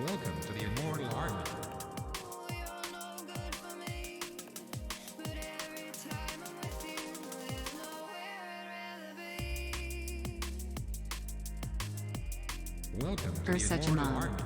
Welcome to the Immortal Army. Welcome to You're the such a Immortal mom. Army.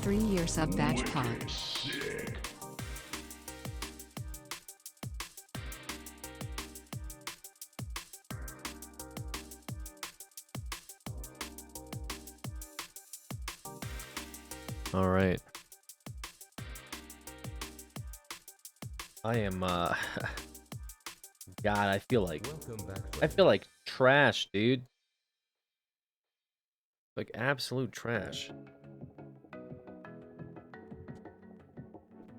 Three-year sub badge pod. All right. I am God, I feel like trash, dude. Like absolute trash.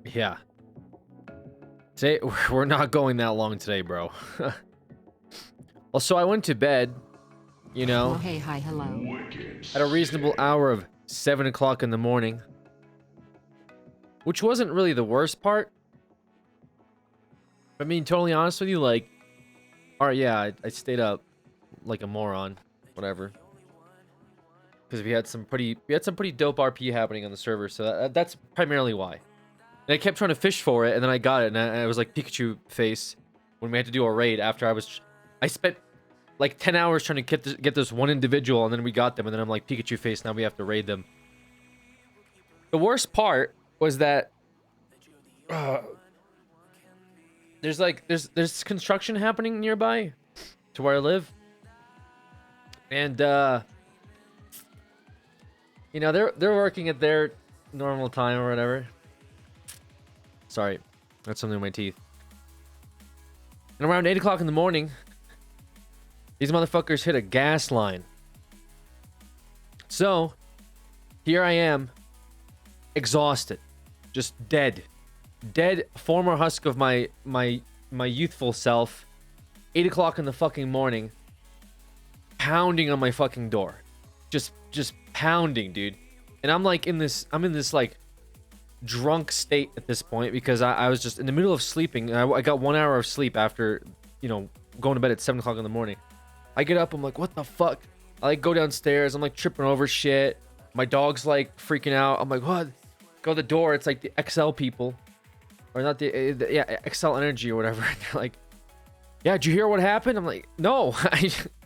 Yeah. Today we're not going that long today, bro. Also, I went to bed, you know, Oh, hey, hi, hello. at a reasonable hour of 7 o'clock in the morning, which wasn't really the worst part. I mean, totally honest with you, like, all right, yeah, I stayed up like a moron, whatever, because we had some pretty dope RP happening on the server, so that's primarily why. And I kept trying to fish for it, and then I got it, and I was like Pikachu face when we had to do a raid after I spent like 10 hours trying to get this one individual, and then we got them, and then I'm like Pikachu face, now we have to raid them. The worst part was that there's construction happening nearby to where I live, and you know, they're working at their normal time or whatever. Sorry, that's something in my teeth. And around 8 o'clock in the morning, these motherfuckers hit a gas line. So, here I am, exhausted, just dead. Dead former husk of my youthful self. 8 o'clock in the fucking morning, pounding on my fucking door. Just pounding, dude. And I'm like in this like drunk state at this point because I was just in the middle of sleeping. I got 1 hour of sleep after, you know, going to bed at 7 o'clock in the morning. I get up, I'm like, what the fuck? I like go downstairs, I'm like tripping over shit. My dog's like freaking out. I'm like, what? Go to the door, it's like the XL people. Or not yeah, XL Energy or whatever. And they're like, yeah, did you hear what happened? I'm like, no,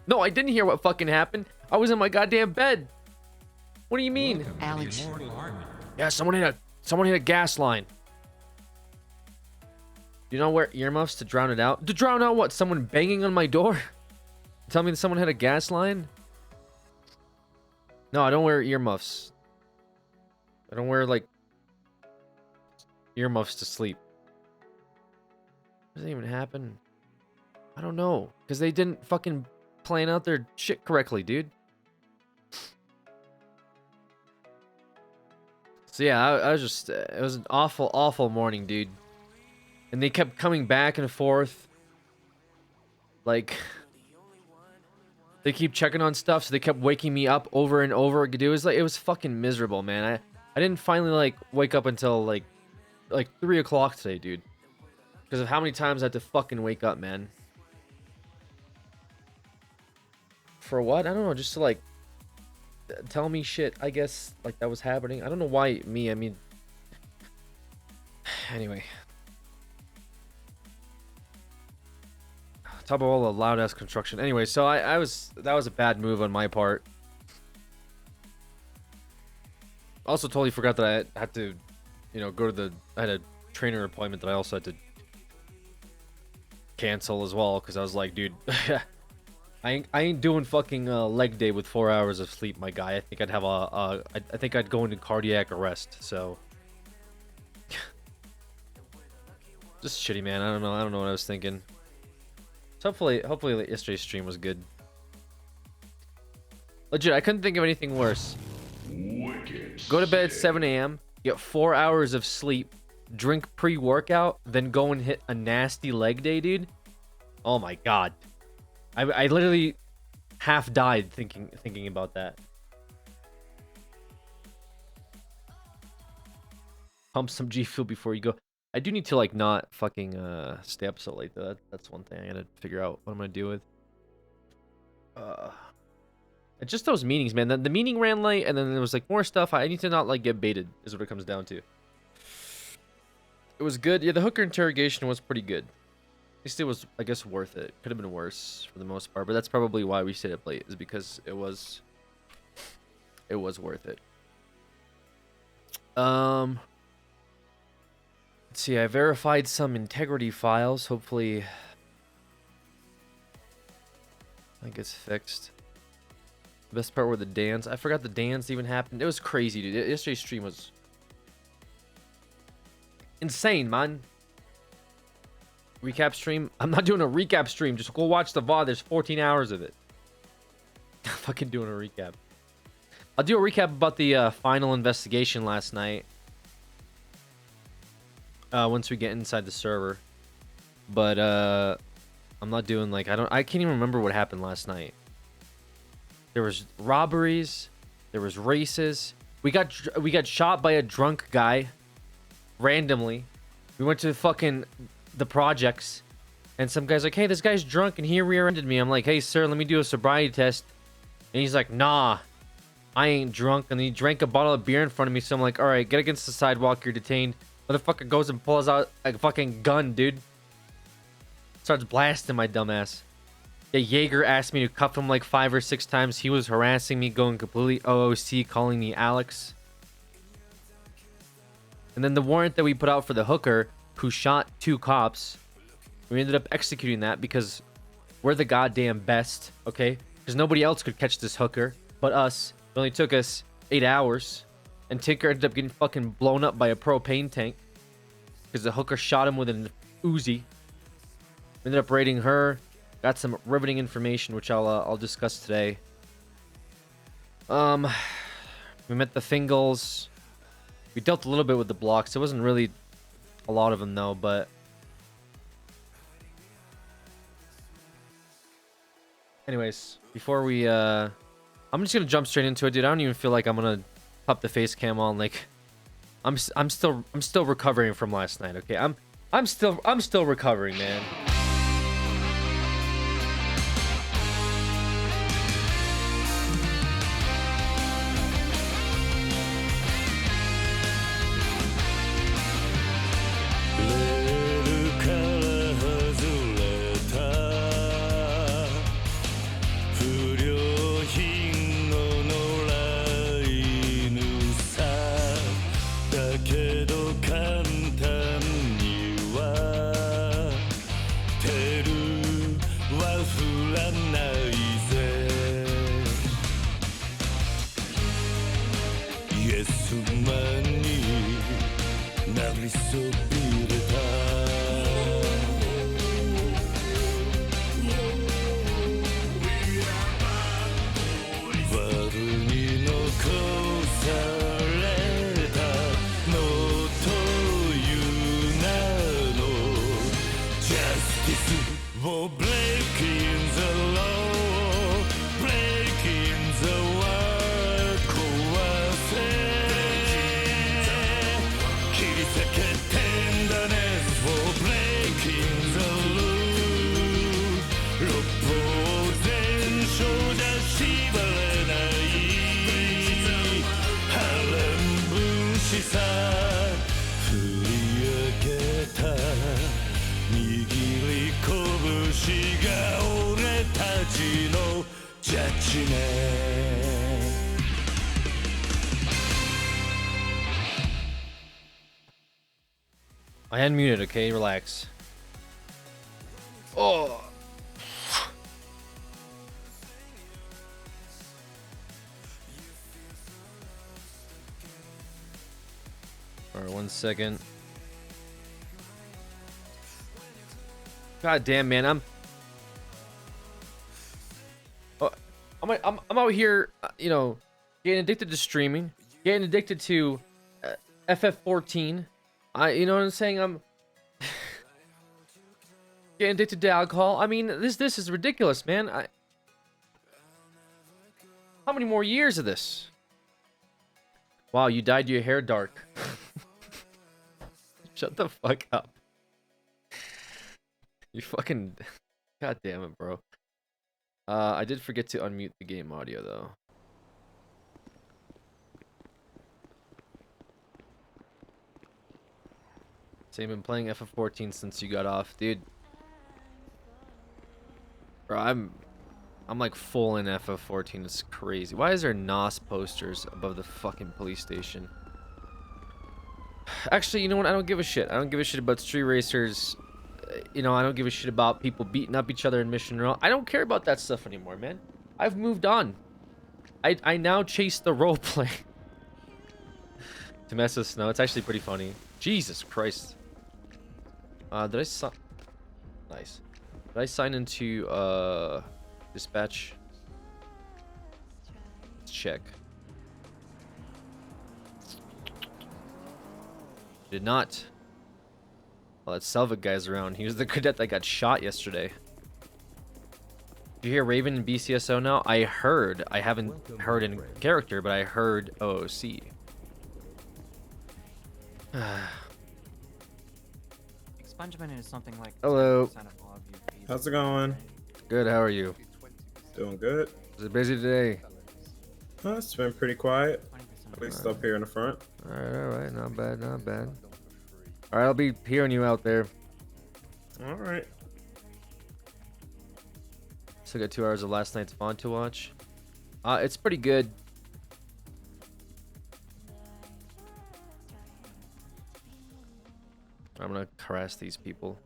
no, I didn't hear what fucking happened. I was in my goddamn bed. What do you mean? Welcome to the Alex. Immortal Army. Yeah, someone hit a gas line. Do you not wear earmuffs to drown it out? To drown out what? Someone banging on my door? Tell me that someone hit a gas line? No, I don't wear earmuffs. I don't wear like earmuffs to sleep. Doesn't even happen. I don't know, because they didn't fucking plan out their shit correctly, dude. So yeah, I was just, it was an awful, awful morning, dude. And they kept coming back and forth. Like, they keep checking on stuff, so they kept waking me up over and over. Dude, it was fucking miserable, man. I didn't finally like wake up until like 3 o'clock today, dude. Because of how many times I had to fucking wake up, man. For what? I don't know, just to like tell me shit, I guess, like that was happening. I don't know why me, I mean, anyway. Talk about all the loud ass construction. Anyway, so that was a bad move on my part. Also totally forgot that I had to, you know, I had a trainer appointment that I also had to cancel as well, because I was like, dude, I ain't doing fucking leg day with 4 hours of sleep, my guy. I think I'd have I think I'd go into cardiac arrest. So just shitty, man. I don't know what I was thinking. So hopefully yesterday's stream was good. Legit, I couldn't think of anything worse. Go to bed at 7 a.m., get 4 hours of sleep, drink pre-workout, then go and hit a nasty leg day, dude. Oh my god. I literally half died thinking about that. Pump some G Fuel before you go. I do need to like not fucking stay up so late though. That's one thing I gotta figure out what I'm gonna do with. It's just those meetings, man. The meeting ran late, and then there was like more stuff. I need to not like get baited, is what it comes down to. It was good. Yeah, the hooker interrogation was pretty good. At least it was, I guess, worth it. Could have been worse for the most part, but that's probably why we stayed up late, is because it was worth it. Let's see. I verified some integrity files. Hopefully, that gets fixed. The best part were the dance. I forgot the dance even happened. It was crazy, dude. Yesterday's stream was insane, man. Recap stream? I'm not doing a recap stream. Just go watch the VOD. There's 14 hours of it. I'm fucking doing a recap. I'll do a recap about the final investigation last night. Once we get inside the server. But I'm not doing like I can't even remember what happened last night. There was robberies, there was races. We got shot by a drunk guy randomly. We went to fucking the projects, and some guy's like, hey, this guy's drunk and he rear-ended me. I'm like, hey sir, let me do a sobriety test. And he's like, nah, I ain't drunk. And he drank a bottle of beer in front of me. So I'm like, all right, get against the sidewalk, you're detained. Motherfucker goes and pulls out a fucking gun, dude. Starts blasting my dumbass. Yeah, Jaeger asked me to cuff him like 5 or 6 times. He was harassing me, going completely OOC, calling me Alex. And then the warrant that we put out for the hooker who shot 2 cops, we ended up executing that because we're the goddamn best, okay? Because nobody else could catch this hooker but us. It only took us 8 hours. And Tinker ended up getting fucking blown up by a propane tank because the hooker shot him with an Uzi. We ended up raiding her. Got some riveting information, which I'll discuss today. We met the Fingals. We dealt a little bit with the blocks. It wasn't really a lot of them though, but anyways, before we I'm just gonna jump straight into it, dude. I don't even feel like I'm gonna pop the face cam on. Like, I'm still recovering from last night. Okay, I'm still recovering, man. I unmuted, okay? Relax. Oh. Alright, 1 second. God damn, man, I'm out here, you know, getting addicted to streaming, getting addicted to FF14. You know what I'm saying? I'm getting addicted to alcohol. I mean, this is ridiculous, man. How many more years of this? Wow, you dyed your hair dark. Shut the fuck up. You fucking... God damn it, bro. I did forget to unmute the game audio, though. So you've been playing FF14 since you got off, dude. Bro, I'm like full in FF14. It's crazy. Why is there NOS posters above the fucking police station? Actually, you know what? I don't give a shit. I don't give a shit about street racers. You know, I don't give a shit about people beating up each other in Mission Row. I don't care about that stuff anymore, man. I've moved on. I now chase the roleplay. To mess with snow. It's actually pretty funny. Jesus Christ. Did I sign? Nice. Did I sign into dispatch? Let's check. Did not. Well, that Selvig guy's around. He was the cadet that got shot yesterday. Did you hear Raven in BCSO now? I heard. I haven't heard in character, but I heard OOC. Expungement is something like Hello. 10% of all of your fees. How's it going? Good, how are you? Doing good. Is it busy today? It's been pretty quiet, 20% at least up here in the front. Alright, not bad, not bad. Alright, I'll be hearing you out there. All right. Still got 2 hours of last night's VOD to watch. It's pretty good. I'm gonna harass these people.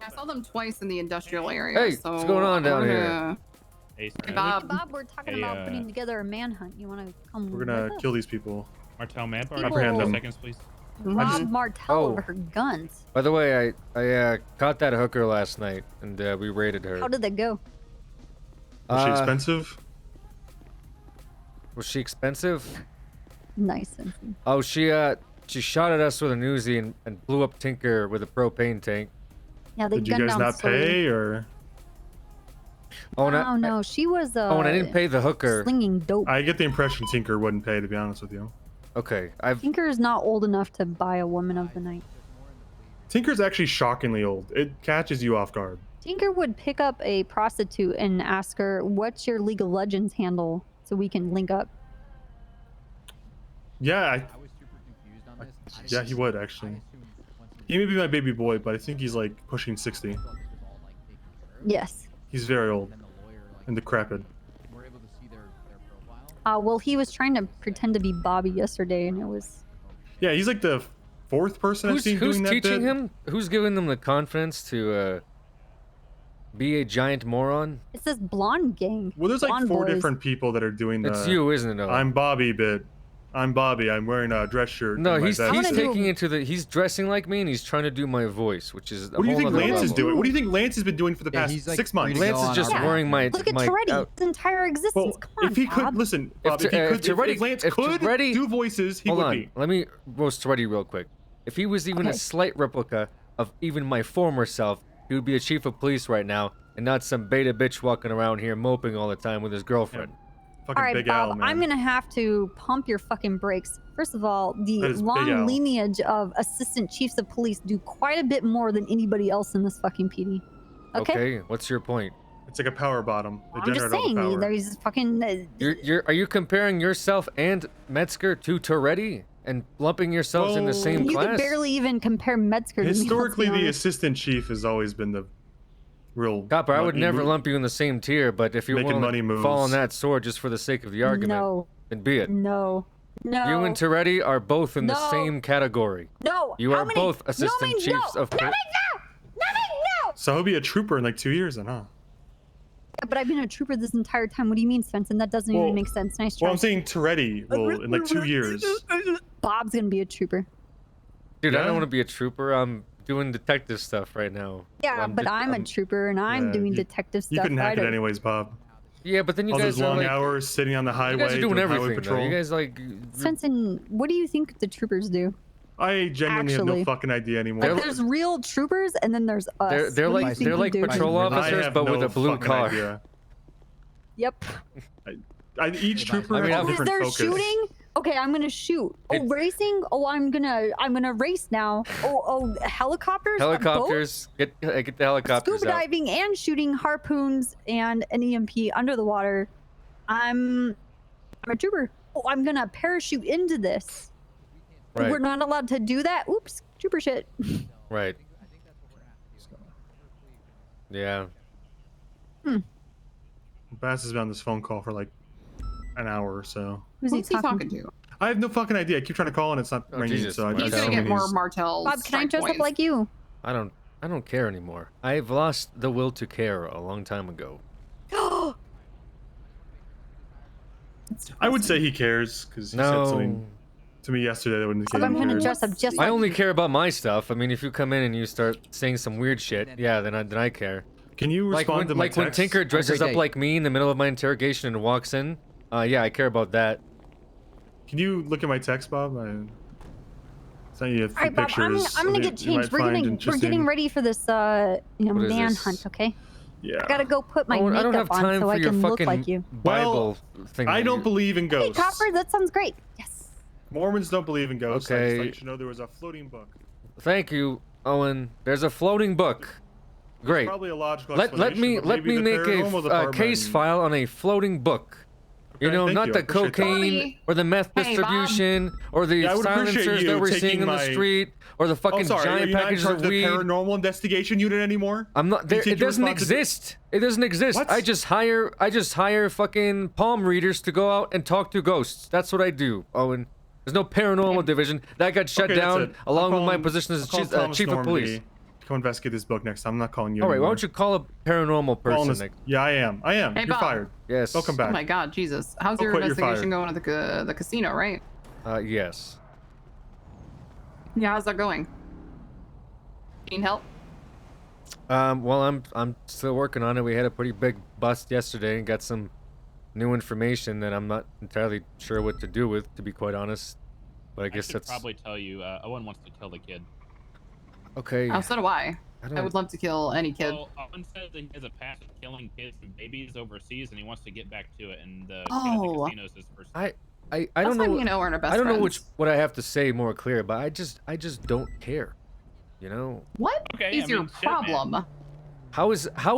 I saw them twice in the industrial area. Hey, so what's going on down here? Hey, Hey, Bob. Bob, we're talking Hey, about putting together a manhunt. You want to come? We're gonna with us? kill these people. Martel Manpower, Apprehend them. seconds, please. rob Martell Oh. over her guns. By the way, I caught that hooker last night, and we raided her. How did that go? Was she Uh, expensive? Was she expensive? Nice. Sensi. Oh, she shot at us with an Uzi and blew up Tinker with a propane tank. Yeah, they Did you gunned guys down not slowly. pay or? Oh, and Oh no, she was and I didn't pay the hooker. slinging dope. I get the impression Tinker wouldn't pay, to be honest with you. Okay, Tinker is not old enough to buy a woman of the night. Tinker's actually shockingly old. It catches you off guard. Tinker would pick up a prostitute and ask her, "What's your League of Legends handle?" so we can link up. Yeah, yeah, he would actually. He may be my baby boy, but I think he's like pushing 60. Yes. He's very old and decrepit. Well, he was trying to pretend to be Bobby yesterday, and it was. Yeah, he's like the fourth person I've seen who's doing that teaching bit. him? Who's giving them the confidence to be a giant moron? It's this blonde gang. Well, there's like Blonde 4 boys. different people that are doing the. It's you, isn't it? Owen? I'm Bobby bit. I'm Bobby. I'm wearing a dress shirt. No, and my he's vest. gonna do- taking it to the. He's dressing like me, and he's trying to do my voice, which is. What do you think Lance is doing? What do you think Lance has been doing for the Yeah, past he's, like, 6 months? reading Lance is just Yeah. wearing my. Look at my Toretty. out- His entire existence. Well, Come on, if he Bob. could listen, Bob, if, Toretty- if Lance if could Toretty- do voices, he Hold would on, be. let me roast Toretty real quick. If he was even a Okay. slight replica of even my former self, he would be a chief of police right now, and not some beta bitch walking around here moping all the time with his girlfriend. Fucking All right, Big Bob, Al, man. I'm gonna have to pump your fucking brakes. First of all, the That is Big long Al. lineage of assistant chiefs of police do quite a bit more than anybody else in this fucking PD. Okay? What's your point? It's like a power bottom. They I'm just generate all the saying, power. there's fucking. Are you comparing yourself and Metzger to Toretty and lumping yourselves in the Well, same you class? could barely even compare Metzger to me. let's be Historically, the honest. assistant chief has always been the real. Copper, I would money never move. lump you in the same tier, but if you Making want money to moves. fall on that sword just for the sake of the argument, No, then be it. no, no. You and Toretty are both in the No. same category. No. You How are many- both assistant no, means chiefs no. of No, police. means no. So he'll be a trooper in like 2 years, then, huh? Yeah, but I've been a trooper this entire time. What do you mean, Svensson? That doesn't Well- even make sense. Nice try. Well, I'm saying Toretty will in like 2 years. Bob's gonna be a trooper. Dude, I Yeah. don't want to be a trooper. I'm doing detective stuff right now. Yeah, but I'm a trooper and I'm Yeah, doing you- detective You stuff. couldn't hack I it don't- anyways, Bob. Yeah, but then you All guys those are long like, hours sitting on the you highway guys are doing highway everything. Though. patrol. You guys like. Svensson, what do you think the troopers do? I genuinely have Actually. no fucking idea anymore. Like, there's real troopers and then there's us. They're What do you like think we do? patrol I officers, have but no with a blue fucking car. idea. Yep. Each trooper I mean, has a I'm- Oh, is different there focus. shooting? Okay, I'm gonna shoot. Oh, It- racing? Oh, I'm gonna race now. Oh, helicopters? Helicopters. Get the Boats? helicopters Scuba out. diving and shooting harpoons and an EMP under the water. I'm a trooper. Oh, I'm gonna parachute into this. But Right. we're not allowed to do that. Oops, trooper shit. Right. Yeah. Bass has been on this phone call for like an hour or so. Who's Who's he talking to? I have no fucking idea. I keep trying to call and it's not Oh, ringing. Jesus, So I Mark. He's just gonna assume get more he's- Martell. Bob, can I strike dress up points. like you? I don't care anymore. I've lost the will to care a long time ago. I would say he cares because he said No. something to me yesterday that would indicate I'm he gonna cares. dress up just I like only you. care about my stuff. I mean, if you come in and you start saying some weird shit, yeah, then I care. Can you Like respond when to my when text? Tinker dresses great up day. like me in the middle of my interrogation and walks in, yeah, I care about that. Can you look at my text, Bob? I sent you a few All right, Bob. pictures. I'm gonna that get you might changed. We're find getting interesting. ready for this What is manhunt. this? Okay. Yeah. I gotta go put my Oh, I don't makeup have time on so for I your can look fucking like you. Bible thing. I that don't you- believe in Hey, ghosts. Copper, that sounds great. Yes. Mormons don't believe in ghosts. I just Okay. thought you should know there was a floating book. Thank you, Owen. There's a floating book. Great. Probably a logical Let explanation, me but let maybe me the make paranormal a department- case file on a floating book. You Okay, know, thank not you, the I appreciate that. cocaine Sorry. or the meth Hey, Bob. distribution or the Yeah, I would appreciate silencers you that we're taking seeing in the my- street or the Oh, fucking sorry. Are giant you not in packages charge of of the weed. paranormal investigation unit anymore? I'm not You there. take It your doesn't responsi- exist. It doesn't exist. What? I just hire fucking palm readers to go out and talk to ghosts. That's what I do, Owen. There's no paranormal division. That got shut Okay, that's down it. along I'll with my call- position as I'll call chief, Thomas chief of police. Normandy to come investigate this book next time. I'm not calling you All right, why anymore. don't you call a paranormal person? Calling this- Nick? Yeah, I am. Hey, You're Bob. fired. Yes. Don't come Oh back. my God, Jesus! How's Don't your quit, you're investigation fired. going at the casino? Right? Yes. Yeah, how's that going? Need help? Well, I'm still working on it. We had a pretty big bust yesterday and got some new information that I'm not entirely sure what to do with, to be quite honest. But I guess should that's probably tell you. Owen wants to kill the kid. okay. Oh, so do I. I I don't. would love to kill any kid. Well, Owen says that he has a past of killing kids and babies overseas, and he wants to get back to it. And the kid at the Oh. casino is his first. I That's don't why know. me and Owen are best I don't know friends. what I have to say more clear, but I just don't care. You know. What Okay, is I your mean, shit, man. problem? How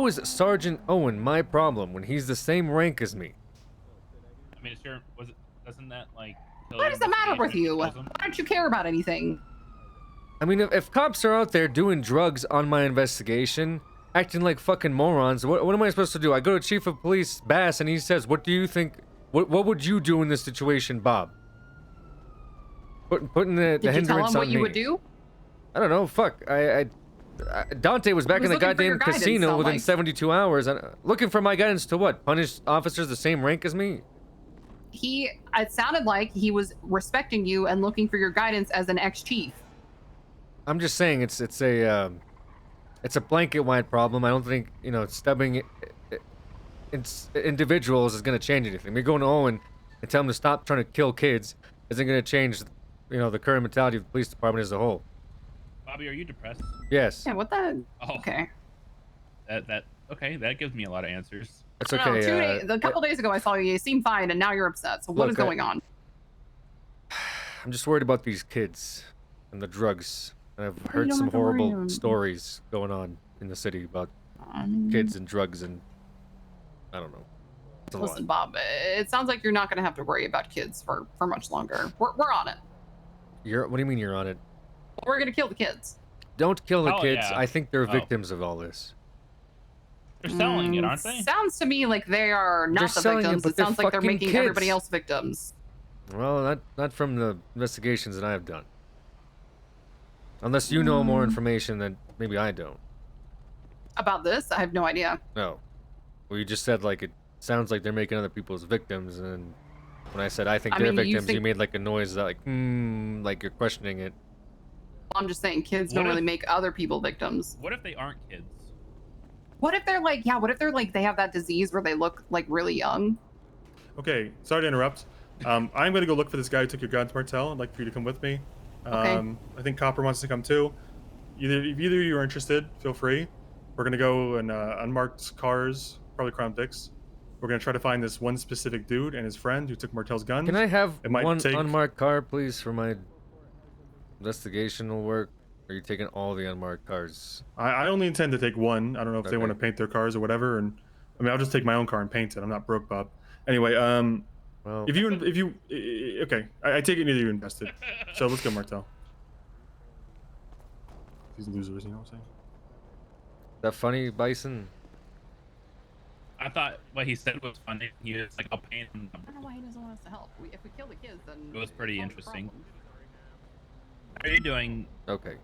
is Sergeant Owen my problem when he's the same rank as me? I mean, sure. Doesn't that like? kill What your does it matter with investigation you? if Why it kills him? don't you care about anything? I mean, if cops are out there doing drugs on my investigation, acting like fucking morons, what am I supposed to do? I go to Chief of Police Bass and he says, "What do you think? What would you do in this situation, Bob?" Putting the Did you tell hindrance him what on you me. would do? I don't know. Fuck. Dante was back He in was the looking for your goddamn guidance, casino sound within like. 72 hours. Looking for my guidance to what? Punish officers the same rank as me? It sounded like he was respecting you and looking for your guidance as an ex-chief. I'm just saying it's a blanket-wide problem. I don't think, stubbing individuals is going to change anything. Me going to Owen and tell him to stop trying to kill kids isn't going to change, the current mentality of the police department as a whole. Bobby, are you depressed? Yes. Yeah, what the? Oh, Okay. Okay. That gives me a lot of answers. That's I don't know, okay. a couple days ago I saw you. You seemed fine, and now you're upset. So what is Look, going on? I'm just worried about these kids and the drugs. And I've you heard don't some have to worry horrible about- stories going on in the city about kids and drugs and I don't know. It's a Listen, lot. Bob, it sounds like you're not going to have to worry about kids for much longer. We're on it. What do you mean you're on it? We're going to kill the kids. Don't kill the Oh, kids. yeah. I think they're Oh. victims of all this. They're selling it, aren't they? Sounds to me like they are They're not the selling it, victims. but It they're sounds like they're fucking making kids. everybody else victims. Well, not from the investigations that I've done. Unless you know more information that maybe I don't. About this, I have no idea. No. Well, you just said like it sounds like they're making other people's victims, and when I said I think I they're mean, you victims, you think- made like a noise that like you're questioning it. I'm just saying kids What don't if- really make other people victims. What if they aren't kids? What if they're like, they have that disease where they look like really young? Okay, sorry to interrupt. I'm gonna go look for this guy who took your guns, Martel. I'd like for you to come with me. Okay. I think Copper wants to come too. If either of you are interested, feel free. We're gonna go in unmarked cars, probably Crown Vics. We're gonna try to find this one specific dude and his friend who took Martel's guns. Can I have It might one take- unmarked car, please, for my investigational work? Or are you taking all the unmarked cars? I only intend to take one. I don't know if they want to Okay. paint their cars or whatever. And I mean, I'll just take my own car and paint it. I'm not broke, Bob. Anyway, Well, if you okay, I take it neither of you invested. So let's go, Martel. These losers, you know what I'm saying? is that funny, Bison? I thought what he said was funny. He was like, "I'll paint them." I don't know why he doesn't want us to help. If we kill the kids, then It was pretty solve the interesting. problem. How are you doing, Okay.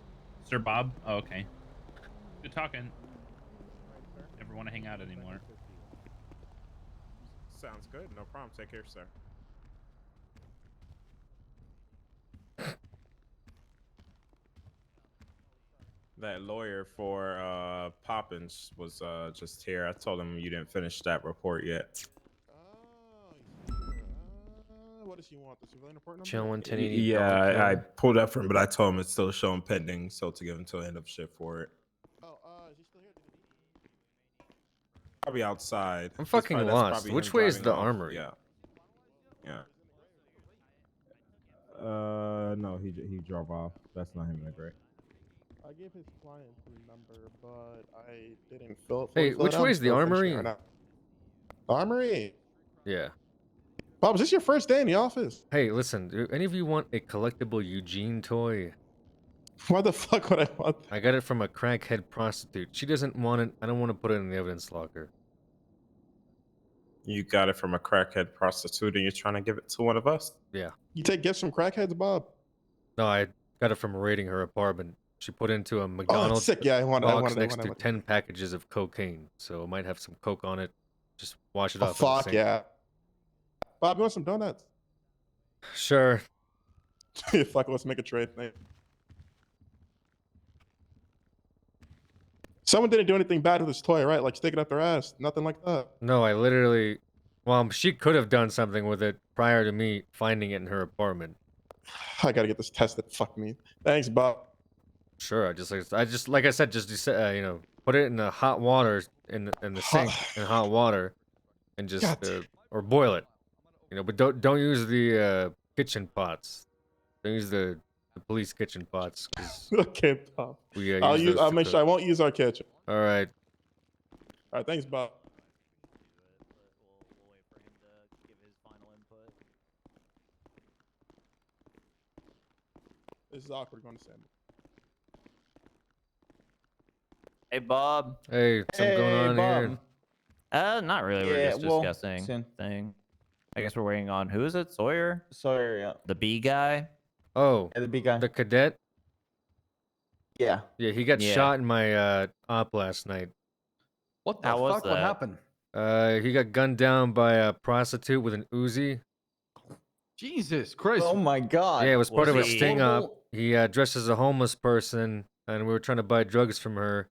Sir Bob? Oh, okay. Good talking. Never want to hang out anymore. Sounds good. No problem. Take care, sir. That lawyer for Poppins was just here. I told him you didn't finish that report yet. What does he want? The civilian report number? Chillin' 1080. Yeah, Dollar I Bill. pulled up for him, but I told him it's still showing pending, so to give him till end of shift for it. Oh, is he still here? Probably outside. I'm That's fucking that's lost. probably Which him way is driving the off. armory? Yeah. Yeah. No, he drove off. That's not him in the gray. I gave his client the number, but I didn't fill it. Hey, fill it which out. way I'm is the still finishing armory? it right now. Armory. Yeah. Bob, is this your first day in the office? Hey, listen. Do any of you want a collectible Eugene toy? Why the fuck would I want that? I got it from a crackhead prostitute. She doesn't want it. I don't want to put it in the evidence locker. You got it from a crackhead prostitute, and you're trying to give it to one of us? Yeah. You take gifts from crackheads, Bob? No, I got it from raiding her apartment. She put into a Oh, McDonald's that's sick. Yeah, I want box it. next to 10 packages of cocaine. So it might have some coke on it. Just wash it Oh, off. in the fuck sink. yeah. Bob, you want some donuts? Sure. Fuck, let's make a trade. Hey. Someone didn't do anything bad with this toy, right? Like stick it up their ass. Nothing like that. No, I literally. Well, she could have done something with it prior to me finding it in her apartment. I gotta get this tested. Fuck me. Thanks, Bob. Sure, like I said, put it in the hot water in the sink in hot water, and just or boil it. But don't use the kitchen pots. Don't use the police kitchen pots. Okay, Bob. We I'll make sure I won't use our kitchen. All right. All right, thanks, Bob. This is awkward going to Sam. Hey, Bob. Hey, something going on here? Not really. We're just discussing thing. I guess we're waiting on who is it? Sawyer? Sawyer, yeah. The B guy? Oh, Yeah, the big guy. the cadet? Yeah. Yeah, he got shot in my op last night. What the How was fuck? What that? happened? He got gunned down by a prostitute with an Uzi. Jesus Christ. Oh my god. Yeah, it was part of a Was he- sting up. He dressed as a homeless person, and we were trying to buy drugs from her.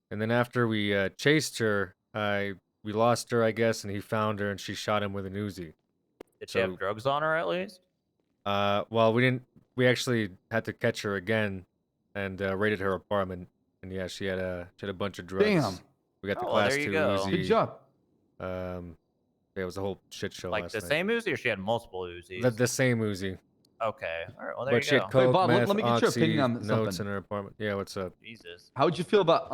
And then after we chased her, we lost her, I guess, and he found her, and she shot him with an Uzi. Did she have drugs on her at least? Well, we didn't. We actually had to catch her again, and raided her apartment. And yeah, she had a bunch of drugs. Damn. We got the Oh, class there you 2 go. Uzi. Good job. Yeah, it was a whole shit show Like last the night. same Uzi, or she had multiple Uzis? The same Uzi. Okay. All right. Well, there But you she go. had coke, Bob, meth, let me get your oxy, opinion on notes something. in her apartment. Yeah, what's up? Jesus. How would you feel about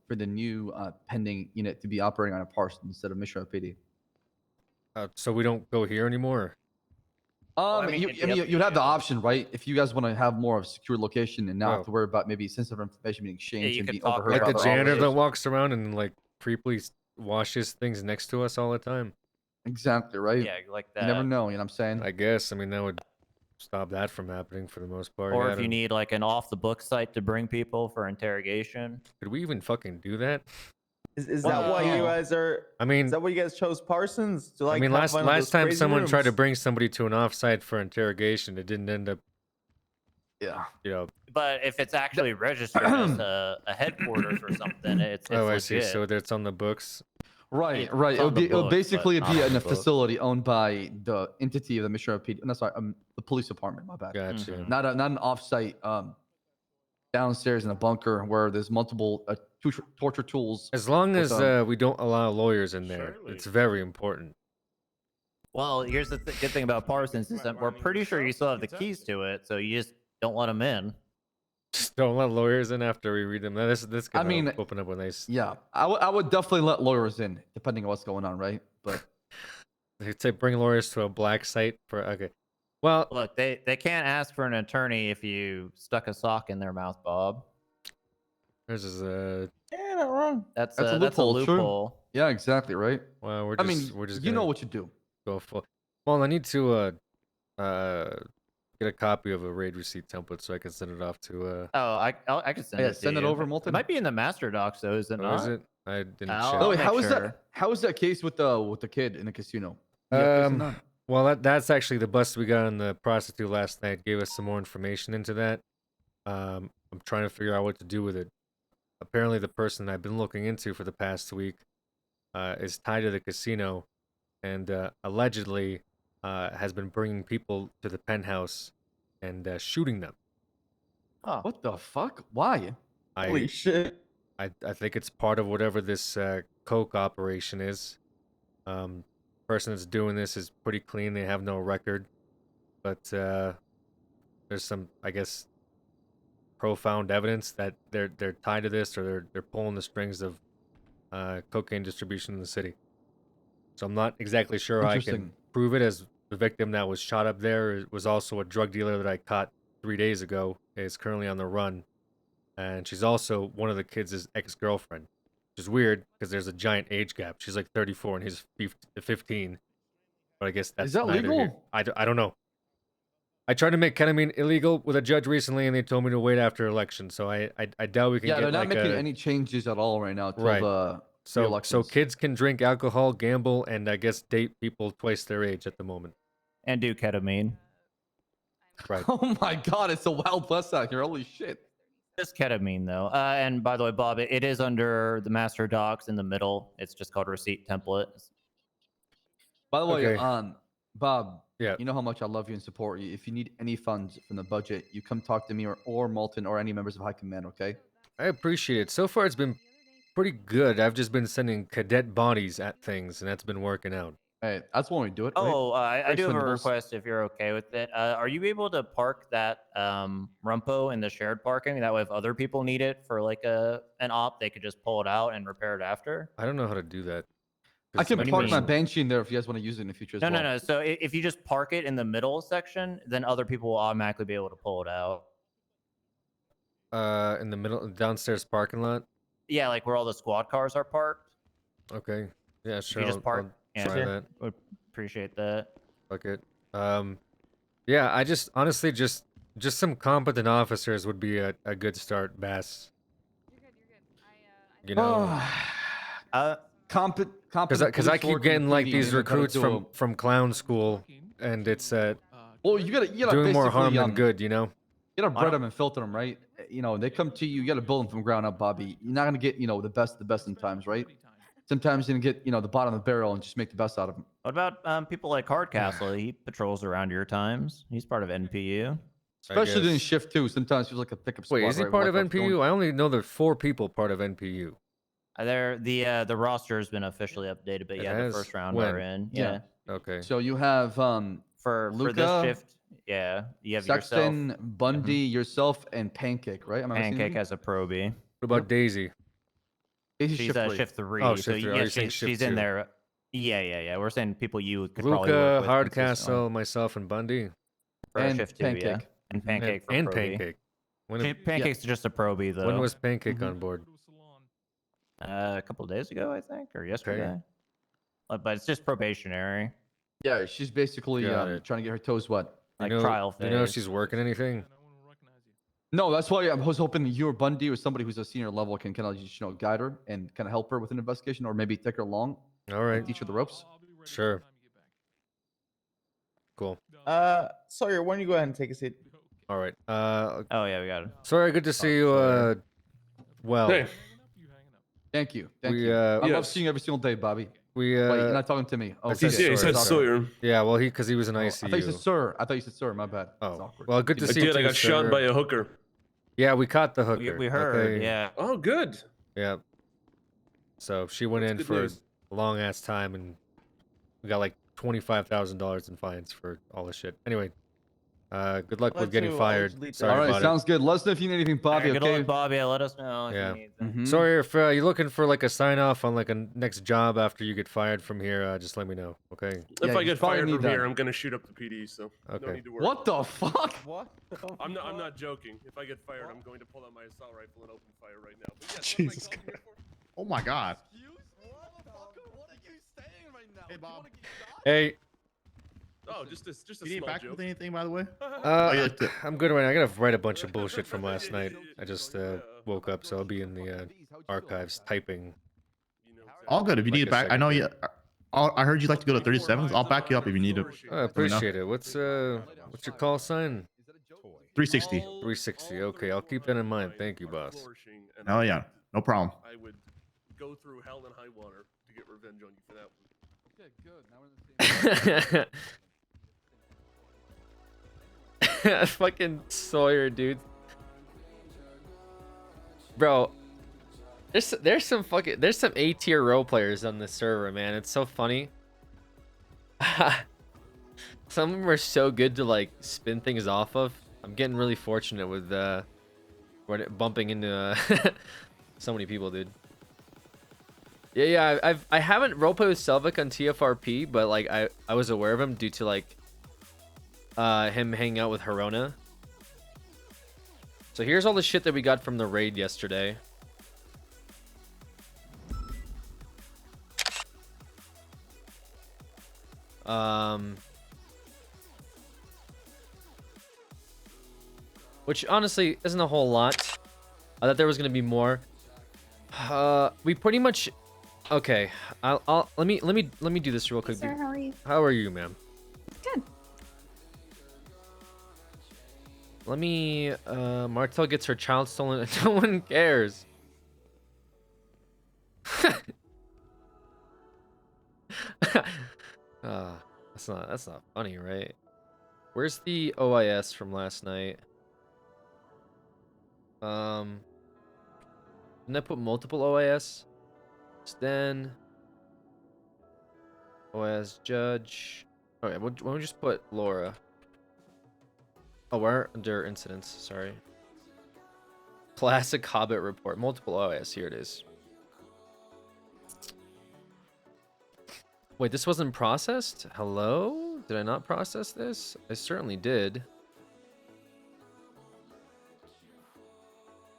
for the new pending unit to be operating on a Parsons instead of Mission PD? So we don't go here anymore? I mean, it'd be up to you'd have the you. option, right? If you guys want to have more of a secure location and not have Oh. to worry about maybe sensitive information being exchanged you and could being talk overheard. Like about the by janitor officers. that walks around and like creepily washes things next to us all the time? Exactly, right? Yeah, like that. You never know, you know what I'm saying? I guess. I mean, that would stop that from happening for the most part. Or Yeah, I if you don't- need like an off-the-book site to bring people for interrogation. Could we even fucking do that? Is that why you guys are? I mean, Is that why you guys chose Parsons? To, like, I mean, have last one of those time crazy someone tried to rooms? bring somebody to an offsite for interrogation, it didn't end up. Yeah. But if it's actually registered as a headquarters or something, it's Oh, I legit. see. So it's on the books. Right, It's right. on the It would books, basically but be not in on a the book. facility owned by the entity of the Mission PD. No, sorry, the police department. My bad. Gotcha. Mhm. Not an offsite downstairs in a bunker where there's multiple torture tools. As long with, as we don't allow lawyers in there, Surely. it's very important. Well, here's the good thing about Parsons is that we're pretty sure you still have the keys to it, so you just don't let them in. Just don't let lawyers in after we read them. Now, this could I mean, open up a nice. Yeah, I would definitely let lawyers in, depending on what's going on, right? But They'd say bring lawyers to a black site for okay. Well, Look, they can't ask for an attorney if you stuck a sock in their mouth, Bob. this is Yeah, not wrong. That's that's a that's a loophole. True. loophole. Yeah, exactly, right? well, I mean, we're just you know gonna what you do. go full. Well, I need to get a copy of a raid receipt template so I can send it off to Oh, I could send Yeah, it. To send it you. over, It Molten. might be in the master docs, though, is it Oh, not? is it? I didn't I'll- check. Oh, wait, make how is sure. that? How is that case with the kid in the casino? You have this and that? Well, that's actually the bust we got on the prostitute last night. Gave us some more information into that. I'm trying to figure out what to do with it. Apparently, the person I've been looking into for the past week is tied to the casino, and allegedly has been bringing people to the penthouse and shooting them. Oh. What the fuck? Why? Holy shit. I think it's part of whatever this coke operation is. Person that's doing this is pretty clean. They have no record, but there's some, I guess, profound evidence that they're tied to this, or they're pulling the strings of cocaine distribution in the city. So I'm not exactly sure how I can Interesting. prove it, as the victim that was shot up there was also a drug dealer that I caught 3 days ago. Is currently on the run, and she's also one of the kids' ex-girlfriend, which is weird because there's a giant age gap. She's like 34 and he's 15. But I guess that's Is that neither here- legal? I don't know. I tried to make ketamine illegal with a judge recently, and they told me to wait after election. So I doubt we can Yeah, get they're not like making a any changes at all right now till Right. the so elections. kids can drink alcohol, gamble, and I guess date people twice their age at the moment. And do ketamine. Right. Oh my god, it's a wild west out here. Holy shit. Just ketamine though. And by the way, Bob, it is under the master docs in the middle. It's just called receipt template. By the way, Okay. Bob, Yeah. you know how much I love you and support you. If you need any funds from the budget, you come talk to me or Malton or any members of High Command, okay? I appreciate it. So far, it's been pretty good. I've just been sending cadet bodies at things, and that's been working out. Hey, that's when we do it, right? Oh, I Very do have a spendables. request if you're okay with it. Are you able to park that Rumpo in the shared parking? That way, if other people need it for like an op, they could just pull it out and repair it after. I don't know how to do that. I can What do you park my mean? Banshee in there if you guys want to use it in the future as No, well. no, no. So if you just park it in the middle section, then other people will automatically be able to pull it out. In the middle, downstairs parking lot. Yeah, like where all the squad cars are parked. Okay. Yeah, If sure. you just park, I'll yeah, try that. would appreciate that. Fuck it. Yeah, I just honestly just some competent officers would be a good start, Bass. You know, because I keep getting like these recruits from clown school, and it's well, you gotta doing more harm basically, than good, you know. You gotta bred them and filter them, right? You know, they come to you. You gotta build them from ground up, Bobby. You're not gonna get the best of the best sometimes, right? Sometimes you're gonna get the bottom of the barrel and just make the best out of them. What about people like Hardcastle? He patrols around your times. He's part of NPU. Especially during shift too. Sometimes feels like a pickup squad. Wait, is he right, part of like what's going- NPU? I only know there's 4 people part of NPU. The roster has been officially updated, but It yeah, has? the first round When? are in. Yeah. Yeah. Okay. So you have For Luca, this shift, yeah, you have Sexton, yourself. Bundy, yourself, and Pancake, right? Am I missing Pancake anything? has a probie. What about Daisy? Daisy's She's shift 3. shift 3. Oh, so shift 3. Oh, yeah, you're saying shift she's in 2. there. Yeah. We're saying people you could probably Luca, work with Hardcastle, myself, and Bundy. for and shift 2, yeah. Pancake. And Pancake for and probie. Pancake. When, Pancake's just a probie though. when was Pancake on board? A couple of days ago, I think, or yesterday. But it's just probationary, Yeah, she's basically Got it. trying to get her toes wet. like you know, trial you know if phase. she's working anything? No, that's why I was hoping that you or Bundy or somebody who's a senior level can kind of just guide her and kind of help her with an investigation, or maybe take her along, All right. teach her the ropes. Sure. Cool. Sawyer, why don't you go ahead and take a seat? All right. Oh yeah, we got it. Sorry, good to see you. Well, Hey. Thank you. Thank We, you. I love Yes. seeing you every single day, Bobby. we Wait, you're not talking to me. Oh, I said okay. He said sorry. Sawyer. Yeah, well, because he was in Oh, I ICU. thought you said sir. I thought you said sir. My bad. It's Oh, awkward. well, good to I see you. did. I too, got shot sir. by a hooker. Yeah, we caught the hooker. We heard, okay? yeah. Oh, good. Yeah. So she went That's in good for news. a long ass time, and we got like $25,000 in fines for all this shit. Anyway, good luck I'll with let getting you- I'll fired. let you lead Sorry All right, about sounds good. Let us know if you need anything, Bobby. Good Okay. luck, Bobby. Let us know if Yeah. you need them. Mhm. Sorry if you're looking for like a sign off on like a next job after you get fired from here. Just let me know, okay? If Yeah, I you get probably fired need from that. here, I'm gonna shoot up the PD. So no Okay. need to worry. What the fuck? What? I'm not joking. If I get fired, I'm going to pull out my assault rifle and open fire right now. But yes, Jesus what am I calling here for? Oh my god. Hey, Bob. Hey, Oh, just a You need small back joke. with anything, by the way? uh, like to- I'm good right now. I gotta write a bunch of bullshit from last night. I just woke up, so I'll be in the archives typing. You know, All good. If you Like need a it back, I second know day. you. I heard you like to go to 37s. I'll back you up if you need it. I appreciate it. What's your call sign? 360. 360. Okay, I'll keep that in mind. Thank you, boss. flourishing, and Hell yeah. No problem. I would go through hell and high water to get revenge on you for that one. Okay, good. Now we're in the same. Fucking Sawyer, dude. Bro, there's some A tier role players on this server, man. It's so funny. Some of them are so good to like spin things off of. I'm getting really fortunate with bumping into so many people, dude. Yeah, I haven't roleplayed with Selvik on TFRP, but like I was aware of him due to like him hanging out with Herona. So here's all the shit that we got from the raid yesterday. Which honestly isn't a whole lot. I thought there was gonna be more. We pretty much. Okay, I'll let me do this real quick. Sir, how are you? How are you, ma'am? Good. Let me. Martel gets her child stolen and no one cares. That's not funny, right? Where's the OIS from last night? Didn't I put multiple OIS? Then OIS judge. Okay, why don't we just put Laura? Oh, we're under incidents. Sorry. Classic Hobbit report. Multiple OIS. Here it is. Wait, this wasn't processed? Hello? Did I not process this? I certainly did.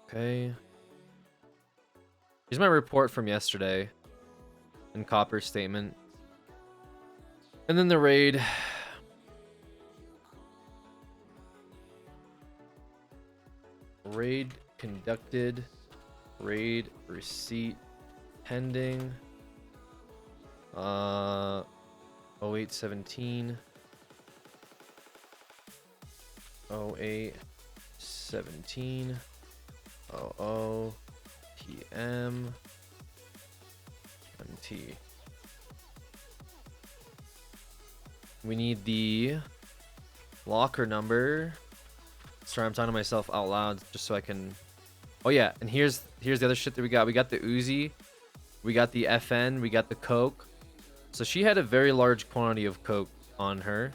Okay. Here's my report from yesterday. And Copper's statement. And then the raid. Raid conducted. Raid receipt pending. 0817. 0817. 00 PM. MT. We need the locker number. Sorry, I'm talking to myself out loud just so I can. Oh yeah, and here's the other shit that we got. We got the Uzi, we got the FN, we got the Coke. So she had a very large quantity of Coke on her.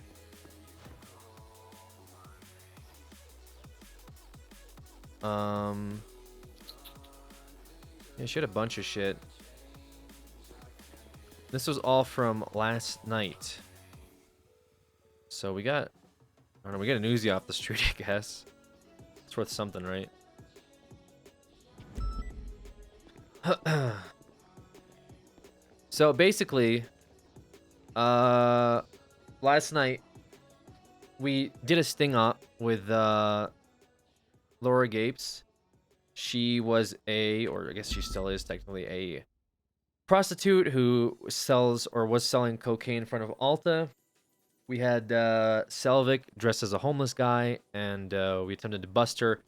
Yeah, she had a bunch of shit. This was all from last night. So we got, I don't know, we got an Uzi off the street, I guess. It's worth something, right? So basically, last night we did a sting op with Laura Gapes. She was or I guess she still is technically a prostitute who sells or was selling cocaine in front of Alta. We had Selvik dressed as a homeless guy, and we attempted to bust her,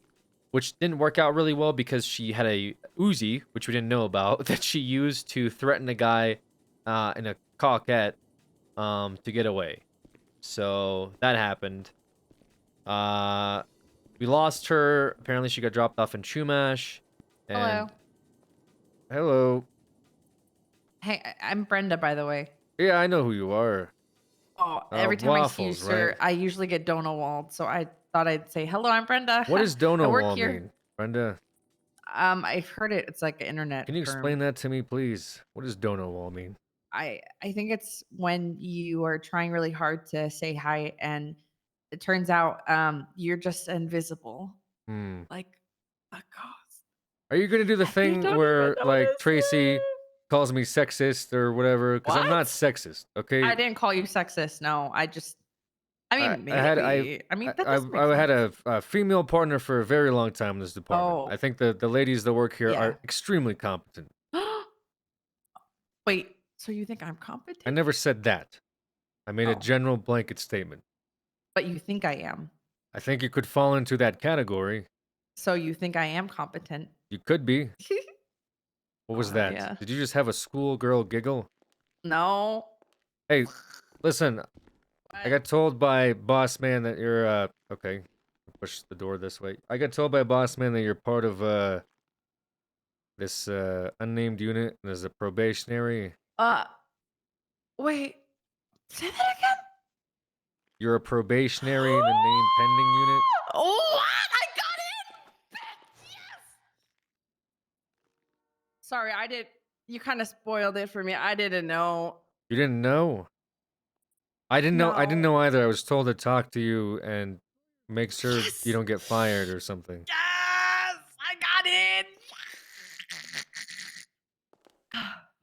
which didn't work out really well because she had a Uzi, which we didn't know about, that she used to threaten a guy in a coquette to get away. So that happened. We lost her. Apparently she got dropped off in Chumash. And... Hello. Hey, I'm Brenda, by the way. Yeah, I know who you are. Oh, every time Waffles, I see you, sir, right? I usually get Donowald, so I thought I'd say, hello, I'm Brenda. What does I work Donowall here. mean, Brenda? I've heard it. It's like an internet Can you term. explain that to me, please? What does Donowall mean? I think it's when you are trying really hard to say hi, and it turns out you're just invisible. Like a ghost. Are you gonna do the thing where like Tracy calls me sexist or whatever? Because I'm not sexist, okay? I didn't call you sexist. No, I mean, maybe. I mean, that doesn't make I had sense. a female partner for a very long time in this department. Oh. I think the ladies that work here Yeah. are extremely competent. Wait, so you think I'm competent? I never said that. I made a general blanket statement. But you think I am. I think you could fall into that category. So you think I am competent? You could be. What was that? yeah. Did you just have a schoolgirl giggle? No. Hey, listen. I got told by boss man that you're okay. Push the door this way. I got told by boss man that you're part of this unnamed unit and as a probationary. Wait. Say that again? You're a probationary in the named pending unit. Oh, I got it! Yes! Sorry, I did. You kind of spoiled it for me. I didn't know. You didn't know? I didn't know. I didn't know either. I was told to talk to you and make sure you don't get fired or something. Yes! I got it!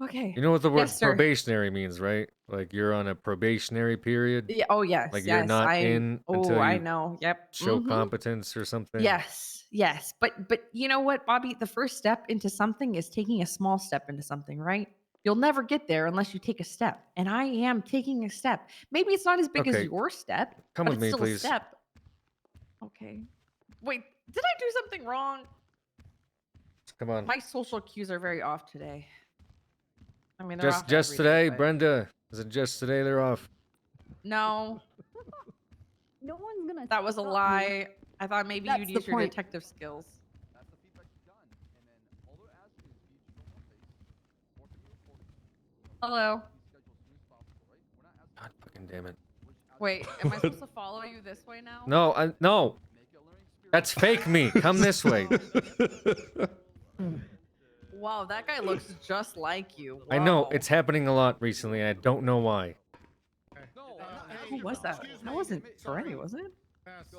Okay. You know what the word Yes, sir. probationary means, right? Like you're on a probationary period. Yeah, oh, yes. Like yes, you're not in until I you know. Yep. show mhm. competence or something. Yes, yes. But you know what, Bobby? The first step into something is taking a small step into something, right? You'll never get there unless you take a step. And I am taking a step. Maybe it's not as big as Okay. your step. Come but with me, it's still please. a step. Okay. Wait, did I do something wrong? Come on. My social cues are very off today. I mean, they're off Just every day, today, but- Brenda. Is it just today they're off? No, No one's gonna. that was a stop me. lie. I thought maybe That's you'd the use your point. detective skills. That's the feedback you've done. And then all they're asking is for you to show more face, more video recordings. Hello. Schedule as soon as possible, right? We're not asking God fucking damn it. Wait, am I supposed to follow you this way now? No, no. make it a learning experience. That's fake me. Come this way. Wow, that guy looks just like you. I know Wow. it's happening a lot recently. I don't know why. Who was that? That wasn't Ferretti, was it? Yes,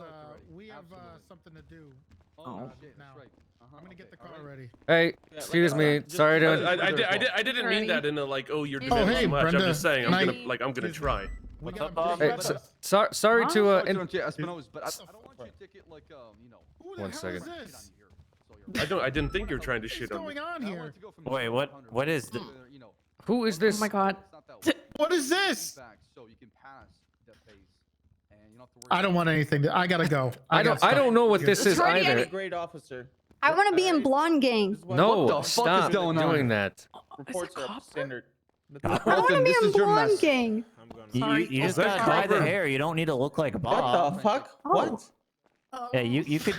we have something to do. Oh. Shit, Now. that's right. I'm gonna get the car ready. Hey, excuse me. Sorry to. I didn't mean that in a like, oh, you're Oh, doing hey, too much. Brenda. I'm just saying, Can I'm gonna try. We What's got up, a Bob? big Hey, request. sorry to Sorry to in- Espinosa, but I don't want you to take it like you know. Who the One hell second. is this? I didn't think you were trying to What's shit on me. going on here? Wait, what is the? You know, Who is Oh this? my god. it's not that way. What is this? Feedback so you can pass that phase, and you don't have to worry. I don't want anything. I gotta go. I got don't know what stuff. this is Freddie, either. Great officer. I want to be in blonde gang. No, What the fuck is stop going on? doing that. Reports are up to standard. I want to Welcome, be this in is your blonde mess. gang. I'm gonna. You just that gotta dye the copper? hair. You don't need to look like What Bob. the fuck? What? Yeah, you could.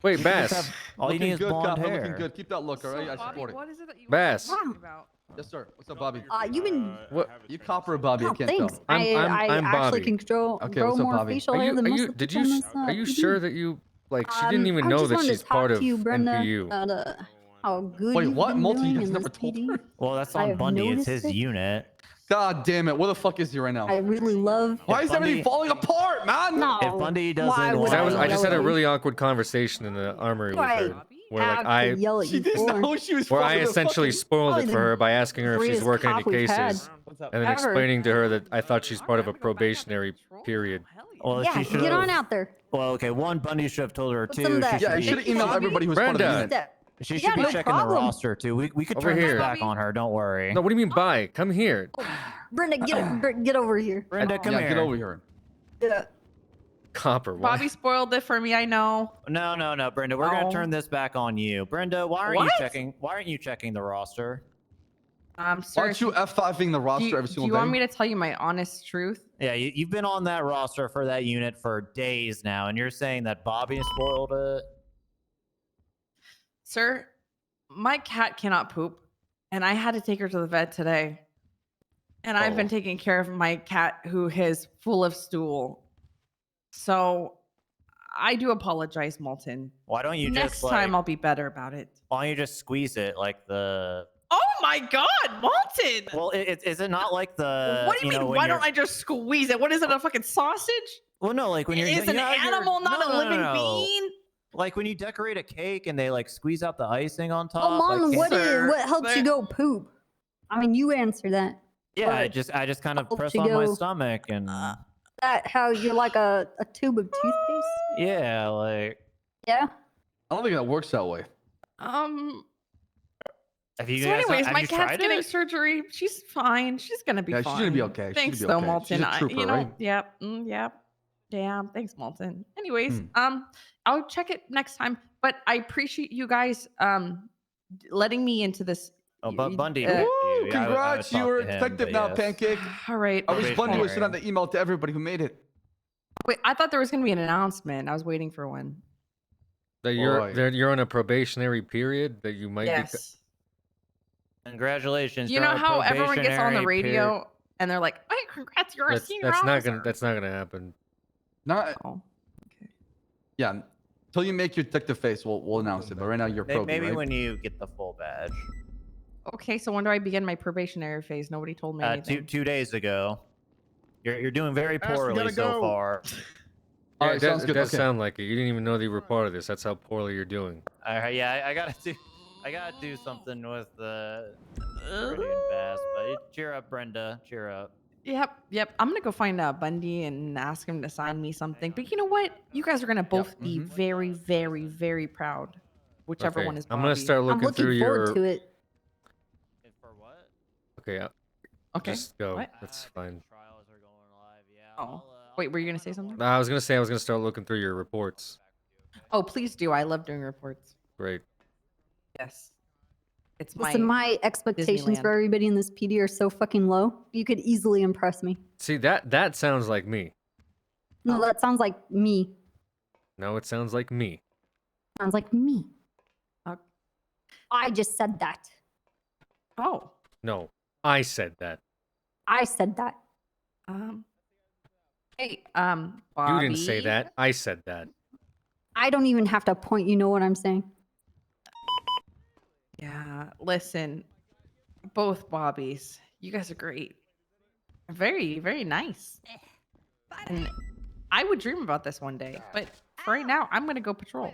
Wait, you could just Bass. have- all you Looking need is good, blonde Copper, hair. looking good. Keep that look, all right? So, I Bobby, support it. what is it that you Bass. were talking about? Yes, sir. What's up, Bobby? You've been. What- You Copper or Bobby? I Oh, can't thanks. tell. I'm I Bobby. actually can grow, Okay, grow what's up, more Bobby? facial Are hair you? than Are most you? of the Did people you? in this, Are you PD. sure that you? Like, she didn't even I know just that wanted to she's talk part to of you, Brenda, NPU. about, how good Wait, you've what? been Multi doing has in never this told PD. her? Well, that's I on have Bundy. It's noticed his it. unit. God damn it! Where the fuck is he right now? I really love. Why is everything Bundy- falling apart, man? No. If Bundy doesn't Why would want- That was, I just had a yell at really awkward conversation in the armory with Right. her, where like have I, to yell at She you didn't for? know she was. where I fucking the essentially fucking- spoiled it Probably for the her by asking her if she's greatest working any cop we've had. cases, What's up? and then Ever. explaining to her that I thought she's part of a probationary period. Well, Yeah, she should. get on out there. Well, okay. One, Bundy should have told her Put too. some of that- She Yeah, should you be, should have emailed everybody who's part of the Brenda. unit. Step. she Yeah, should be no checking the problem. roster too. We could Over turn here. this back on her. Don't worry. No, what do you mean by? Come here. Brenda, get over here. Brenda, come Yeah, here. get over here. Yeah. Copper. Why? Bobby spoiled it for me. I know. No, Brenda. We're Oh. gonna turn this back on you, Brenda. Why aren't you What? checking? Why aren't you checking the roster? Why Sir, aren't you F5ing the do roster you, every do single you day? want me to tell you my honest truth? Yeah, you've been on that roster for that unit for days now, and you're saying that Bobby spoiled it. Sir, my cat cannot poop, and I had to take her to the vet today. And I've been Oh. taking care of my cat who is full of stool. So I do apologize, Molten. Why don't you Next just time like, I'll be better about it. why don't you just squeeze it like the? Oh my god, Molten! Well, is it not like the? What do you mean? know, when Why you're- don't I just squeeze it? What is it, a fucking sausage? Well, no, like when you're. It's you an know, you're- animal, not no, a no, no, living no. being. Like when you decorate a cake and they like squeeze out the icing on top. Oh, Mom, like, what Sir, is what helps you go poop? I mean, you answer that. Yeah, I what just kind of helps press you on my go- stomach and That how you're like a tube of toothpaste? yeah, like Yeah. I don't think that works that way. have you So, guys anyways, have my you cat's tried getting it? surgery. She's fine. She's gonna be Yeah, fine. she's gonna be okay. She's Thanks, gonna be though, okay. She's Molten. a trooper, You know, right? yep, yep. Damn, thanks, Molten. Anyways, Hmm. I'll check it next time. But I appreciate you guys letting me into this. Oh, but Bundy. uh, picked Woo! you. Yeah, I would Congrats, talk you were to him, effective but now, yes. Pancake. All right. I was Probation Bundy was area. sending out the email to everybody who made it. Wait, I thought there was gonna be an announcement. I was waiting for one. That Boy. you're on a probationary period that you might be. Yes. Congratulations. You you're know on a how everyone gets on the probationary radio period. and they're like, "Hey, congrats, you're a senior That's not officer." gonna. That's not gonna happen. Not Oh. yeah. Until you make your detective face, we'll announce it. But right now you're pro. Maybe right? when you get the full badge. Okay, so when do I begin my probationary phase? Nobody told me anything. Two days ago. You're doing very Ash, we poorly gotta so go. far. All Yeah, right, sounds good. It does Okay. sound like it. You didn't even know that you were part of this. That's how poorly you're doing. Yeah, I gotta do something with the Bass. But cheer up, Brenda. Cheer up. Yep. I'm gonna go find Bundy and ask him to sign me something. But you know what? You guys are gonna both be very, very, very proud. Whichever Okay, one is. I'm gonna Bobby. start I'm looking looking through forward your. to it. For what? Okay, Okay. just go. What? That's fine. Trials are going live. Yeah. Oh. Wait, were you gonna say something? I was gonna say I was gonna start looking through your reports. Oh, please do. I love doing reports. Great. Yes. It's Listen, my expectations Disneyland. for everybody in this PD are so fucking low. You could easily impress me. See, that sounds like me. No, that sounds like me. No, it sounds like me. Sounds like me. Okay. I just said that. Oh. No, I said that. I said that. Hey, You Bobby. didn't say that. I said that. I don't even have to point. You know what I'm saying? Yeah, listen, both Bobbies, you guys are great. Very, very nice. And I would dream about this one day, but for right now, I'm gonna go patrol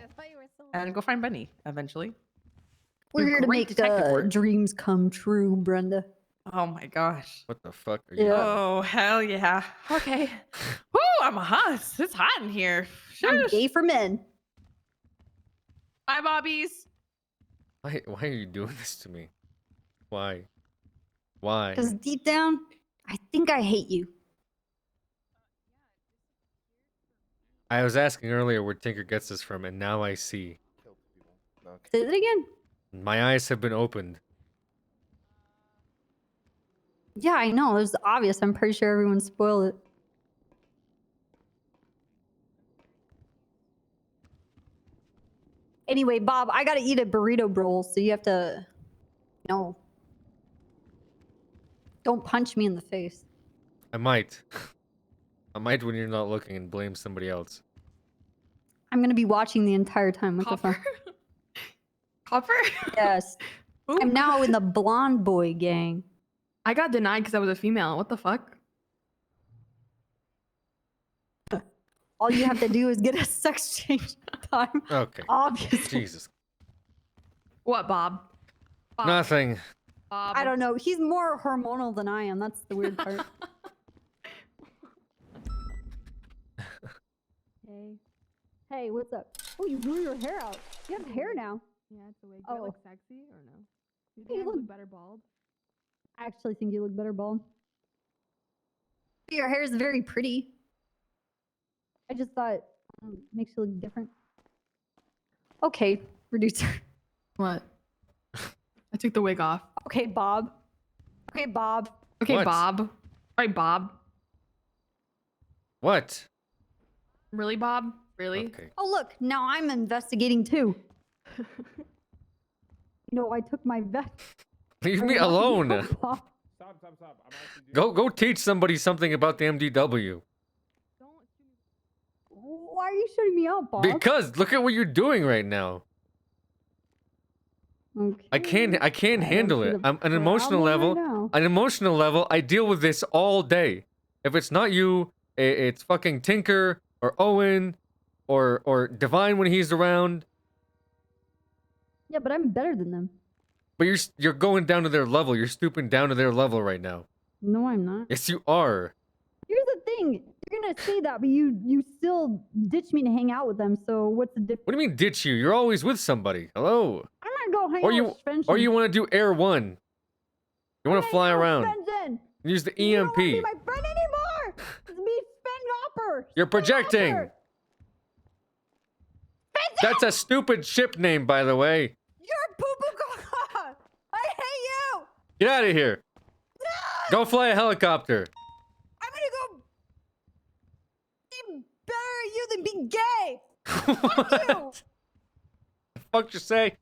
and go find Bunny eventually. We're Do here to great make detective work. dreams come true, Brenda. Oh my gosh. What the fuck are you? Yeah. Oh hell yeah. Okay. Woo! I'm a huss. It's hot in here. I'm Shush. gay for men. Bye, Bobbies. Why are you doing this to me? Why? Why? Because deep down, I think I hate you. I was asking earlier where Tinker gets this from, and now I see. Say it again. My eyes have been opened. Yeah, I know. It was obvious. I'm pretty sure everyone spoiled it. Anyway, Bob, I gotta eat a burrito bowl, so you have to, no. Don't punch me in the face. I might. I might when you're not looking and blame somebody else. I'm gonna be watching the entire time. What the fuck? Copper? Yes. I'm now in the blonde boy gang. I got denied because I was a female. What the fuck? All you have to do is get a sex change time. Okay. Obviously. Jesus. What, Bob? Bob. Nothing. Bob. I don't know. He's more hormonal than I am. That's the weird part. Hey. Hey, what's up? Oh, you grew your hair out. You have hair now. Yeah, it's a wig. Oh. Do I look sexy or no? You You think I look- look better bald? I actually think you look better bald. Your hair is very pretty. I just thought makes you look different. Okay, producer. What? I took the wig off. Okay, Bob. Okay, Bob. Okay, What? Bob. All right, Bob. What? Really, Bob? Really? Okay. Oh, look, now I'm investigating too. You know, I took my vet. Leave me alone. Stop. I'm actually Go teach somebody something about the MDW. Why are you shutting me out, Bob? Because look at what you're doing right now. Okay. I can't I handle don't see it. the I'm an emotional problem level. right now. An emotional level, I deal with this all day. If it's not you, it's fucking Tinker or Owen or Divine when he's around. Yeah, but I'm better than them. But you're going down to their level. You're stooping down to their level right now. No, I'm not. Yes, you are. Here's the thing. You're gonna say that, but you still ditch me to hang out with them. So what's the difference? What do you mean ditch you? You're always with somebody. Hello. I'm gonna go hang Or out you with Spencer. or you want to do Air 1. You want to fly around. Spencer. Use the You don't EMP. wanna be my friend anymore. It's me, Spen Hopper. You're projecting. That's a stupid ship name, by the way. You're poo poo caca. I hate you. Get out of here. Go fly a helicopter. I'm gonna go be better at you than being gay. Fuck you. The fuck you say?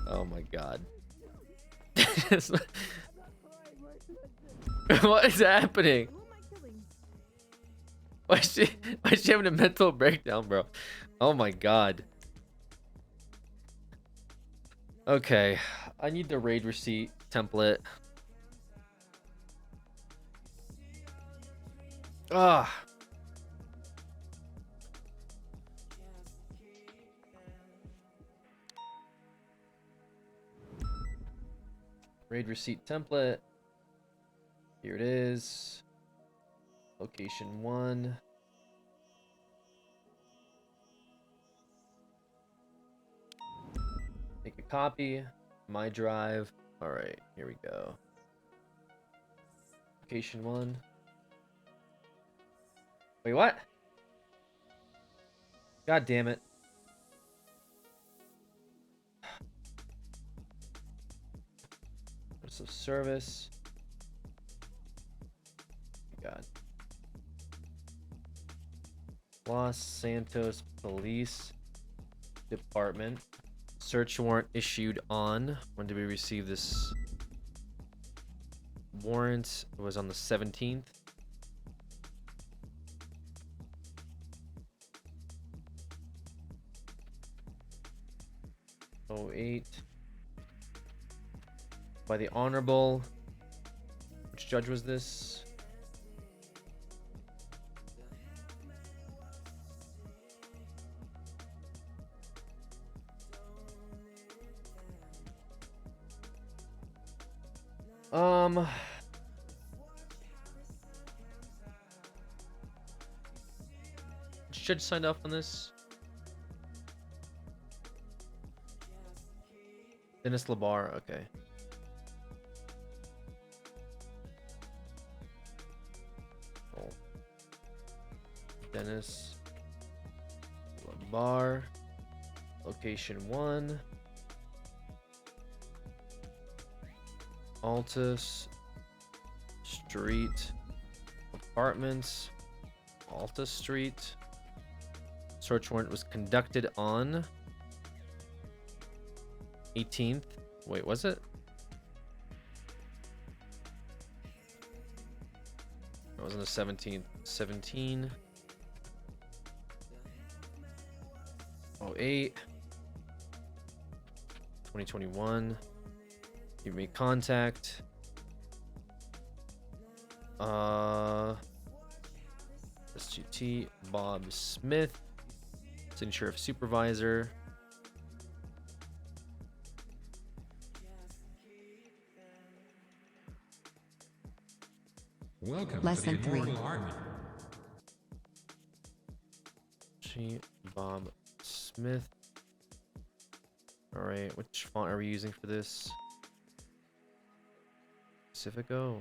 Oh my god. What is happening? Why is she having a mental breakdown, bro? Oh my god. Okay, I need the raid receipt template. Ah. Raid receipt template. Here it is. Location 1. Make a copy. My drive. All right, here we go. Location 1. Wait, what? God damn it. What's the service? God. Los Santos Police Department. Search warrant issued on. When did we receive this warrant? It was on the 17th. Oh, 08. By the Honorable. Which judge was this? Which judge signed off on this? Dennis Labar, okay. Oh. Dennis Labar. Location 1. Altus Street Apartments. Alta Street. Search warrant was conducted on 18th. Wait, was it? It was on the 17th. 17. 08. 2021. You made contact. SGT Bob Smith. Signature of supervisor. Welcome Lesson to the 3. Immortal Army. G. Bob Smith. Alright, which font are we using for this? Pacifico.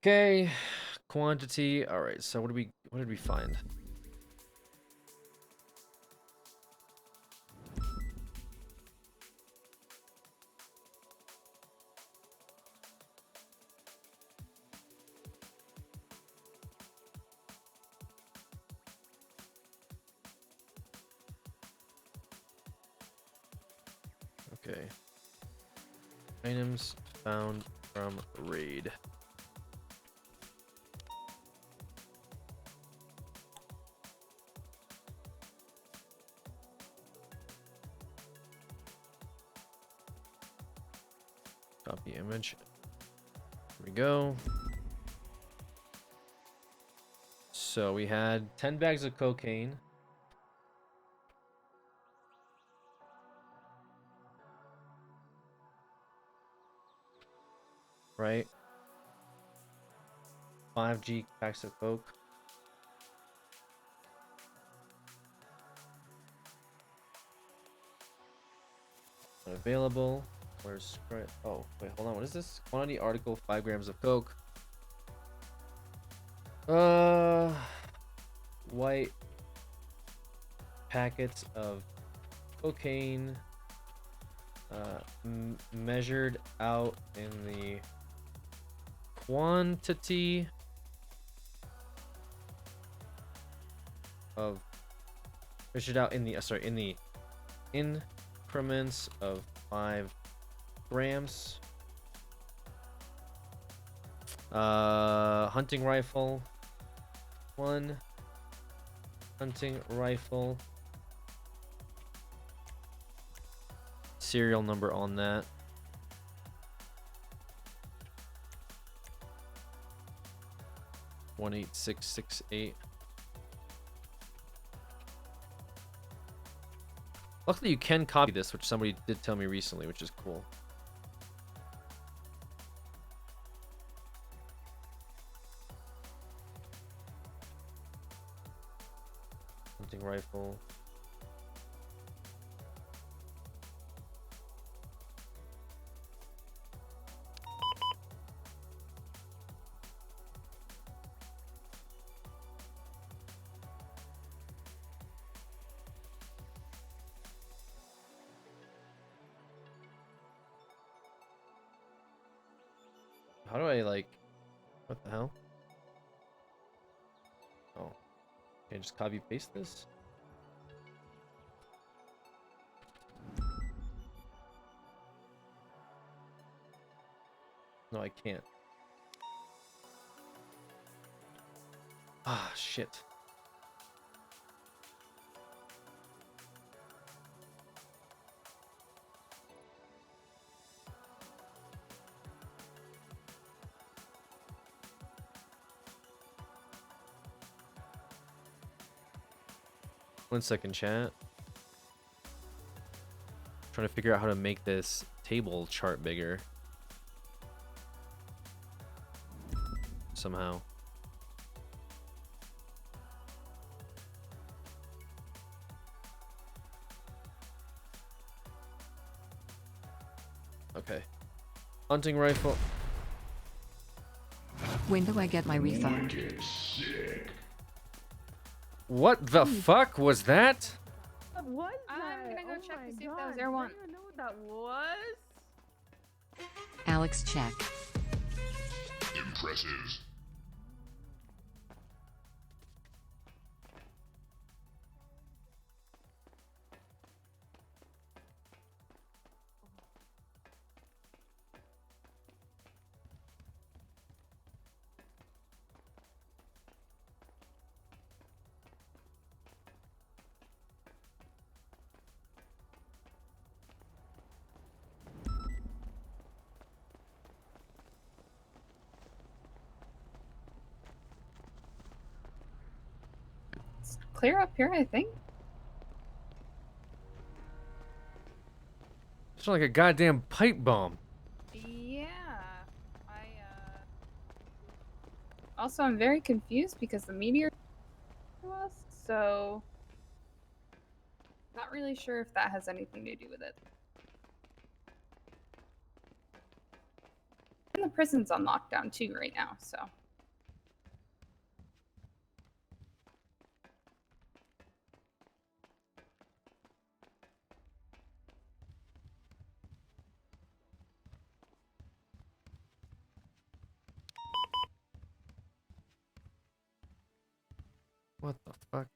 Okay, quantity. All right, so what did we find? Okay. Items found from raid. Copy image. Here we go. So we had 10 bags of cocaine. Right? 5G packs of coke. Available. Where's oh wait, hold on, what is this? Quantity article 5 grams of coke. White packets of cocaine measured out in the quantity of measured out in the in the increments of 5 grams. Hunting rifle 1 hunting rifle, serial number on that. $18668. Luckily you can copy this, which somebody did tell me recently, which is cool. Hunting rifle. How do I like? What the hell? Oh, can I just copy paste this? No, I can't. Ah, shit. One second, chat. Trying to figure out how to make this table chart bigger. Somehow. Okay. Hunting rifle. When do I get my refund? What the fuck was that? What was that? I'm gonna go check to see if that was I Air One. don't even know what that was. Alex, check. Impressive. It's clear up here, I think. It's like a goddamn pipe bomb. Yeah. Also, I'm very confused because the meteor to us, so not really sure if that has anything to do with it. And the prison's on lockdown too right now, so. What the fuck?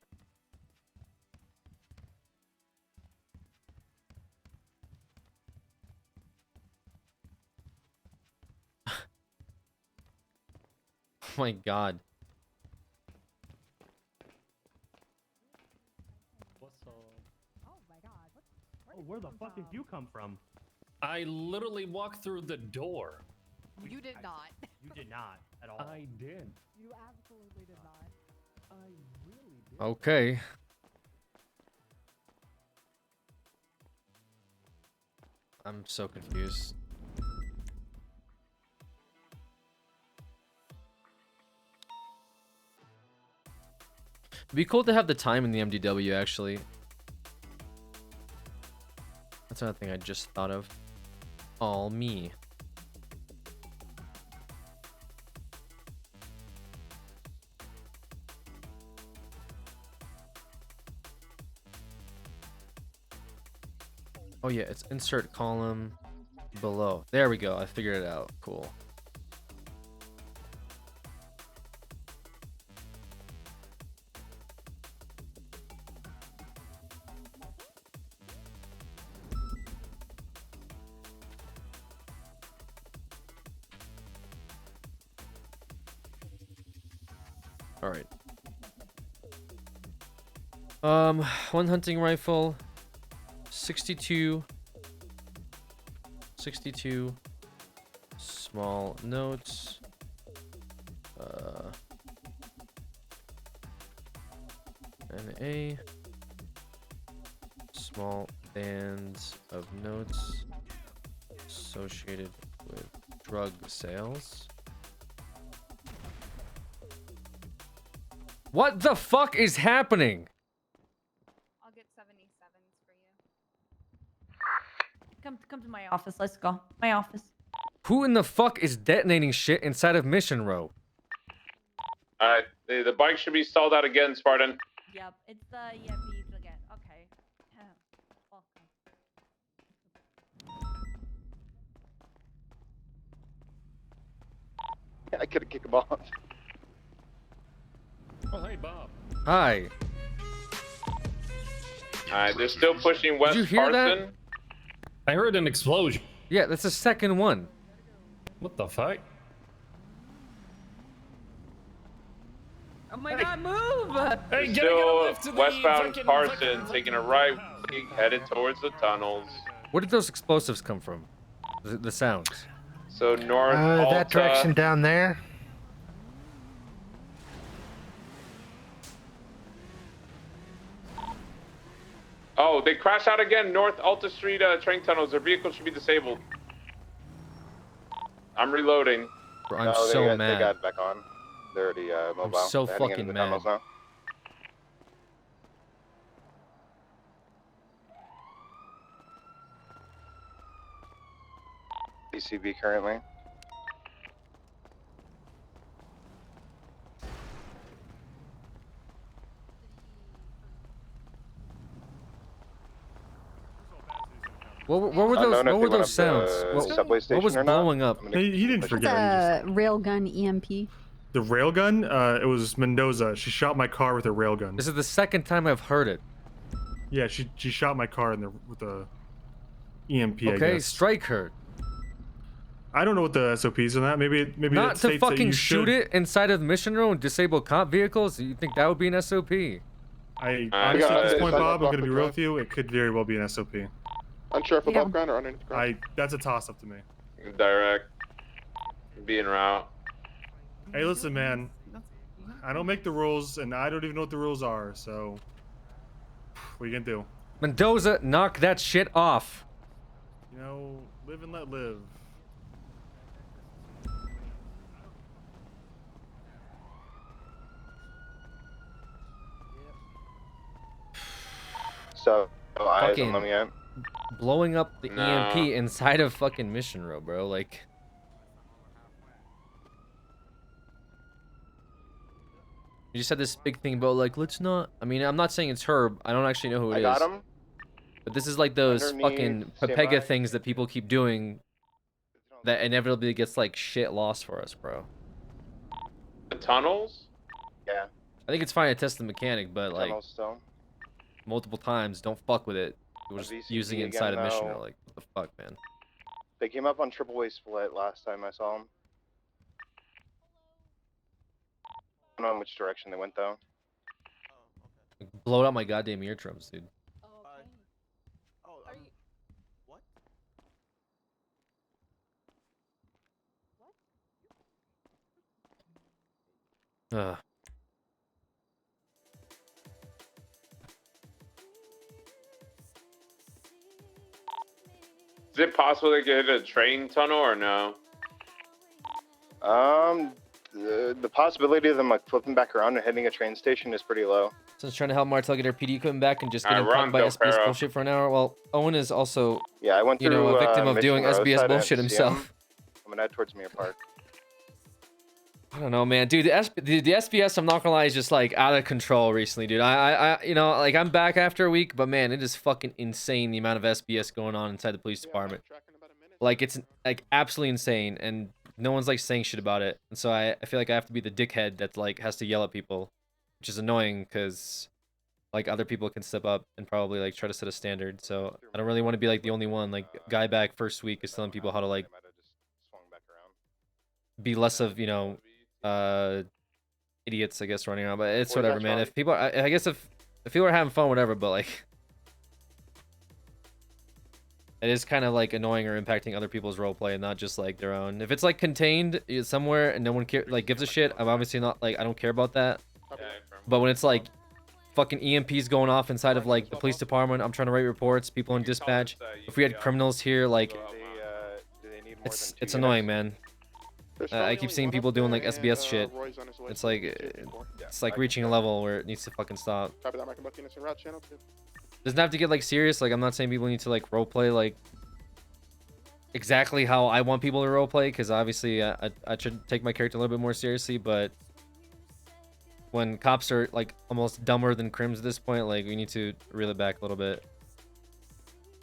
Oh my god. What's up? Oh my god. Oh, where the fuck did you come from? I literally walked through the door. You did not. You did not at all. I did. You absolutely did not. I really did. Okay. I'm so confused. It'd be cool to have the time in the MDW, actually. That's another thing I just thought of. All me. Oh yeah, it's insert column below. There we go. I figured it out. Cool. All right. One hunting rifle, 62 small notes, NA, small bands of notes associated with drug sales. What the fuck is happening? I'll get 77s for you. Come to my office. Let's go. My office. Who in the fuck is detonating shit inside of Mission Row? Alright, the bike should be stalled out again, Spartan. Yep, it's the bees again. Okay. Welcome. I could have kicked him off. Oh, hey, Bob. Hi. Alright, they're still pushing West Did you hear that? Carson. I heard an explosion. Yeah, that's the second one. What the fuck? Oh my god, move! Hey, get a Still lift to the westbound fucking- Carson, taking a right, headed towards the tunnels. Where did those explosives come from? The sounds. So north that Alta. direction down there. Oh, they crashed out again. North Alta Street train tunnels. Their vehicle should be disabled. I'm reloading. Bro, I'm No, so they mad. got it back on. They're already mobile. I'm so They're heading into fucking the mad. tunnels now. PCB currently. What were those? What were those sounds? What was blowing up? He didn't forget. It's a railgun EMP. The railgun? It was Mendoza. She shot my car with a railgun. This is the second time I've heard it. Yeah, she shot my car with the EMP. I Okay, guess. strike her. I don't know what the SOPs on that. Maybe Not it to states that fucking you shoot should. it inside of the mission room and disable cop vehicles. You think that would be an SOP? I honestly, at this point, Bob, I'm gonna be real with you. It could very well be an SOP. Unsure if above ground or underneath ground. That's a toss up to me. Direct. Be en route. Hey, listen, man. I don't make the rules, and I don't even know what the rules are. So, what are you gonna do? Mendoza, knock that shit off. You know, live and let live. So, eyes Fucking on them yet? blowing up the No. EMP inside of fucking mission row, bro. Like, you just had this big thing about like, let's not. I mean, I'm not saying it's her. I don't actually know who it I is. got him. But this is like those Underneath, fucking stand Pepega by. things that people keep doing that inevitably gets like shit lost for us, bro. The tunnels? Yeah. I think it's fine to test the mechanic, but like Tunnels still. multiple times, don't fuck with it. We're just VCP using it inside again, a mission though. row. Like, what the fuck, man? They came up on triple way split last time I saw them. I don't know in which direction they went though. Blowed out my goddamn eardrums, dude. Ugh. Is it possible they could hit a train tunnel or no? The possibility of them like flipping back around and hitting a train station is pretty low. So it's trying to help Martel get her PD equipment back and just Alright, getting we're caught on by Del SBS Perro. bullshit for an hour. Well, Owen is also, Yeah, I went you through know, a victim of Mission doing Row, so I SBS didn't bullshit see 'em. himself. I'm gonna head towards Mirror Park. I don't know, man, dude. The SBS, I'm not gonna lie, is just like out of control recently, dude. You know, like I'm back after a week, but man, it is fucking insane the amount of SBS going on inside the police department. Like it's like absolutely insane, and no one's like saying shit about it. And so I feel like I have to be the dickhead that like has to yell at people, which is annoying because like other people can step up and probably like try to set a standard. So I don't really want to be like the only one. Like guy back first week is telling people how to like be less of, you know, idiots, I guess, running around. But it's whatever, man. If people, I guess if people are having fun, whatever. But like, it is kind of like annoying or impacting other people's roleplay and not just like their own. If it's like contained somewhere and no one like gives a shit, I'm obviously not like, I don't care about that. But when it's like fucking EMPs going off inside of like the police department, I'm trying to write reports, people in dispatch. If we had criminals here, like, it's annoying, man. I keep seeing people doing like SBS shit. It's like reaching a level where it needs to fucking stop. Doesn't have to get like serious. Like I'm not saying people need to like roleplay like exactly how I want people to roleplay, because obviously I should take my character a little bit more seriously. But when cops are like almost dumber than crims at this point, like we need to reel it back a little bit.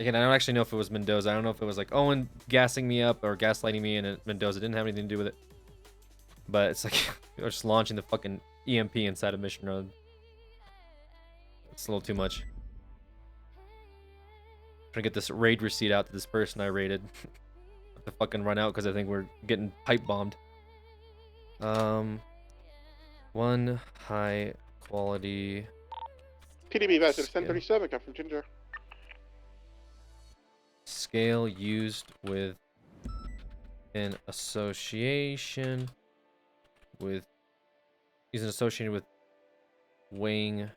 Again, I don't actually know if it was Mendoza. I don't know if it was like Owen gassing me up or gaslighting me, and Mendoza didn't have anything to do with it. But it's like they're just launching the fucking EMP inside of Mission Road. It's a little too much. Trying to get this raid receipt out to this person I raided. Have to fucking run out because I think we're getting pipe bombed. One high quality. PDB Vested Scale. 1037, come from Ginger. Scale used with an association with is associated with weighing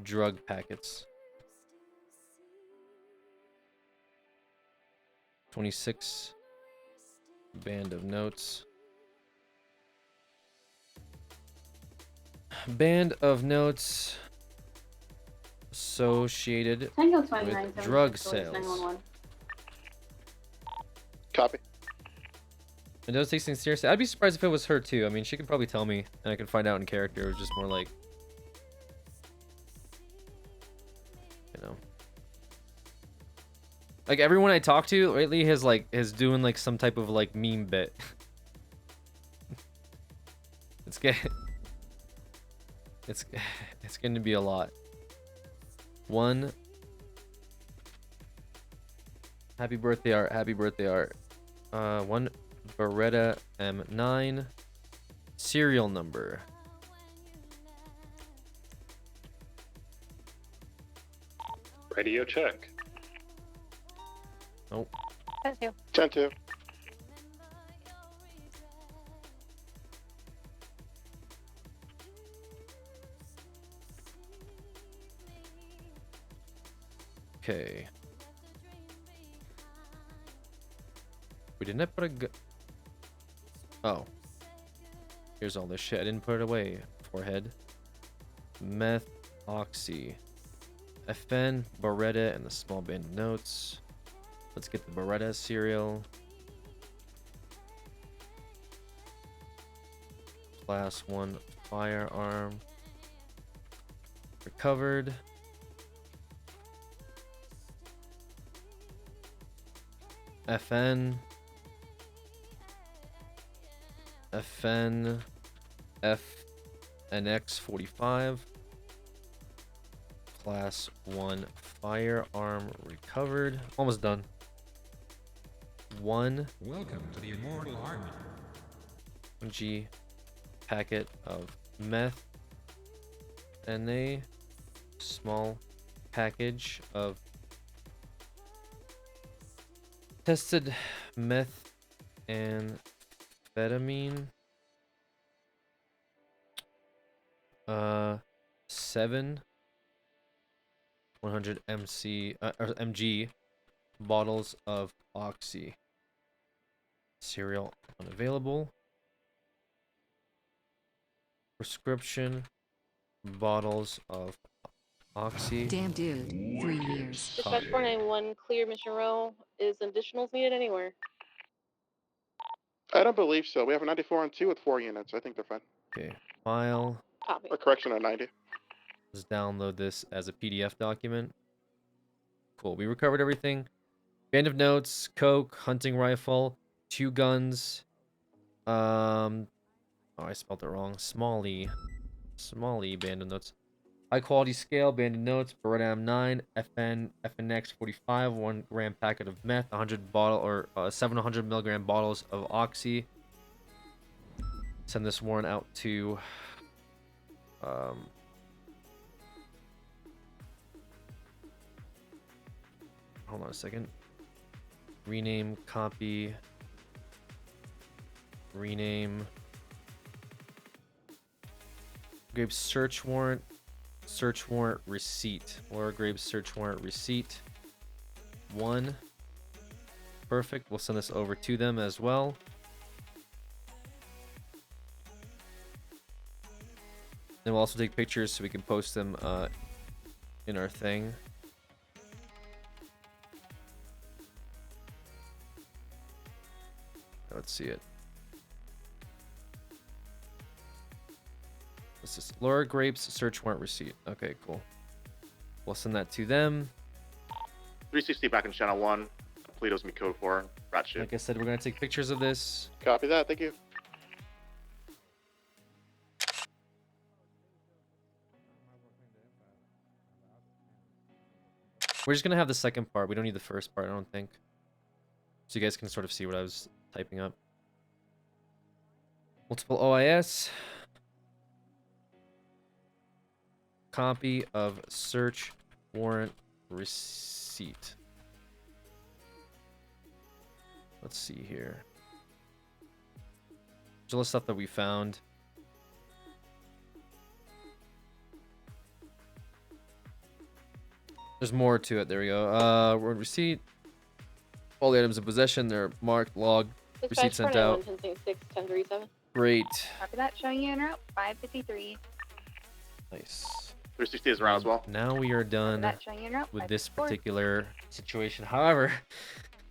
drug packets. 26 band of notes. Band of notes associated with drug sales. Copy. It does take things seriously. I'd be surprised if it was her too. I mean, she could probably tell me, and I could find out in character. It was just more like, you know, like everyone I talk to lately is doing like some type of like meme bit. It's going to be a lot. One. Happy birthday, Art. Happy birthday, Art. One Beretta M9 serial number. Radio check. Nope. 10-2. 10-2. Okay. We didn't put a oh. Here's all this shit. I didn't put it away. Forehead. Meth, oxy. FN, Beretta, and the small band of notes. Let's get the Beretta serial. Class 1 firearm. Recovered. FN. FN. FNX 45. Class 1 firearm recovered. Almost done. One. Welcome to the Immortal Army. G packet of meth and a small package of tested meth and amphetamine. 7 100 mg bottles of oxy. Serial unavailable. Prescription bottles of oxy. Damn dude, 3 years. Dispatch 491, clear mission row. Is additionals needed anywhere? I don't believe so. We have a 94 on 2 with 4 units. I think they're fine. Okay, file. Copy. A correction on 90. Let's download this as a PDF document. Cool, we recovered everything. Band of notes, coke, hunting rifle, 2 guns. Oh, I spelled it wrong. Smally band of notes. High quality scale, band of notes, Beretta M9, FNX 45, 1 gram packet of meth, 100 bottle or 700 milligram bottles of oxy. Send this warrant out to hold on a second. Rename, copy, rename. Graves search warrant receipt. Laura Graves search warrant receipt. 1. Perfect. We'll send this over to them as well. Then we'll also take pictures so we can post them in our thing. Let's see it. This is Laura Grapes search warrant receipt. Okay, cool. We'll send that to them. 360 back in channel 1. Polito's me code 4. Rat shit. Like I said, we're gonna take pictures of this. Copy that. Thank you. We're just gonna have the second part. We don't need the first part, I don't think. So you guys can sort of see what I was typing up. Multiple OIS. Copy of search warrant receipt. Let's see here. There's all the stuff that we found. There's more to it. There we go. Warrant receipt. All the items in possession. They're marked, logged, receipt sent out. 1037. Great. Copy that. Showing you en route 553. Nice. 360 is around as well. Now we are done That showing you en route with this 554. particular situation. However,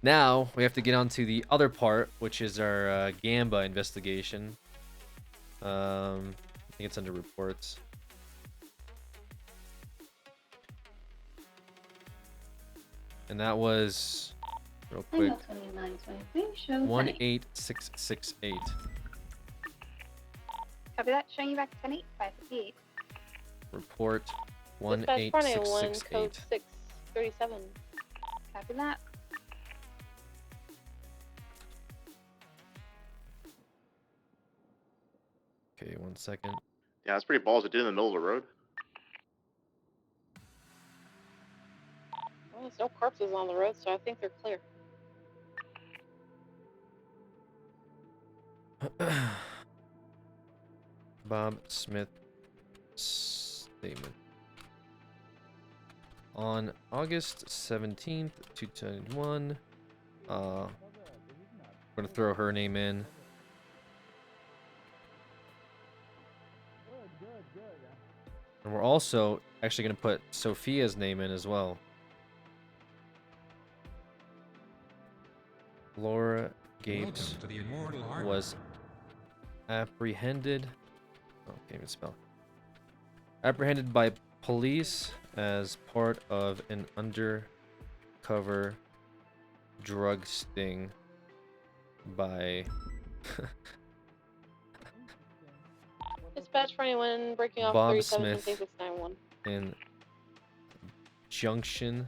now we have to get on to the other part, which is our Gamba investigation. I think it's under reports. And that was, real quick, 18668. Copy that. Showing you back to 10-8, 558. Report Dispatch Friday 1, code 18668. 637. Copy that. Okay, 1 second. Yeah, that's pretty balls. It did in the middle of the road. Well, there's no corpses on the road, so I think they're clear. Bob Smith statement. On August 17th, 2021, we're gonna throw her name in. And we're also actually gonna put Sophia's name in as well. Laura Gapes Welcome to the Immortal Armor. was apprehended. Oh, can't even spell. Apprehended by police as part of an undercover drug sting by Dispatch Friday 1, breaking off Bob 37 Smith 691. in junction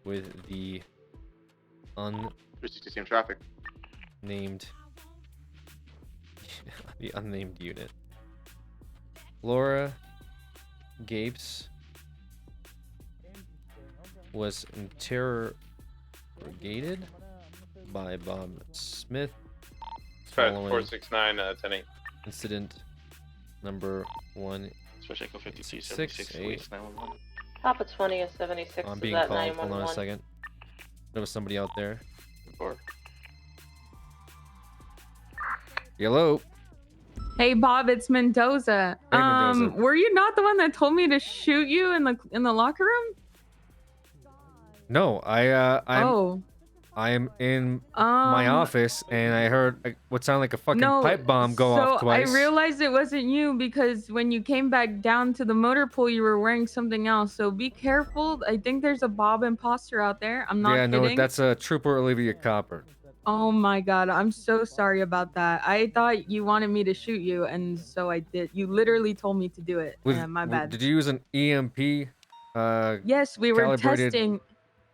with the 360 same traffic. unnamed the unnamed unit. Laura Gapes was interrogated by Bob Smith Dispatch following 469, 10-8. incident number Special Echo 52 76 76 911. Papa 20 is 76. I'm is being that called. Hold on a 911? second. There was somebody out there. Hello. Hey Bob, it's Mendoza. Hey, Mendoza. Were you not the one that told me to shoot you in the locker room? No, I'm in my office and I heard what sounded like a fucking pipe bomb go off twice. I realized it wasn't you because when you came back down to the motor pool, you were wearing something else. So be careful. I think there's a Bob imposter out there. I'm not yeah, kidding. no, that's a Trooper Olivia Copper. Oh my god, I'm so sorry about that. I thought you wanted me to shoot you, and so I did. You literally told me to do it. My bad. Did you use an EMP? Yes, we were calibrated- testing.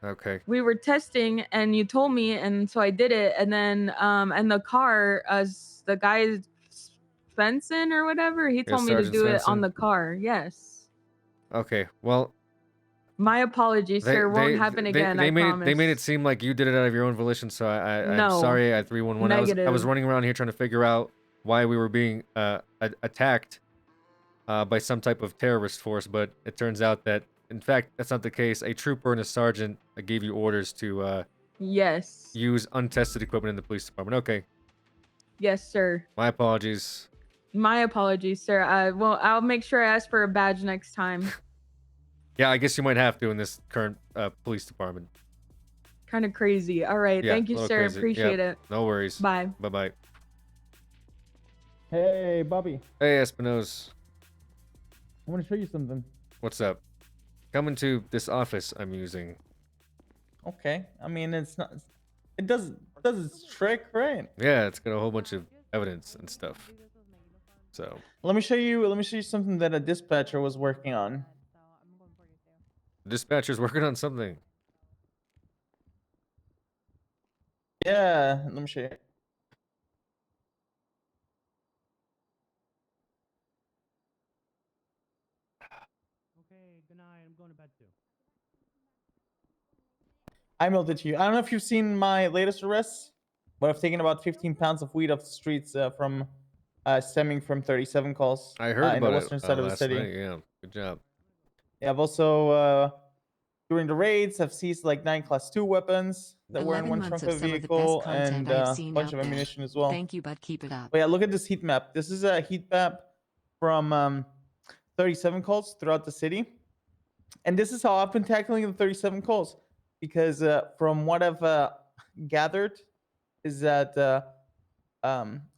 Okay. We were testing, and you told me, and so I did it. And then, and the car, the guy Svensson or whatever, he told me to Sergeant do it on Svensson? the car. Yes. Okay. Well, My apologies, sir. Won't happen again. I promise. They made it seem like you did it out of your own volition. So I'm No. sorry. At 311, I was Negative. running around here trying to figure out why we were being attacked by some type of terrorist force, but it turns out that in fact that's not the case. A trooper and a sergeant gave you orders to Yes. use untested equipment in the police department. Okay. Yes, sir. My apologies. My apologies, sir. Well, I'll make sure I ask for a badge next time. Yeah, I guess you might have to in this current police department. Kind of crazy. All right. Yeah, Thank you, a little sir. crazy. Appreciate Yep, it. No worries. Bye. Bye-bye. Hey, Bobby. Hey, Espinosa. I want to show you something. What's up? Come into this office I'm using. Okay. I mean, it's not. It does its trick, right? Yeah, it's got a whole bunch of evidence and stuff. So Let me show you something that a dispatcher was working on. dispatcher's working on something. Yeah, let me show you. Okay, good night. I'm going to bed too. I mailed it to you. I don't know if you've seen my latest arrests, but I've taken about 15 pounds of weed off the streets from stemming from 37 calls I heard in the about it western side of the last city. night. Yeah, good job. Yeah, I've also during the raids, I've seized like 9 Class 2 weapons that were in 11 one months trunk of of the some of the best vehicle content and I have a seen bunch out of there. ammunition as well. Thank you, but keep it up. But yeah, look at this heat map. This is a heat map from 37 calls throughout the city. And this is how I've been tackling the 37 calls. Because from what I've gathered, is that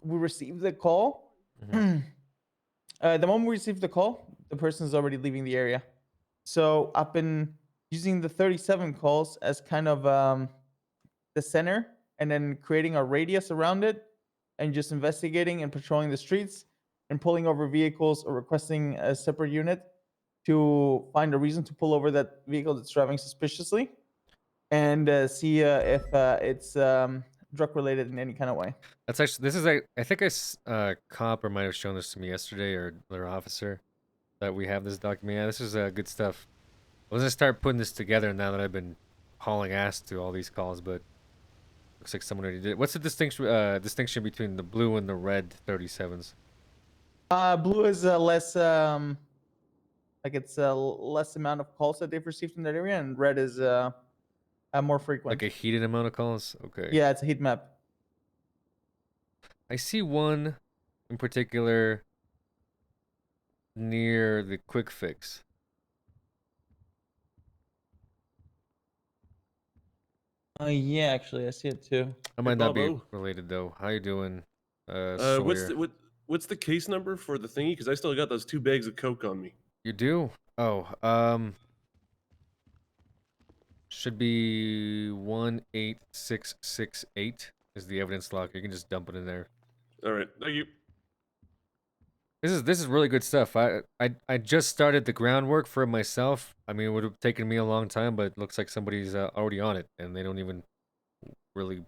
we received the call. The moment we received the call, the person is already leaving the area. So I've been using the 37 calls as kind of the center and then creating a radius around it and just investigating and patrolling the streets and pulling over vehicles or requesting a separate unit to find a reason to pull over that vehicle that's driving suspiciously and see if it's drug related in any kind of way. That's actually this is I think copper might have shown this to me yesterday or their officer that we have this document. Yeah, this is good stuff. I was gonna start putting this together now that I've been hauling ass to all these calls, but looks like someone already did it. What's the distinction between the blue and the red 37s? Blue is less like it's a less amount of calls that they've received in that area, and red is more frequent. Like a heated amount of calls? Okay. Yeah, it's a heat map. I see one in particular near the quick fix. Yeah, actually, I see it too. I might not be Bravo. related though. How you doing, What's Sawyer? what's the case number for the thingy? Because I still got those 2 bags of coke on me. You do? Oh, should be 18668 is the evidence log. You can just dump it in there. All right, thank you. This is really good stuff. I just started the groundwork for it myself. I mean, it would have taken me a long time, but it looks like somebody's already on it, and they don't even really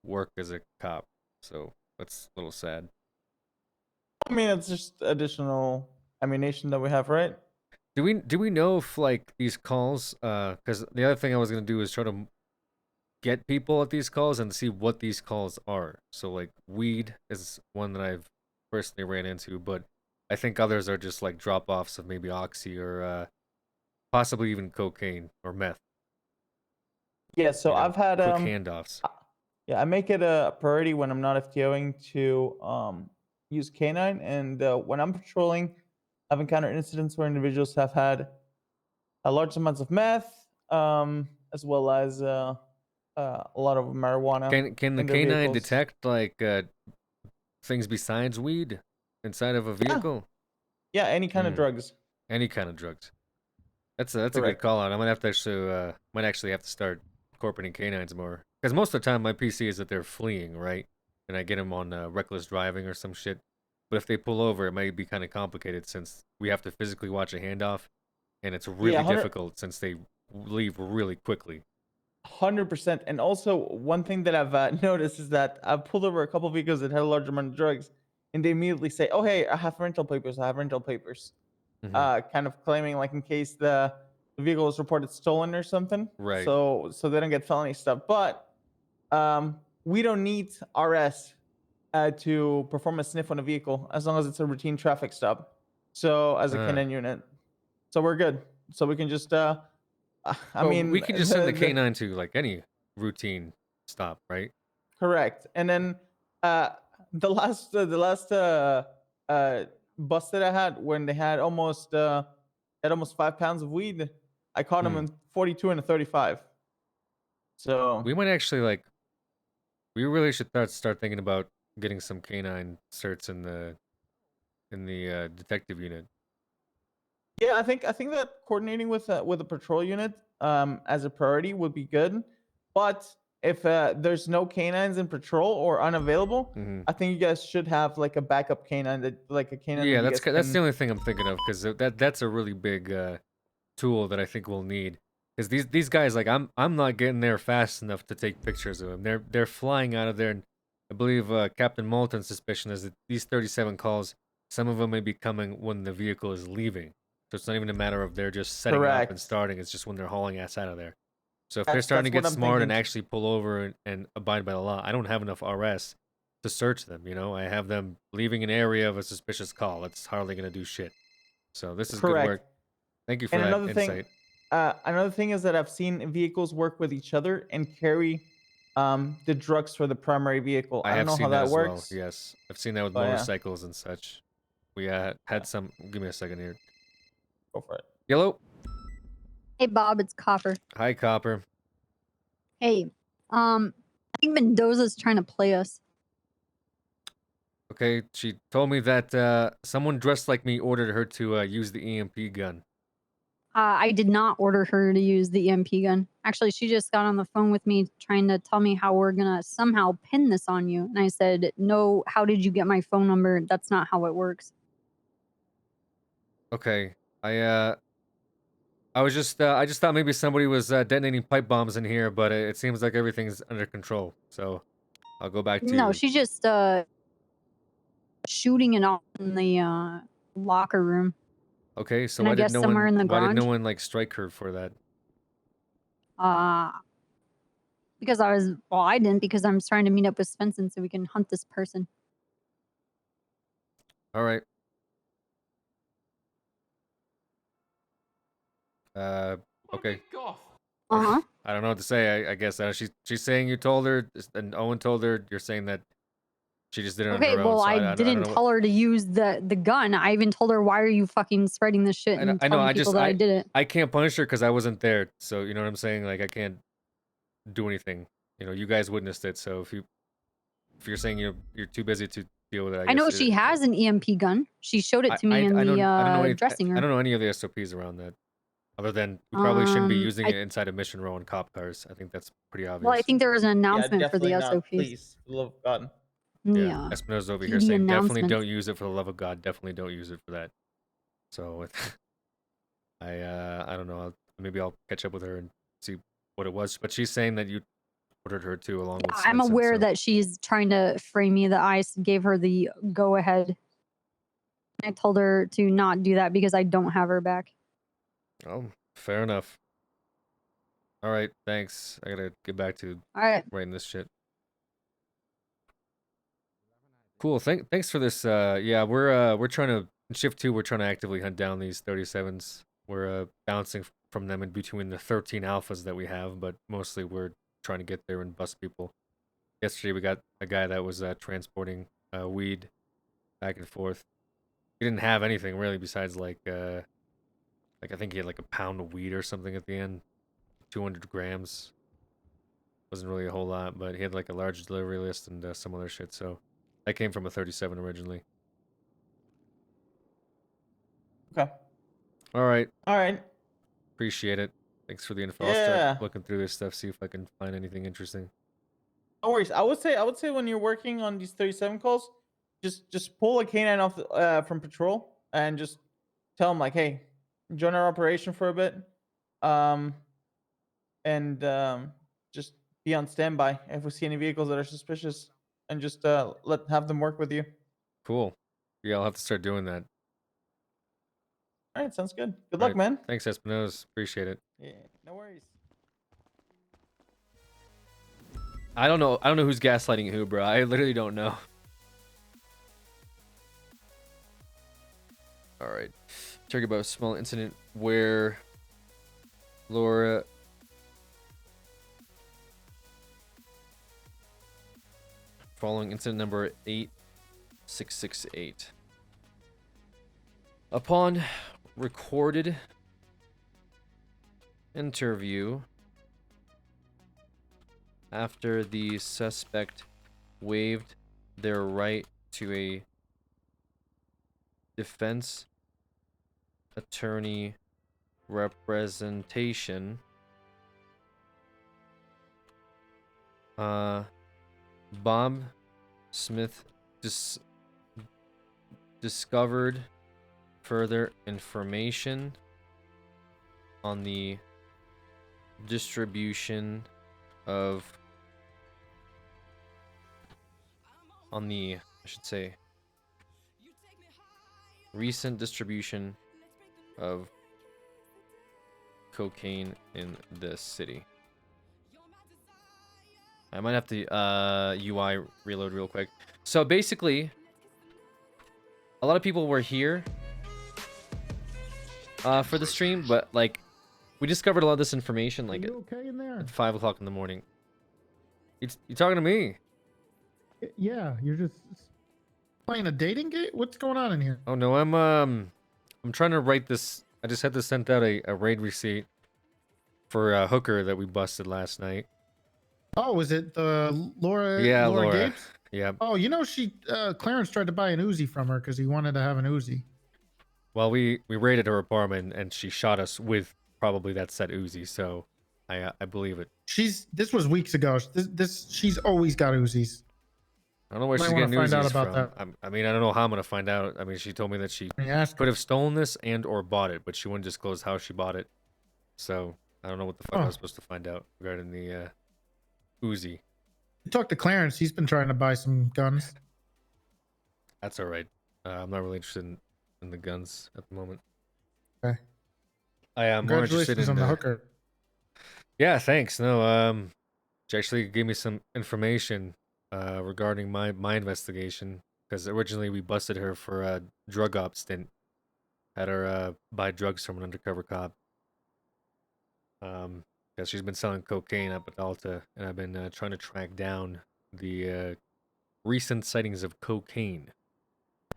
work as a cop. So that's a little sad. I mean, it's just additional ammunition that we have, right? Do we know if like these calls? Because the other thing I was gonna do is try to get people at these calls and see what these calls are. So like weed is one that I've personally ran into, but I think others are just like drop offs of maybe oxy or possibly even cocaine or meth. Yeah, so You know, I've had quick handoffs. yeah, I make it a priority when I'm not FTOing to use canine, and when I'm patrolling, I've encountered incidents where individuals have had large amounts of meth, as well as a lot of marijuana. Can the in their canine vehicles. detect like things besides weed inside of a vehicle? Yeah, any kind of drugs. Any kind of drugs. That's a good Correct. call out. I might have to actually might actually have to start incorporating canines more, because most of the time my PC is that they're fleeing, right? And I get them on reckless driving or some shit. But if they pull over, it might be kind of complicated since we have to physically watch a handoff, and it's really 100 difficult since they leave really quickly. 100%. And also, one thing that I've noticed is that I've pulled over a couple vehicles that had a large amount of drugs, and they immediately say, "Oh, hey, I have rental papers. I have rental papers," kind of claiming like in case the vehicle is reported stolen or something. Right. So they don't get felony stuff. But we don't need RS to perform a sniff on a vehicle as long as it's a routine traffic stop. So as a canine unit, so we're good. So we can just I Well, mean, we can just send the canine to like any routine stop, right? correct. And then the last bus that I had, when they had almost 5 pounds of weed, I caught them in 42 and a 35. So We might actually like. We really should start thinking about getting some canine certs in the detective unit. yeah, I think that coordinating with a patrol unit as a priority would be good. But if there's no canines in patrol or unavailable, I think you guys should have like a backup canine that like a canine. Yeah, that you that's guys that's can- the only thing I'm thinking of, because that's a really big tool that I think we'll need. Because these guys, like, I'm not getting there fast enough to take pictures of them. They're flying out of there, and I believe Captain Moulton's suspicion is that these 37 calls, some of them may be coming when the vehicle is leaving. So it's not even a matter of they're just setting up and Correct. starting. It's just when they're hauling ass out of there. So if they're starting to what get I'm smart and thinking. actually pull over and abide by the law, I don't have enough RS to search them. You know, I have them leaving an area of a suspicious call. That's hardly gonna do shit. So this is good Correct. work. Thank you for And that another insight. thing, another thing is that I've seen vehicles work with each other and carry the drugs for the primary vehicle. I don't have know seen how that as well. works. Yes, I've seen that with But yeah. motorcycles and such. We had some. Give me a second here. Go for it. Yellow. Hey, Bob, it's Copper. Hi, Copper. Hey, I think Mendoza's trying to play us. Okay, she told me that someone dressed like me ordered her to use the EMP gun. I did not order her to use the EMP gun. Actually, she just got on the phone with me trying to tell me how we're gonna somehow pin this on you. And I said, no, how did you get my phone number? That's not how it works. Okay, I just thought maybe somebody was detonating pipe bombs in here, but it seems like everything's under control. So I'll go back to No, you. she just shooting it off in the locker room. Okay, so And I why did guess no somewhere in the one why did no garage. one like strike her for that? Because I didn't because I'm trying to meet up with Svensson so we can hunt this person. All right. Okay. Uh-huh. I don't know what to say. I guess she's saying you told her, and Owen told her. You're saying that she just did it on Okay, her own. well, So I don't didn't know what, tell her to use the gun. I even told her, why are you fucking spreading this shit and I know. telling I people just that I did it? I can't punish her because I wasn't there. So you know what I'm saying? Like I can't do anything. You know, you guys witnessed it. So if you're saying you're too busy to deal with it, I I guess know she has an EMP gun. She showed it to me in I the don't know dressing I room. don't know any of the SOPs around that. Other than you probably shouldn't be using I it inside a mission row in cop cars. I think that's pretty obvious. well, I think there was an Yeah, announcement for the definitely not. SOPs. Please, for the love of God. Yeah, Espinosa over here PD saying definitely announcements. don't use it for the love of God. Definitely don't use it for that. So I don't know. Maybe I'll catch up with her and see what it was. But she's saying that you ordered her to along with. I'm Svensson, aware so- that she's trying to frame me. That I gave her the go ahead. I told her to not do that because I don't have her back. Oh, fair enough. All right, thanks. I gotta get back to All right. writing this shit. Cool. Thanks for this. Yeah, we're trying to in shift 2. We're trying to actively hunt down these 37s. We're bouncing from them in between the 13 alphas that we have, but mostly we're trying to get there and bust people. Yesterday we got a guy that was transporting weed back and forth. He didn't have anything really besides like I think he had like a pound of weed or something at the end, 200 grams. Wasn't really a whole lot, but he had like a large delivery list and some other shit. So that came from a 37 originally. Okay. All right. All right. Appreciate it. Thanks for the info. I'll Yeah. start looking through this stuff, see if I can find anything interesting. No worries. I would say when you're working on these 37 calls, just pull a canine off from patrol and just tell them like, hey, join our operation for a bit, and just be on standby if we see any vehicles that are suspicious, and just have them work with you. Cool. Yeah, I'll have to start doing that. All right, sounds good. Good All luck, right. man. Thanks, Espinosa. Appreciate it. Yeah, no worries. I don't know who's gaslighting who, bro. I literally don't know. All right. Talking about a small incident where Laura following incident number 8668. Upon recorded interview after the suspect waived their right to a defense attorney representation, Bob Smith discovered further information on the distribution of I should say recent distribution of cocaine in the city. I might have to UI reload real quick. So basically, a lot of people were here for the stream, but like we discovered a lot of this information like okay in there? at 5 o'clock in the morning. You talking to me? Yeah, you're just playing a dating game? What's going on in here? Oh no, I'm trying to write this. I just had to send out a raid receipt for a hooker that we busted last night. Oh, is it the Laura? Yeah, Laura Laura. Gapes? Yeah. Oh, you know Clarence tried to buy an Uzi from her because he wanted to have an Uzi. Well, we raided her apartment and she shot us with probably that said Uzi, so I believe it. This was weeks ago. She's always got Uzis. I don't know where Might she's wanna getting find out Uzis about from. I mean, I don't know how I'm gonna find out. I mean, she told me that she ask could have stolen this and or bought it, but she wouldn't disclose how she bought it. So I don't know what the fuck I was supposed to find out regarding the Uzi. You talk to Clarence. He's been trying to buy some guns. That's all right. I'm not really interested in the guns at the moment. Okay. I am more interested Congratulations in on the hooker. Yeah, thanks. No, she actually gave me some information regarding my investigation because originally we busted her for a drug op stint. Had her buy drugs from an undercover cop. Because she's been selling cocaine up at Alta, and I've been trying to track down the recent sightings of cocaine.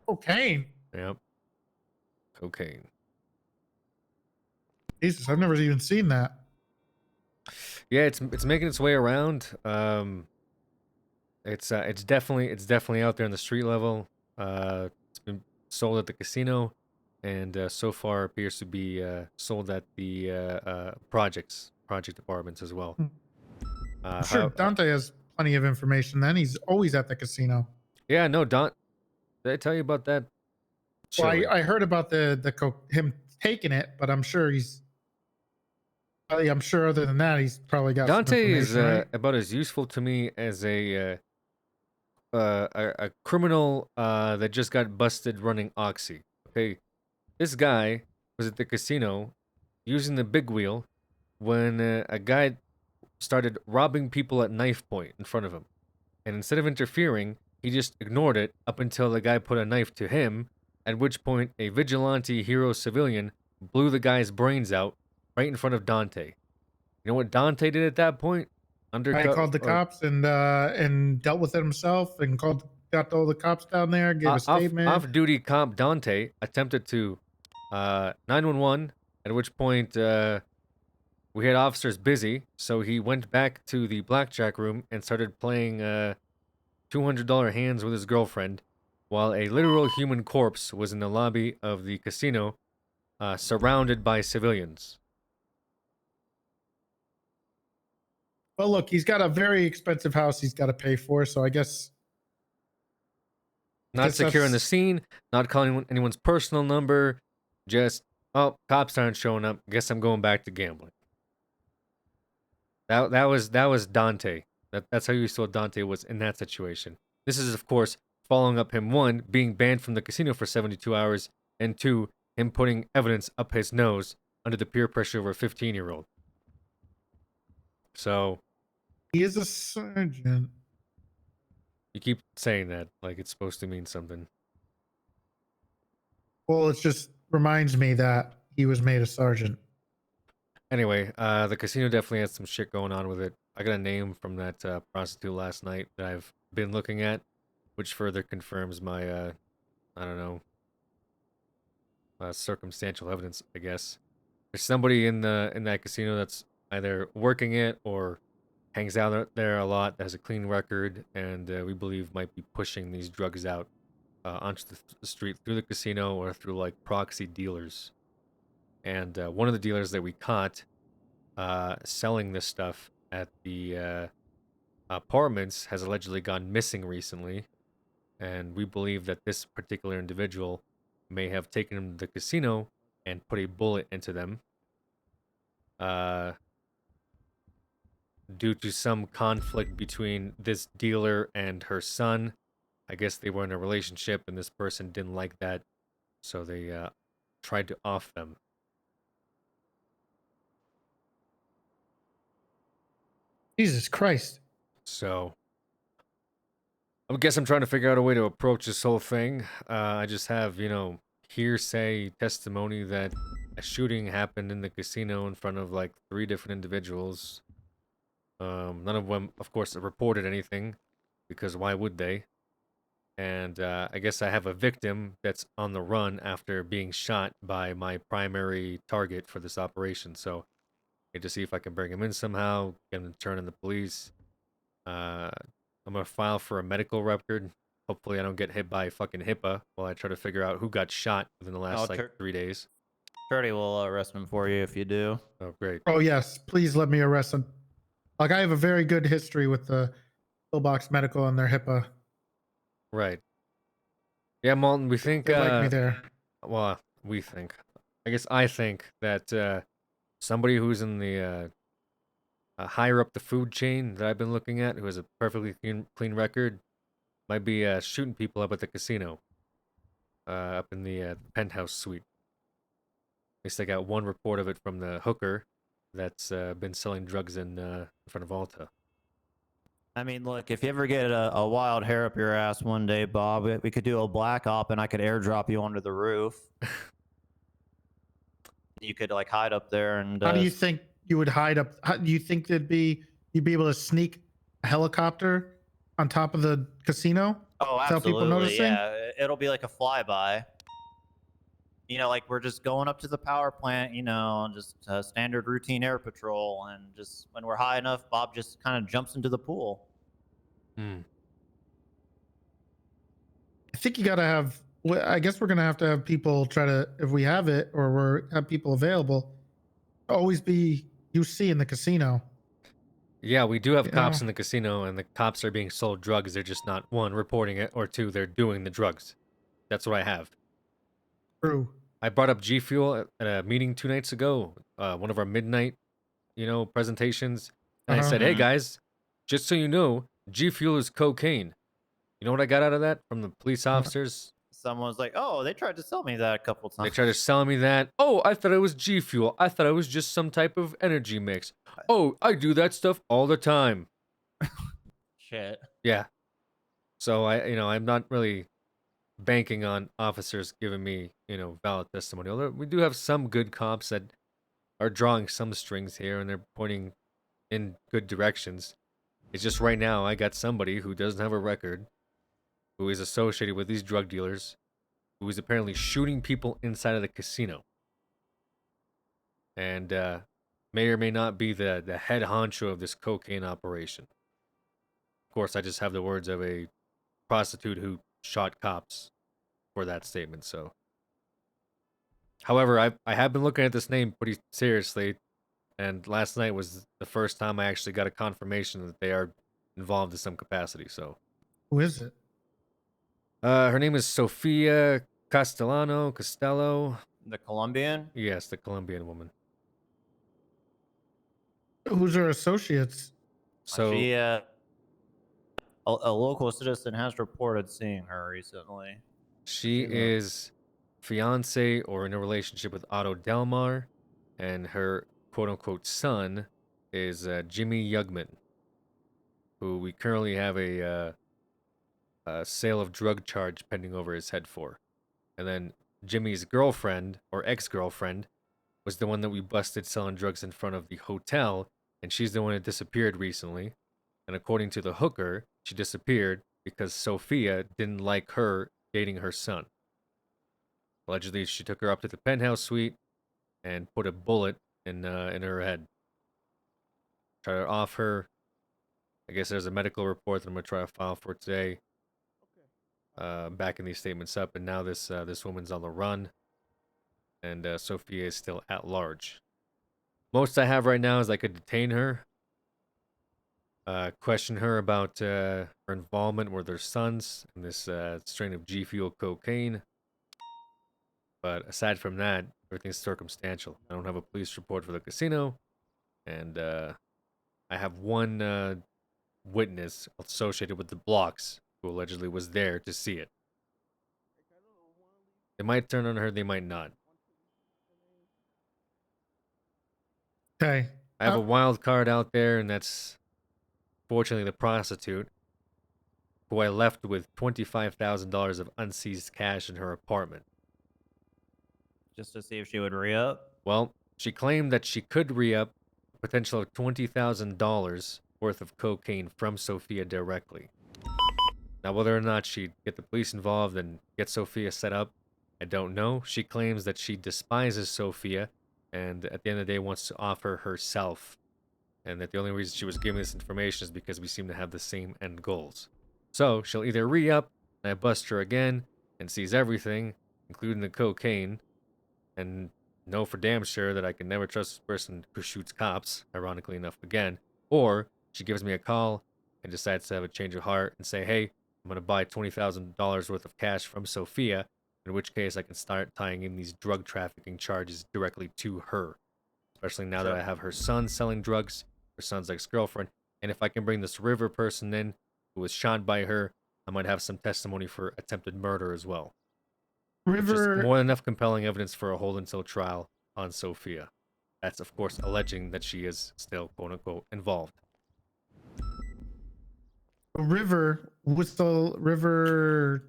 Cocaine? Yep. Cocaine. Jesus, I've never even seen that. Yeah, it's making its way around. It's definitely out there on the street level. It's been sold at the casino, and so far appears to be sold at the project apartments as well. I'm sure Dante has plenty of information. Then he's always at the casino. Yeah, no, Did I tell you about that? Well, Chili? I heard about him taking it, but I'm sure I'm sure other than that, he's probably got some Dante is information, right? about as useful to me as a criminal that just got busted running Oxy. Okay, this guy was at the casino using the big wheel when a guy started robbing people at knife point in front of him, and instead of interfering, he just ignored it up until the guy put a knife to him. At which point, a vigilante hero civilian blew the guy's brains out right in front of Dante. You know what Dante did at that point? He called the cops and dealt with it himself and got all the cops down there, gave a statement. Off-duty cop Dante attempted to 911, at which point we had officers busy, so he went back to the blackjack room and started playing $200 hands with his girlfriend, while a literal human corpse was in the lobby of the casino, surrounded by civilians. Well, look, he's got a very expensive house he's got to pay for, so I guess. Not securing the scene, not calling anyone's personal number, just, oh, cops aren't showing up. Guess I'm going back to gambling. That was Dante. That's how you saw Dante was in that situation. This is, of course, following up him, 1, being banned from the casino for 72 hours, and 2, him putting evidence up his nose under the peer pressure of a 15-year-old. So... he is a sergeant. You keep saying that like it's supposed to mean something. Well, it just reminds me that he was made a sergeant. Anyway, the casino definitely has some shit going on with it. I got a name from that prostitute last night that I've been looking at, which further confirms my, I don't know, circumstantial evidence, I guess. There's somebody in that casino that's either working it or hangs out there a lot, that has a clean record, and we believe might be pushing these drugs out onto the street through the casino or through like proxy dealers. And one of the dealers that we caught selling this stuff at the apartments has allegedly gone missing recently, and we believe that this particular individual may have taken him to the casino and put a bullet into them. due to some conflict between this dealer and her son. I guess they were in a relationship, and this person didn't like that, so they tried to off them. Jesus Christ. So I guess I'm trying to figure out a way to approach this whole thing. I just have, hearsay testimony that a shooting happened in the casino in front of like 3 different individuals. None of them, of course, reported anything, because why would they? And I guess I have a victim that's on the run after being shot by my primary target for this operation. So I need to see if I can bring him in somehow, get him to turn in the police. I'm gonna file for a medical record. Hopefully I don't get hit by fucking HIPAA while I try to figure out who got shot within the last, 3 days. Shorty will arrest him for you if you do. Oh, great. Oh, yes. Please let me arrest him. Like, I have a very good history with the Pillbox Medical and their HIPAA. Right. Yeah, Malton, we think... They like me there. Well, we think. I think that somebody who's in the higher up the food chain that I've been looking at, who has a perfectly clean record, might be shooting people up at the casino. Up in the penthouse suite. At least I got one report of it from the hooker that's been selling drugs in front of Alta. I mean, look, if you ever get a wild hair up your ass one day, Bob, we could do a black op and I could airdrop you onto the roof. You could like hide up there and. How do you think you would hide up? How do you think you'd be able to sneak a helicopter on top of the casino? Oh, without people absolutely. noticing? Yeah, it'll be like a flyby. Like we're just going up to the power plant, just standard routine air patrol, and just when we're high enough, Bob just kind of jumps into the pool. Hmm. I think you gotta have. I guess we're gonna have to have people try to, if we have it or have people available, always be UC in the casino. Yeah, we do have cops Yeah. in the casino, and the cops are being sold drugs. They're just not, 1, reporting it, or 2, they're doing the drugs. That's what I have. True. I brought up G Fuel at a meeting 2 nights ago, one of our midnight, presentations. And I said, hey guys, just so you know, G Fuel is cocaine. You know what I got out of that from the police officers? Someone's like, "Oh, they tried to sell me that a couple times." They tried to sell me that. Oh, I thought it was G Fuel. I thought it was just some type of energy mix. Oh, I do that stuff all the time. Shit. Yeah. So I'm not really banking on officers giving me, valid testimony. Although we do have some good cops that are drawing some strings here and they're pointing in good directions. It's just right now I got somebody who doesn't have a record, who is associated with these drug dealers, who is apparently shooting people inside of the casino. And may or may not be the head honcho of this cocaine operation. Of course, I just have the words of a prostitute who shot cops for that statement, so. However, I have been looking at this name pretty seriously, and last night was the first time I actually got a confirmation that they are involved in some capacity, so. Who is it? Her name is Sofia Costello. The Colombian? Yes, the Colombian woman. Who's her associates? So She, a local citizen has reported seeing her recently. she is fiance or in a relationship with Otto Delmar, and her quote-unquote son is Jimmy Yugman, who we currently have a sale of drug charge pending over his head for. And then Jimmy's girlfriend, or ex-girlfriend, was the one that we busted selling drugs in front of the hotel, and she's the one that disappeared recently. And according to the hooker, she disappeared because Sophia didn't like her dating her son. Allegedly, she took her up to the penthouse suite and put a bullet in her head. Tried to off her. I guess there's a medical report that I'm gonna try to file for today. Backing these statements up, and now this woman's on the run, and Sophia is still at large. Most I have right now is I could detain her, question her about her involvement with her sons in this strain of G Fuel cocaine. But aside from that, everything's circumstantial. I don't have a police report for the casino, and I have one witness associated with the blocks who allegedly was there to see it. They might turn on her, they might not. Okay. I have a wild card out there, and that's fortunately the prostitute, who I left with $25,000 of unseized cash in her apartment. Just to see if she would re-up. Well, she claimed that she could re-up a potential of $20,000 worth of cocaine from Sophia directly. Now, whether or not she'd get the police involved and get Sophia set up, I don't know. She claims that she despises Sophia and at the end of the day wants to offer herself. And that the only reason she was giving this information is because we seem to have the same end goals. So, she'll either re-up and I bust her again and seize everything, including the cocaine, and know for damn sure that I can never trust this person who shoots cops, ironically enough again, or she gives me a call and decides to have a change of heart and say, hey, I'm going to buy $20,000 worth of cash from Sophia, in which case I can start tying in these drug trafficking charges directly to her. Especially now that I have her son selling drugs, her son's ex-girlfriend, and if I can bring this River person in who was shot by her, I might have some testimony for attempted murder as well. River, Just more than enough compelling evidence for a hold until trial on Sophia. That's, of course, alleging that she is still, quote-unquote, involved. River, Whistle, River.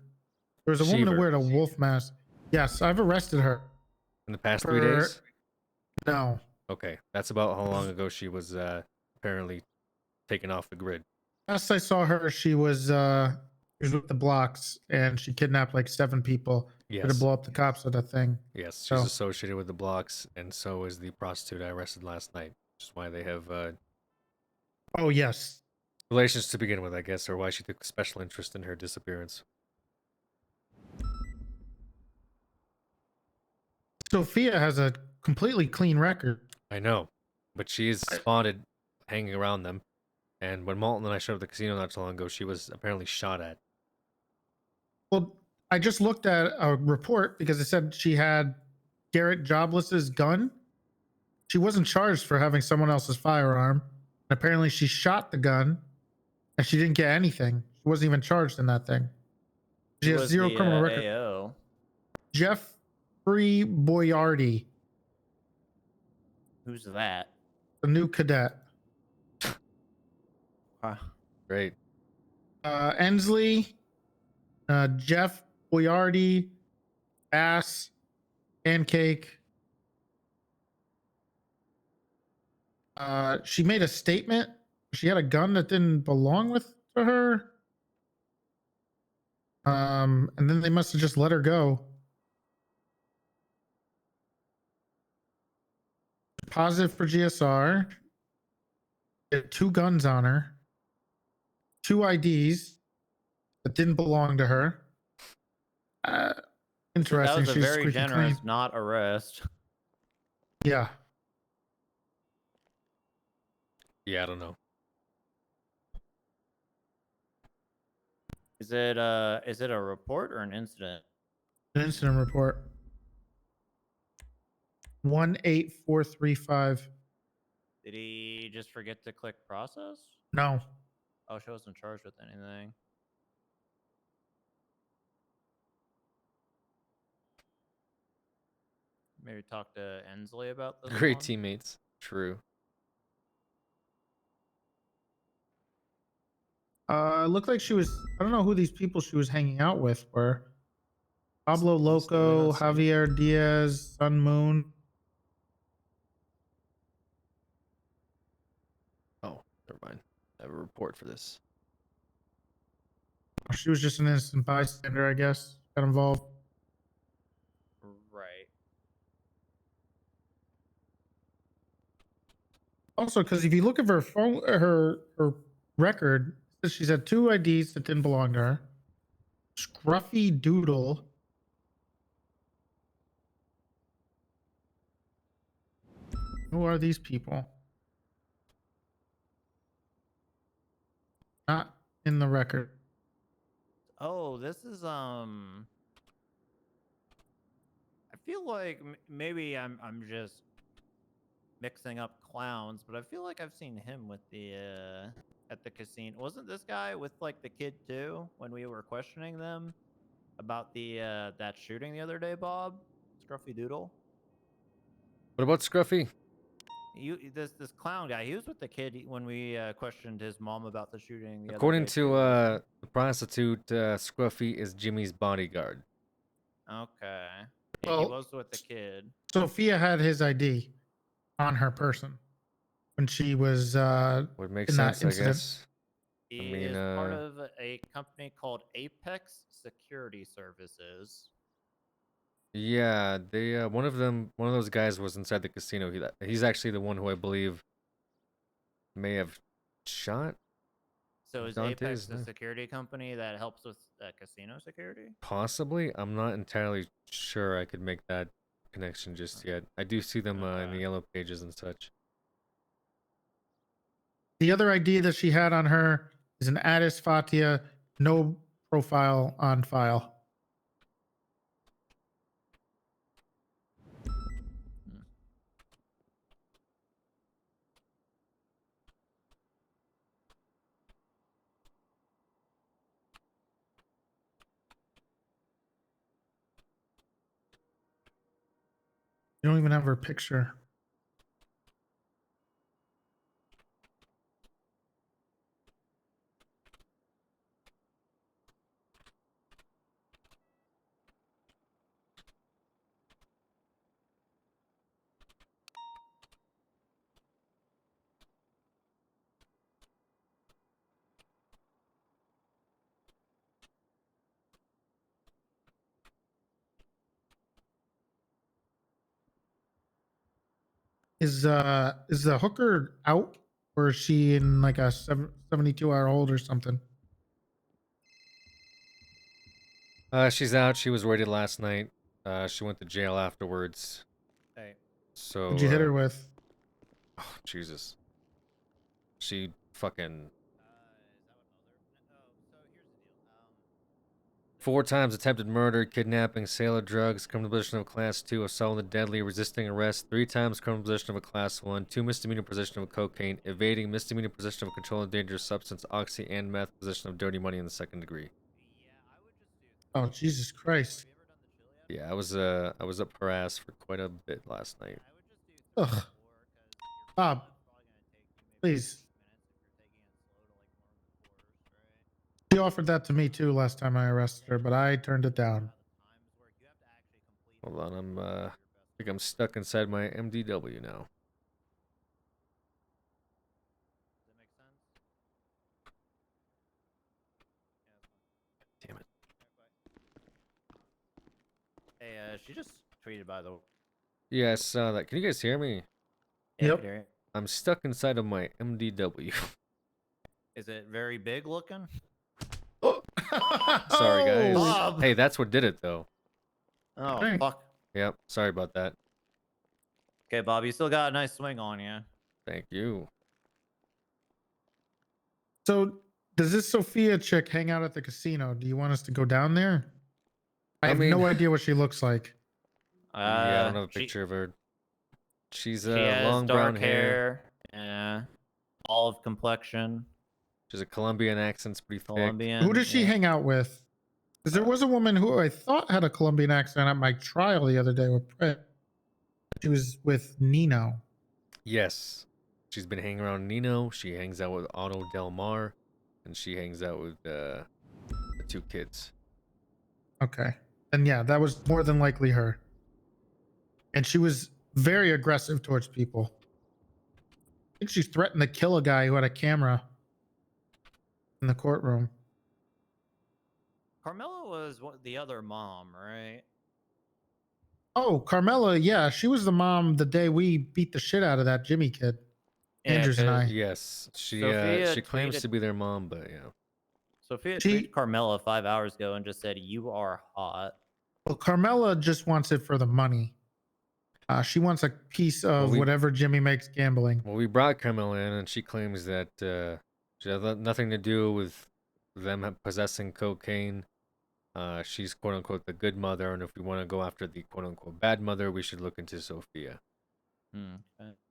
There was a woman who Sheaver. wore a wolf mask. Yes, I've arrested her. In the past 3 days? No. Okay, that's about how long ago she was apparently taken off the grid. Last I saw her, she was with the blocks, and she kidnapped like 7 people. Yes. To blow up the cops with that thing. Yes, she's So, associated with the blocks, and so is the prostitute I arrested last night. Which is why they have oh yes, relations to begin with, I guess, or why she took special interest in her disappearance. Sophia has a completely clean record. I know, but she is spotted hanging around them, and when Malton and I showed up at the casino not so long ago, she was apparently shot at. Well, I just looked at a report because it said she had Garrett Jobless's gun. She wasn't charged for having someone else's firearm. And apparently she shot the gun and she didn't get anything. She wasn't even charged in that thing. She has 0 criminal record. AO? Jeffrey Boyardi, Who's that? the new cadet. Great. Ensley, Jeff Boyardi, Ass, Pancake. She made a statement. She had a gun that didn't belong to her. And then they must have just let her go. Positive for GSR. She had 2 guns on her. 2 IDs that didn't belong to her. Interesting. That was a She's very squeaky generous clean. not arrest. Yeah. Yeah, I don't know. Is it a report or an incident? An incident report. 18435. Did he just forget to click process? No. Oh, she wasn't charged with anything. Maybe talk to Ensley about this. Great one? teammates. True. Looked like she was. I don't know who these people she was hanging out with were. Pablo Loco, Javier Diaz, Sun Moon. Oh, never mind. I have a report for this. She was just an innocent bystander, I guess. Got involved. Right. Also, because if you look at her phone, her record, it says she's had 2 IDs that didn't belong to her. Scruffy Doodle. Who are these people? Not in the record. Oh, this is I feel like maybe I'm just mixing up clowns, but I feel like I've seen him with the at the casino. Wasn't this guy with like the kid too when we were questioning them about the that shooting the other day, Bob? Scruffy Doodle. What about Scruffy? This clown guy, he was with the kid when we questioned his mom about the shooting the According other day. to the prostitute, Scruffy is Jimmy's bodyguard. Okay. Yeah, Well, he was with the kid. Sophia had his ID on her person when she was Would make in sense, that incident. I guess. He I mean, is part of a company called Apex Security Services. yeah, they one of those guys was inside the casino. He's actually the one who I believe may have shot So is Dante's Apex a knife. security company that helps with casino security? Possibly. I'm not entirely sure I could make that connection just yet. I do see them in the yellow pages and such. The other ID that she had on her is an Addis Fatia, no profile on file. You don't even have her picture. Is the hooker out, or is she in like a 72-hour hold or something? She's out. She was raided last night. She went to jail afterwards. Hey. So. What'd you hit her with? Oh, Jesus. She fucking. 4 times attempted murder, kidnapping, sale of drugs, criminal possession of class 2, assault and deadly, resisting arrest, 3 times criminal possession of a class 1, 2 misdemeanor possession of cocaine, evading, misdemeanor possession of a controlled dangerous substance, oxy and meth, possession of dirty money in the 2nd degree. Oh, Jesus Christ. Yeah, I was up her ass for quite a bit last night. Ugh. Bob, please. She offered that to me too last time I arrested her, but I turned it down. Hold on, I think I'm stuck inside my MDW now. Damn it. Hey, she just tweeted by the way. Yeah, I saw that. Can you guys hear me? Yeah, I Yep. can hear you. I'm stuck inside of my MDW. Is it very big looking? Sorry, guys. Bob! Hey, that's what did it, though. Oh, Dang. fuck. Yep, sorry about that. Okay, Bob, you still got a nice swing on you. Thank you. So, does this Sophia chick hang out at the casino? Do you want us to go down there? I have no idea what she looks like. Yeah, I don't have a picture of her. She's She has long dark brown hair. Yeah. Olive complexion. She's a Colombian accent's pretty thick. Colombian. Who does she hang out with? Because there was a woman who I thought had a Colombian accent at my trial the other day with Brett. She was with Nino. Yes. She's been hanging around Nino. She hangs out with Otto Del Mar. And she hangs out with the 2 kids. Okay. And yeah, that was more than likely her. And she was very aggressive towards people. I think she threatened to kill a guy who had a camera in the courtroom. Carmela was the other mom, right? Oh, Carmela, yeah, she was the mom the day we beat the shit out of that Jimmy kid. Yeah, Andrews and I. Yes. She Sophia claims tweeted- to be their mom, but yeah. Sophia tweeted Carmela 5 hours ago and just said, "You are hot." Well, Carmela just wants it for the money. She wants a piece of whatever Jimmy makes gambling. Well, we brought Carmela in, and she claims that she has nothing to do with them possessing cocaine. She's quote-unquote the good mother, and if we want to go after the quote-unquote bad mother, we should look into Sophia.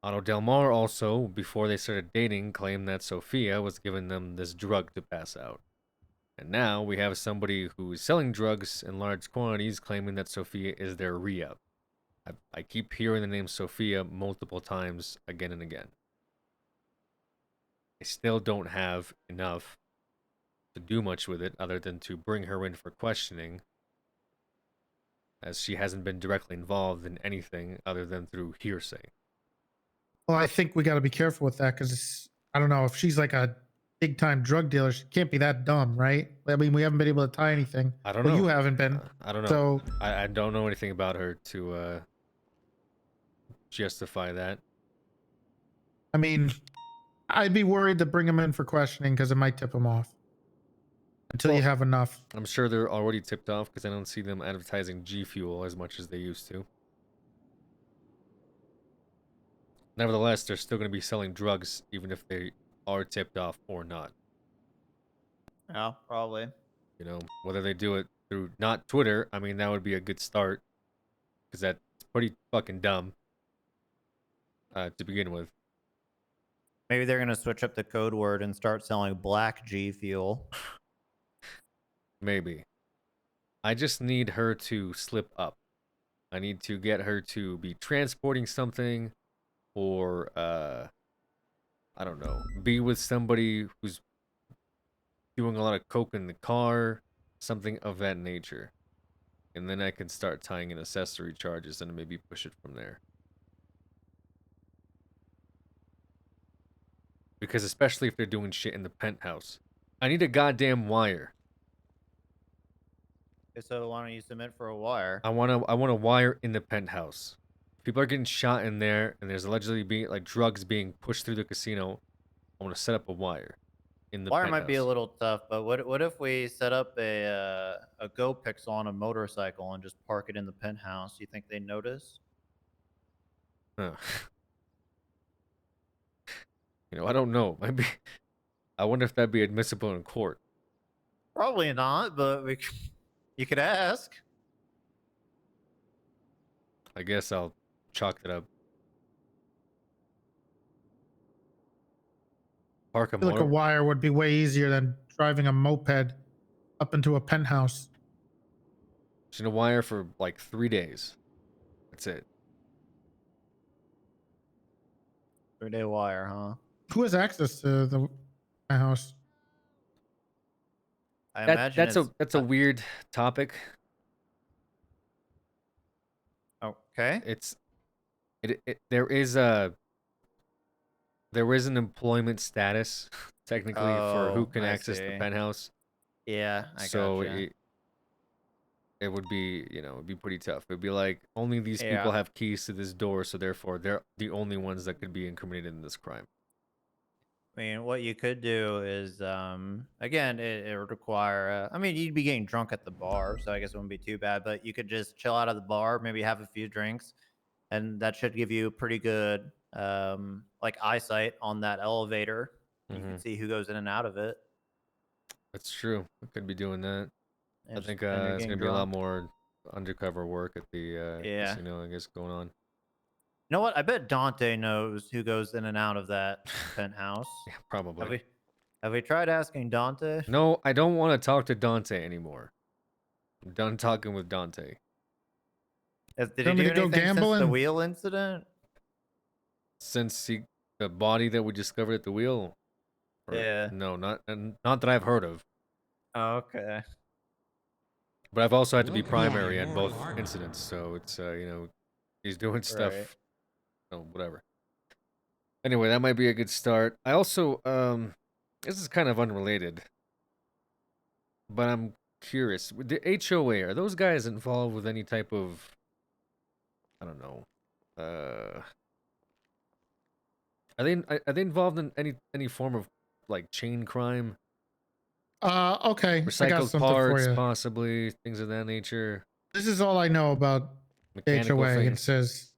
Otto Del Mar also, before they started dating, claimed that Sophia was giving them this drug to pass out. And now we have somebody who is selling drugs in large quantities claiming that Sophia is their re-up. I keep hearing the name Sophia multiple times again and again. I still don't have enough to do much with it other than to bring her in for questioning, as she hasn't been directly involved in anything other than through hearsay. Well, I think we got to be careful with that because I don't know if she's like a big time drug dealer. She can't be that dumb, right? I mean, we haven't been able to tie anything. I don't well, know. You haven't been. I don't know. So I don't know anything about her to justify that. I mean, I'd be worried to bring him in for questioning because it might tip him off until you have enough. I'm sure they're already tipped off because I don't see them advertising G Fuel as much as they used to. Nevertheless, they're still going to be selling drugs even if they are tipped off or not. Yeah, probably. You know, whether they do it through not Twitter, I mean, that would be a good start because that's pretty fucking dumb to begin with. Maybe they're gonna switch up the code word and start selling black G Fuel. Maybe. I just need her to slip up. I need to get her to be transporting something or, I don't know, be with somebody who's doing a lot of coke in the car, something of that nature. And then I can start tying in accessory charges and maybe push it from there. Because especially if they're doing shit in the penthouse. I need a goddamn wire. So why don't you submit for a wire? I want a wire in the penthouse. People are getting shot in there, and there's allegedly being like drugs being pushed through the casino. I want to set up a wire in the Wire penthouse. might be a little tough, but what if we set up a Go Pixel on a motorcycle and just park it in the penthouse? You think they notice? Huh. You know, I don't know. Maybe I wonder if that'd be admissible in court. Probably not, but you could ask. I guess I'll chalk it up. Park a I feel like a wire would be way easier than driving a moped up into a penthouse. Just in a wire for like 3 days. That's it. 3-day wire, huh? Who has access to my house? I imagine that's a weird topic. Okay. There is an employment status technically for who can access the penthouse. Yeah, I so gotcha. it would be, you know, it'd be pretty tough. It'd be like only these people Yeah. have keys to this door, so therefore they're the only ones that could be incriminated in this crime. I mean, what you could do is, again, it would require, I mean, you'd be getting drunk at the bar, so I guess it wouldn't be too bad, but you could just chill out at the bar, maybe have a few drinks, and that should give you pretty good, like, eyesight on that elevator. You can see who goes in and out of it. That's true. I could be doing that. And I think and you're it's getting gonna be a lot drunk. more undercover work at the Yeah. casino, I guess, going on. You know what? I bet Dante knows who goes in and out of that penthouse. Yeah, probably. Have we tried asking Dante? No, I don't want to talk to Dante anymore. I'm done talking with Dante. Did he Want me do to go anything since the gambling? wheel incident? Since the body that we discovered at the wheel. Yeah. No, not that I've heard of. Oh, okay. But I've also had to be Welcome to the primary at both Immortal Army. incidents, so it's you know, he's doing stuff. Right. Oh, whatever. Anyway, that might be a good start. I also this is kind of unrelated, but I'm curious. With the HOA, are those guys involved with any type of, I don't know, are they involved in any form of like chain crime? Okay. I got Recycled something for parts, you. possibly things of that nature. This is all I know about Mechanical HOA. It things. says,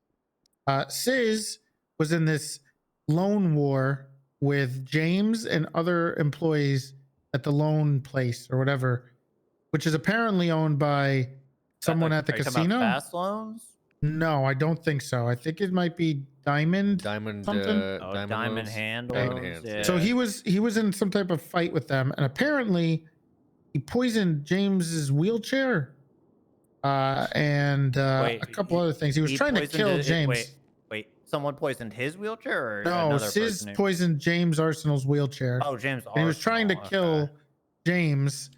Sis was in this loan war with James and other employees at the loan place or whatever, which is apparently owned by someone at the Are you talking about casino. fast loans? No, I don't think so. I think it might be Diamond. Diamond. Something. Oh, Diamond diamond loads? hand Diamond loads, hands. yeah. So he was in some type of fight with them, and apparently he poisoned James's wheelchair, and Wait, a couple other things. He was trying to poisoned kill it- James. Wait. Someone poisoned his wheelchair, or No, another Sis person? poisoned James Arsenal's wheelchair. Oh, James. And he was trying to Arsenal, kill James.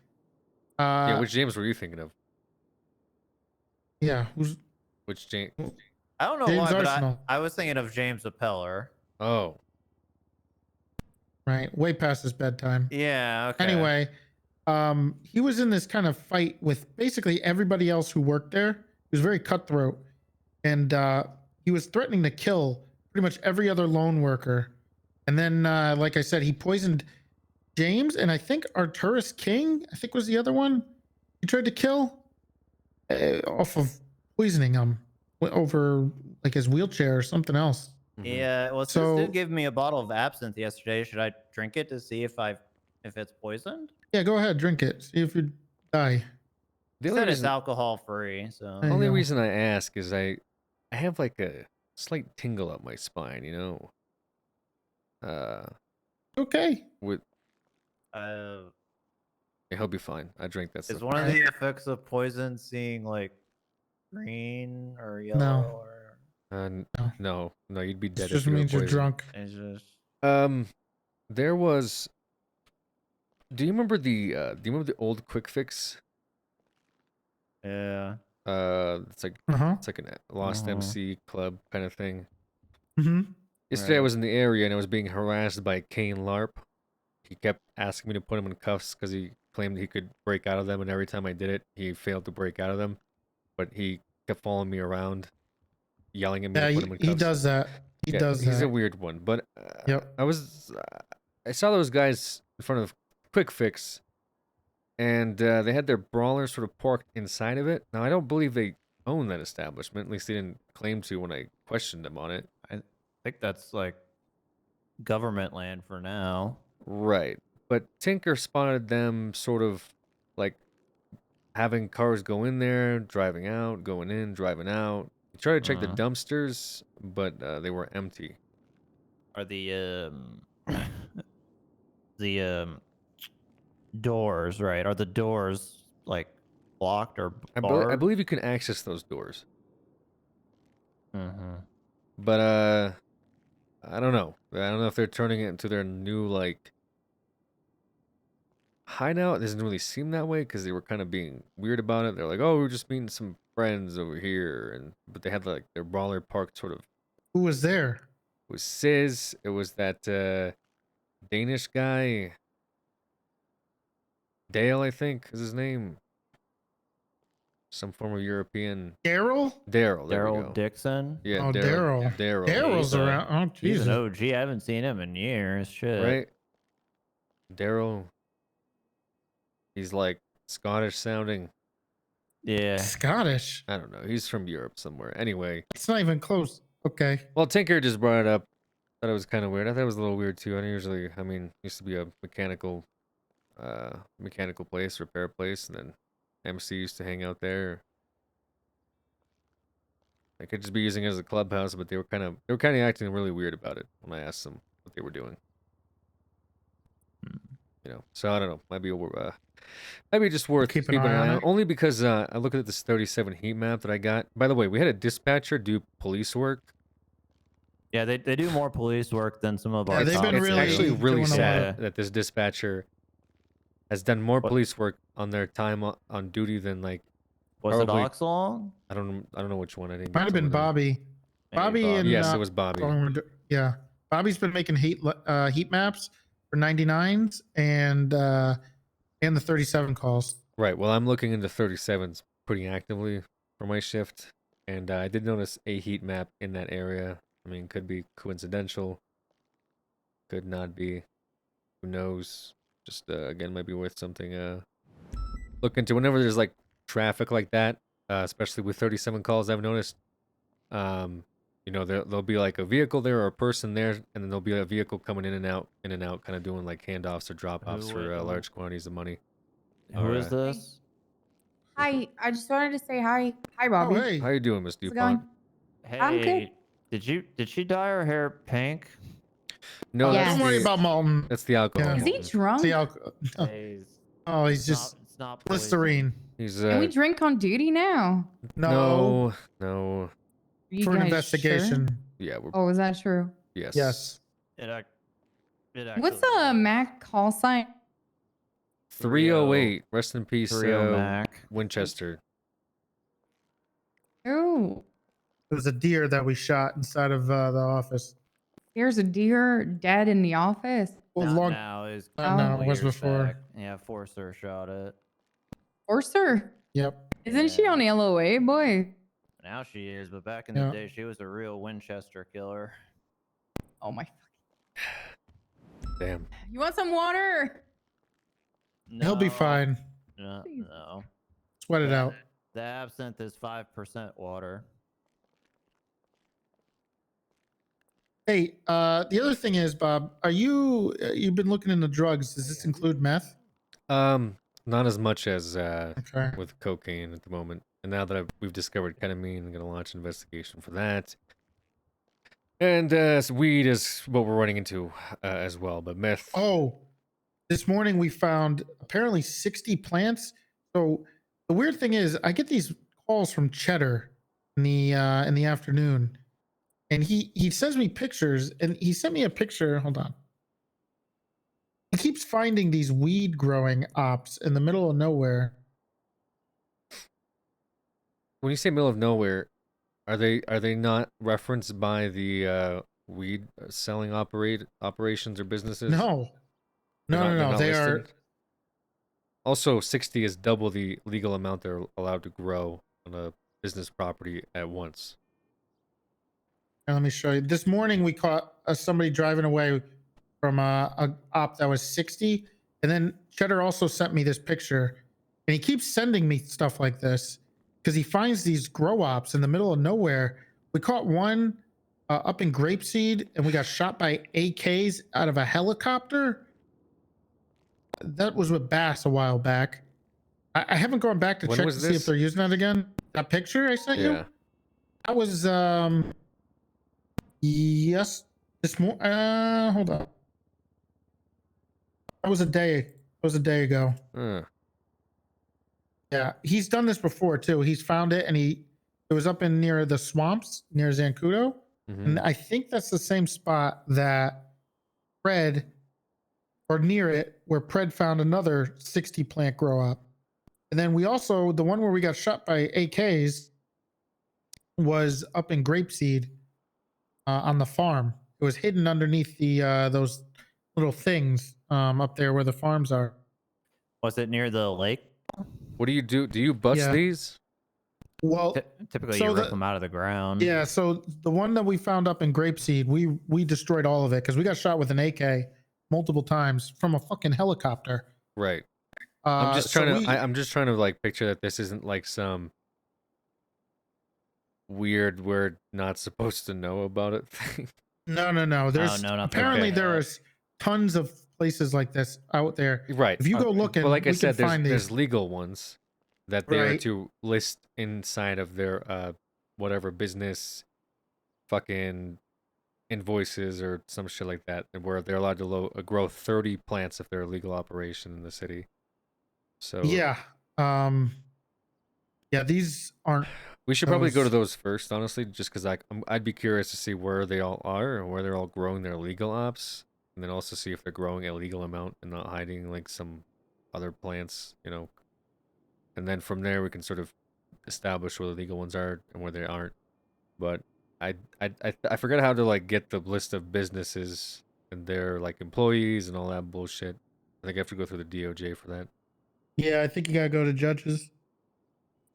Yeah, which James were you thinking of? Yeah, who's Which James? I don't know James why, Arsenal. but I was thinking of James Appeller. Oh. Right, way past his bedtime. Yeah. Okay. Anyway, he was in this kind of fight with basically everybody else who worked there. He was very cutthroat, and he was threatening to kill pretty much every other lone worker. And then, like I said, he poisoned James, and I think Arturus King, I think was the other one he tried to kill off of poisoning him over like his wheelchair or something else. Yeah. Well, So- Sis did give me a bottle of absinthe yesterday. Should I drink it to see if it's poisoned? Yeah, go ahead, drink it. See if you die. They only said it's reason- alcohol free. So There you Only go. reason I ask is I have like a slight tingle up my spine, you know. Okay. With uh, he'll be fine. I drank that is stuff. one of the effects of poison seeing like green or yellow? No, you'd be It dead. if just you were means you're poisoned. drunk. It's just There was. Do you remember the old quick fix? Yeah. It's like Uh-huh. it's like a Lost MC club kind of thing. Mm-hmm. Yesterday I Right. was in the area and I was being harassed by Kane Larp. He kept asking me to put him in cuffs because he claimed he could break out of them, and every time I did it, he failed to break out of them. But he kept following me around, yelling at me Yeah, to put him in cuffs. he does that. He does he's that. a weird one. But Yep. I saw those guys in front of Quick Fix, and they had their brawler sort of parked inside of it. Now I don't believe they own that establishment. At least they didn't claim to when I questioned them on it. I think that's like government land for now. Right. But Tinker spotted them sort of like having cars go in there, driving out, going in, driving out. He tried to check the dumpsters, but they were empty. Are the doors right? Are the doors like blocked or I barred? believe you can access those doors. Mm-hmm. But I don't know. I don't know if they're turning it into their new like hideout. It doesn't really seem that way because they were kind of being weird about it. They're like, "Oh, we're just meeting some friends over here," but they had like their brawler parked sort of. Who was there? It was Sizz. It was that Danish guy. Dale, I think, is his name. Some form of European. Daryl? Daryl. There we Daryl go. Dixon. Yeah. Oh, Daryl. Daryl. Daryl's around. Oh, He's Jesus. an OG. I haven't seen him in years. Shit. Right. Daryl. He's like Scottish sounding. Yeah. Scottish. I don't know. He's from Europe somewhere. Anyway. It's not even close. Okay. Well, Tinker just brought it up. Thought it was kind of weird. I thought it was a little weird too. Used to be a mechanical place, repair place, and then MC used to hang out there. I could just be using it as a clubhouse, but they were kind of acting really weird about it when I asked them what they were doing. You know, so I don't know. Maybe just worth Keep an keeping an eye eye on on. it. Only because I looked at this 37 heat map that I got. By the way, we had a dispatcher do police work. Yeah, they do more police work than some of our. they've been It's really actually really doing a lot sad that this dispatcher has done more police work on their time on duty than like. Was it probably- Oxlong? I don't know which one. I didn't. Might have been Bobby. Bobby and Yes, it was Bobby. Yeah, Bobby's been making heat maps for 99s and the 37 calls. Right. Well, I'm looking into 37s pretty actively for my shift, and I did notice a heat map in that area. I mean, could be coincidental, could not be. Who knows? Just again, might be worth something. Look into whenever there's like traffic like that, especially with 37 calls. I've noticed. You know, there'll be like a vehicle there or a person there, and then there'll be a vehicle coming in and out, kind of doing like handoffs or drop-offs for large quantities of money. Who is this? Hi, I just wanted to say hi. Hi, Bobby. How you doing, Miss How's it DuPont? going? Hey, good. did she dye her hair pink? No, Yes. Don't worry about Malton. That's the alcohol. Yeah. Is he Malton. drunk? The alcohol. Hey, Oh, he's just it's not poison. Listerine. He's Can we drink on duty now? No, no. Are you for an guys investigation. Sure? Yeah, we're Oh, is that true? yes. Yes. What's the MAC call sign? 308. Rest in peace, 30 Mac. Winchester. Oh, It was a deer that we shot inside of the office. here's a deer dead in the office. Well, Not long. now. It was, Not now. It was years before. back. Yeah, Forcer shot it. Forcer. Yep. Isn't she on LOA, boy? Now she is, but back in Yeah. the day, she was a real Winchester killer. Oh my. Damn. You want some water? He'll be fine. No. Sweat it out. The absinthe is 5% water. Hey, the other thing is, Bob, are you've been looking into drugs? Does this include meth? Not as much as Okay. with cocaine at the moment. And now that we've discovered ketamine, I'm gonna launch an investigation for that. And weed is what we're running into as well, but meth. Oh, this morning we found apparently 60 plants. So the weird thing is, I get these calls from Cheddar in the afternoon, and he sends me pictures, and he sent me a picture. Hold on. He keeps finding these weed growing ops in the middle of nowhere. When you say middle of nowhere, are they not referenced by the weed selling operations or businesses? No, They're no. not They are. listed? Also, 60 is double the legal amount they're allowed to grow on a business property at once. And let me show you. This morning we caught somebody driving away from a op that was 60, and then Cheddar also sent me this picture, and he keeps sending me stuff like this because he finds these grow ops in the middle of nowhere. We caught one up in Grapeseed, and we got shot by AKs out of a helicopter. That was with Bass a while back. I haven't gone back to When check to was see if this? they're using that again. That picture I sent you? Yeah. That was yes, this morning. Hold on. That was a day ago. Yeah, he's done this before too. He's found it, and it was up in near the swamps near Zancudo, and I think that's the same spot that Pred, or near it, where Pred found another 60 plant grow up. And then we also, the one where we got shot by AKs was up in Grapeseed on the farm. It was hidden underneath the those little things up there where the farms are. Was it near the lake? What do you do? Do you bust Yeah. these? Well, Typically, so you rip the- them out of the ground. yeah. So the one that we found up in Grapeseed, we destroyed all of it because we got shot with an AK multiple times from a fucking helicopter. Right. I'm just trying so to. I'm just trying to like picture that this isn't like some weird we're not supposed to know about it thing. No. There's no, not apparently okay. there is tons of places like this out there. Right. If you go looking, well, like I we said, can find there's these. legal ones that they are Right. to list inside of their whatever business fucking invoices or some shit like that, where they're allowed to grow 30 plants if they're a legal operation in the city. So Yeah. Yeah, these aren't. we should probably go to those- those first, honestly, just because I'd be curious to see where they all are and where they're all growing their legal ops, and then also see if they're growing a legal amount and not hiding like some other plants, you know. And then from there we can sort of establish where the legal ones are and where they aren't. But I forgot how to like get the list of businesses and their like employees and all that bullshit. I think I have to go through the DOJ for that. Yeah, I think you gotta go to judges.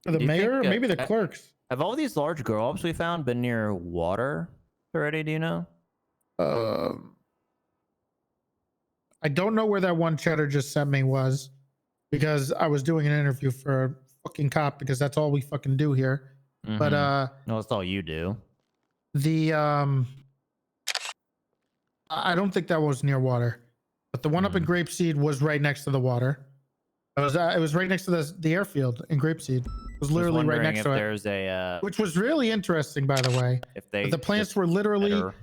Or the Do you mayor, or think, maybe the clerks. Have all these large grow ups we found been near water already? Do you know? I don't know where that one Cheddar just sent me was, because I was doing an interview for a fucking cop, because that's all we fucking do here. But no, that's all you do. the I don't think that was near water, but the one up in Grapeseed was right next to the water. It was right next to the airfield in Grapeseed. was literally right wondering next if to it, there's a which was really interesting, by the way. if they But the plants just were literally better.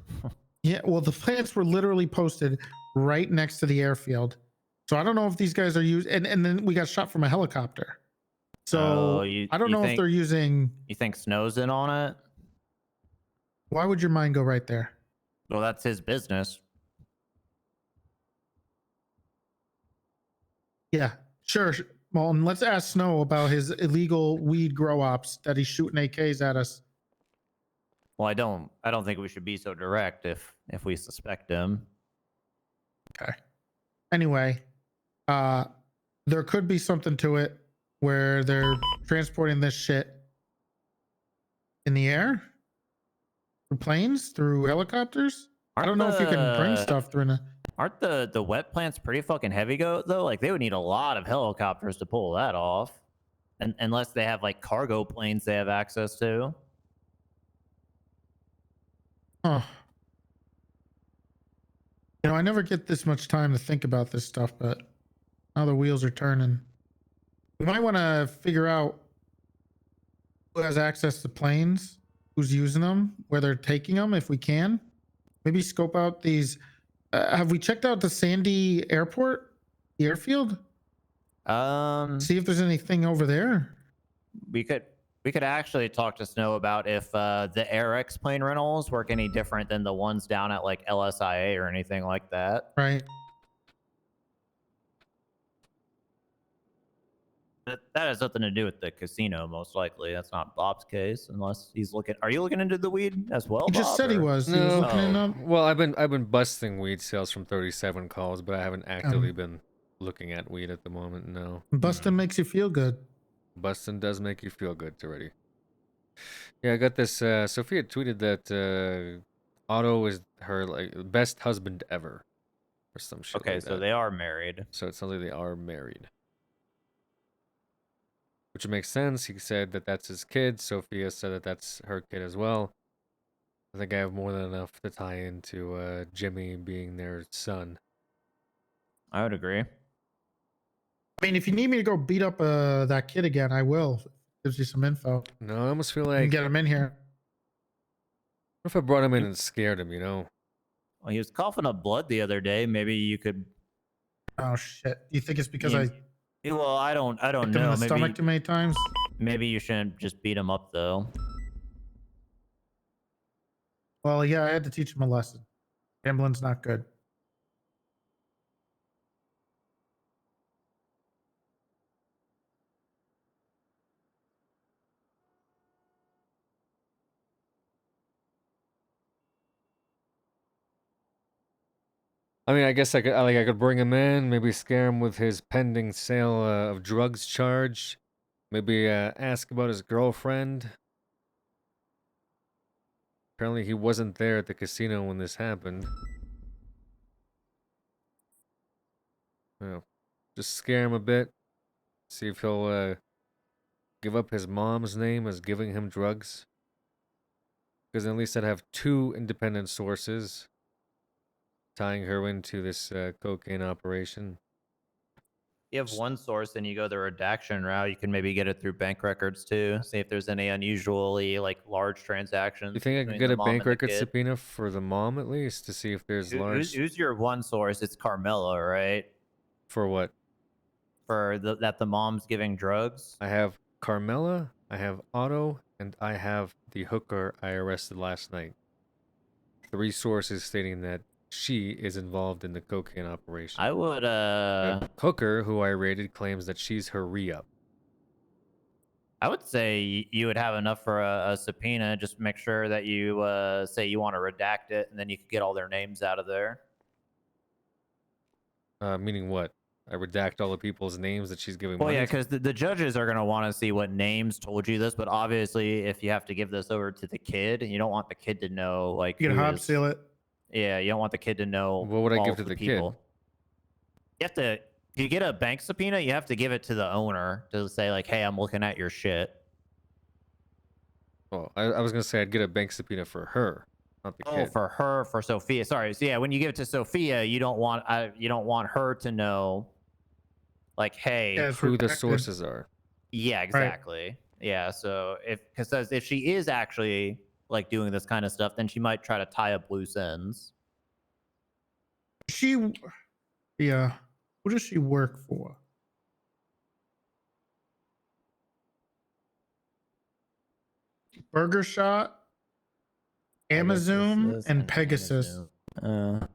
yeah, well, the plants were literally posted right next to the airfield. So I don't know if these guys are used, and then we got shot from a helicopter. So Oh, you, I don't you know if think, they're using. You think Snow's in on it? Why would your mind go right there? Well, that's his business. Yeah, sure. Well, and let's ask Snow about his illegal weed grow ops that he's shooting AKs at us. Well, I don't think we should be so direct if we suspect him. Okay. Anyway, there could be something to it where they're transporting this shit in the air through planes, through helicopters. I don't know if you can bring stuff through. Aren't the wet plants pretty fucking heavy though? Like they would need a lot of helicopters to pull that off, and unless they have like cargo planes they have access to. Huh. You know, I never get this much time to think about this stuff, but now the wheels are turning. We might want to figure out who has access to planes, who's using them, where they're taking them, if we can. Maybe scope out these. Have we checked out the Sandy Airport, the airfield? See if there's anything over there. We could actually talk to Snow about if the AirX plane rentals work any different than the ones down at like LSIA or anything like that. Right. That has nothing to do with the casino, most likely. That's not Bob's case, unless he's looking. Are you looking into the weed as well? He just Bob, said he or- was. He was looking in up. Well, I've been busting weed sales from 37 calls, but I haven't actively been looking at weed at the moment. No. Busting makes you feel good. Busting does make you feel good, already. Yeah, I got this. Sophia tweeted that Otto is her like best husband ever, or some shit. Okay, like so that. they are married. So it sounds like they are married, which makes sense. He said that that's his kid. Sophia said that that's her kid as well. I think I have more than enough to tie into Jimmy being their son. I would agree. I mean, if you need me to go beat up that kid again, I will. Gives you some info. No, I almost feel You can like get him in here. what if I brought him in and scared him? You know. Well, he was coughing up blood the other day. Maybe you could. Oh shit! Do you think it's because Well, I don't kicked him in know. the stomach too many times? Maybe you shouldn't just beat him up though. Well, yeah, I had to teach him a lesson. Gambling's not good. I mean, I guess I could bring him in, maybe scare him with his pending sale of drugs charge, maybe ask about his girlfriend. Apparently, he wasn't there at the casino when this happened. Just scare him a bit, see if he'll give up his mom's name as giving him drugs. Because at least I'd have two independent sources tying her into this cocaine operation. You have one source and you go the redaction route. You can maybe get it through bank records too. See if there's any unusually like large transactions. You think I could between get the a mom bank and the record kid. subpoena for the mom at least to see if there's large... Who's your one source? It's Carmela, right? For what? For that the mom's giving drugs? I have Carmela, I have Otto, and I have the hooker I arrested last night. 3 sources stating that she is involved in the cocaine operation. I would The hooker, who I raided, claims that she's her re-up. I would say you would have enough for a subpoena. Just make sure that you say you want to redact it, and then you could get all their names out of there. Meaning what? I redact all the people's names that she's giving Well, money yeah, to? because the judges are going to want to see what names told you this, but obviously, if you have to give this over to the kid, you don't want the kid to know, like, You can who hop is- seal it. Yeah, you don't want the kid to know. What would I all give of to the kid? people. You have to, if you get a bank subpoena, you have to give it to the owner to say, like, hey, I'm looking at your shit. Oh, I was going to say I'd get a bank subpoena for her, not the Oh, kid. for her, for Sophia. Sorry. So yeah, when you give it to Sophia, you don't want her to know, like, hey, Yeah, it's who the redacted. sources are. yeah, exactly. Yeah, so if she is actually like doing this kind of stuff, then she might try to tie up loose ends. Yeah. Who does she work for? Burger Shot, Amazon, and Pegasus. So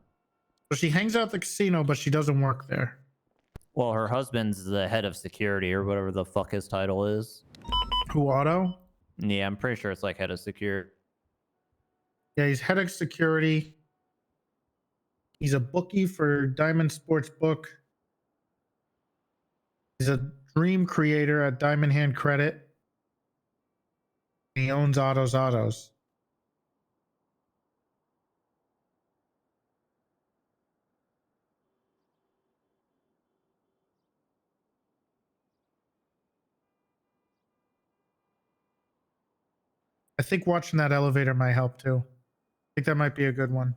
she hangs out at the casino, but she doesn't work there. Well, her husband's the head of security or whatever the fuck his title is. Who, Otto? Yeah, I'm pretty sure it's like head of security. Yeah, he's head of security. He's a bookie for Diamond Sports Book. He's a dream creator at Diamond Hand Credit. He owns Autos. I think watching that elevator might help too. I think that might be a good one.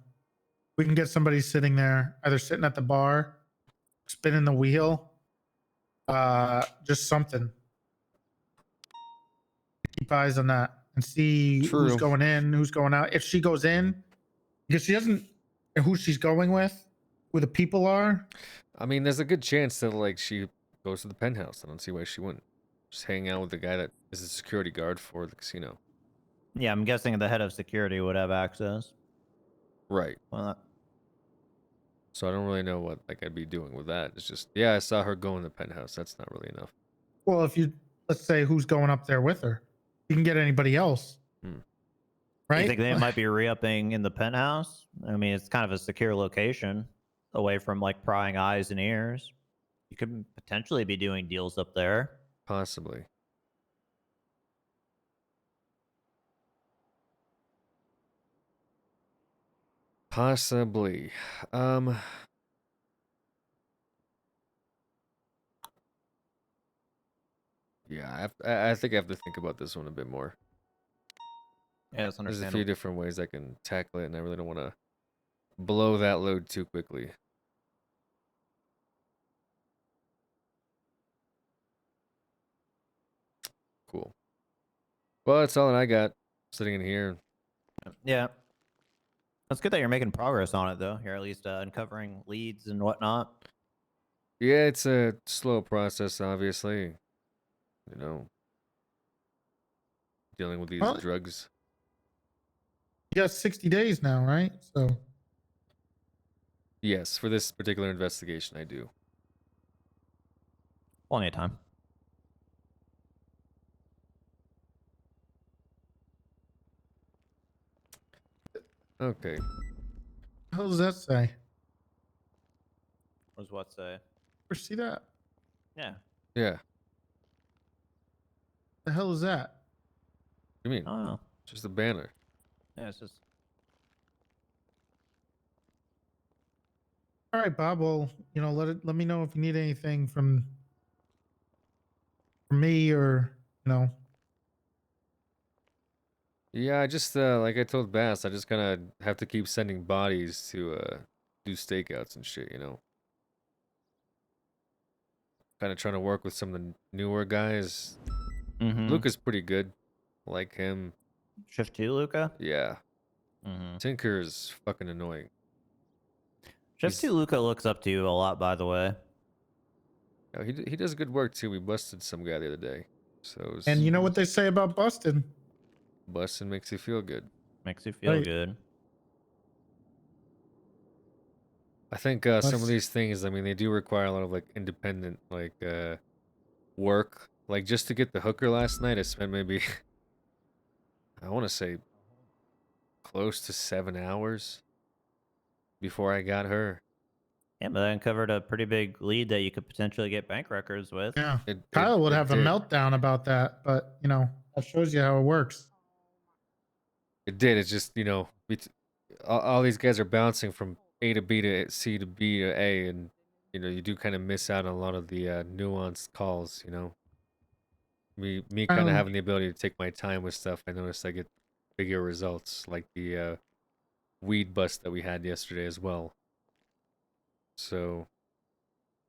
We can get somebody sitting there, either sitting at the bar, spinning the wheel, just something. Keep eyes on that and see who's going in, who's going out. If she goes in, because she doesn't know who she's going with, who the people are. I mean, there's a good chance that like she goes to the penthouse. I don't see why she wouldn't. Just hang out with the guy that is a security guard for the casino. Yeah, I'm guessing the head of security would have access. Right. Well, so I don't really know what like I'd be doing with that. It's just, yeah, I saw her go in the penthouse. That's not really enough. Well, if you, let's say who's going up there with her, you can get anybody else. Right? You think they might be re-upping in the penthouse? I mean, it's kind of a secure location away from like prying eyes and ears. You could potentially be doing deals up there. Possibly. Possibly. Yeah, I think I have to think about this one a bit more. Yeah, that's There's a understandable. few different ways I can tackle it, and I really don't want to blow that load too quickly. Cool. Well, that's all that I got sitting in here. Yeah. That's good that you're making progress on it, though. You're at least uncovering leads and whatnot. Yeah, it's a slow process, obviously. You know, dealing with these Well, drugs. You got 60 days now, right? So Yes, for this particular investigation, I do. Plenty of time. Okay. how does that say? What does what say? Or see that? Yeah. Yeah. The hell is that? What do you mean? Oh. Just a banner. Yeah, it's just. All right, Bob. Well, you know, let me know if you need anything from me or you know. Yeah, I just like I told Bass, I just kind of have to keep sending bodies to do stakeouts and shit, you know. Kind of trying to work with some of the newer guys. Luca's pretty good. I like him. Shift 2, Luca? Yeah. Tinker is fucking annoying. Shift 2 Luca looks up to you a lot, by the way. Yeah, he does good work too. We busted some guy the other day. So it was, And you know what they say about busting? busting makes you feel good. Makes you feel Right. good. I think some of these things, I mean, they do require a lot of like independent like work. Like just to get the hooker last night, I spent maybe I want to say close to 7 hours before I got her. Yeah, but that uncovered a pretty big lead that you could potentially get bank records with. Yeah. Kyle would have a did. meltdown about that, but you know, that shows you how it works. It did. It's just, you know, all these guys are bouncing from A to B to C to B to A, and you know, you do kind of miss out on a lot of the nuanced calls. You know, me kind of having the ability to take my time with stuff. I noticed I get bigger results, like the weed bust that we had yesterday as well. So,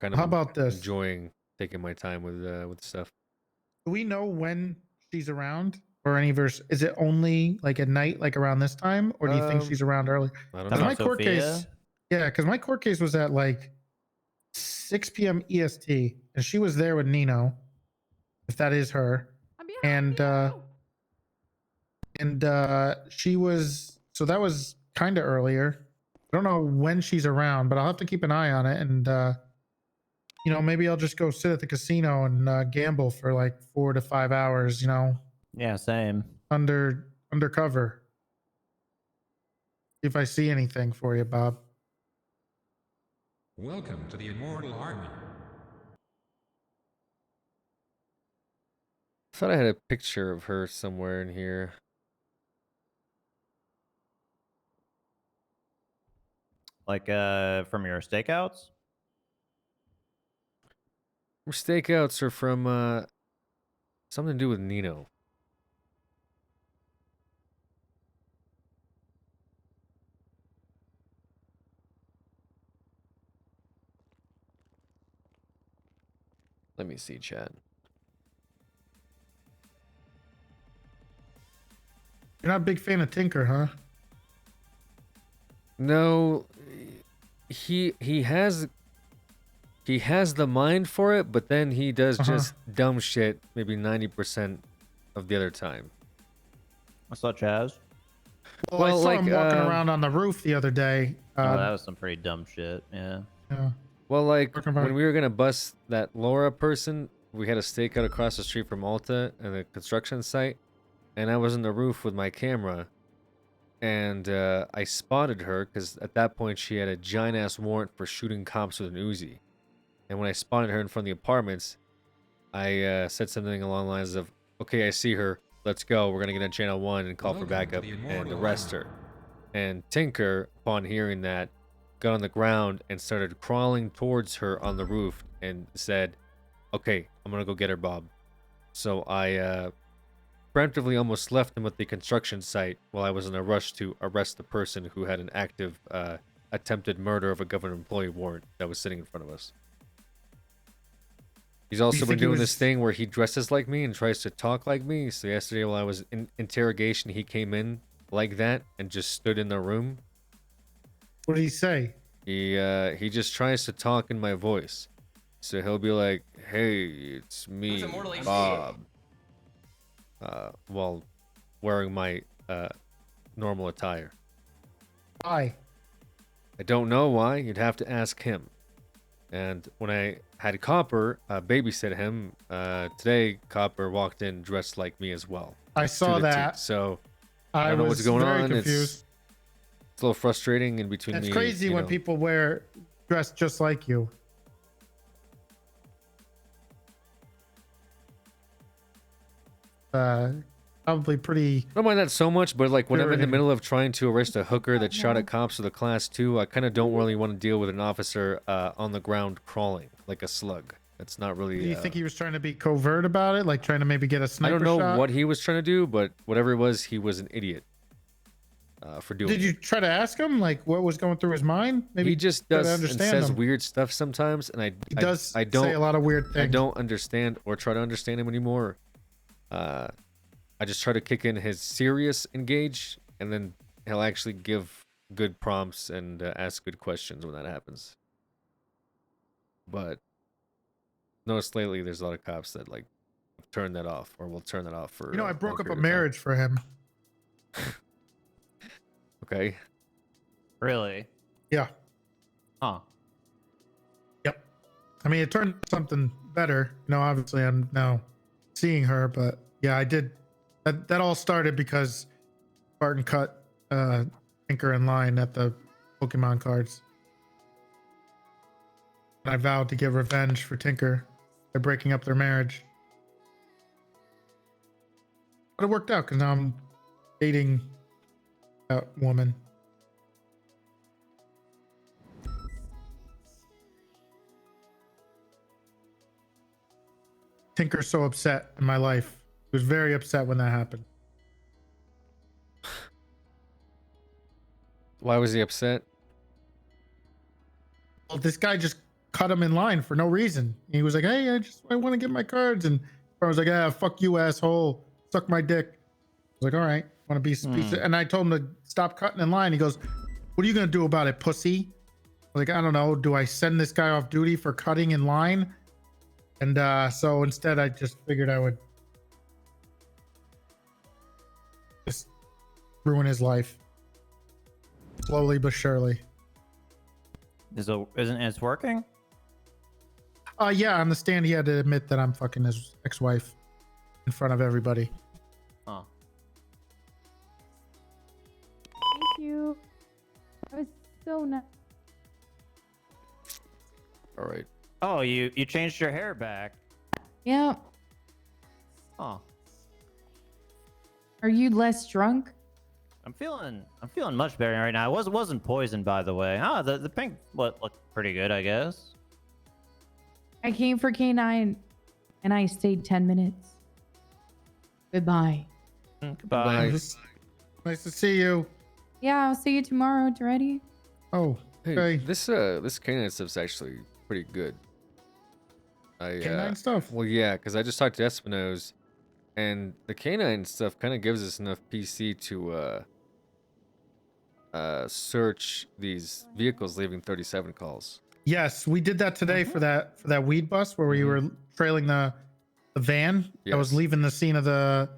kind of How about this? enjoying taking my time with stuff. Do we know when she's around, or any verse? Is it only like at night, like around this time, or do you think she's around early? I don't 'Cause know. my court case, yeah, because my court case was at like 6 p.m. EST, and she was there with Nino, if that is her, and she was, so that was kind of earlier. I don't know when she's around, but I'll have to keep an eye on it, and you know, maybe I'll just go sit at the casino and gamble for like 4 to 5 hours, you know. Yeah, same. Undercover. If I see anything for you, Bob. Welcome to the Immortal Army. I thought I had a picture of her somewhere in here. Like from your stakeouts? Her stakeouts are from something to do with Nino. Let me see, chat. You're not a big fan of Tinker, huh? No, he has the mind for it, but then he does just dumb shit maybe 90% of the other time. Such as? Well, I saw him walking around on the roof the other day. Oh, that was some pretty dumb shit. Yeah. Yeah. Well, like when we were gonna bust that Laura person, we had a stakeout across the street from Alta and the construction site, and I was on the roof with my camera, and I spotted her because at that point she had a giant ass warrant for shooting cops with an Uzi, and when I spotted her in front of the apartments, I said something along the lines of, "Okay, I see her. Let's go. We're gonna get on channel 1 and call for backup and arrest her." And Tinker, upon hearing that, got on the ground and started crawling towards her on the roof and said, "Okay, I'm gonna go get her, Bob." So I preemptively almost left him at the construction site while I was in a rush to arrest the person who had an active attempted murder of a government employee warrant that was sitting in front of us. He's also been doing this thing where he dresses like me and tries to talk like me. So yesterday while I was in interrogation, he came in like that and just stood in the room. What did he say? He just tries to talk in my voice. So he'll be like, "Hey, it's me, Bob," while wearing my normal attire. Why? I don't know why. You'd have to ask him. And when I had Copper babysit him, today Copper walked in dressed like me as well. I saw that. So I don't know what's going on. Confused. It's a little frustrating in between It's me. crazy when people dress just like you. Probably pretty. I don't mind that so much, but like when I'm in the middle of trying to arrest a hooker that shot at cops with a class 2, I kind of don't really want to deal with an officer on the ground crawling like a slug. That's not really. Do you think he was trying to be covert about it, like trying to maybe get a sniper I don't know shot? what he was trying to do, but whatever it was, he was an idiot for doing. Did you try to ask him like what was going through his mind? Maybe he just try to does and understand says him. weird stuff sometimes, and I don't say a lot of weird things. I don't understand or try to understand him anymore. I just try to kick in his serious engage, and then he'll actually give good prompts and ask good questions when that happens. But notice lately, there's a lot of cops that like turn that off, or will turn that off for. I broke up a marriage for him. Okay. Really? Yeah. Huh. Yep. I mean, it turned something better. Obviously, I'm now seeing her, but yeah, I did. That all started because Barton cut Tinker in line at the Pokemon cards. I vowed to get revenge for Tinker by breaking up their marriage. But it worked out because now I'm dating that woman. Tinker's so upset in my life. He was very upset when that happened. Why was he upset? Well, this guy just cut him in line for no reason. He was like, "Hey, I want to get my cards," and I was like, "Ah, fuck you, asshole." suck my dick. I was like, all right, want to be a piece of, and I told him to stop cutting in line. He goes, what are you gonna do about it, pussy? I was like, I don't know. Do I send this guy off duty for cutting in line? And so instead, I just figured I would just ruin his life slowly but surely. Isn't it working? Yeah, on the stand, he had to admit that I'm fucking his ex-wife in front of everybody. Oh. Thank you. That was so nice. All right. Oh, you changed your hair back. Yeah. Oh, Are you less drunk? I'm feeling much better right now. I wasn't poisoned, by the way. Ah, the pink looked pretty good, I guess. I came for K9 and I stayed 10 minutes. Goodbye. Goodbye. Nice to see you. Yeah, I'll see you tomorrow, Ready? Oh, Hey, okay. this canine stuff's actually pretty good. Canine stuff? Well, yeah, because I just talked to Espino's, and the canine stuff kind of gives us enough PC to search these vehicles leaving 37 calls. Yes, we did that today for that weed bus where we were trailing the van that was Yes. leaving the scene of the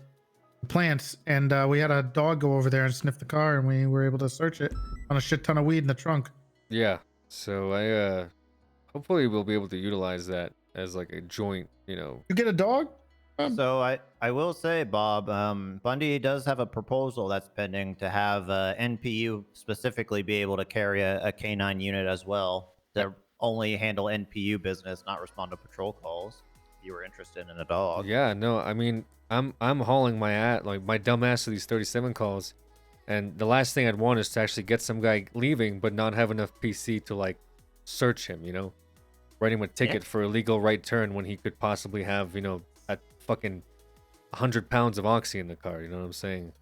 plants, and we had a dog go over there and sniff the car, and we were able to search it on a shit ton of weed in the trunk. Yeah, so I hopefully we'll be able to utilize that as like a joint, you know. You get a dog? So I will say, Bob, Bundy does have a proposal that's pending to have NPU specifically be able to carry a K9 unit as well to only handle NPU business, not respond to patrol calls. If you were interested in a dog. Yeah, no, I mean, I'm hauling my dumb ass to these 37 calls, and the last thing I'd want is to actually get some guy leaving but not have enough PC to like search him, you know, write him a ticket for illegal right turn when he could possibly have, you know, a fucking 100 pounds of oxy in the car. You know what I'm saying?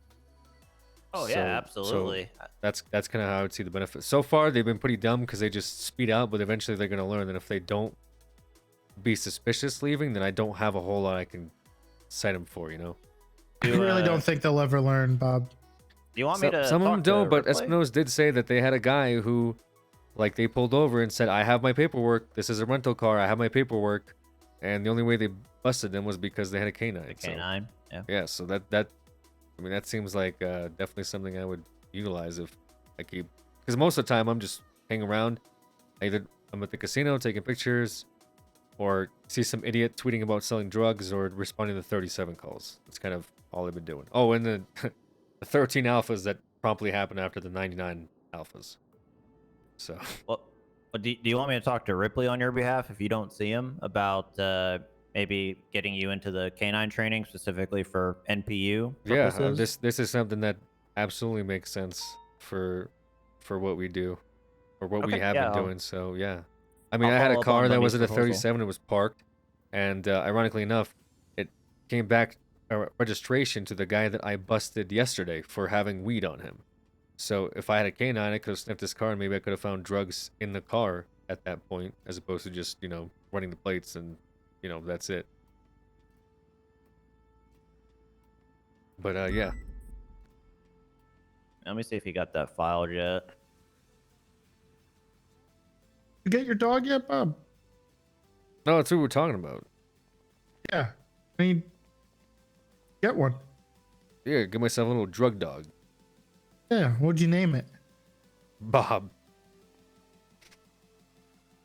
Oh yeah, absolutely. So that's kind of how I would see the benefit. So far, they've been pretty dumb because they just speed out, but eventually they're gonna learn that if they don't be suspicious leaving, then I don't have a whole lot I can cite them for. You know? I really don't think they'll ever learn, Bob. Do you want me to? Some of them talk to don't, but Ripley? Espino's did say that they had a guy who, like, they pulled over and said, "I have my paperwork. This is a rental car. I have my paperwork," and the only way they busted them was because they had a canine. A canine. So, yeah. So that I mean, that seems like definitely something I would utilize if I keep, because most of the time I'm just hanging around. Either I'm at the casino taking pictures, or see some idiot tweeting about selling drugs, or responding to 37 calls. That's kind of all I've been doing. Oh, and the 13 alphas that promptly happened after the 99 alphas. So. Well, do you want me to talk to Ripley on your behalf if you don't see him about maybe getting you into the canine training specifically for NPU purposes? Yeah, this is something that absolutely makes sense for what we do, or what we have been doing. So yeah, I mean, I'll I had a follow up car on that was at Bundy's a proposal. 37. It was parked, and ironically enough, it came back a registration to the guy that I busted yesterday for having weed on him. So if I had a canine, I could have sniffed his car, and maybe I could have found drugs in the car at that point, as opposed to just, you know, running the plates and, you know, that's it. But yeah. Let me see if he got that filed yet. You get your dog yet, Bob? No, that's what we're talking about. Yeah. I mean, get one. Yeah, get myself a little drug dog. Yeah. What'd you name it? Bob.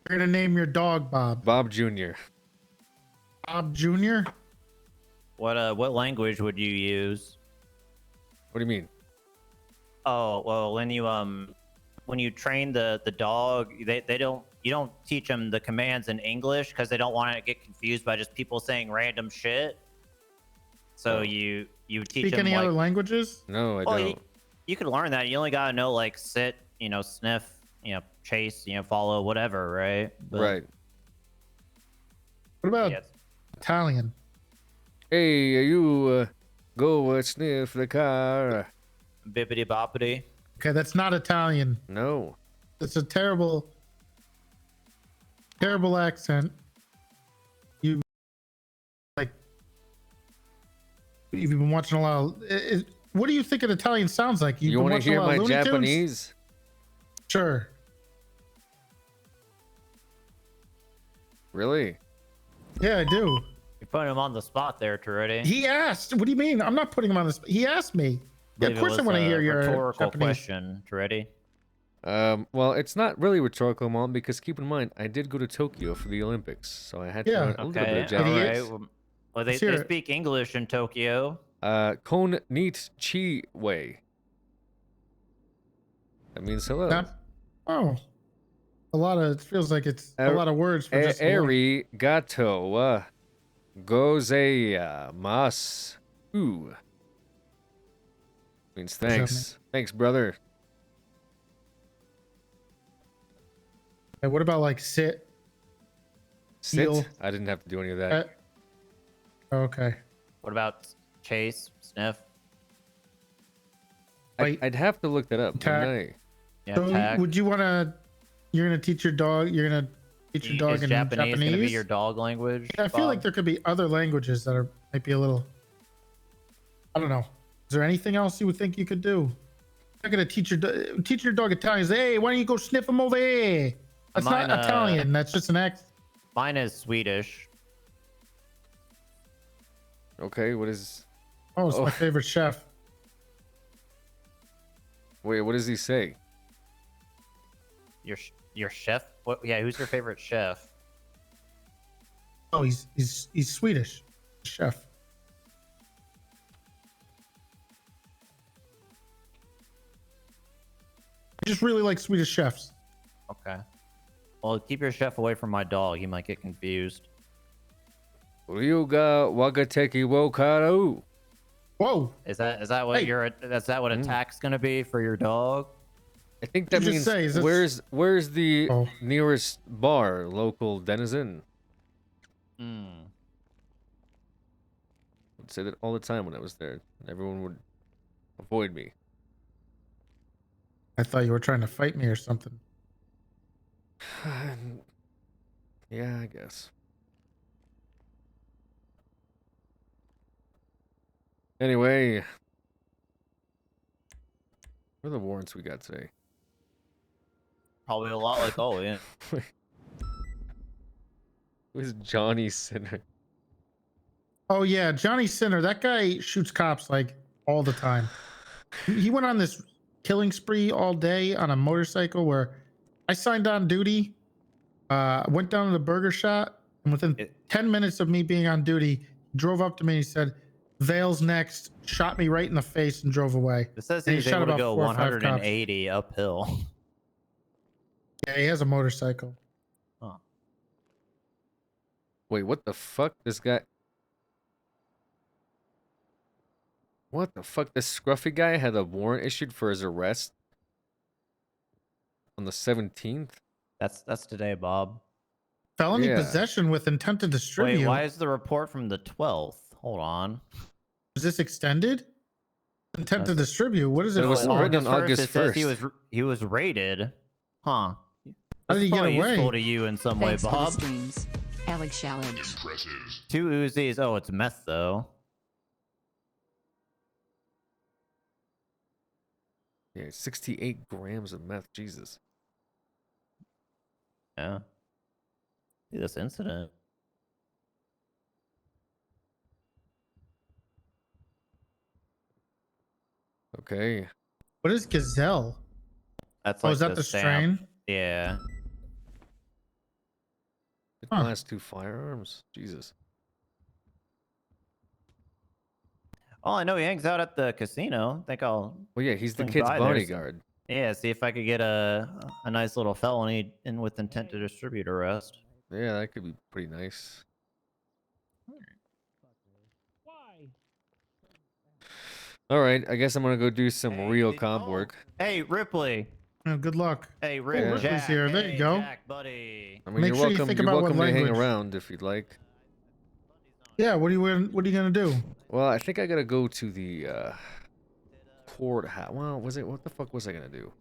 You're gonna name your dog Bob. Bob Jr. Bob Jr. What language would you use? What do you mean? Oh, well, when you train the dog, you don't teach them the commands in English because they don't want to get confused by just people saying random shit. So you teach Speak them any like, other languages? No, I well, don't. you could learn that. You only gotta know like sit, you know, sniff, you know, chase, you know, follow, whatever, right? But, Right. What about Italian? Hey, you go sniff the car. Bippity boppity. Okay, that's not Italian. No. It's a terrible accent. You like You've been watching a lot of. What do you think an Italian sounds like? You've You been want to watching a hear lot of my Looney Tunes? Japanese? Sure. Really? Yeah, I do. You're putting him on the spot there, Toretti. He asked. What do you mean? I'm not putting him on this. He asked me. Yeah, of course I want to hear your rhetorical Japanese. question, Toretti. Well, it's not really rhetorical, Mom, because keep in mind, I did go to Tokyo for the Olympics, so I had to learn a little bit Okay, of Japanese. all right. Well, they speak English in Tokyo. Kon chi wei. That means hello. Oh, a lot of. It feels like it's a lot of words for just one. Arigato gozaimasu. Ooh. Means thanks. Thanks, brother. And what about like sit? Sit? Heel? I didn't have to do any of that. Okay. What about chase, sniff? I'd have to look that up. Tack. wouldn't I? Yeah, So tack. would you want to? You're gonna teach your dog. You're gonna teach your dog Is in Japanese Japanese. gonna be your dog language? Yeah, I feel like there could be other languages that are might be a little. I don't know. Is there anything else you would think you could do? You're not gonna teach your dog Italian. Say, hey, why don't you go sniff him over there? That's Mine, not Italian. That's just an act. Mine is Swedish. Okay, what is... Oh, it's my favorite chef. Wait, what does he say? Your chef? What? Yeah, who's your favorite chef? Oh, he's Swedish. Chef. I just really like Swedish chefs. Okay. Well, keep your chef away from my dog. He might get confused. Ryuga wagateki wo karu. Whoa. Is that what what attack's gonna be for your dog? I think that You means just say, where's the nearest bar, local denizen? Hmm. I'd say that all the time when I was there. Everyone would avoid me. I thought you were trying to fight me or something. Yeah, I guess. Anyway, what are the warrants we got today? Probably a lot like yeah. Who's Johnny Sinner? Oh yeah, Johnny Sinner. That guy shoots cops like all the time. He went on this killing spree all day on a motorcycle where I signed on duty, went down to the burger shop, and within 10 minutes of me being on duty, he drove up to me and he said, Vale's next, shot me right in the face and drove away. It says And he's able to go 4 or 5 cops. 180 uphill. Yeah, he has a motorcycle. Huh. Wait, what the fuck? This guy... What the fuck? This scruffy guy had a warrant issued for his arrest on the 17th? That's today, Bob. Felony Yeah. possession with intent to distribute. Wait, why is the report from the 12th? Hold on. Is this extended? Intent to distribute. What is it? It was for? written on August It says 1st. he was raided. Huh. How did he get Probably away? useful to you in some way, Bob. Alex Shallon. 2 Uzis. Oh, it's meth though. Yeah, 68 grams of meth. Jesus. Yeah. See this incident. Okay. What is gazelle? That's Oh, like is that the stamp. strain? Yeah. Class 2 firearms. Jesus. Oh, I know he hangs out at the casino. I think I'll. Well, yeah, he's the swing kid's by there. bodyguard. Yeah, see if I could get a nice little felony in with intent to distribute arrest. Yeah, that could be pretty nice. All right, I guess I'm gonna go do some real comp work. Hey, Ripley. Oh, good luck. Hey, Oh, Rick. Ripley's Jack. here. There Hey, you go. Jack, buddy. I mean, Make you're sure you welcome. think You're about what welcome to hang language. around if you'd like. Yeah. What are you gonna do? Well, I think I gotta go to the courthouse. Well, was it? What the fuck was I gonna do?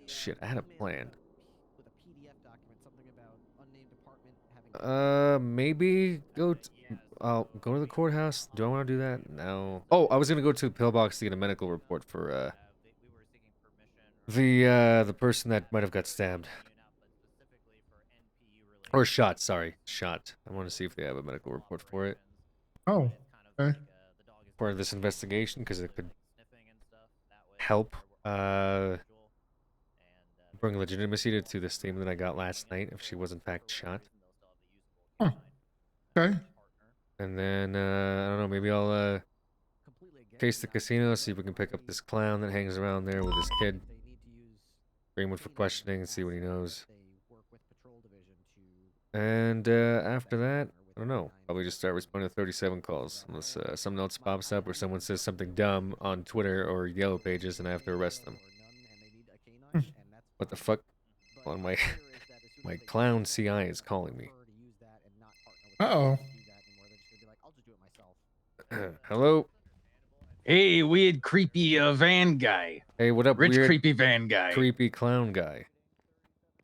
Shit, I had a plan. Maybe go. I'll go to the courthouse. Do I want to do that? No. Oh, I was gonna go to the pillbox to get a medical report for the person that might have got stabbed. Or shot, sorry. Shot. I want to see if they have a medical report for it. Oh, okay. For this investigation, because it could help bring legitimacy to the statement that I got last night if she was in fact shot. Huh. Okay. And then, I don't know, maybe I'll case the casino, see if we can pick up this clown that hangs around there with his kid. Bring him in for questioning and see what he knows. And after that, I don't know. Probably just start responding to 37 calls. Unless something else pops up or someone says something dumb on Twitter or Yellow Pages and I have to arrest them. What the fuck? On my my clown CI is calling me. Uh-oh. Hello? Hey, weird, creepy van guy. Hey, what up, Rich, weird, creepy van guy. creepy clown guy?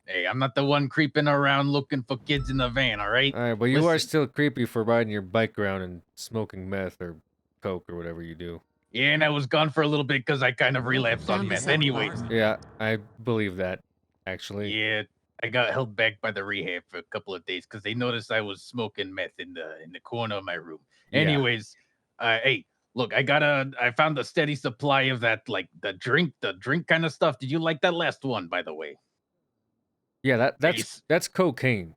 Hey, I'm not the one creeping around looking for kids in the van, all right? Alright, but you are Listen. still creepy for riding your bike around and smoking meth or coke or whatever you do. Yeah, and I was gone for a little bit because I kind of relapsed on meth. Anyways, Yeah, I believe that, actually. yeah, I got held back by the rehab for a couple of days because they noticed I was smoking meth in the corner of my room. Yeah. Anyways, hey, look, I found a steady supply of that, like the drink kind of stuff. Did you like that last one, by the way? Yeah, that's cocaine.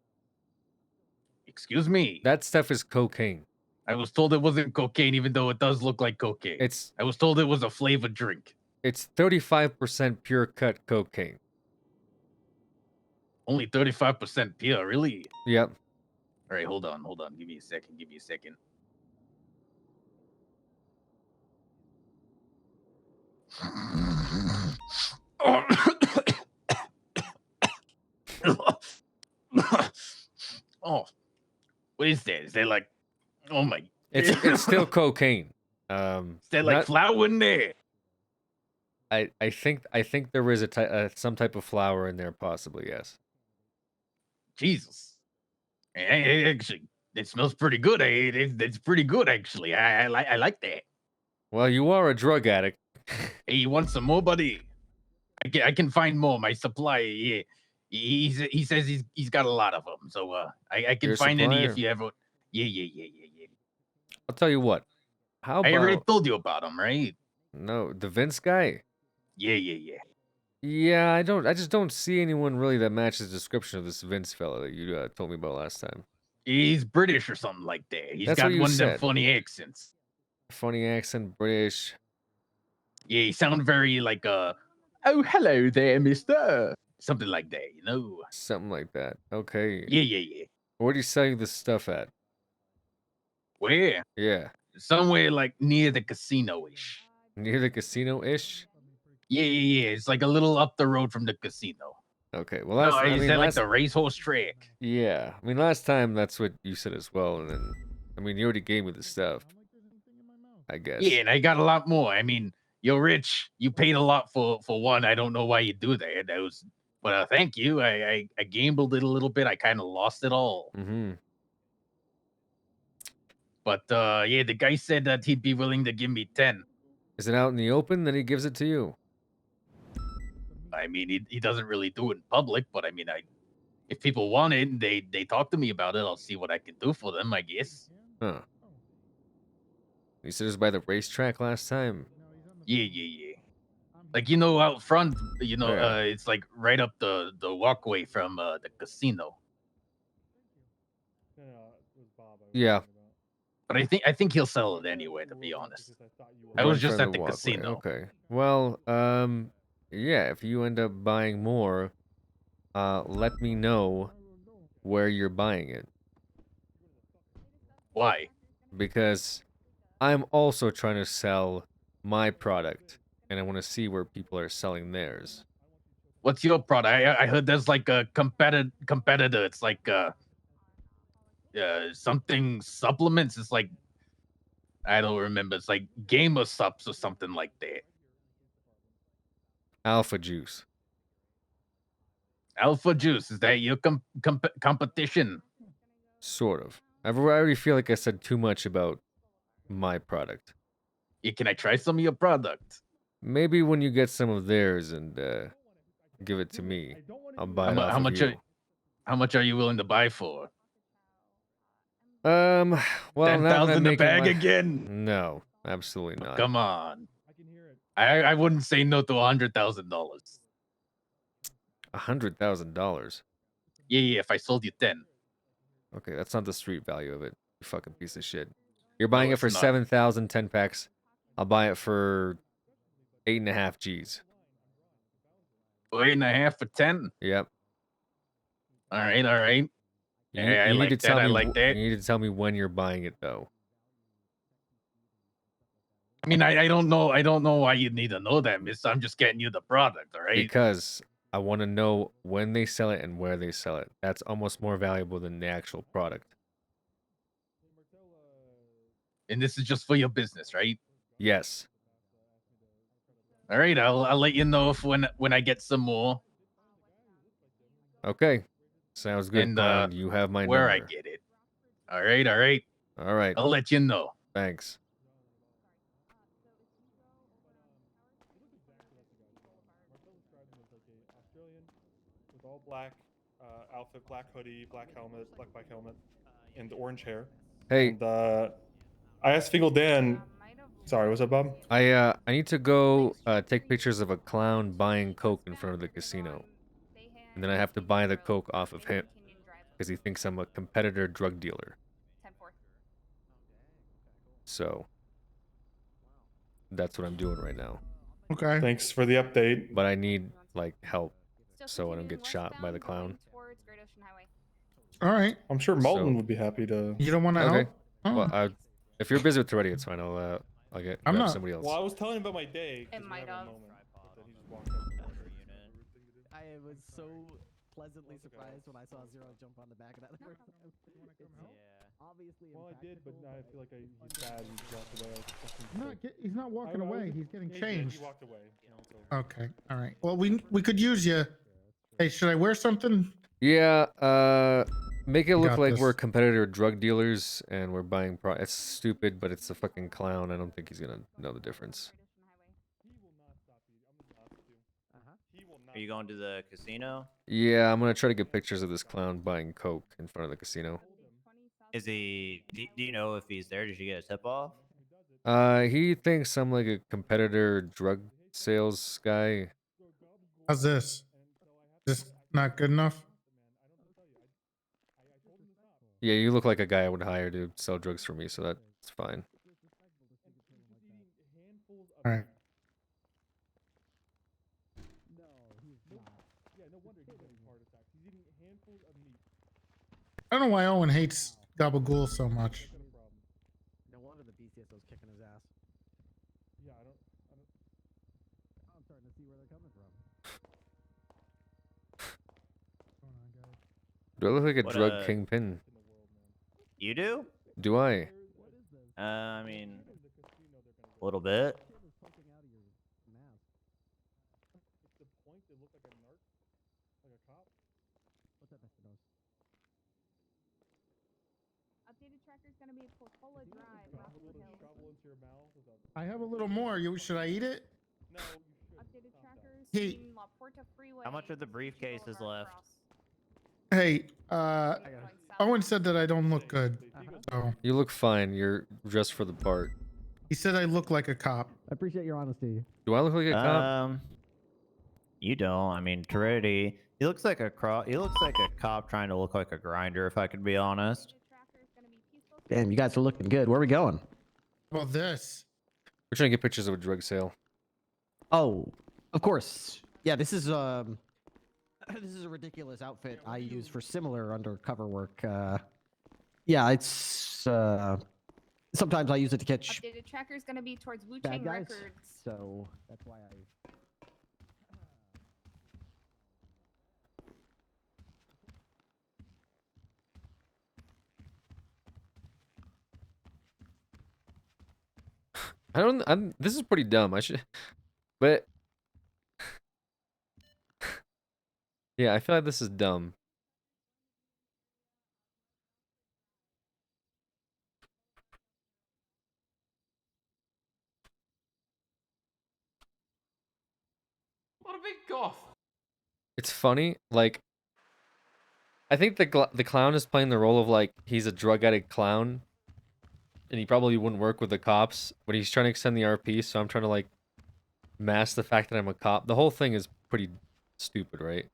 Excuse me. That stuff is cocaine. I was told it wasn't cocaine, even though it does look like cocaine. I was told it was a flavored drink. It's 35% pure cut cocaine. Only 35% pure, really? Yep. All right, hold on. Give me a second. Oh, what is that? Is that like, oh my? It's still cocaine. Is that like flour in there? I think there is some type of flour in there, possibly. Yes. Jesus. Actually, it smells pretty good. It's pretty good, actually. I like that. Well, you are a drug addict. Hey, you want some more, buddy? I can find more. My supply. Yeah, he says he's got a lot of them. So I can Your find any supplier? if you ever. Yeah. I'll tell you what. How about I already told you about him, right? No, the Vince guy? Yeah. Yeah, I just don't see anyone really that matches the description of this Vince fella that you told me about last time. He's British or something like that. He's That's got what you one of them said. funny accents. Funny accent, British. Yeah, he sounds very like oh hello there, mister. Something like that, you know. Something like that. Okay. Yeah. Where do you sell this stuff at? Where? Yeah. Somewhere like near the casino-ish. Near the casino-ish? Yeah. It's like a little up the road from the casino. Okay, well, No, is that like the racehorse track? Yeah, I mean, last time that's what you said as well, and then, I mean, you already gave me the stuff. I guess. Yeah, and I got a lot more. I mean, you're rich. You paid a lot for one. I don't know why you do that. But thank you. I gambled it a little bit. I kind of lost it all. Mm-hmm. But yeah, the guy said that he'd be willing to give me 10. Is it out in the open? Then he gives it to you. I mean, he doesn't really do it in public, but I mean, if people want it and they talk to me about it, I'll see what I can do for them, I guess. Huh. You said it was by the racetrack last time. Yeah. Like, you know, out front, you know, Yeah. it's like right up the walkway from the casino. Yeah. But I think he'll sell it anyway, to be honest. I was just at the walkway. casino. Okay. Well, yeah, if you end up buying more, let me know where you're buying it. Why? Because I'm also trying to sell my product, and I want to see where people are selling theirs. What's your product? I heard there's like a competitor. It's like something supplements. It's like, I don't remember. It's like Gamer Subs or something like that. Alpha Juice. Alpha Juice, is that your competition? Sort of. I already feel like I said too much about my product. Yeah, can I try some of your product? Maybe when you get some of theirs and give it to me, I'll buy it off How of much? you. How much are you willing to buy for? Well, now that 10,000 I'm a making bag my... again? No, absolutely not. Come on. I wouldn't say no to $100,000. $100,000. Yeah, if I sold you 10. Okay, that's not the street value of it. You fucking piece of shit. You're No, buying it it's for not. 7,000, 10 packs. I'll buy it for 8.5 G's. 8.5 for 10. Yep. All right, all right. You, Hey, I you need to like tell that. I me. like that. You need to tell me when you're buying it, though. I mean, I don't know. I don't know why you need to know that, miss. I'm just getting you the product, all right? Because I want to know when they sell it and where they sell it. That's almost more valuable than the actual product. And this is just for your business, right? Yes. All right, I'll let you know if when I get some more. Okay. Sounds good, And Clown. You have my where number. I get it. All right, all right. All right. I'll let you know. Thanks. With all black outfit, black hoodie, black helmet, black bike helmet, and orange hair. Hey. And I asked Fingal Dan. Sorry, what's up, Bob? I need to go take pictures of a clown buying coke in front of the casino, and then I have to buy the coke off of him because he thinks I'm a competitor drug dealer. So that's what I'm doing right now. Okay. Thanks for the update. But I need like help so I don't get shot by the clown. All right. I'm sure Malton So- would be happy to. You don't want to Okay. help? Oh. Well, if you're busy with Toretti, it's fine. I'll get I'm grab not. somebody else. Well, I was telling him about my day. It might have. I was so pleasantly surprised when I saw Zero jump on the back of that the first time. Obviously. Well, I did, but I feel like he's bad. He walked away. He's not walking away. He's getting He changed. walked away. Okay. All right. Well, we could use you. Hey, should I wear something? Yeah, make it look Got like this. we're competitor drug dealers and we're buying It's stupid, but it's a fucking clown. I don't think he's gonna know the difference. Are you going to the casino? Yeah, I'm gonna try to get pictures of this clown buying coke in front of the casino. Is he? Do you know if he's there? Did you get a tip off? He thinks I'm like a competitor drug sales guy. How's this? Just not good enough? Yeah, you look like a guy I would hire to sell drugs for me, so that's fine. All right. I don't know why Owen hates Gabagool so much. No wonder the BCSO's kicking his ass. Yeah, I don't. I'm starting to see where they're coming from. Do I look like a What, drug kingpin? You do? Do I? I mean, a little bit. Updated tracker's gonna be Coca-Cola Drive, Rockwood Hills. I have a little more. Should I eat it? Updated trackers Hey. in La Porta Freeway. How much of the briefcase is left? Hey, Owen said that I don't look good. So You look fine. You're dressed for the part. he said I look like a cop. I appreciate your honesty. Do I look like a cop? You don't. I mean, Toretti. He looks like a He looks like a cop trying to look like a grinder. If I could be honest. Damn, you guys are looking good. Where are we going? Well, this. We're trying to get pictures of a drug sale. Oh, of course. Yeah, this is a ridiculous outfit I use for similar undercover work. Yeah, it's sometimes I use it to catch Updated tracker's gonna be towards Wu bad Chang guys. Records. So that's why I. This is pretty dumb. I should, but yeah, I feel like this is dumb. It's funny, like I think the clown is playing the role of like he's a drug addict clown, and he probably wouldn't work with the cops, but he's trying to extend the RP, so I'm trying to like mask the fact that I'm a cop. The whole thing is pretty stupid, right?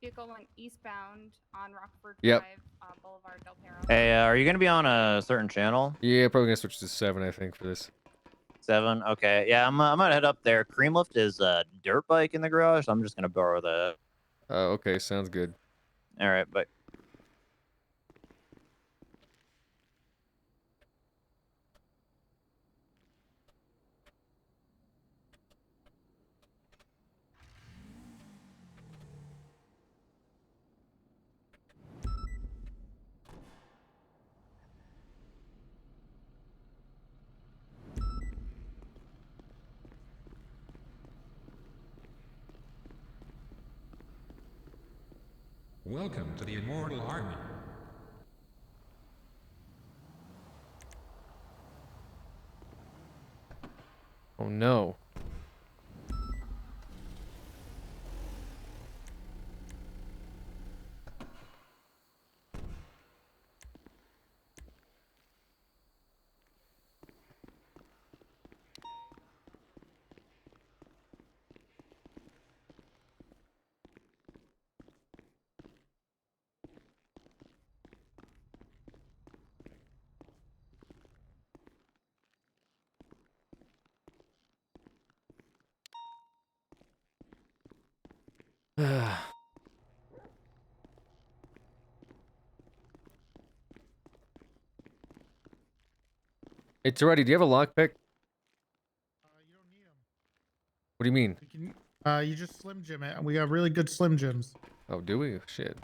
Vehicle went eastbound on Rockford Yep. Drive, Boulevard Del Perro. Hey, are you gonna be on a certain channel? Yeah, probably gonna switch to 7, I think, for this. 7. Okay. Yeah, I'm gonna head up there. Creamlift is a dirt bike in the garage, so I'm just gonna borrow that. Okay, sounds good. All right, bye. Welcome to the Immortal Army. Oh no. It's ready. Do you have a lockpick? What do you mean? You just Slim Jim it. We got really good Slim Jims. Oh, do we? Shit.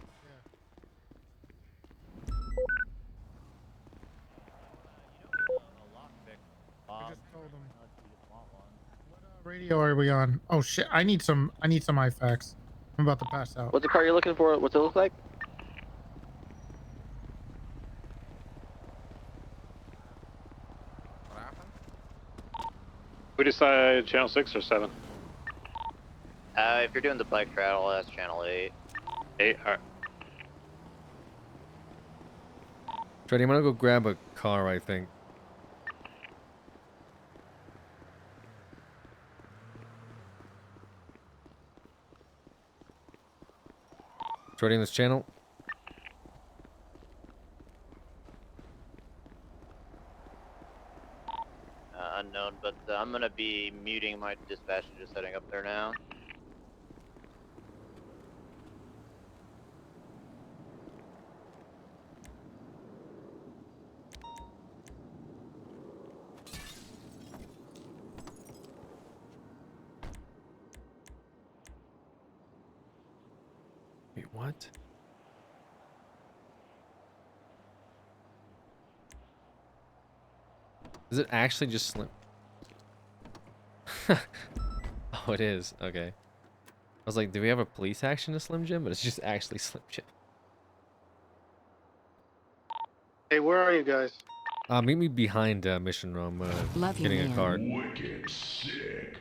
I just told him. What radio are we on? Oh shit! I need some IFAX. I'm about to pass out. What's the car you're looking for? What's it look like? We decide channel 6 or 7? If you're doing the bike travel, that's channel 8. 8, alright. Freddy, I'm gonna go grab a car, I think. Shorty in this channel. Unknown, but I'm gonna be muting my dispatch and just heading up there now. Wait, what? Is it actually just Slim? Oh, it is. Okay. I was like, do we have a police action to Slim Jim? But it's just actually Slim Jim. Hey, where are you guys? Meet me behind Mission Room. Love you, getting a man. card. Wicked sick.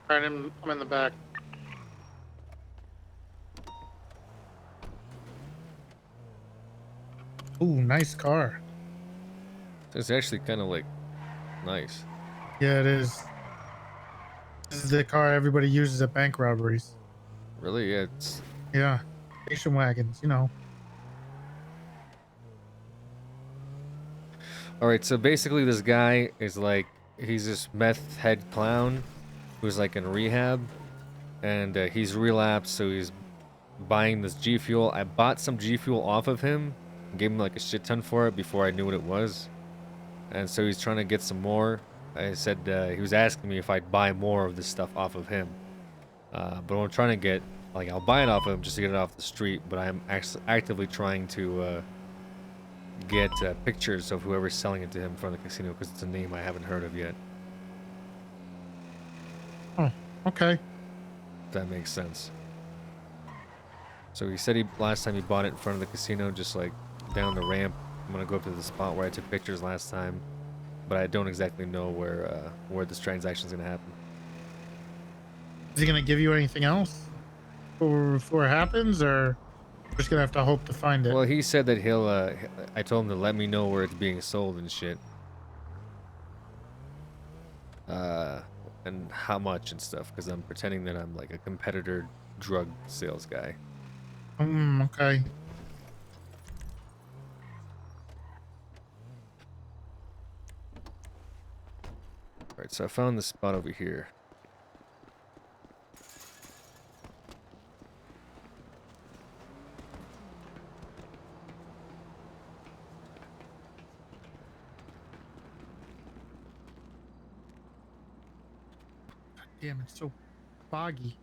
Alright, I'm in the back. Ooh, nice car. It's actually kind of like nice. Yeah, it is. This is the car everybody uses at bank robberies. Really? Yeah, it's... Yeah, station wagons, you know. Alright, so basically this guy is like, he's this meth head clown who's like in rehab, and he's relapsed, so he's buying this G Fuel. I bought some G Fuel off of him, gave him like a shit ton for it before I knew what it was, and so he's trying to get some more. I said, he was asking me if I'd buy more of this stuff off of him. But I'm trying to get, like, I'll buy it off of him just to get it off the street, but I'm actively trying to get pictures of whoever's selling it to him from the casino because it's a name I haven't heard of yet. Oh, okay. If that makes sense. So he said last time he bought it in front of the casino, just like down the ramp. I'm gonna go up to the spot where I took pictures last time, but I don't exactly know where this transaction's gonna happen. Is he gonna give you anything else before it happens, or just gonna have to hope to find it? Well, he said that he'll. I told him to let me know where it's being sold and shit. And how much and stuff, because I'm pretending that I'm like a competitor drug sales guy. Okay. Alright, so I found this spot over here. Damn, it's so foggy.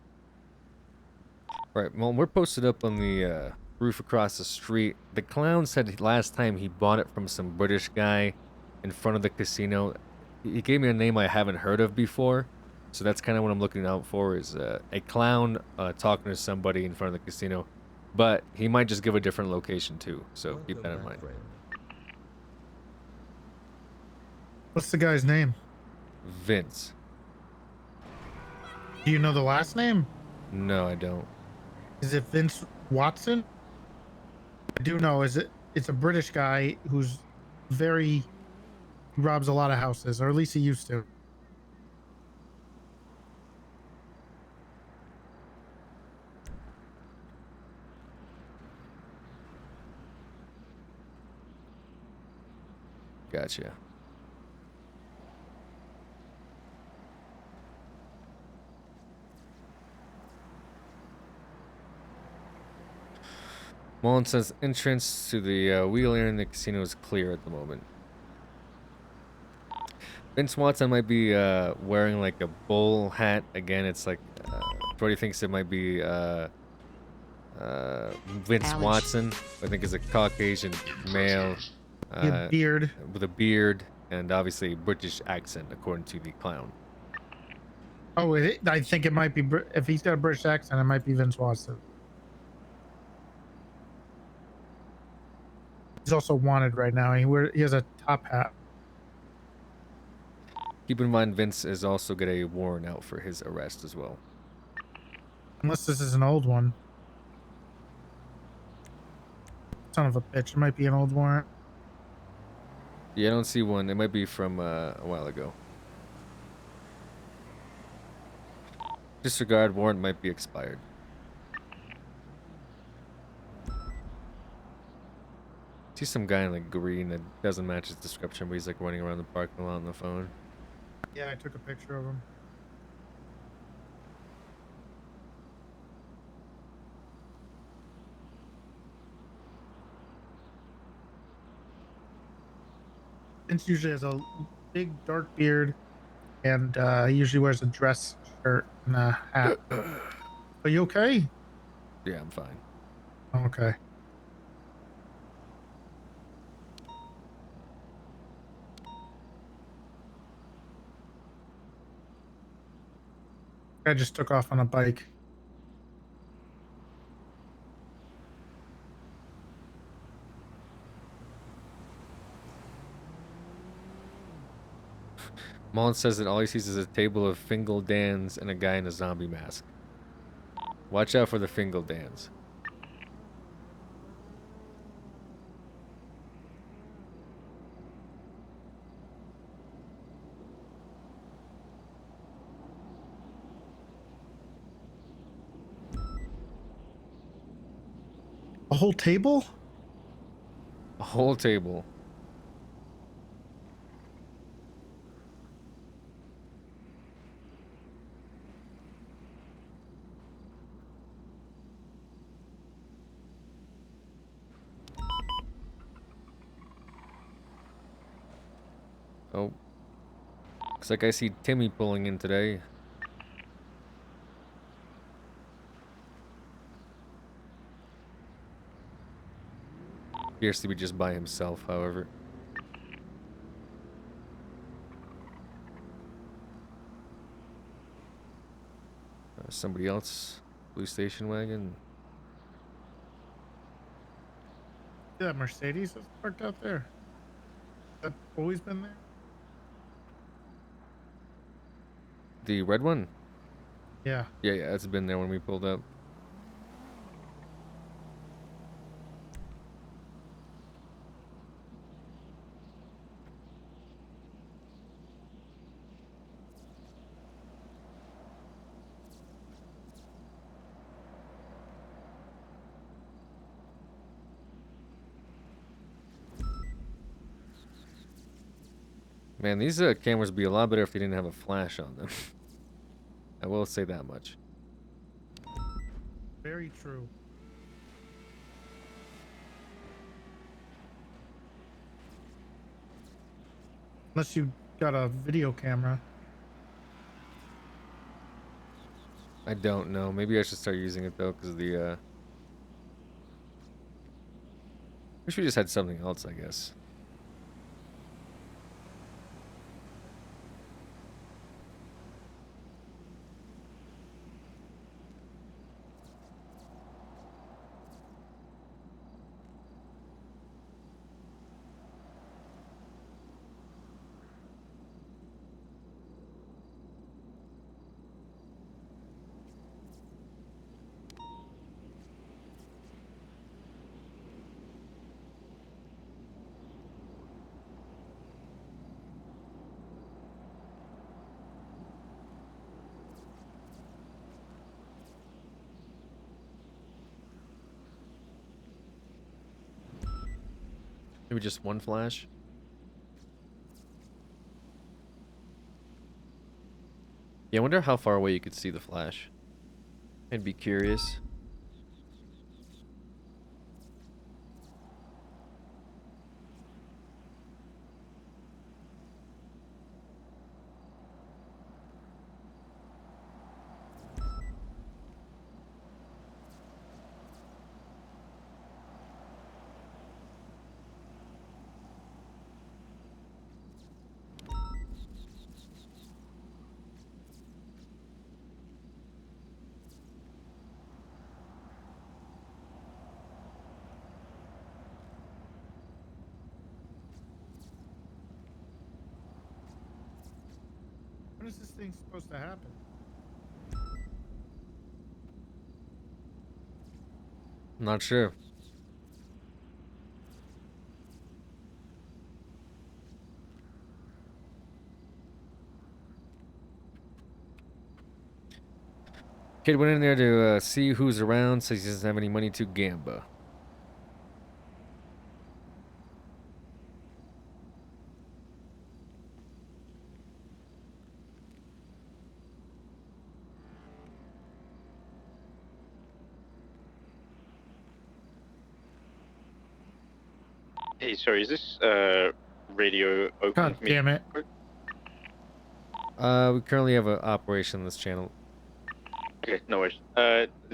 Right, well, we're posted up on the roof across the street. The clown said last time he bought it from some British guy in front of the casino. He gave me a name I haven't heard of before, so that's kind of what I'm looking out for, is a clown talking to somebody in front of the casino. But he might just give a different location too, so keep that in mind. What's the guy's name? Vince. Do you know the last name? No, I don't. Is it Vince Watson? I do know. It's a British guy who's he robs a lot of houses, or at least he used to. Gotcha. Mullen says entrance to the wheel area in the casino is clear at the moment. Vince Watson might be wearing like a bull hat. Again, it's like Brody thinks it might be Vince Watson. I think is a Caucasian male Beard. with a beard and obviously a British accent, according to the clown. Oh, I think it might be, if he's got a British accent, it might be Vince Watson. He's also wanted right now. He has a top hat. Keep in mind, Vince is also got a warrant out for his arrest as well. Unless this is an old one. Son of a bitch. It might be an old warrant. Yeah, I don't see one. It might be from a while ago. Disregard warrant might be expired. See some guy in like green that doesn't match his description, but he's like running around the parking lot on the phone. Yeah, I took a picture of him. Vince usually has a big dark beard, and he usually wears a dress shirt and a hat. Are you okay? Yeah, I'm fine. Okay. I just took off on a bike. Mullen says that all he sees is a table of Fingal Dans and a guy in a zombie mask. Watch out for the Fingal Dans. A whole table? A whole table. Oh. Looks like I see Timmy pulling in today. appears to be just by himself, however. Somebody else, blue station wagon. See that Mercedes that's parked out there? That always been there? The red one? Yeah. Yeah, it's been there when we pulled up. Man, these cameras would be a lot better if they didn't have a flash on them. I will say that much. Very true. Unless you got a video camera. I don't know. Maybe I should start using it though, because of the. Wish we just had something else, I guess. Maybe just one flash. Yeah, I wonder how far away you could see the flash. I'd be curious. When is this thing supposed to happen? I'm not sure. Kid went in there to see who's around, says he doesn't have any money to gamble. Hey, sorry, is this radio open God for me? damn it. We currently have an operation on this channel. Okay, no worries.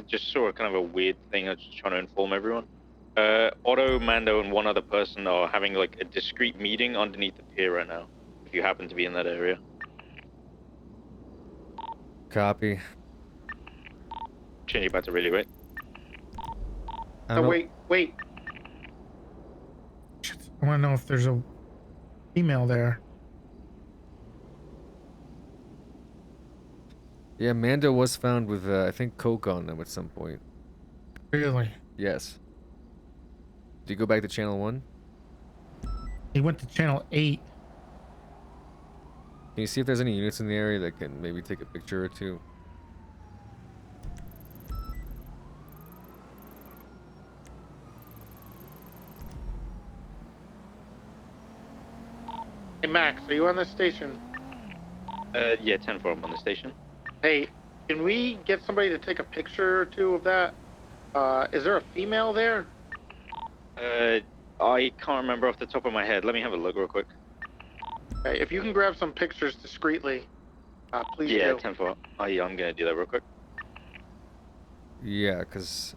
Just saw kind of a weird thing. I was just trying to inform everyone. Otto, Mando, and one other person are having like a discreet meeting underneath the pier right now. If you happen to be in that area. Copy. Change it back to really wait. I don't know. Wait. I want to know if there's a email there. Yeah, Mando was found with, I think, coke on them at some point. Really? Yes. Did you go back to channel 1? He went to channel 8. Can you see if there's any units in the area that can maybe take a picture or two? Hey Max, are you on the station? Yeah, 10-4, I'm on the station. Hey, can we get somebody to take a picture or two of that? Is there a female there? I can't remember off the top of my head. Let me have a look real quick. Hey, if you can grab some pictures discreetly, please Yeah, do. 10-4. Oh, yeah, I'm gonna do that real quick. Yeah, because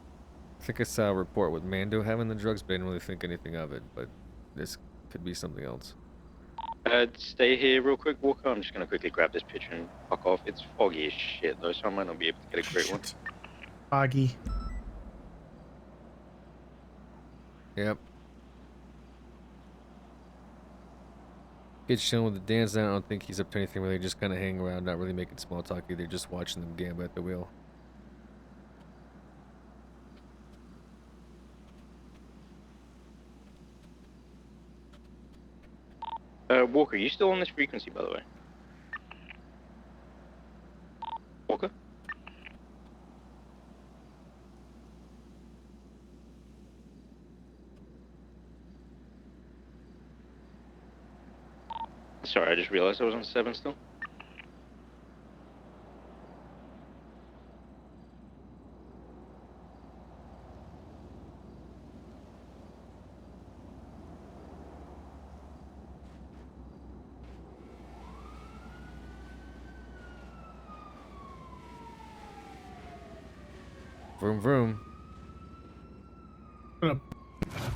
I think I saw a report with Mando having the drugs, but I didn't really think anything of it. But this could be something else. Stay here real quick, Walker. I'm just gonna quickly grab this picture and fuck off. It's foggy as shit though, so I might not be able to get a great one. Foggy. Yep. Kid's chilling with the dance now. I don't think he's up to anything really. Just kind of hanging around, not really making small talk either. Just watching them gambit at the wheel. Walker, you still on this frequency, by the way? Walker? Sorry, I just realized I was on 7 still. Vroom vroom.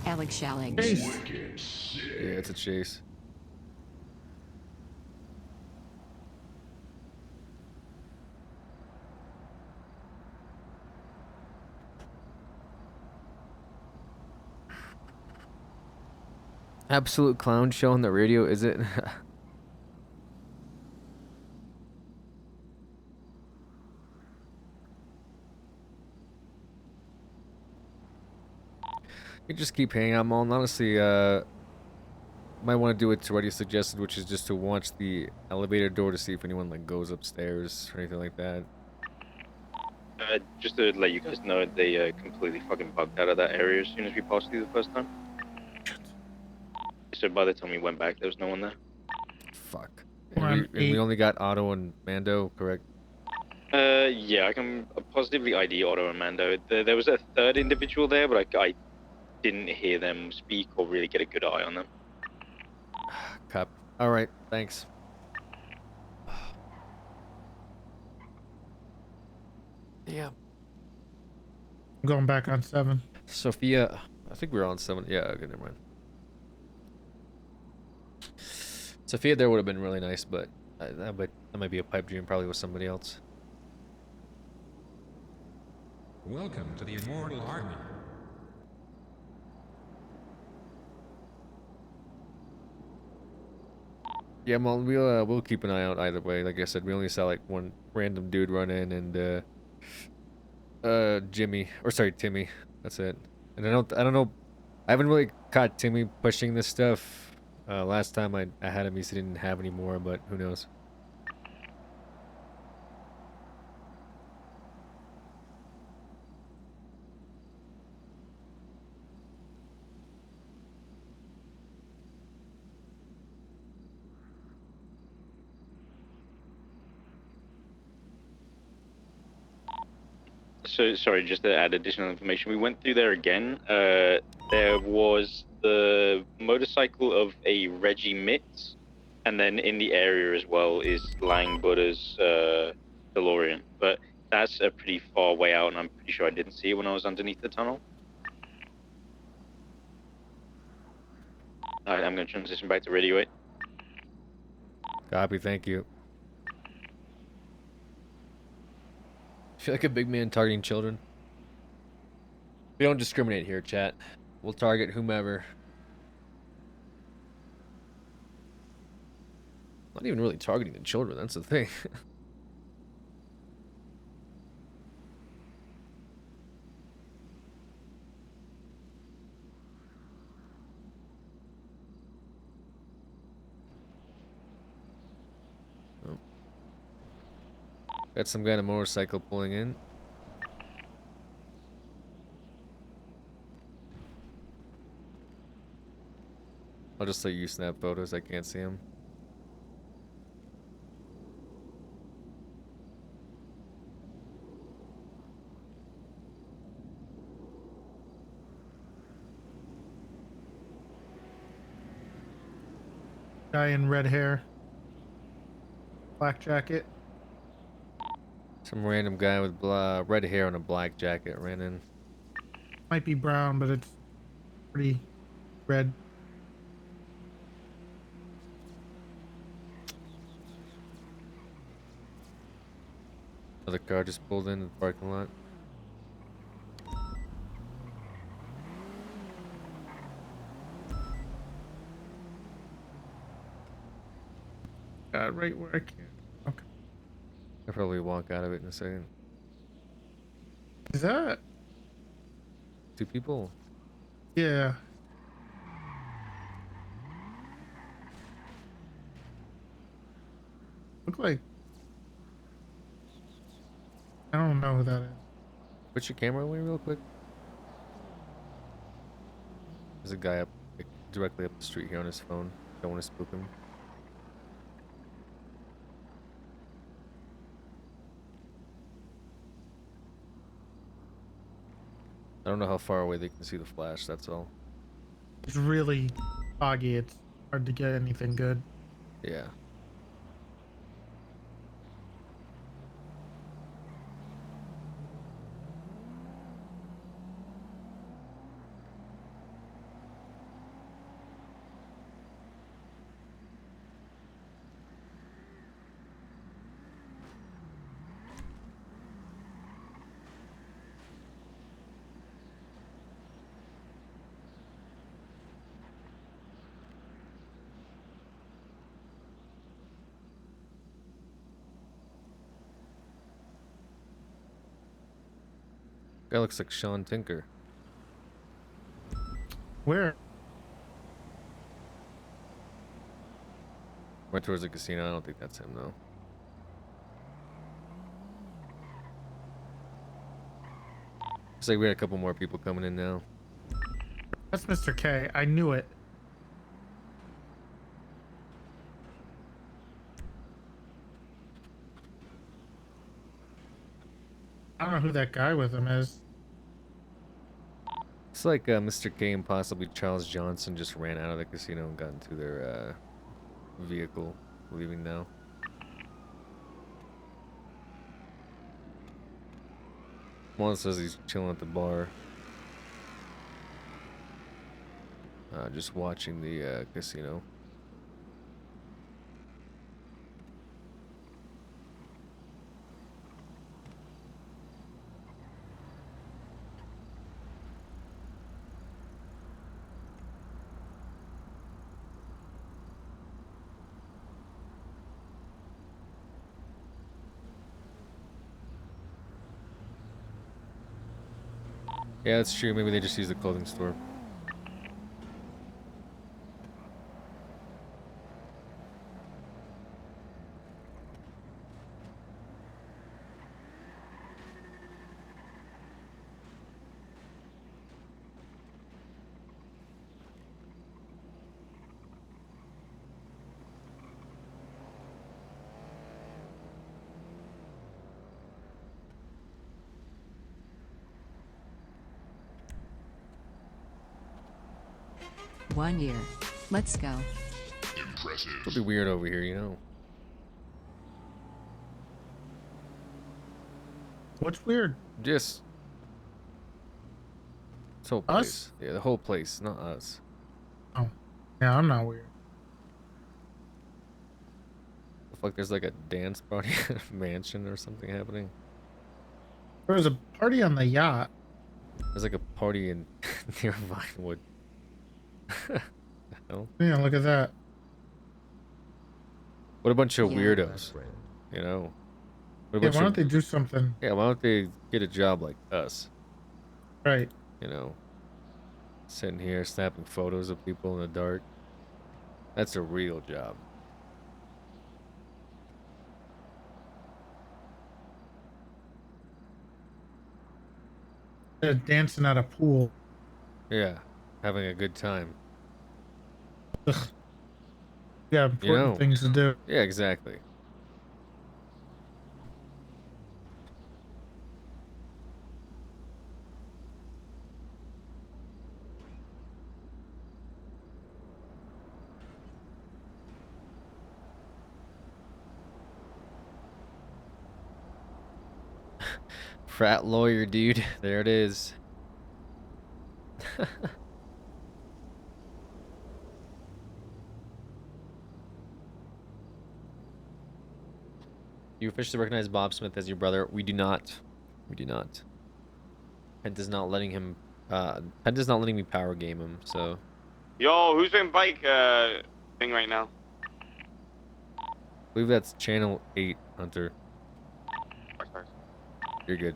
Alex Shallig. Yeah, it's a chase. Absolute clown show on the radio, is it? You just keep hanging out, Mullen. Honestly, might want to do what Toretti suggested, which is just to watch the elevator door to see if anyone like goes upstairs or anything like that. Just to let you guys know, they completely fucking bugged out of that area as soon as we passed through the first time. So by the time we went back, there was no one there. Fuck. And we only got Otto and Mando, correct? Yeah, I can positively ID Otto and Mando. There was a third individual there, but I didn't hear them speak or really get a good eye on them. Cup. All right, thanks. Yeah. I'm going back on 7. Sophia, I think we were on 7. Yeah, okay, never mind. Sophia there would have been really nice, but that might be a pipe dream, probably with somebody else. Welcome to the Immortal Army. Yeah, well, we'll keep an eye out either way. Like I said, we only saw like one random dude run in and Timmy. That's it. And I don't know. I haven't really caught Timmy pushing this stuff. Last time I had him, he didn't have any more, but who knows? So, sorry, just to add additional information, we went through there again. There was the motorcycle of a Reggie Mitz, and then in the area as well is Lang Buddha's DeLorean. But that's a pretty far way out, and I'm pretty sure I didn't see it when I was underneath the tunnel. Alright, I'm going to transition back to radio 8. Copy, thank you. I feel like a big man targeting children. We don't discriminate here, chat. We'll target whomever. Not even really targeting the children, that's the thing. Oh. Got some guy on a motorcycle pulling in. I'll just let you snap photos, I can't see him. Guy in red hair. Black jacket. Some random guy with red hair and a black jacket ran in. Might be brown, but it's pretty red. Another car just pulled into the parking lot. Right where I can. Okay. I'll probably walk out of it in a second. Is that? 2 people? Yeah. Look like. I don't know who that is. Put your camera away real quick. There's a guy up like, directly up the street here on his phone. Don't want to spook him. I don't know how far away they can see the flash, that's all. It's really foggy. It's hard to get anything good. Yeah. Guy looks like Sean Tinker. Where? Went towards the casino. I don't think that's him though. Looks like we had a couple more people coming in now. That's Mr. K. I knew it. I don't know who that guy with him is. It's like Mr. K and possibly Charles Johnson just ran out of the casino and got into their vehicle, leaving now. One says he's chilling at the bar. Just watching the casino. Yeah, that's true. Maybe they just use the clothing store. One year. Let's go. Impressive. It'll be weird over here, you know. What's weird? Just this whole Us? place. Yeah, the whole place, not us. Oh, yeah, I'm not weird. The fuck, there's like a dance party at a mansion or something happening. There was a party on the yacht. There's like a party in near Vinewood. The hell? Yeah, look at that. What a bunch of Yeah. weirdos. You know? What a Yeah, bunch why don't of- they do something? Yeah, why don't they get a job like us? Right. You know? Sitting here snapping photos of people in the dark. That's a real job. They're dancing at a pool. Yeah. Having a good time. Yeah, important things to do. Yeah, exactly. Frat lawyer, dude. There it is. You officially recognize Bob Smith as your brother? We do not. We do not. Pent is not letting him. Pent is not letting me power game him. So. Yo, who's in bike thing right now? I believe that's channel 8, Hunter. Sorry. You're good.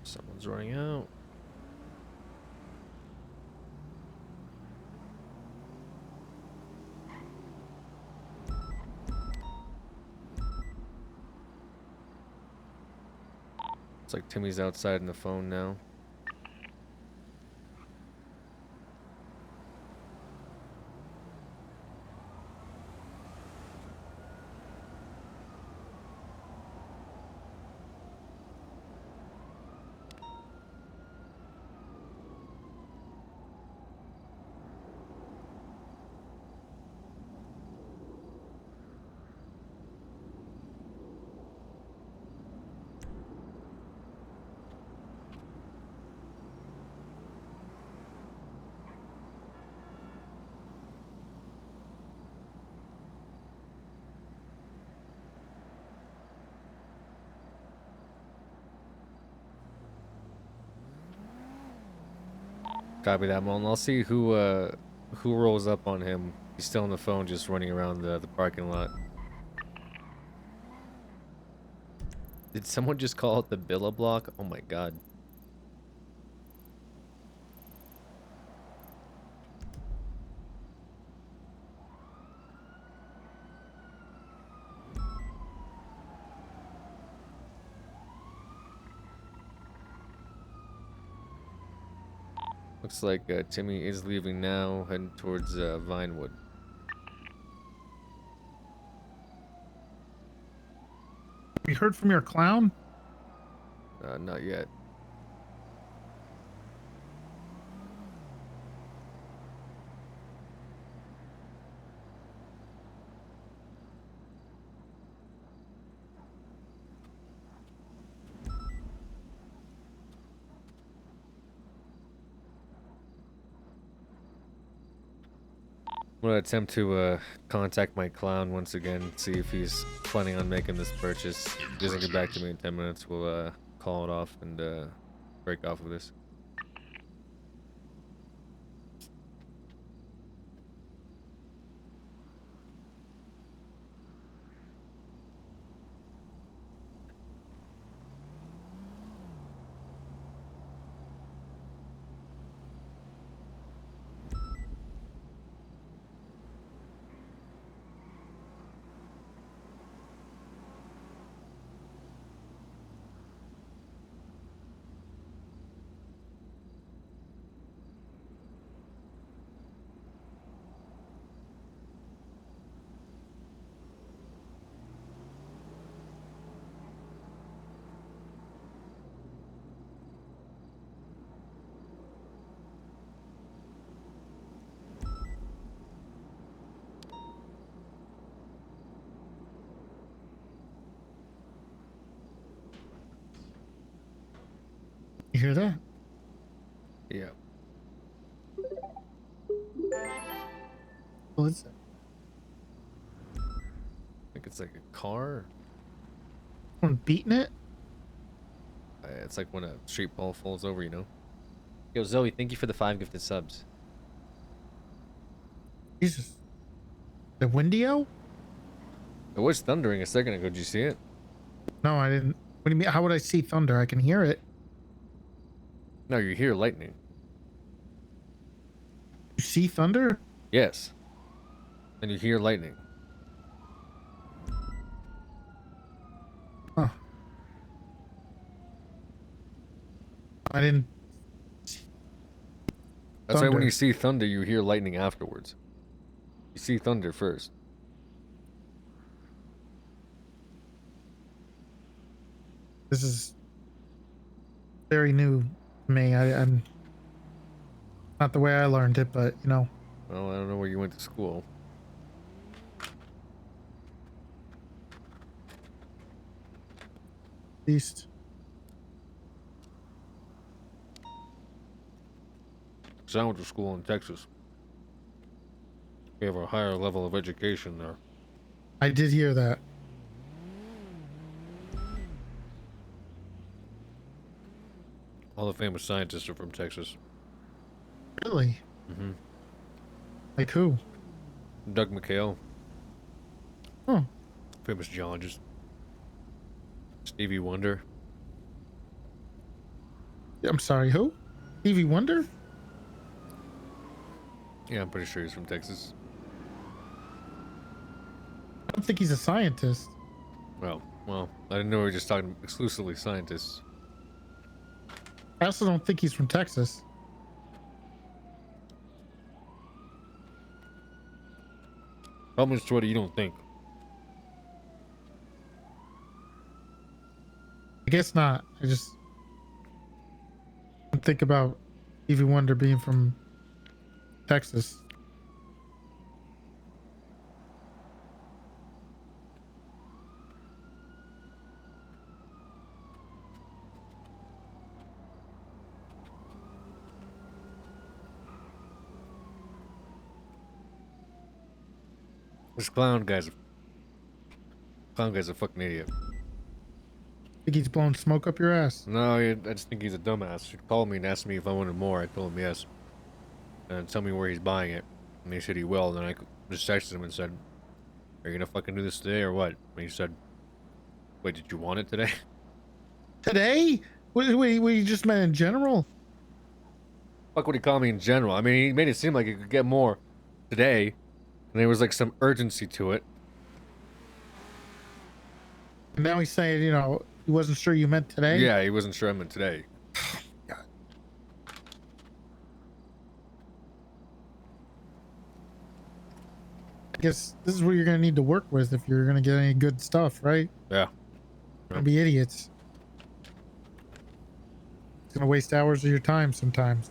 Someone's running out. It's like Timmy's outside on the phone now. Copy that, Mullen. I'll see who rolls up on him. He's still on the phone, just running around the parking lot. Did someone just call it the Billa block? Oh my god. Looks like Timmy is leaving now, heading towards Vinewood. We heard from your clown? Not yet. I'm gonna attempt to contact my clown once again, see if he's planning on making this purchase. If he doesn't get back to me in 10 minutes, we'll call it off and break off of this. You hear that? Yeah. What is it? I think it's like a car. Someone beating it? It's like when a street ball falls over, you know? Yo, Zoe, thank you for the 5 gifted subs. Jesus. The Windio? It was thundering a second ago. Did you see it? No, I didn't. What do you mean? How would I see thunder? I can hear it. No, you hear lightning. You see thunder? Yes. And you hear lightning. Huh. I didn't. That's why when Thunder. you see thunder, you hear lightning afterwards. You see thunder first. This is very new to me. I'm not the way I learned it, but you know. Well, I don't know where you went to school. East. So I went to school in Texas. We have a higher level of education there. I did hear that. All the famous scientists are from Texas. Really? Mm-hmm. Like who? Doug McHale. Huh. Famous geologist. Stevie Wonder. I'm sorry, who? Stevie Wonder? Yeah, I'm pretty sure he's from Texas. I don't think he's a scientist. Well, I didn't know we were just talking exclusively scientists. I also don't think he's from Texas. How much Twitter you don't think? I guess not. I just don't think about Stevie Wonder being from Texas. This clown guy's a fucking idiot. Think he's blowing smoke up your ass? No, I just think he's a dumbass. He called me and asked me if I wanted more. I told him yes. And tell me where he's buying it. And he said he will. And then I just texted him and said, "Are you gonna fucking do this today or what?" And he said, "Wait, did you want it today?" Today? What you just meant in general? Fuck would he call me in general? I mean, he made it seem like he could get more today. And there was like some urgency to it. And now he's saying, you know, he wasn't sure you meant today? Yeah, he wasn't sure I meant today. God. I guess this is what you're going to need to work with if you're going to get any good stuff, right? Yeah. Don't be idiots. It's going to waste hours of your time sometimes.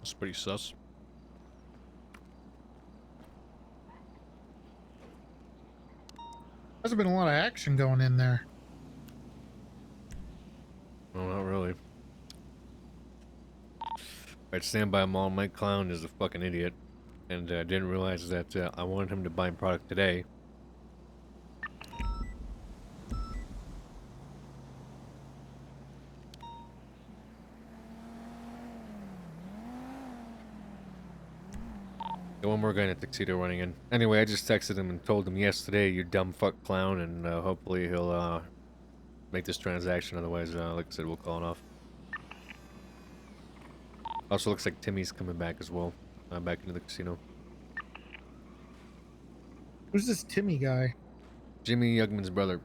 That's pretty sus. There's been a lot of action going in there. No, not really. Alright, stand by mall. Mike Clown is a fucking idiot. And I didn't realize that I wanted him to buy product today. Got one more guy in a tuxedo running in. Anyway, I just texted him and told him yesterday, you dumb fuck clown, and hopefully he'll make this transaction. Otherwise, like I said, we'll call it off. Also looks like Timmy's coming back as well. back into the casino. Who's this Timmy guy? Jimmy Yugman's brother.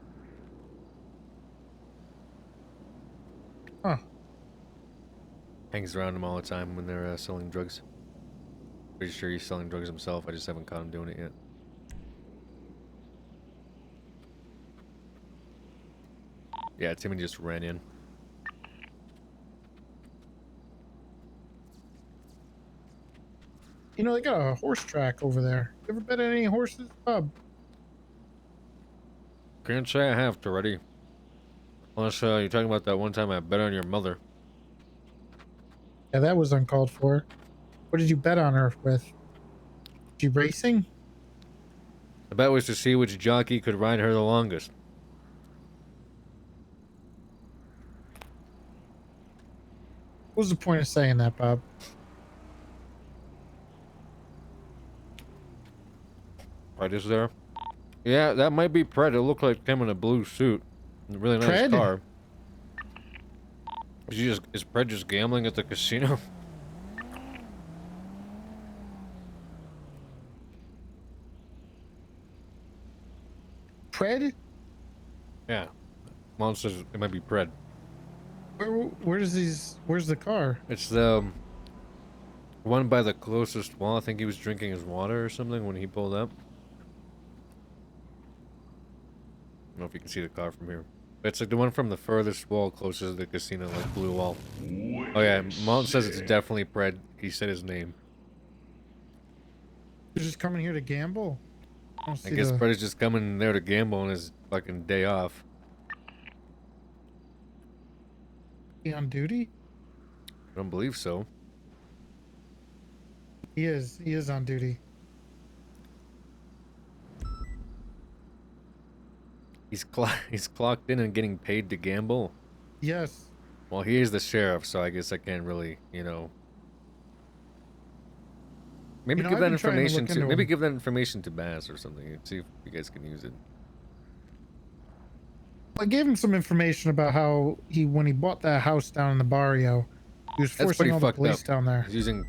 Huh. Hangs around him all the time when they're selling drugs. Pretty sure he's selling drugs himself. I just haven't caught him doing it yet. Yeah, Timmy just ran in. You know, they got a horse track over there. You ever bet any horses, Bob? Can't say I have to, already. Unless you're talking about that one time I bet on your mother. Yeah, that was uncalled for. What did you bet on her with? She racing? The bet was to see which jockey could ride her the longest. What was the point of saying that, Bob? Right, is there? Yeah, that might be Pred. It looked like him in a blue suit. A really nice Pred? car. Is Pred just gambling at the casino? Pred? Yeah. Mom says it might be Pred. Where's the car? It's the one by the closest wall. I think he was drinking his water or something when he pulled up. I don't know if you can see the car from here. But it's like the one from the furthest wall closest to the casino, like blue wall. Oh yeah, Mom says it's definitely Pred. He said his name. You're just coming here to gamble? I guess Pred is just coming there to gamble on his fucking day off. He on duty? I don't believe so. He is on duty. He's clocked in and getting paid to gamble. Yes. Well, he is the sheriff, so I guess I can't really, you know. Maybe give that information to give that information to Baz or something and see if you guys can use it. I gave him some information about how when he bought that house down in the barrio, he was forcing all the police down there. He's using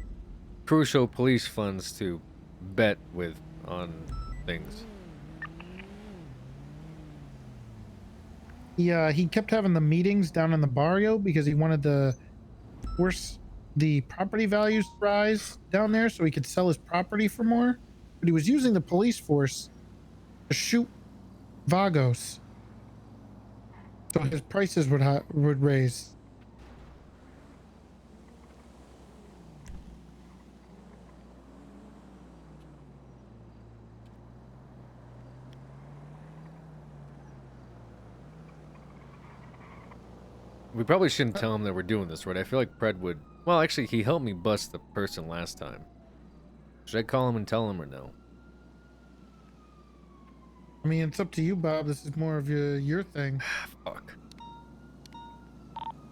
crucial police funds to bet with on things. Yeah, he kept having the meetings down in the barrio because he wanted to force the property values to rise down there so he could sell his property for more. But he was using the police force to shoot Vagos, so his prices would raise. We probably shouldn't tell him that we're doing this, right? I feel like Pred would... Well, actually, he helped me bust the person last time. Should I call him and tell him or no? I mean, it's up to you, Bob. This is more of your thing. Fuck.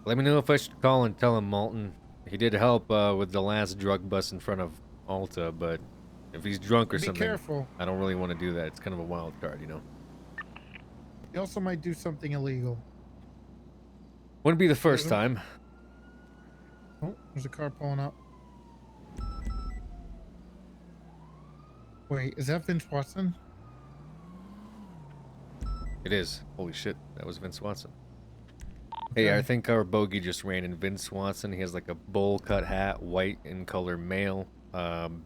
Let me know if I should call and tell him Malton. He did help with the last drug bust in front of Alta, but if he's drunk or something... Be careful. I don't really want to do that. It's kind of a wild card, you know? He also might do something illegal. Wouldn't be the first time. Oh, there's a car pulling up. Wait, is that Vince Watson? It is. Holy shit, that was Vince Watson. Hey, I think our bogey just ran in Vince Watson. He has like a bowl cut hat, white in color male,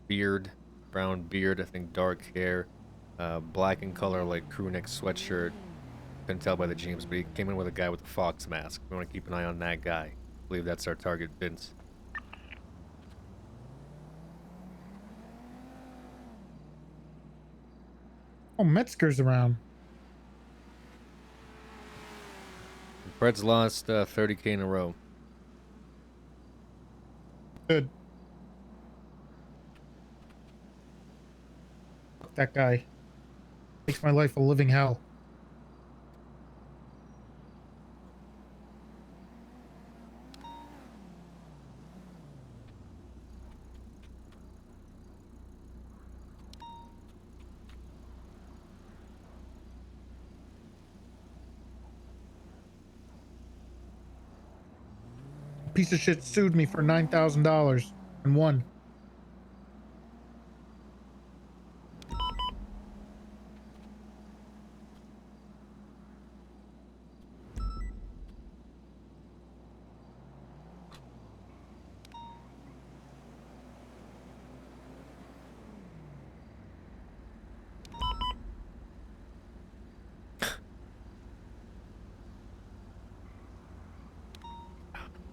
beard, brown beard, I think dark hair, black in color like crew neck sweatshirt. Couldn't tell by the jeans, but he came in with a guy with a fox mask. We want to keep an eye on that guy. I believe that's our target, Vince. Oh, Metzger's around. Fred's lost 30K in a row. Good. Fuck that guy. Makes my life a living hell. Piece of shit sued me for $9,000 and won.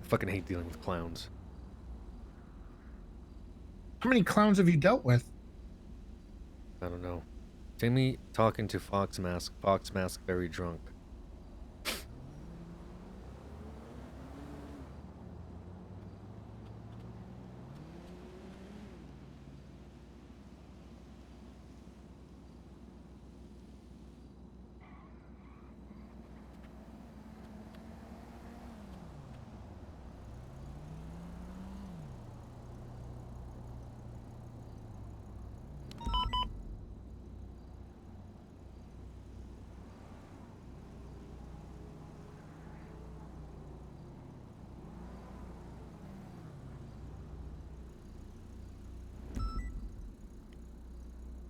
fucking hate dealing with clowns. How many clowns have you dealt with? I don't know. Timmy talking to Fox Mask. Fox Mask very drunk.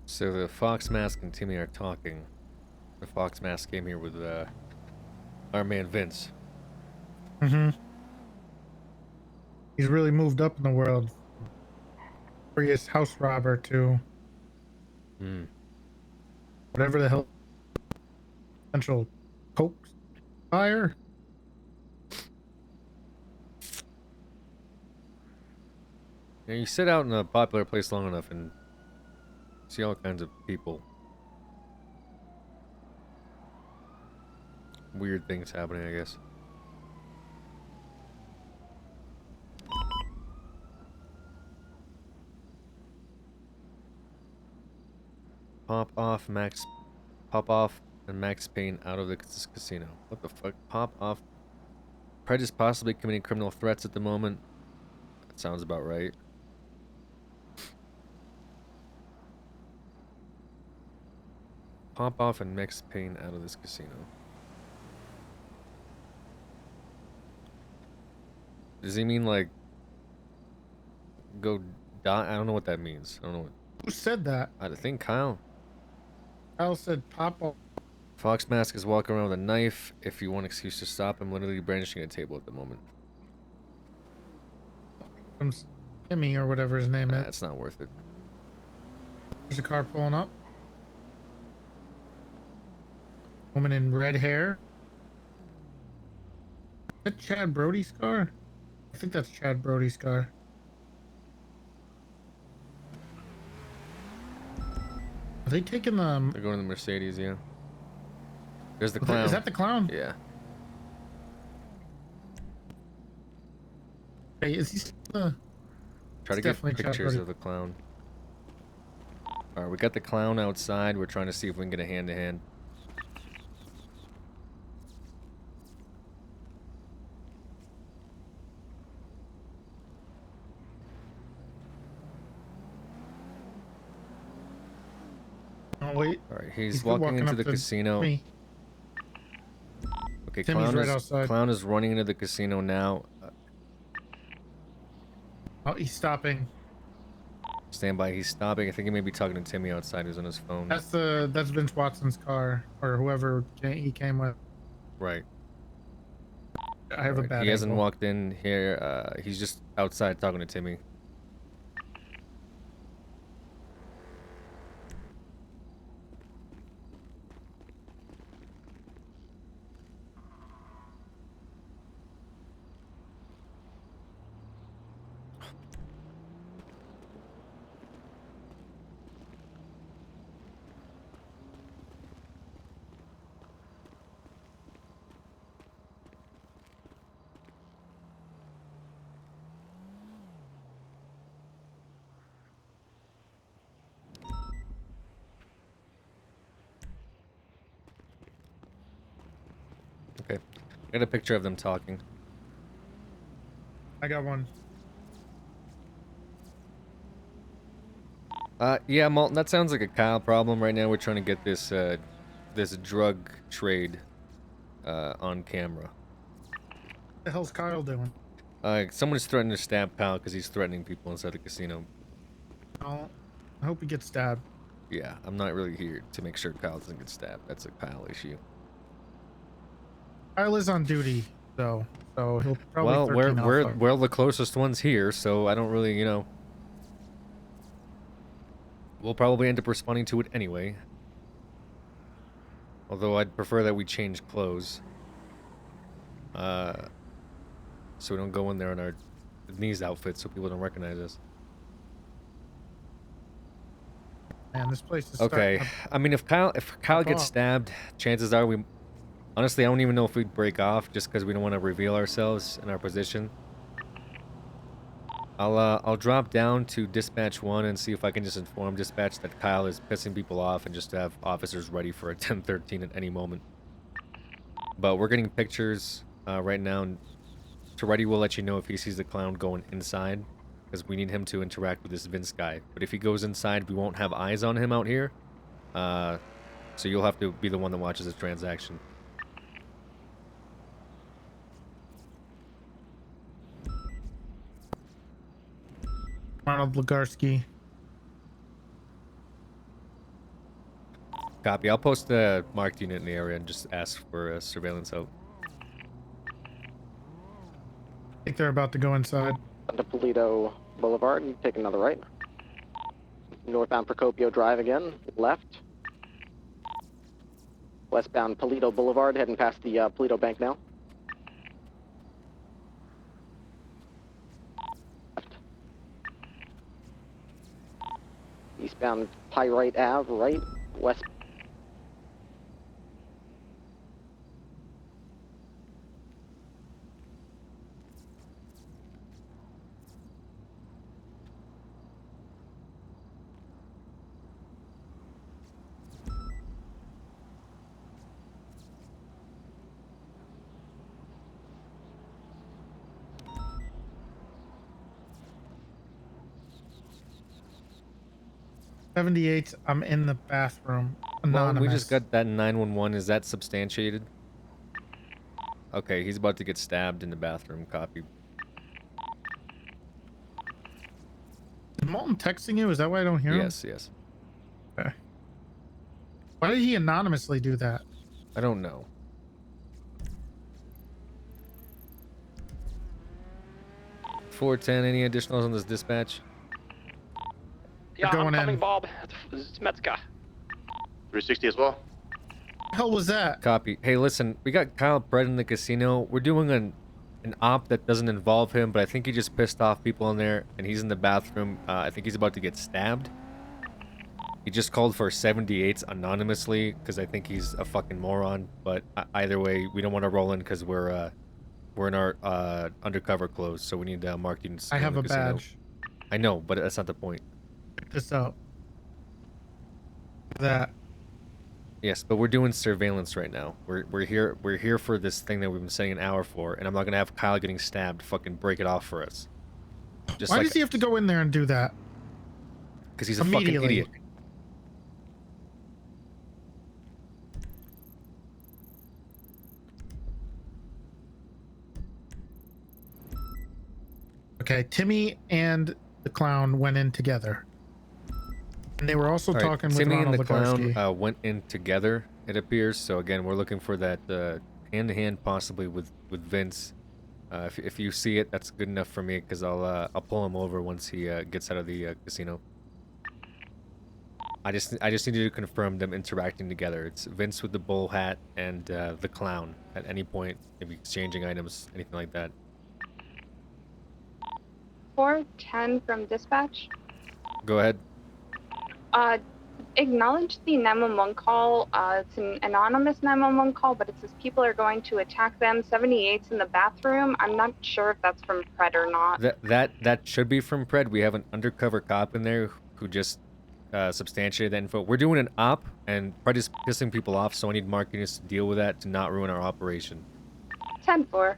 So the Fox Mask and Timmy are talking. The Fox Mask came here with our man Vince. Mm-hmm. He's really moved up in the world. Previous house robber to whatever the hell potential coke fire. Yeah, you sit out in a popular place long enough and see all kinds of people. Weird things happening, I guess. Pop off and Max Payne out of the casino. What the fuck? Pop off. Pred is possibly committing criminal threats at the moment. That sounds about right. Pop off and Max Payne out of this casino. Does he mean like go die? I don't know what that means. I don't know what. Who said that? I think Kyle. Kyle said pop off. Fox Mask is walking around with a knife. If you want an excuse to stop him, literally brandishing a table at the moment. From Timmy or whatever his name is. That's not worth it. There's a car pulling up. Woman in red hair. Is that Chad Brody's car? I think that's Chad Brody's car. Are they taking the... They're going to the Mercedes, yeah. There's the clown. Is that the clown? Yeah. Hey, is he still Try to get pictures of the clown. Alright, we got the clown outside. We're trying to see if we can get a hand-to-hand. Oh, wait. Alright, he's walking into the casino. Me. Okay, Timmy's right outside. Clown is running into the casino now. Oh, he's stopping. Stand by, he's stopping. I think he may be talking to Timmy outside who's on his phone. That's Vince Watson's car, or whoever he came with. Right. I have a bad He hasn't angle. walked in here. He's just outside talking to Timmy. Okay. Got a picture of them talking. I got one. Yeah, Malton, that sounds like a Kyle problem. Right now we're trying to get this, this drug trade, on camera. What the hell's Kyle doing? Someone's threatening to stab Kyle because he's threatening people inside the casino. Oh, I hope he gets stabbed. Yeah, I'm not really here to make sure Kyle doesn't get stabbed. That's a Kyle issue. Kyle is on duty, though, so he'll probably. Well, 13 we're the closest ones here, so I don't really, you know. We'll probably end up responding to it anyway. Although I'd prefer that we change clothes. so we don't go in there in our these outfits so people don't recognize us. Man, this place is Okay, I mean, if Kyle gets off. stabbed, chances are we. Honestly, I don't even know if we'd break off just because we don't want to reveal ourselves in our position. I'll drop down to dispatch 1 and see if I can just inform dispatch that Kyle is pissing people off and just to have officers ready for a 1013 at any moment. But we're getting pictures right now, and Toretti will let you know if he sees the clown going inside, because we need him to interact with this Vince guy. But if he goes inside, we won't have eyes on him out here. So you'll have to be the one that watches this transaction. Ronald Legarski. Copy. I'll post a marked unit in the area and just ask for surveillance help. I think they're about to go inside. To Polito Boulevard, take another right. Northbound Procopio Drive again, left. Westbound Polito Boulevard, heading past the Polito Bank now. Eastbound Pyrite Ave, right, west. '78. I'm in the bathroom. Anonymous. Well, we just got that 911. Is that substantiated? Okay, he's about to get stabbed in the bathroom. Copy. Is Molten texting you? Is that why I don't hear him? Yes, yes. Okay. Why did he anonymously do that? I don't know. $410. Any additionals on this dispatch? Yeah, going I'm coming, in. Bob. It's Metzka. 360 as well. The hell was that? Copy. Hey, listen, we got Kyle Brett in the casino. We're doing an op that doesn't involve him, but I think he just pissed off people in there, and he's in the bathroom. I think he's about to get stabbed. He just called for 78s anonymously because I think he's a fucking moron. But either way, we don't want to roll in because we're in our undercover clothes, so we need marked units. I in have the a casino. badge. I know, but that's not the point. Check this out. That. Yes, but we're doing surveillance right now. We're here for this thing that we've been saying an hour for, and I'm not gonna have Kyle getting stabbed fucking break it off for us. Just Why like, does he have to go in there and do that? because he's a fucking Immediately. idiot. Okay, Timmy and the clown went in together. And they were also All right, talking with Timmy Ronald and the Legarski. clown went in together, it appears. So again, we're looking for that hand-to-hand, possibly with Vince. If you see it, that's good enough for me, because I'll pull him over once he gets out of the casino. I just need you to confirm them interacting together. It's Vince with the bull hat and the clown at any point, maybe exchanging items, anything like that. 410 from dispatch. Go ahead. Acknowledge the 911 call. It's an anonymous 911 call, but it says people are going to attack them. 78's in the bathroom. I'm not sure if that's from Pred or not. That should be from Pred. We have an undercover cop in there who just substantiated that info. We're doing an op, and Pred is pissing people off, so I need Mark Eunice to deal with that to not ruin our operation. 10-4.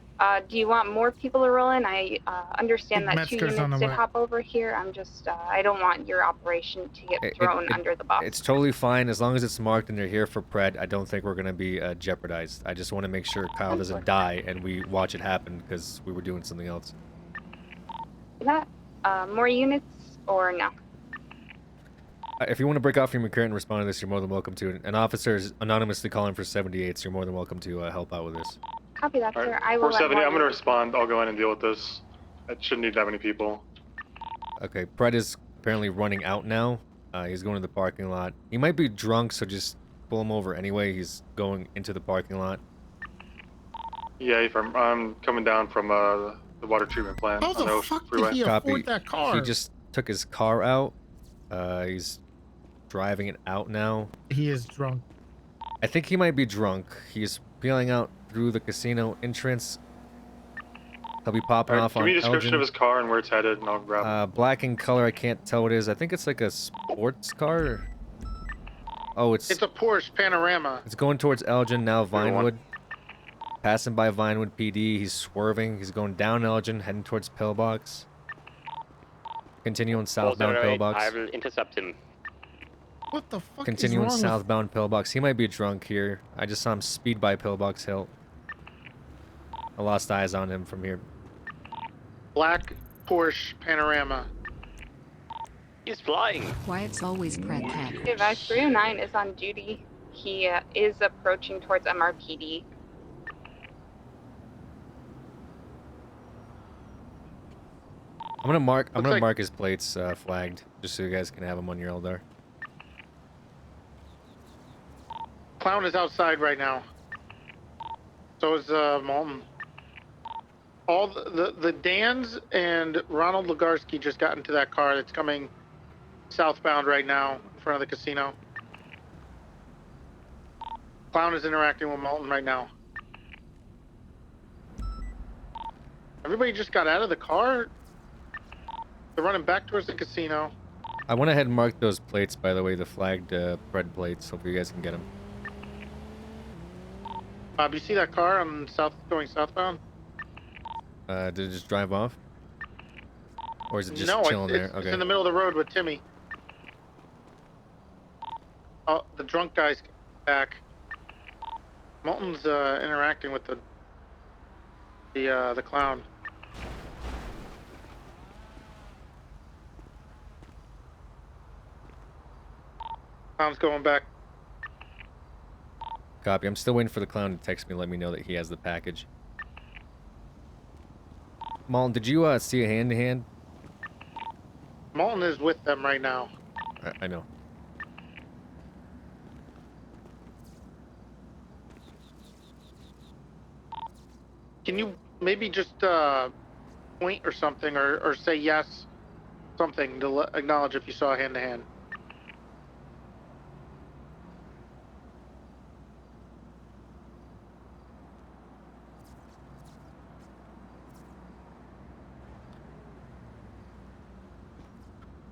Do you want more people to roll in? I understand that 2 Metzger's on units the did way. hop over here. I'm just, I don't want your operation to get thrown under the bus. It's totally fine as long as it's marked and they're here for Pred. I don't think we're gonna be jeopardized. I just want to make sure Kyle doesn't die and we watch it happen because we were doing something else. That, more units or no? If you want to break off from your current and respond to this, you're more than welcome to. An officer is anonymously calling for 78, so you're more than welcome to help out with this. Copy that, sir. I will. 470, I'm going to respond. I'll go in and deal with this. I shouldn't need that many people. Okay, Pred is apparently running out now. He's going to the parking lot. He might be drunk, so just pull him over anyway. He's going into the parking lot. Yeah, I'm coming down from the water treatment plant How on the the fuck freeway. did he Copy. afford that car? He just took his car out. He's driving it out now. He is drunk. I think he might be drunk. He's peeling out through the casino entrance. He'll be popping Alright, off give on me a description of Elgin. his car and where it's headed, and I'll grab it. Black in color. I can't tell what it is. I think it's like a sports car. Oh, it's It's a Porsche Panorama. it's going towards Elgin now. Everyone. Vinewood. Passing by Vinewood PD. He's swerving. He's going down Elgin, heading towards Pillbox. Continuing southbound Pillbox. I will intercept him. What the fuck Continuing is wrong southbound Pillbox. He might be drunk here. I just saw him speed by Pillbox Hill. I lost eyes on him from here. Black Porsche Panorama. He's flying. Why it's always Pred Pet. Okay, Vice 309 is on duty. He is approaching towards MRPD. I'm gonna like- mark his plates flagged, just so you guys can have them on your LDR. Clown is outside right now. So is Malton. All the Dans and Ronald Legarski just got into that car that's coming southbound right now in front of the casino. Clown is interacting with Malton right now. Everybody just got out of the car. They're running back towards the casino. I went ahead and marked those plates, by the way, the flagged bread plates. Hope you guys can get them. Bob, you see that car on going southbound? Did it just drive off? Or is it just no, chilling it's, there? it's Okay. in the middle of the road with Timmy. Oh, the drunk guy's back. Malton's interacting with the clown. Clown's going back. Copy. I'm still waiting for the clown to text me, let me know that he has the package. Malton, did you see a hand-to-hand? Malton is with them right now. I know. Can you maybe just point or something, or say yes, something to acknowledge if you saw hand-to-hand?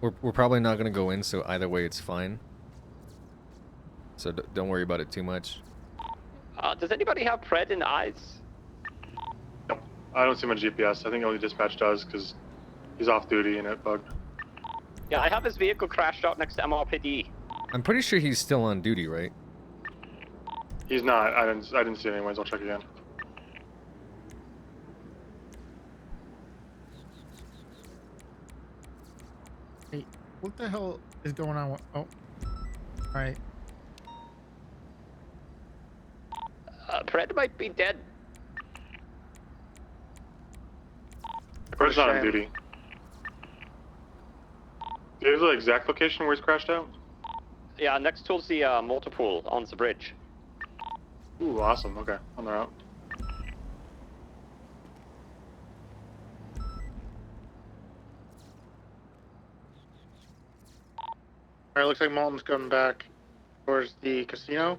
We're probably not gonna go in, so either way it's fine. So don't worry about it too much. Does anybody have Pred in eyes? Nope. I don't see my GPS. I think only dispatch does because he's off duty and it bugged. Yeah, I have his vehicle crashed out next to MRPD. I'm pretty sure he's still on duty, right? He's not. I didn't see it anyways. I'll check again. Hey, what the hell is going on? Oh, all right. Pred might be dead. Fred's not on duty. Do you have the exact location where he's crashed out? Yeah, next to the motor pool on the bridge. Ooh, awesome. Okay, on the route. Alright, looks like Malton's coming back towards the casino.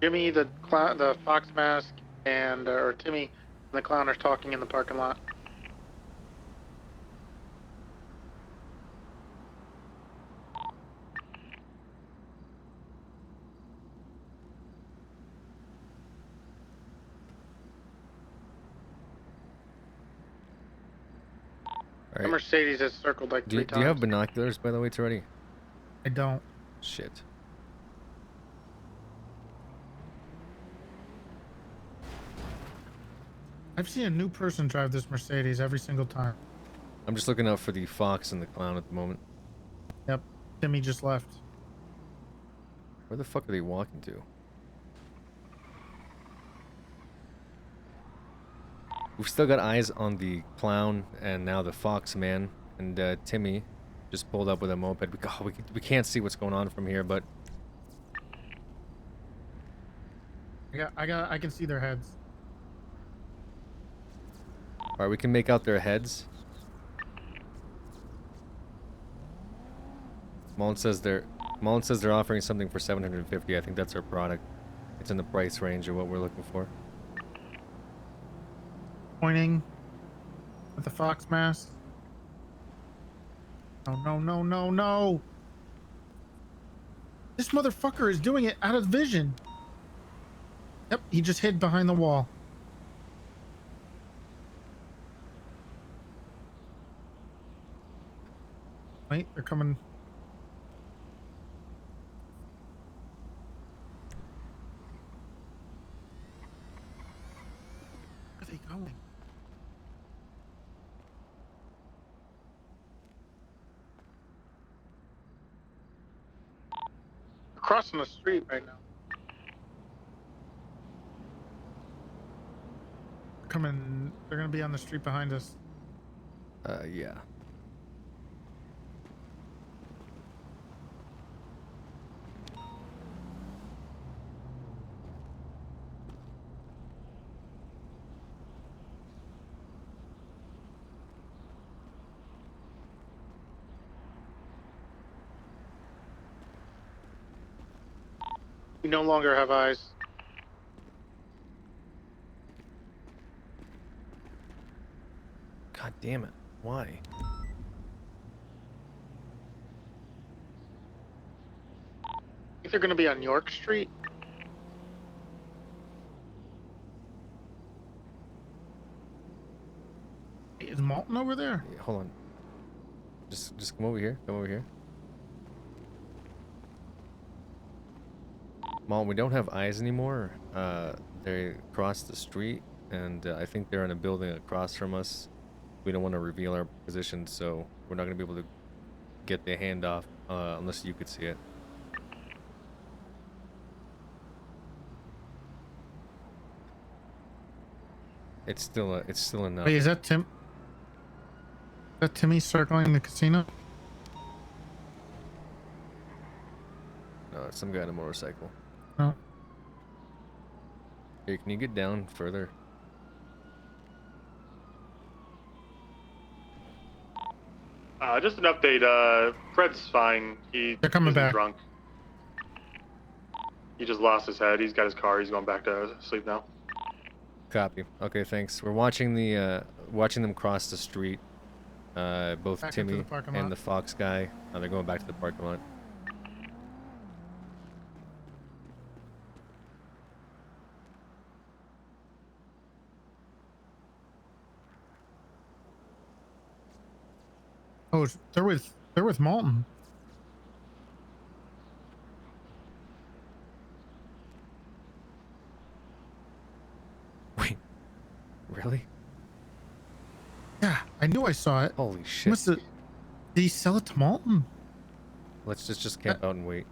Jimmy, the fox mask, and or Timmy and the clown are talking in the parking lot. All The right. Mercedes has circled like Do three you times. have binoculars, by the way, Toretti? I don't. Shit. I've seen a new person drive this Mercedes every single time. I'm just looking out for the fox and the clown at the moment. Yep. Timmy just left. Where the fuck are they walking to? We've still got eyes on the clown and now the fox man, and Timmy just pulled up with a moped. We can't see what's going on from here, but I can see their heads. All right, we can make out their heads. Mullen says they're offering something for 750. I think that's our product. It's in the price range of what we're looking for. Pointing at the fox mask. No, no, no, no, no. This motherfucker is doing it out of vision. Yep, he just hid behind the wall. Wait, they're coming. Where are they going? They're crossing the street right now. Coming. They're gonna be on the street behind us. Yeah. We no longer have eyes. God damn it. Why? I think they're going to be on York Street. Is Malton over there? Yeah, hold on. Just come over here. Come over here. Malton, we don't have eyes anymore. They crossed the street, and I think they're in a building across from us. We don't want to reveal our position, so we're not going to be able to get the handoff unless you could see it. It's still enough. Wait, is that Tim? Is that Timmy circling the casino? No, it's some guy on a motorcycle. No. Hey, can you get down further? Just an update. Fred's fine. They're coming isn't back. Drunk. He just lost his head. He's got his car. He's going back to sleep now. Copy. Okay, thanks. We're watching them cross the street. Both Back into Timmy the parking and lot. the Fox guy. They're going back to the parking lot. Oh, they're with Malton. Wait, really? Yeah, I knew I saw it. Holy shit! Did he sell it to Malton? Let's just camp out and wait.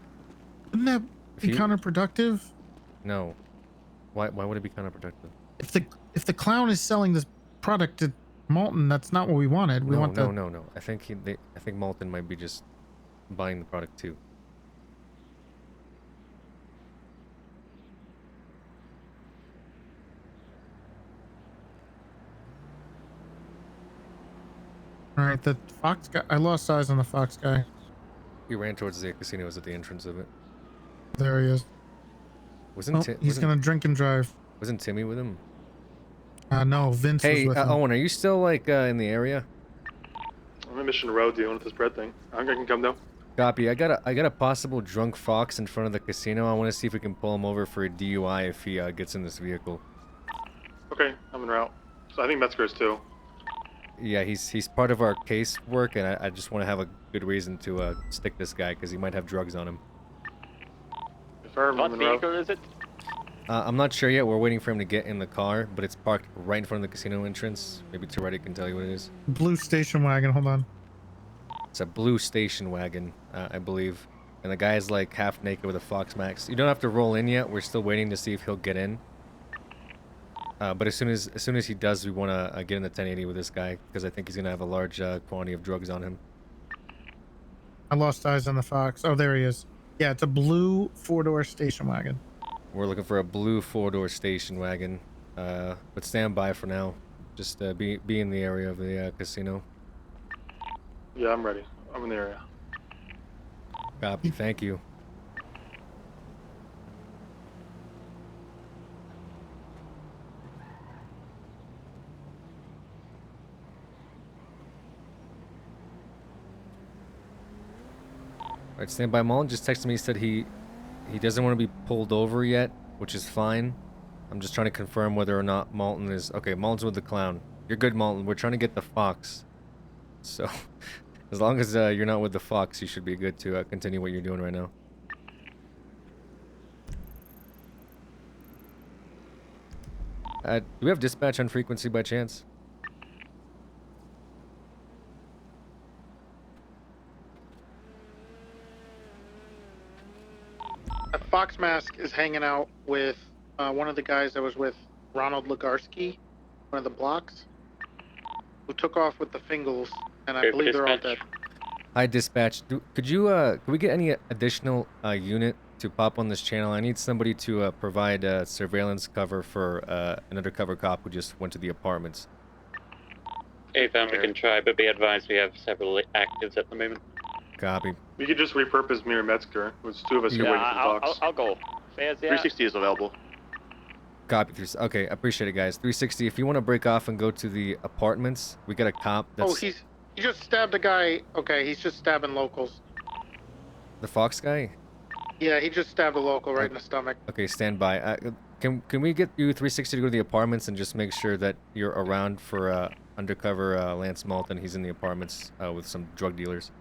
Wouldn't that be counterproductive? No. Why would it be counterproductive? If the clown is selling this product to Malton, that's not what we wanted. We want No. I think I think Malton might be just buying the product too. All right, the Fox guy. I lost eyes on the Fox guy. He ran towards the casino. Was at the entrance of it. There he is. He's gonna drink and drive. Wasn't Timmy with him? No, Vince was Hey, with him. Owen, are you still like in the area? I'm in Mission Road dealing with this bread thing. I think I can come down. Copy. I got a possible drunk Fox in front of the casino. I want to see if we can pull him over for a DUI if he gets in this vehicle. Okay, I'm en route. So I think Metzger's too. Yeah, he's part of our case work, and I just want to have a good reason to stick this guy because he might have drugs on him. Confirmed. What I'm en route. vehicle is it? I'm not sure yet. We're waiting for him to get in the car, but it's parked right in front of the casino entrance. Maybe Toretto can tell you what it is. Blue station wagon. Hold on. It's a blue station wagon, I believe. And the guy is like half naked with a Fox Max. You don't have to roll in yet. We're still waiting to see if he'll get in. But as soon as he does, we want to get in the 1080 with this guy because I think he's gonna have a large quantity of drugs on him. I lost eyes on the Fox. Oh, there he is. Yeah, it's a blue 4-door station wagon. We're looking for a blue 4-door station wagon. But stand by for now. Just be in the area of the casino. Yeah, I'm ready. I'm in the area. Copy. Thank you. Alright, stand by. Mullen just texted me. He said he doesn't want to be pulled over yet, which is fine. I'm just trying to confirm whether or not Malton is... Okay, Malton's with the clown. You're good, Malton. We're trying to get the fox. So, as long as you're not with the fox, you should be good to continue what you're doing right now. Do we have dispatch on frequency by chance? A Fox Mask is hanging out with one of the guys that was with Ronald Legarsky, one of the blocks, who took off with the Fingles, and I believe they're all dead. Hi, dispatch. Could we get any additional unit to pop on this channel? I need somebody to provide surveillance cover for an undercover cop who just went to the apartments. Hey, fam, we can try, but be advised we have several actives at the moment. Copy. We could just repurpose Mir Metzger. It's two of us here Yeah, waiting for the box. I'll go. Fairs, yeah. 360 is available. Copy. Okay, appreciate it, guys. 360, if you want to break off and go to the apartments, we got a cop that's... Oh, he just stabbed a guy. Okay, he's just stabbing locals. The Fox guy? Yeah, he just stabbed a local right in the stomach. Okay, stand by. Can we get you 360 to go to the apartments and just make sure that you're around for undercover Lance Malton? He's in the apartments with some drug dealers.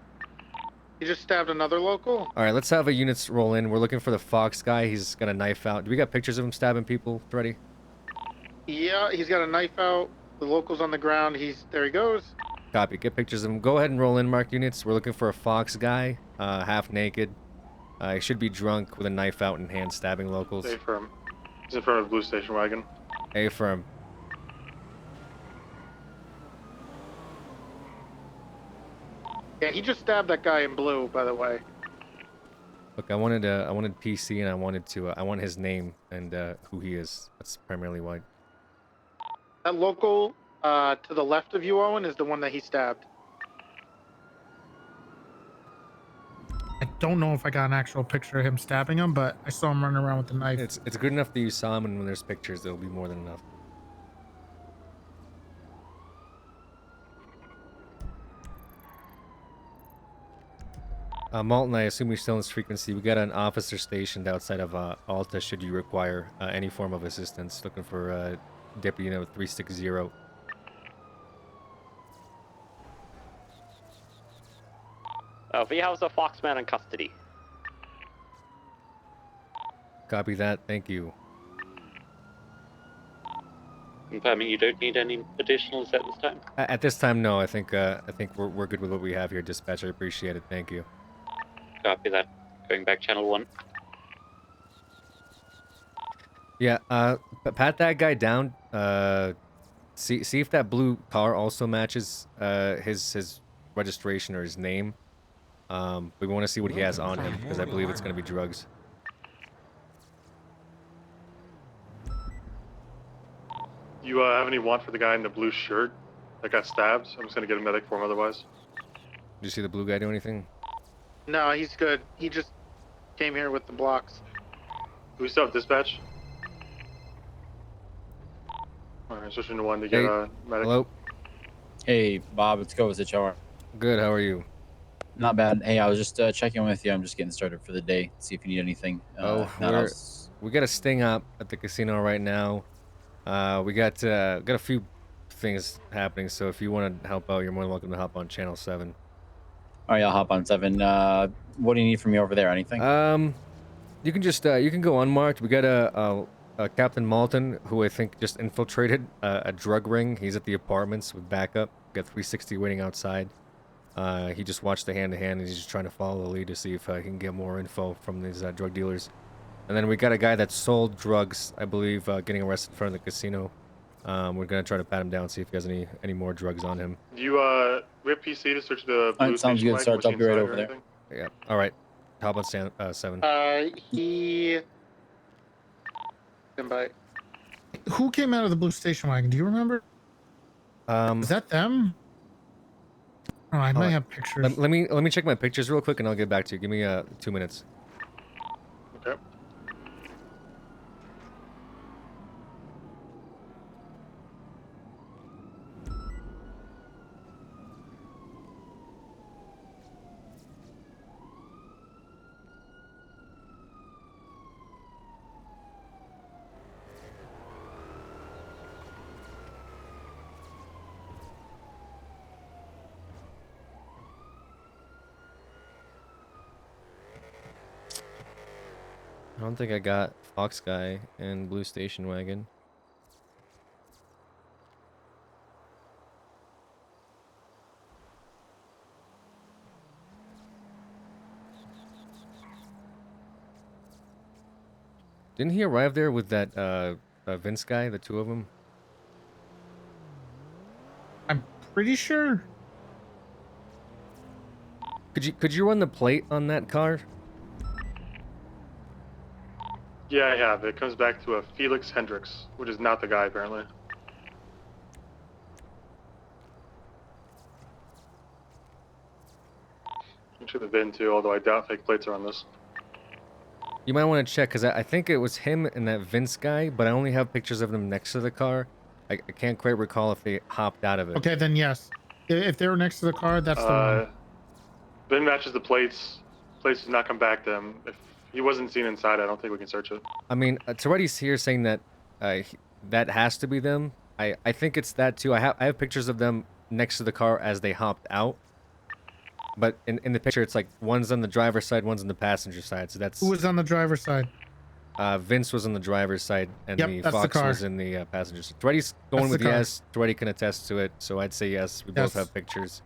He just stabbed another local? Alright, let's have a units roll in. We're looking for the Fox guy. He's got a knife out. Do we got pictures of him stabbing people already? Yeah, he's got a knife out. The local's on the ground. There he goes. Copy. Get pictures of him. Go ahead and roll in, marked units. We're looking for a Fox guy, half naked. He should be drunk with a knife out in hand, stabbing locals. A-firm. He's in front of the blue station wagon. A-firm. Yeah, he just stabbed that guy in blue, by the way. Look, I wanted PC and I want his name and who he is. That's primarily why. That local to the left of you, Owen, is the one that he stabbed. I don't know if I got an actual picture of him stabbing him, but I saw him running around with the knife. It's good enough that you saw him, and when there's pictures, it'll be more than enough. Malton, I assume you're still in this frequency. We got an officer stationed outside of Alta should you require any form of assistance. Looking for Deputy 360. We have the Foxman in custody. Copy that. Thank you. Confirming you don't need any additionals at this time? At this time, no. I think we're good with what we have here, dispatch. I appreciate it. Thank you. Copy that. Going back channel 1. Yeah, pat that guy down. See if that blue car also matches his registration or his name. We want to see what he has on him because I believe it's going to be drugs. You have any want for the guy in the blue shirt that got stabbed? I'm just gonna get a medic for him otherwise. Did you see the blue guy do anything? No, he's good. He just came here with the blocks. Do we still have dispatch? Alright, switching to 1 to get a medic. Hello? Hey, Bob, it's Kovacic. How are you? Good, how are you? Not bad. Hey, I was just checking with you. I'm just getting started for the day. See if you need anything. We got a sting up at the casino right now. We got a few things happening, so if you want to help out, you're more than welcome to hop on channel 7. All right, I'll hop on 7. What do you need from me over there? Anything? You can just you can go unmarked. We got a Captain Malton who I think just infiltrated a drug ring. He's at the apartments with backup. Got 360 waiting outside. He just watched the hand-to-hand, and he's just trying to follow the lead to see if he can get more info from these drug dealers. And then we got a guy that sold drugs, I believe, getting arrested in front of the casino. We're gonna try to pat him down, see if he has any more drugs on him. Do you we have PC to search the blue sounds good, wagon, Sarge. I'll be right over there. anything? Yeah. All right. How about 7? He... Stand by. Who came out of the blue station wagon? Do you remember? Is that them? Oh, I might have pictures. Let me check my pictures real quick and I'll get back to you. Give me 2 minutes. Okay. I don't think I got Fox Guy and Blue Station Wagon. Didn't he arrive there with that Vince guy, the two of them? I'm pretty sure. Could you run the plate on that car? Yeah, I have. It comes back to a Felix Hendricks, which is not the guy apparently. I'm sure the VIN too, although I doubt fake plates are on this. You might want to check because I think it was him and that Vince guy, but I only have pictures of them next to the car. I can't quite recall if they hopped out of it. Okay, then yes. If they were next to the car, that's the one. VIN matches the plates. Plates does not come back to him. If he wasn't seen inside, I don't think we can search it. I mean, Toretti's here saying that that has to be them. I think it's that too. I have pictures of them next to the car as they hopped out. But in the picture, it's like one's on the driver's side, one's on the passenger side. So that's Who was on the driver's side? Vince was on the driver's side, and Yep, the that's the Fox car. was in the passenger side. Toretti's going That's with the car. yes. Toretti can attest to it, so I'd say yes. We both Yes. have pictures.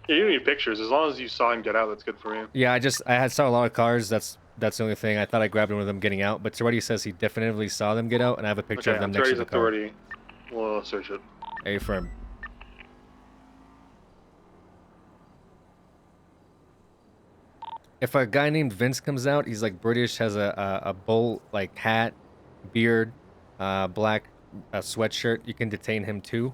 Yeah, you don't need pictures. As long as you saw him get out, that's good for me. Yeah, I saw a lot of cars. That's the only thing. I thought I grabbed one of them getting out, but Toretti says he definitely saw them get out, and I have a picture Okay, of them on next to Toretti's the car. authority, we'll search it. A-firm. If a guy named Vince comes out, he's like British, has a bowl like hat, beard, black sweatshirt. You can detain him too,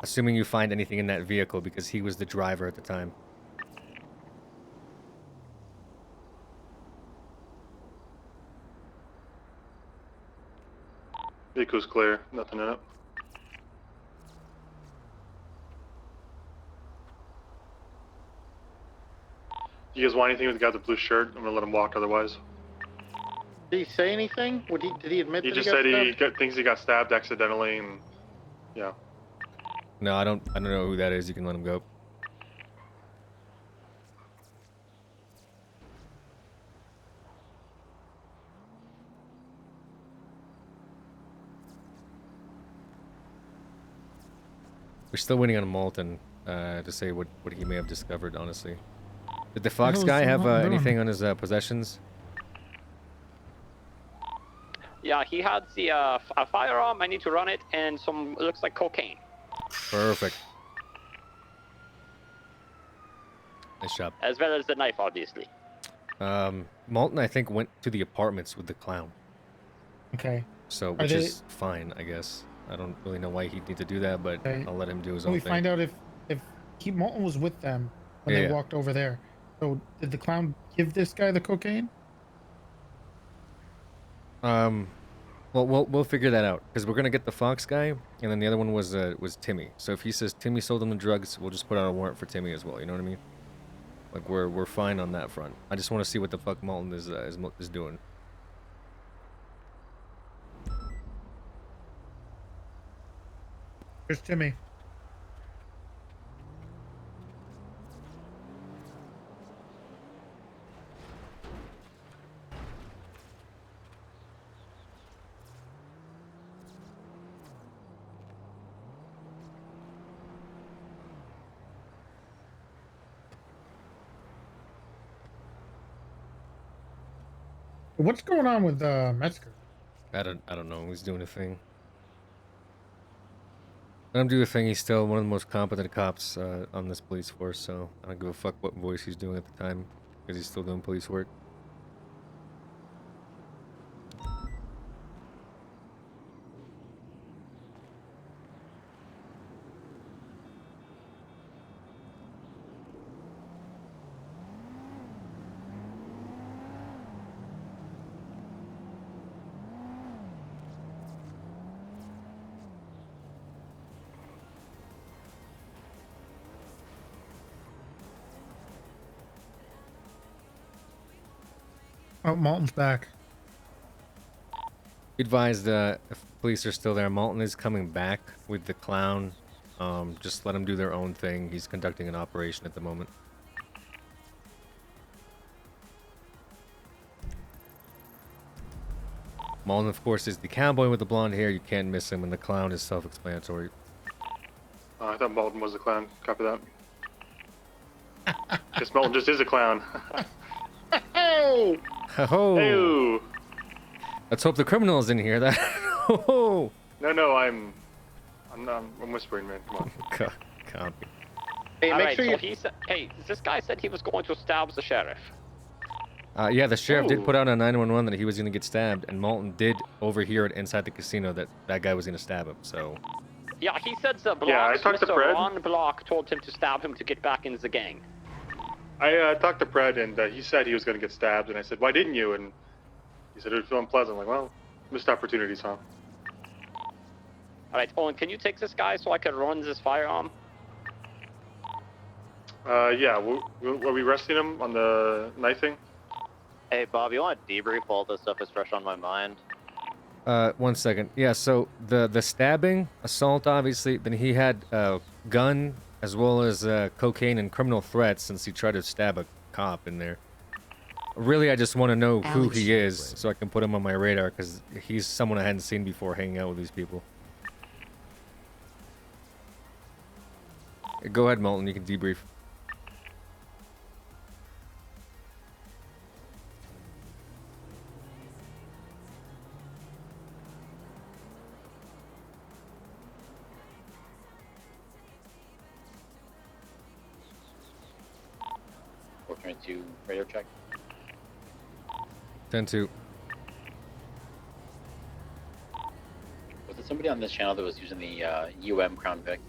assuming you find anything in that vehicle because he was the driver at the time. Vehicle's clear. Nothing in it. You guys want anything with the guy with the blue shirt? I'm gonna let him walk otherwise. Did he say anything? Did he admit He that just he got said he stabbed? thinks he got stabbed accidentally, and yeah. No, I don't know who that is. You can let him go. We're still waiting on Malton to say what he may have discovered, honestly. Did the Fox hell's guy have Malton doing? anything on his possessions? Yeah, he had a firearm. I need to run it, and some looks like cocaine. Perfect. Nice job. As well as the knife, obviously. Malton, I think, went to the apartments with the clown. Okay. So, Are which they- is fine, I guess. I don't really know why he'd need to do that, but Okay. I'll let him do his Can own we thing. find out if Malton was with them when Yeah, they yeah. walked over there? So did the clown give this guy the cocaine? Well, we'll figure that out because we're gonna get the Fox guy, and then the other one was Timmy. So if he says Timmy sold him the drugs, we'll just put out a warrant for Timmy as well. You know what I mean? Like we're fine on that front. I just want to see what the fuck Malton is doing. Here's Timmy. What's going on with Metzger? I don't know. He's doing a thing. Let him do a thing. He's still one of the most competent cops on this police force. So I don't give a fuck what voice he's doing at the time because he's still doing police work. Oh, Malton's back. Be advised, if police are still there, Malton is coming back with the clown. Just let them do their own thing. He's conducting an operation at the moment. Malton, of course, is the cowboy with the blonde hair. You can't miss him, and the clown is self-explanatory. I thought Malton was a clown. Copy that. Guess Malton just is a clown. Oh! Ho-ho! Ew. Let's hope the criminal's in here. That. Ho-ho! No, I'm whispering, man. Come on. Copy. Hey, All make right, sure so you. he said, hey, this guy said he was going to stab the sheriff. Yeah, the sheriff did Ooh. put out on 911 that he was going to get stabbed, and Malton did overhear it inside the casino that that guy was going to stab him. So. Yeah, he said the Block, Yeah, I talked to Mr. Fred. Ron Block told him to stab him to get back into the gang. I talked to Fred, and he said he was going to get stabbed, and I said, "Why didn't you?" And he said it would feel unpleasant. I'm like, well, missed opportunities, huh? All right, Owen, can you take this guy so I can run this firearm? Yeah. Were we arresting him on the knife thing? Hey, Bob, you want to debrief all this stuff is fresh on my mind? 1 second. Yeah, so the stabbing, assault, obviously, then he had a gun as well as cocaine and criminal threats since he tried to stab a cop in there. Really, I just want to know who he is so I can put him on my radar because he's someone I hadn't seen before hanging out with these people. Go ahead, Malton. You can debrief. To radio check. 10-2. Was it somebody on this channel that was using the Crown Vic?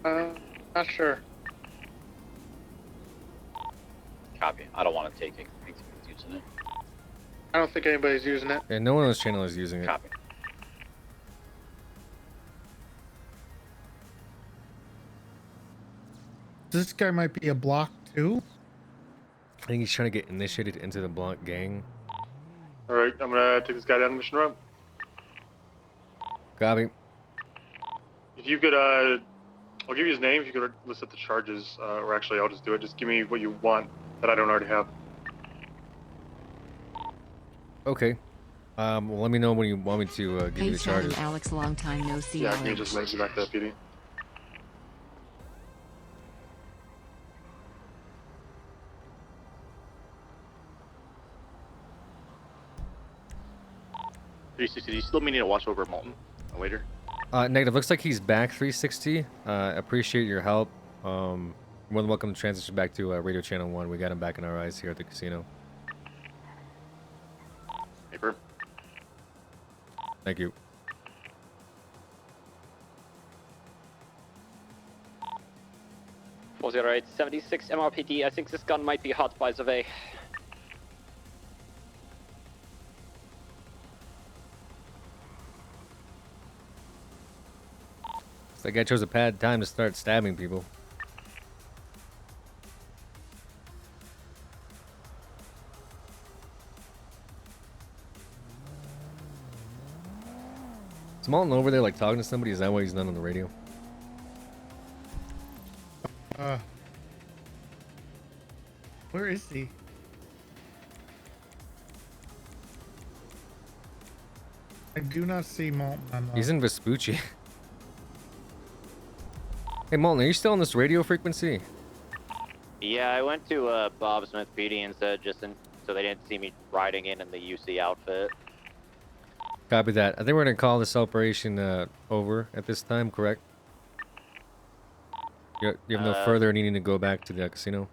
Not sure. Copy. I don't want to take it. Using it. I don't think anybody's using it. Yeah, no one on this channel is using it. Copy. This guy might be a block too. I think he's trying to get initiated into the Blanc gang. All right, I'm gonna take this guy down the mission road. Copy. If you could, I'll give you his name. If you could list up the charges, or actually, I'll just do it. Just give me what you want that I don't already have. Okay. Well, let me know when you want me to give you the charges. Alex, long time no see. Yeah, can you just mention back to PD? Do you still meaning to watch over Malton later? Negative. Looks like he's back 360. Appreciate your help. More than welcome to transition back to Radio Channel 1. We got him back in our eyes here at the casino. Paper. Thank you. Was it right? 76 MRPD. I think this gun might be hot, by the way. That guy chose a bad time to start stabbing people. Is Malton over there like talking to somebody? Is that why he's not on the radio? Where is he? I do not see Malton. On the... He's in Vespucci. Hey Malton, are you still on this radio frequency? Yeah, I went to Bob Smith PD and said so they didn't see me riding in the UC outfit. Copy that. I think we're gonna call this operation over at this time, correct? You have no further needing to go back to the casino?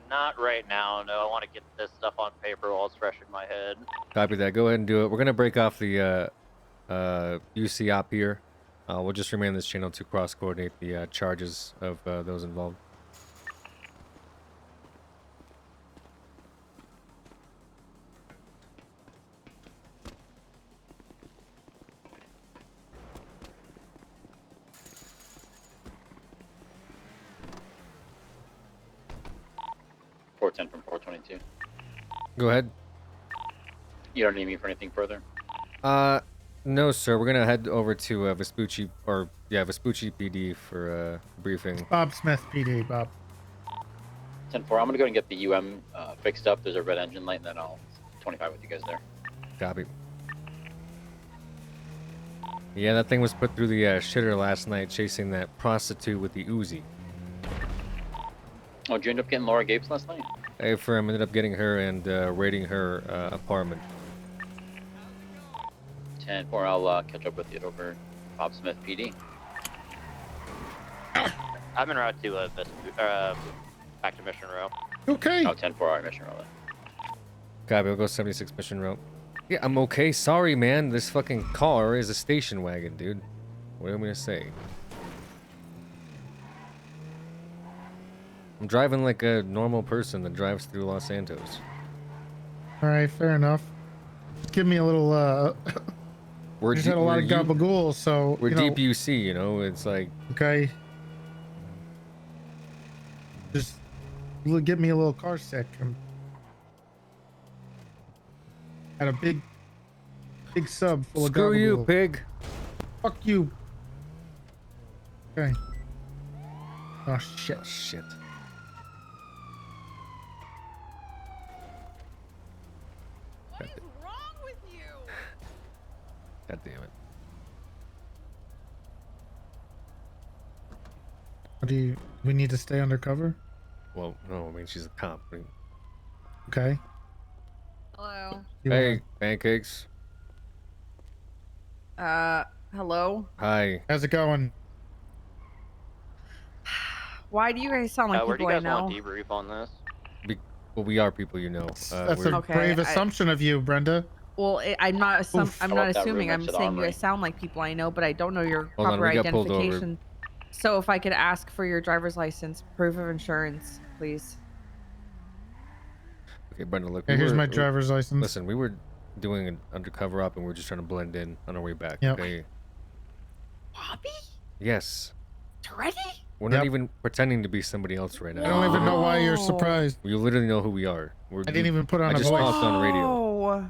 Not right now, no. I want to get this stuff on paper while it's fresh in my head. Copy that. Go ahead and do it. We're gonna break off the UC op here. We'll just remain on this channel to cross-coordinate the charges of those involved. 410 from 422. Go ahead. You don't need me for anything further? No, sir. We're gonna head over to Vespucci, Vespucci PD for briefing. Bob Smith, PD, Bob. 10-4, I'm gonna go and get the UM fixed up. There's a red engine light, and then I'll 25 with you guys there. Copy. Yeah, that thing was put through the shitter last night, chasing that prostitute with the Uzi. Oh, did you end up getting Laura Gapes last night? A firm ended up getting her and raiding her apartment. 10-4, I'll catch up with you over Bob Smith PD. I'm en route to back to Mission Row. Okay. Oh, 10-4, our mission row. Copy, we'll go 76 Mission Row. Yeah, I'm okay. Sorry, man. This fucking car is a station wagon, dude. What am I gonna say? I'm driving like a normal person that drives through Los Santos. All right, fair enough. Give me a little. We're just had a lot of gabagool, so we're you know, deep UC, you know. It's like okay. Just get me a little car sick. I'm at a big sub full of gabagool. Screw you, pig. Fuck you. Okay. Oh shit. Shit. What is wrong with you? God damn it. We need to stay undercover? Well, no, I mean she's a cop. Okay. Hello. Hey, pancakes. Hello. Hi. How's it going? Why do you guys sound like Where do you people I guys know? want to debrief on this? Well, we are people you know. That's a brave assumption of you, Brenda. Well, I'm not. I'm I not left that assuming. room I'm next to the saying you armory. guys sound like people I know, but I don't know your Hold on, proper we got pulled over. identification. So if I could ask for your driver's license, proof of insurance, please. Okay, Brenda, look. Here's my driver's license. Listen, we were doing an undercover op and we are just trying to blend in on our way back. Yep. Okay. Bobby? Yes. Already? We're not even pretending to be somebody else right now. I don't even know why you're surprised. You literally know who we are. I didn't even put on a just voice. talked on the radio. Oh,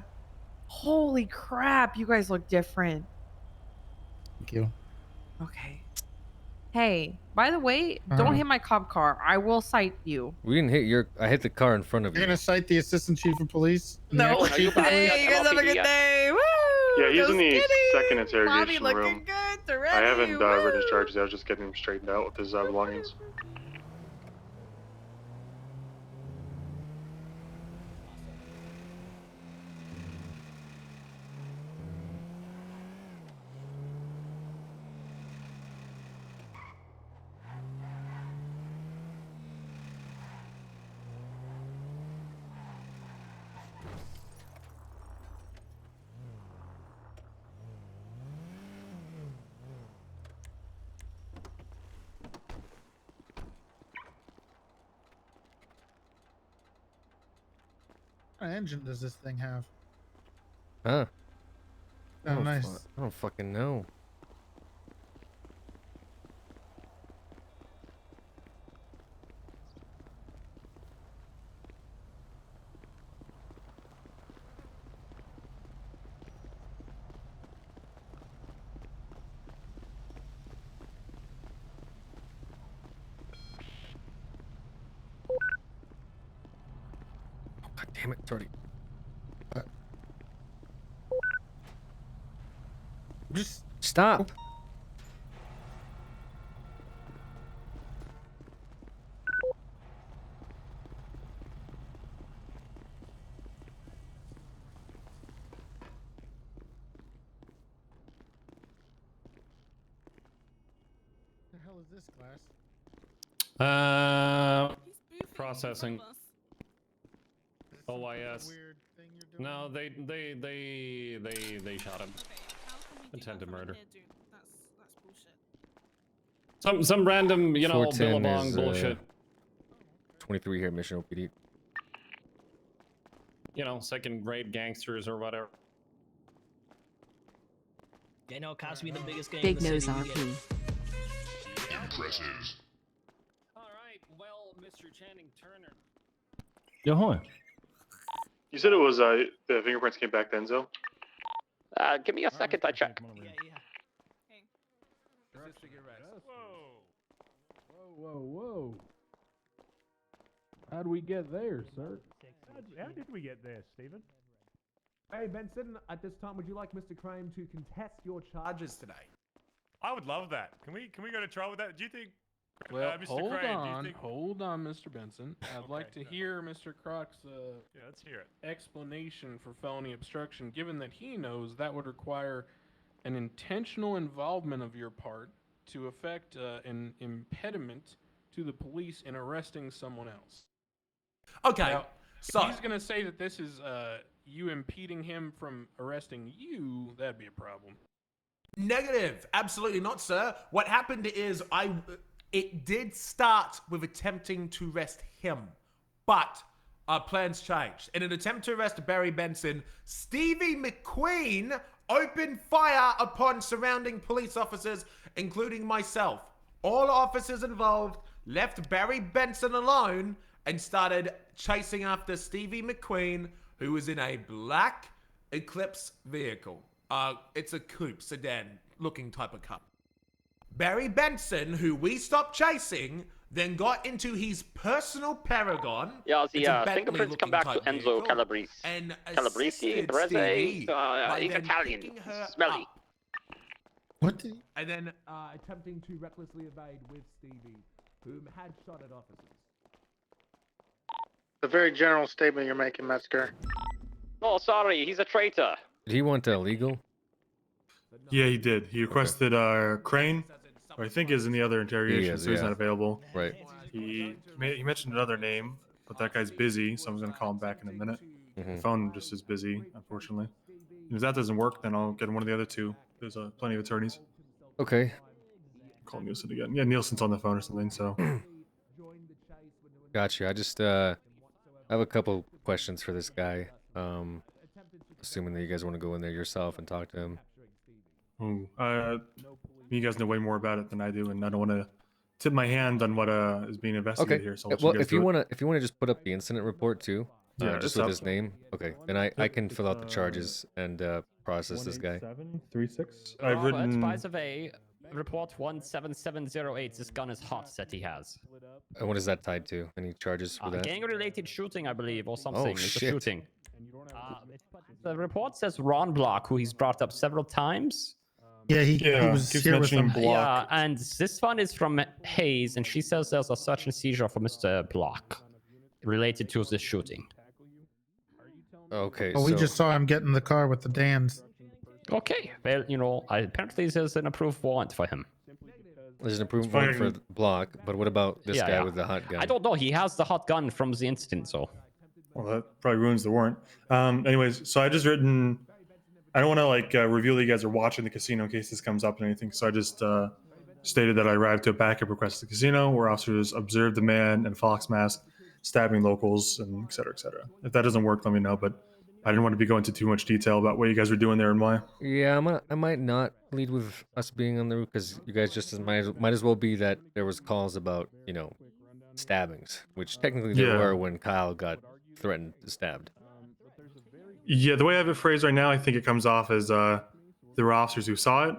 holy crap! You guys look different. Thank you. Okay. Hey, by the way, don't hit my cop car. I will cite you. We didn't hit your. I hit the car in front of You're you. gonna cite the assistant chief of police? No. The chief of Hey, you guys have a good day. Woo! Yeah, he's Go in the Skinny! second Bobby interrogation looking room. good. I Ready. haven't written his charges. I was just getting him straightened out with his belongings. What kind of engine does this thing have? Huh? Oh, nice. I don't fucking know. God damn it, it's already. Just stop. What the hell is this class? Processing. OYS. No, they shot him. Attempted murder. Some random, you know, 410 Billabong is, bullshit. 23 here, Mission OPD. You know, second-rate gangsters or whatever. They know cops be the biggest game. Big in the nose city. RP. Impressive. All right, well, Mr. Channing Turner. Yeah, hi. You said it was the fingerprints came back to Enzo. Give me a second, I check. Whoa. How'd we get there, sir? How did we get there, Stephen? Hey, Benson, at this time, would you like Mr. Crane to contest your charges today? I would love that. Can we go to trial with that? Do you think? Well, Mr. hold Crane, on, do you think... hold on, Mr. Benson. I'd like to hear Mr. Croc's yeah, let's hear it. explanation for felony obstruction, given that he knows that would require an intentional involvement of your part to affect an impediment to the police in arresting someone else. Okay, now, so if he's going to say that this is you impeding him from arresting you, that'd be a problem. negative, absolutely not, sir. What happened is it did start with attempting to arrest him, but our plans changed. In an attempt to arrest Barry Benson, Stevie McQueen opened fire upon surrounding police officers, including myself. All officers involved left Barry Benson alone and started chasing after Stevie McQueen, who was in a black Eclipse vehicle. It's a coupe, sedan looking type of car. Barry Benson, who we stopped chasing, then got into his personal Paragon. Yeah, It's a the fingerprints come Bentley-looking back to type Enzo vehicle, Calabrese. and Calabrese, assisted Breze, Stevie by he's then Italian, picking her smelly. up. What? And then attempting to recklessly evade with Stevie, whom had shot at officers. It's a very general statement you're making, Metzger. Oh, sorry, he's a traitor. Did he want illegal? Yeah, he did. He requested Crane, who I think is in the other interrogation, so he's not available. Right. He mentioned another name, but that guy's busy, so I'm going to call him back in a minute. The phone just is busy, unfortunately. And if that doesn't work, then I'll get one of the other two. There's plenty of attorneys. Okay. Call Nielsen again. Yeah, Nielsen's on the phone or something, so. Gotcha. I just I have a couple questions for this guy. Assuming that you guys want to go in there yourself and talk to him. You guys know way more about it than I do, and I don't want to tip my hand on what is being investigated here. So I'll let well, you guys if you do it. wanna just put up the incident report too, Yeah, just it's with up. his name. Okay, then I can fill out the charges and process this guy. 736. I've written. By the way, report 17708. This gun is hot that he has. And what is that tied to? Any charges for that? Gang-related shooting, I believe, or something. It's shit. a shooting. The report says Ron Block, who he's brought up several times. Yeah, he was keeps here with mentioning him. Block. Yeah, and this one is from Hayes, and she says there's a search and seizure for Mr. Block related to this shooting. Okay. Oh, we so- just saw him get in the car with the Dans. Okay, well, you know, apparently there's an approved warrant for him. There's an approved one for the block, but what about this Yeah, guy yeah. with the hot gun? I don't know. He has the hot gun from the incident, so. Well, that probably ruins the warrant. Anyways, so I just written. I don't want to reveal that you guys are watching the casino in case this comes up and anything. So I just stated that I arrived to a backup request at the casino where officers observed the man in a fox mask stabbing locals and et cetera, et cetera. If that doesn't work, let me know. But I didn't want to be going into too much detail about what you guys were doing there and why. Yeah, I might not lead with us being on the route because you guys just might as well be that there was calls about stabbings, which technically there were when Kyle got threatened and stabbed. Yeah, the way I have it phrased right now, I think it comes off as there were officers who saw it,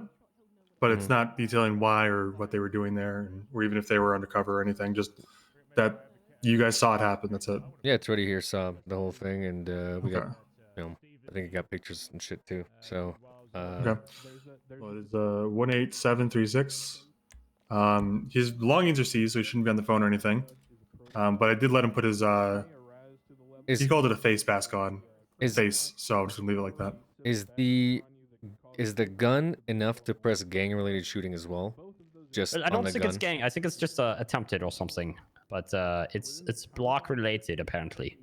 but it's not detailing why or what they were doing there, or even if they were undercover or anything. Just that you guys saw it happen. That's it. Yeah, it's already here. Saw the whole thing, and we got, Okay. I think it got pictures and shit too. So. Okay. Well, it's 18736. His belongings are seized, so he shouldn't be on the phone or anything. But I did let him put his he called it a face mask on his face, so I'm just gonna leave it like that. Is the gun enough to press gang-related shooting as well? Just I on don't the think gun? it's gang. I think it's just attempted or something. But it's block related apparently.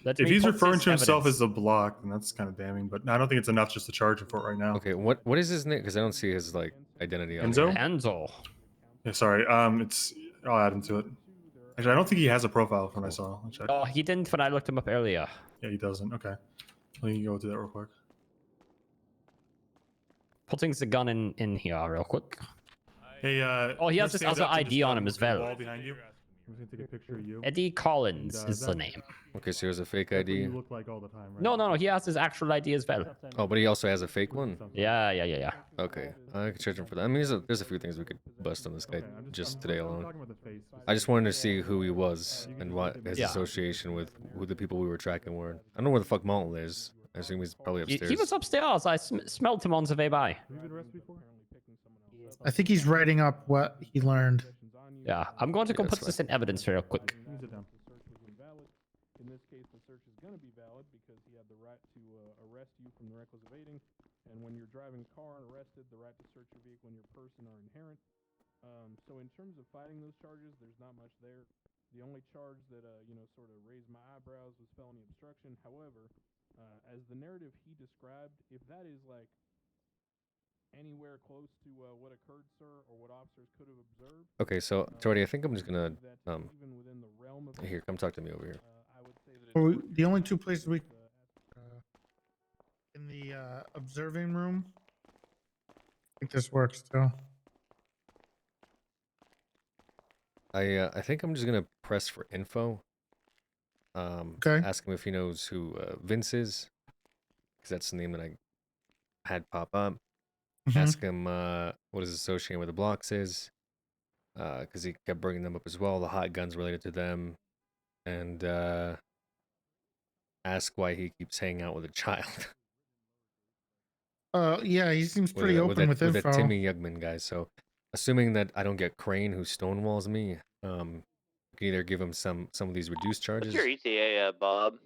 Let If me he's put referring this to himself evidence. as the block, then that's kind of damning. But I don't think it's enough just to charge him for it right now. Okay, what is his name? Because I don't see his identity on Enzo? here. Enzo. Yeah, sorry. I'll add him to it. Actually, I don't think he has a profile from what I saw. I'll check. Oh, he didn't when I looked him up earlier. Yeah, he doesn't. Okay. Let me go do that real quick. Putting the gun in here real quick. Hey, Oh, he has this other ID on him as well. Wall behind you. I'm just gonna take a picture of you. Eddie Collins And, is the name. Okay, so he has a fake That's what ID. you look like all the time, right? No, he has his actual ID as well. Oh, but he also has a fake one? Yeah. Okay, I could charge him for that. I mean, there's a few things we could bust on this guy just today alone. I just wanted to see who he was and what his association with who the people we were tracking were. I don't know where the fuck Malton is. I assume he's probably upstairs. He was upstairs. I smelled him on the way by. I think he's writing up what he learned. Yeah, I'm going to go put this in evidence real quick. In this case, the search is going to be valid because he had the right to arrest you from the reckless evading. And when you're driving a car and arrested, the right to search your vehicle and your person are inherent. So in terms of fighting those charges, there's not much there. The only charge that, sort of raised my eyebrows was felony obstruction. However, as the narrative he described, if that is like anywhere close to what occurred, sir, or what officers could have observed. Okay, so Jordy, I think I'm just gonna here, come talk to me over here. The only two places we in the observing room. I think this works too. I think I'm just gonna press for info. Okay. Ask him if he knows who Vince is, because that's the name that I had pop up. Ask him what his association with the blocks is, because he kept bringing them up as well. The hot guns related to them, and ask why he keeps hanging out with a child. Yeah, he seems pretty open with info. With that Timmy Yugman guy. So, assuming that I don't get Crane, who stonewalls me, I can either give him some of these reduced charges. What's your ETA, Bob?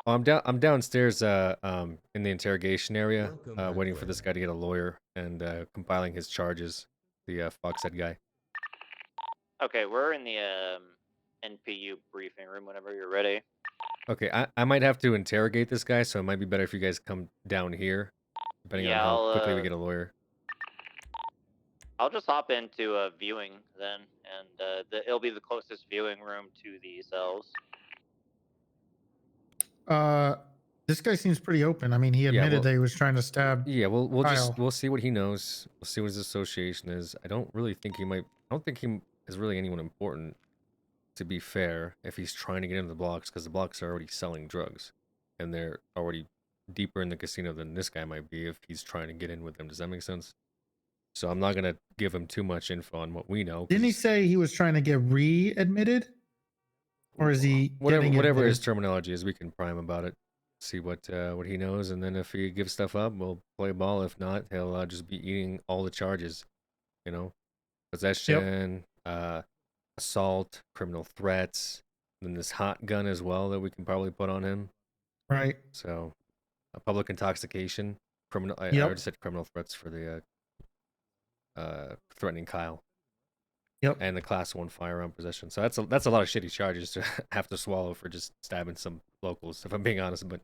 Oh, I'm downstairs in the interrogation area, waiting for this guy to get a lawyer and compiling his charges. The Foxhead guy. Okay, we're in the NPU briefing room whenever you're ready. Okay, I might have to interrogate this guy, so it might be better if you guys come down here, depending on how quickly we get a lawyer. I'll just hop into a viewing then, and it'll be the closest viewing room to the cells. This guy seems pretty open. I mean, he admitted that he was trying to stab. Yeah, we'll Kyle. see what he knows. We'll see what his association is. I don't think he is really anyone important, to be fair, if he's trying to get into the blocks, because the blocks are already selling drugs, and they're already deeper in the casino than this guy might be if he's trying to get in with them. Does that make sense? So I'm not gonna give him too much info on what we know. Didn't he say he was trying to get re-admitted? Or is he whatever his terminology is, we can prime about it, see what he knows, and then if he gives stuff up, we'll play ball. If not, he'll just be eating all the charges, possession, assault, criminal threats, and then this hot gun as well that we can probably put on him. Right. So, public intoxication, criminal. I already said criminal threats for the threatening Kyle. Yep. And the class 1 firearm possession. So that's a lot of shitty charges to have to swallow for just stabbing some locals, if I'm being honest. But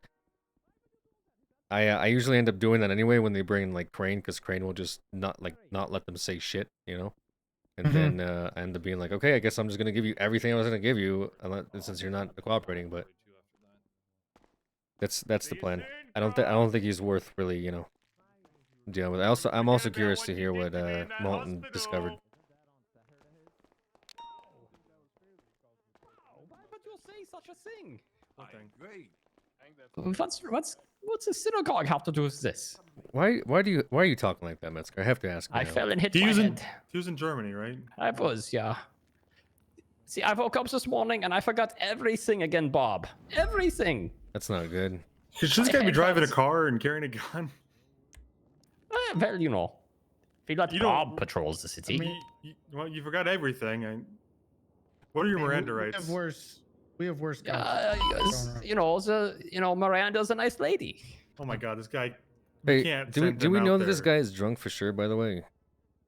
I usually end up doing that anyway when they bring like Crane, because Crane will just not let them say shit, And then I end up being like, okay, I guess I'm just gonna give you everything I was gonna give you, since you're not cooperating. But that's the plan. I don't think he's worth really, dealing with. I'm also curious to hear what Malton discovered. Say such a thing. Great. What's a synagogue have to do with this? Why are you talking like that, Metzger? I have to ask. I fell and hit He my was in head. he was in Germany, right? I was, yeah. See, I woke up this morning and I forgot everything again, Bob. Everything. That's not good. Should this guy be driving a car and carrying a gun? Well, if Bob patrols the city. I mean, you forgot everything. What are your Miranda rights? We have worse. Miranda's a nice lady. Oh my God, this guy. Hey, can't do we know that this guy is drunk for sure? By the way.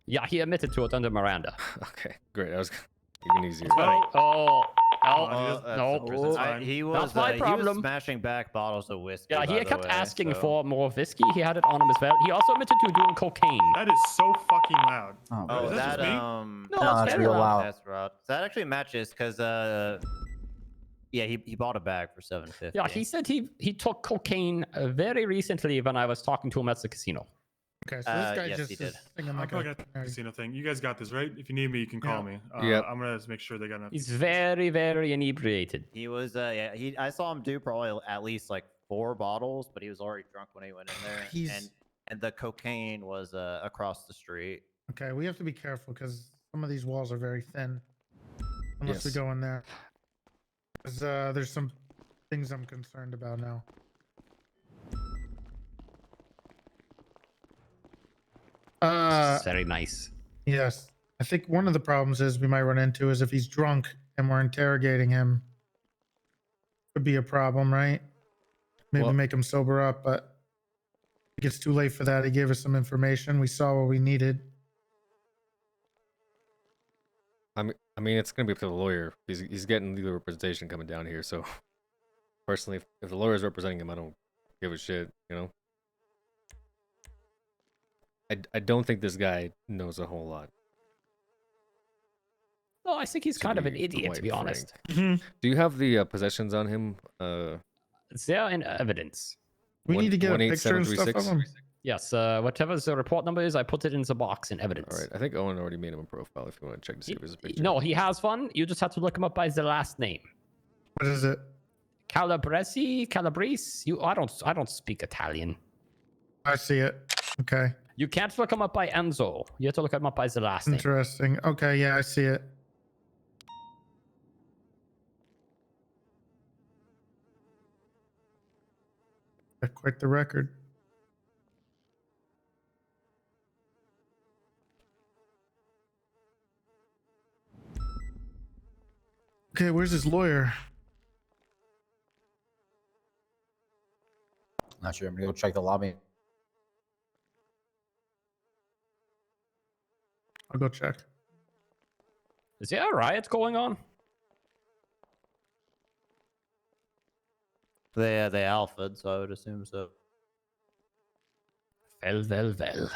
Yeah, he admitted to it under Miranda. Okay, great. That was even easier. No. He That's my problem. He was smashing back bottles of whiskey. Yeah, he by the kept way, asking so- for more whiskey. He had it on him as well. He also admitted to doing cocaine. That is so fucking loud. Oh, is that that just me? No, that's real loud. That's right. So that actually matches because yeah, he bought a bag for $750. Yeah, he said he took cocaine very recently when I was talking to him at the casino. Okay, so this guy yes, just he is did. singing I like probably a got the casino thing. You guys got this, right? If you need me, you can call me. Yep. I'm gonna make sure they got enough. He's very, very inebriated. He was, yeah. I saw him do probably at least like 4 bottles, but he was already drunk when he went in there. And the cocaine was across the street. Okay, we have to be careful because some of these walls are very thin. Unless we Yes. go in there. 'Cause, there's some things I'm concerned about now. Very nice. Yes. I think one of the problems is we might run into is if he's drunk and we're interrogating him. Could be a problem, right? Maybe Well- make him sober up, but it gets too late for that. He gave us some information. We saw what we needed. I mean, it's gonna be up to the lawyer. He's getting legal representation coming down here. So, personally, if the lawyer's representing him, I don't give a shit. You know. I don't think this guy knows a whole lot. No, I think he's kind of an idiot, quite to be honest. frank. Do you have the possessions on him? It's there in evidence. We need to get a picture and stuff of him. Yes, whatever the report number is, I put it in the box in evidence. All right, I think Owen already made him a profile. If you want to check to see if there's a picture. No, he has one. You just have to look him up by the last name. What is it? Calabrese. I don't speak Italian. I see it. Okay. You can't look him up by Enzo. You have to look him up by the last name. Interesting. Okay, yeah, I see it. Quite the record. Okay, where's his lawyer? Not sure. I'm gonna go check the lobby. I'll go check. Is there a riot going on? They alphaed, so I would assume so. Well.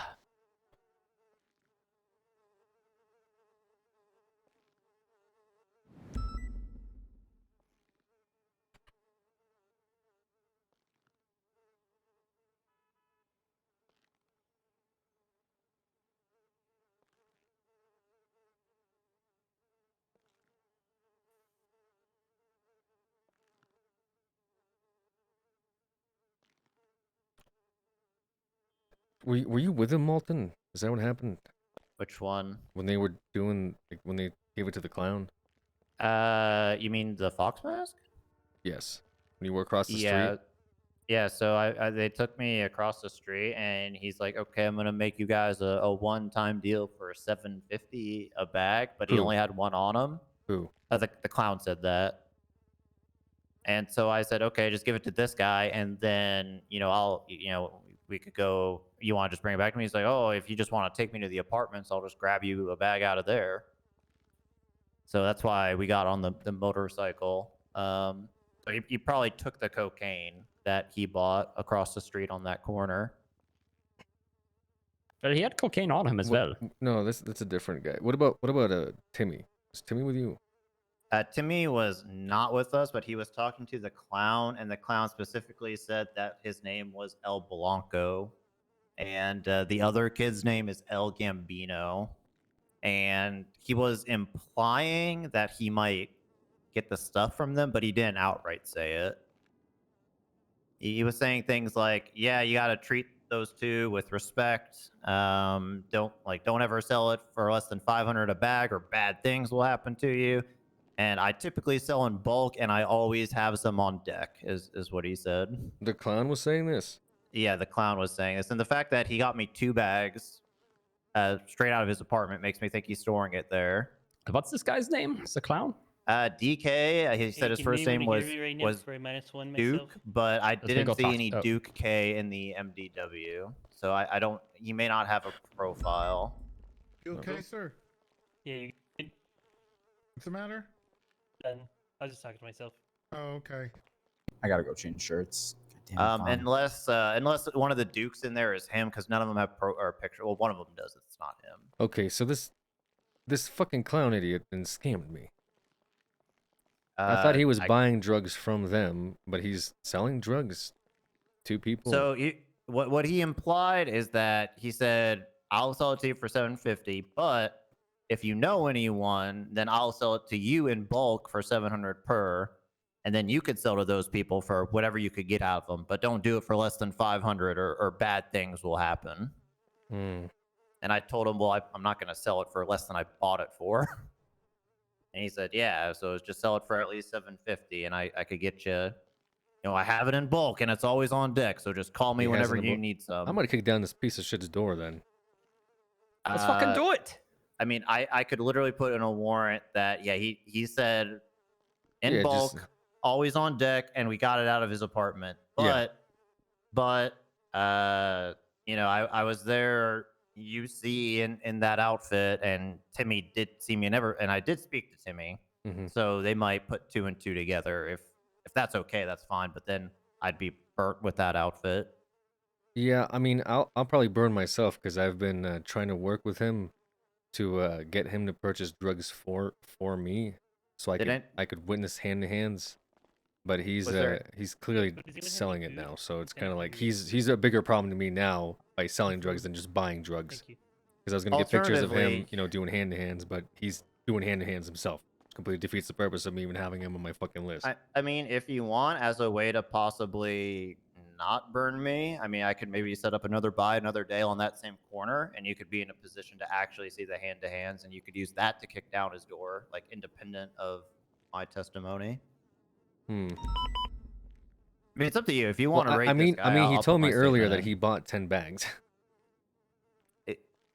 Were you with him, Malton? Is that what happened? Which one? When they were doing, like, when they gave it to the clown? You mean the fox mask? Yes. When you were across the Yeah. street? Yeah, so they took me across the street, and he's like, okay, I'm going to make you guys a one-time deal for $750 a bag, but he Who? only had one on him. Who? The clown said that. And so I said, okay, just give it to this guy, and then, we could go, you want to just bring it back to me? He's like, oh, if you just want to take me to the apartments, I'll just grab you a bag out of there. So that's why we got on the motorcycle. So he probably took the cocaine that he bought across the street on that corner. But he had cocaine on him as well. No, that's a different guy. What about Timmy? Is Timmy with you? Timmy was not with us, but he was talking to the clown, and the clown specifically said that his name was El Blanco, and the other kid's name is El Gambino, and he was implying that he might get the stuff from them, but he didn't outright say it. He was saying things like, "Yeah, you got to treat those two with respect. Don't ever sell it for less than 500 a bag, or bad things will happen to you." And I typically sell in bulk, and I always have some on deck, is what he said. The clown was saying this? Yeah, the clown was saying this. And the fact that he got me 2 bags straight out of his apartment makes me think he's storing it there. What's this guy's name? It's the clown? DK, he said his first name was Duke, but I didn't see any Duke K in the MDW. So I don't, he may not have a profile. You okay, sir? Yeah, What's the matter? Then I was just talking to myself. Oh, okay. I gotta go change shirts. Goddamn it, Unless one of the Dukes in there is him, because none of them have picture. Well, one of them does. It's not him. Okay, so this fucking clown idiot then scammed me. I thought he was buying drugs from them, but he's selling drugs to people. So what he implied is that he said, I'll sell it to you for 750, but if you know anyone, then I'll sell it to you in bulk for 700 per, and then you could sell to those people for whatever you could get out of them, but don't do it for less than 500 or bad things will happen. Hmm. And I told him, well, I'm not going to sell it for less than I bought it for. And he said, yeah, so just sell it for at least 750, and I could get you. I have it in bulk, and it's always on deck, so just call me He has whenever it in you bulk? need some. I'm gonna kick down this piece of shit's door then. Let's fucking do it. I mean, I could literally put in a warrant that, yeah, he said in Yeah, bulk, just- always on deck, and we got it out of his apartment. Yeah. But I was there, you see, in that outfit, and Timmy did see me, and I did speak to Timmy, Mhm. so they might put two and two together. If that's okay, that's fine. But then I'd be burnt with that outfit. Yeah, I mean, I'll probably burn myself because I've been trying to work with him to get him to purchase drugs for me, so I could witness hand to hands. But he's clearly selling it now, so it's kind of like he's a bigger problem to me now by selling drugs than just buying drugs. Because I was gonna get pictures of him, doing hand to hands, but he's doing hand to hands himself. Completely defeats the purpose of me even having him on my fucking list. I mean, if you want, as a way to possibly not burn me, I mean, I could maybe set up another buy another day on that same corner, and you could be in a position to actually see the hand to hands, and you could use that to kick down his door, like independent of my testimony. I mean, it's up to you. If you want to rate this guy, he I'll told put me my earlier statement that in. he bought 10 bags.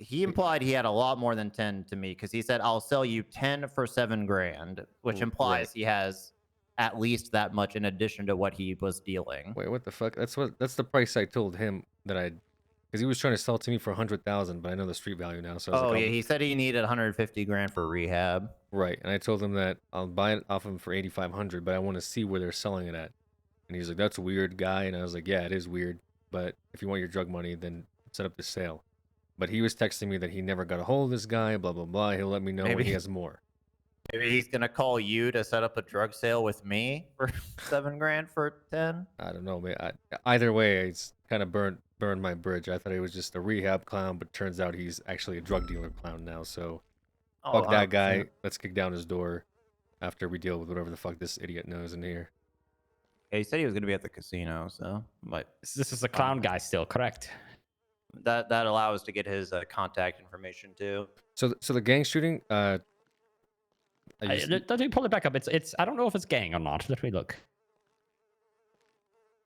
He implied he had a lot more than 10 to me because he said, I'll sell you 10 for $7,000, which implies he has at least that much in addition to what he was dealing. Wait, what the fuck? That's the price I told him that because he was trying to sell it to me for 100,000, but I know the street value now. So I was like, yeah, he said he needed 150 grand for rehab. Right, and I told him that I'll buy it off him for 8,500, but I want to see where they're selling it at. And he's like, that's a weird, guy. And I was like, yeah, it is weird, but if you want your drug money, then set up the sale. But he was texting me that he never got a hold of this guy, blah, blah, blah. He'll let me know when he has more. Maybe he's going to call you to set up a drug sale with me for 7 grand for 10? I don't know, man. Either way, it's kind of burned my bridge. I thought he was just a rehab clown, but turns out he's actually a drug dealer clown now. So fuck that guy. Let's kick down his door after we deal with whatever the fuck this idiot knows in here. Yeah, he said he was going to be at the casino, so... This is a clown guy still, correct? That allows to get his contact information too. So the gang shooting. Let me pull it back up. It's. I don't know if it's gang or not. Let me look.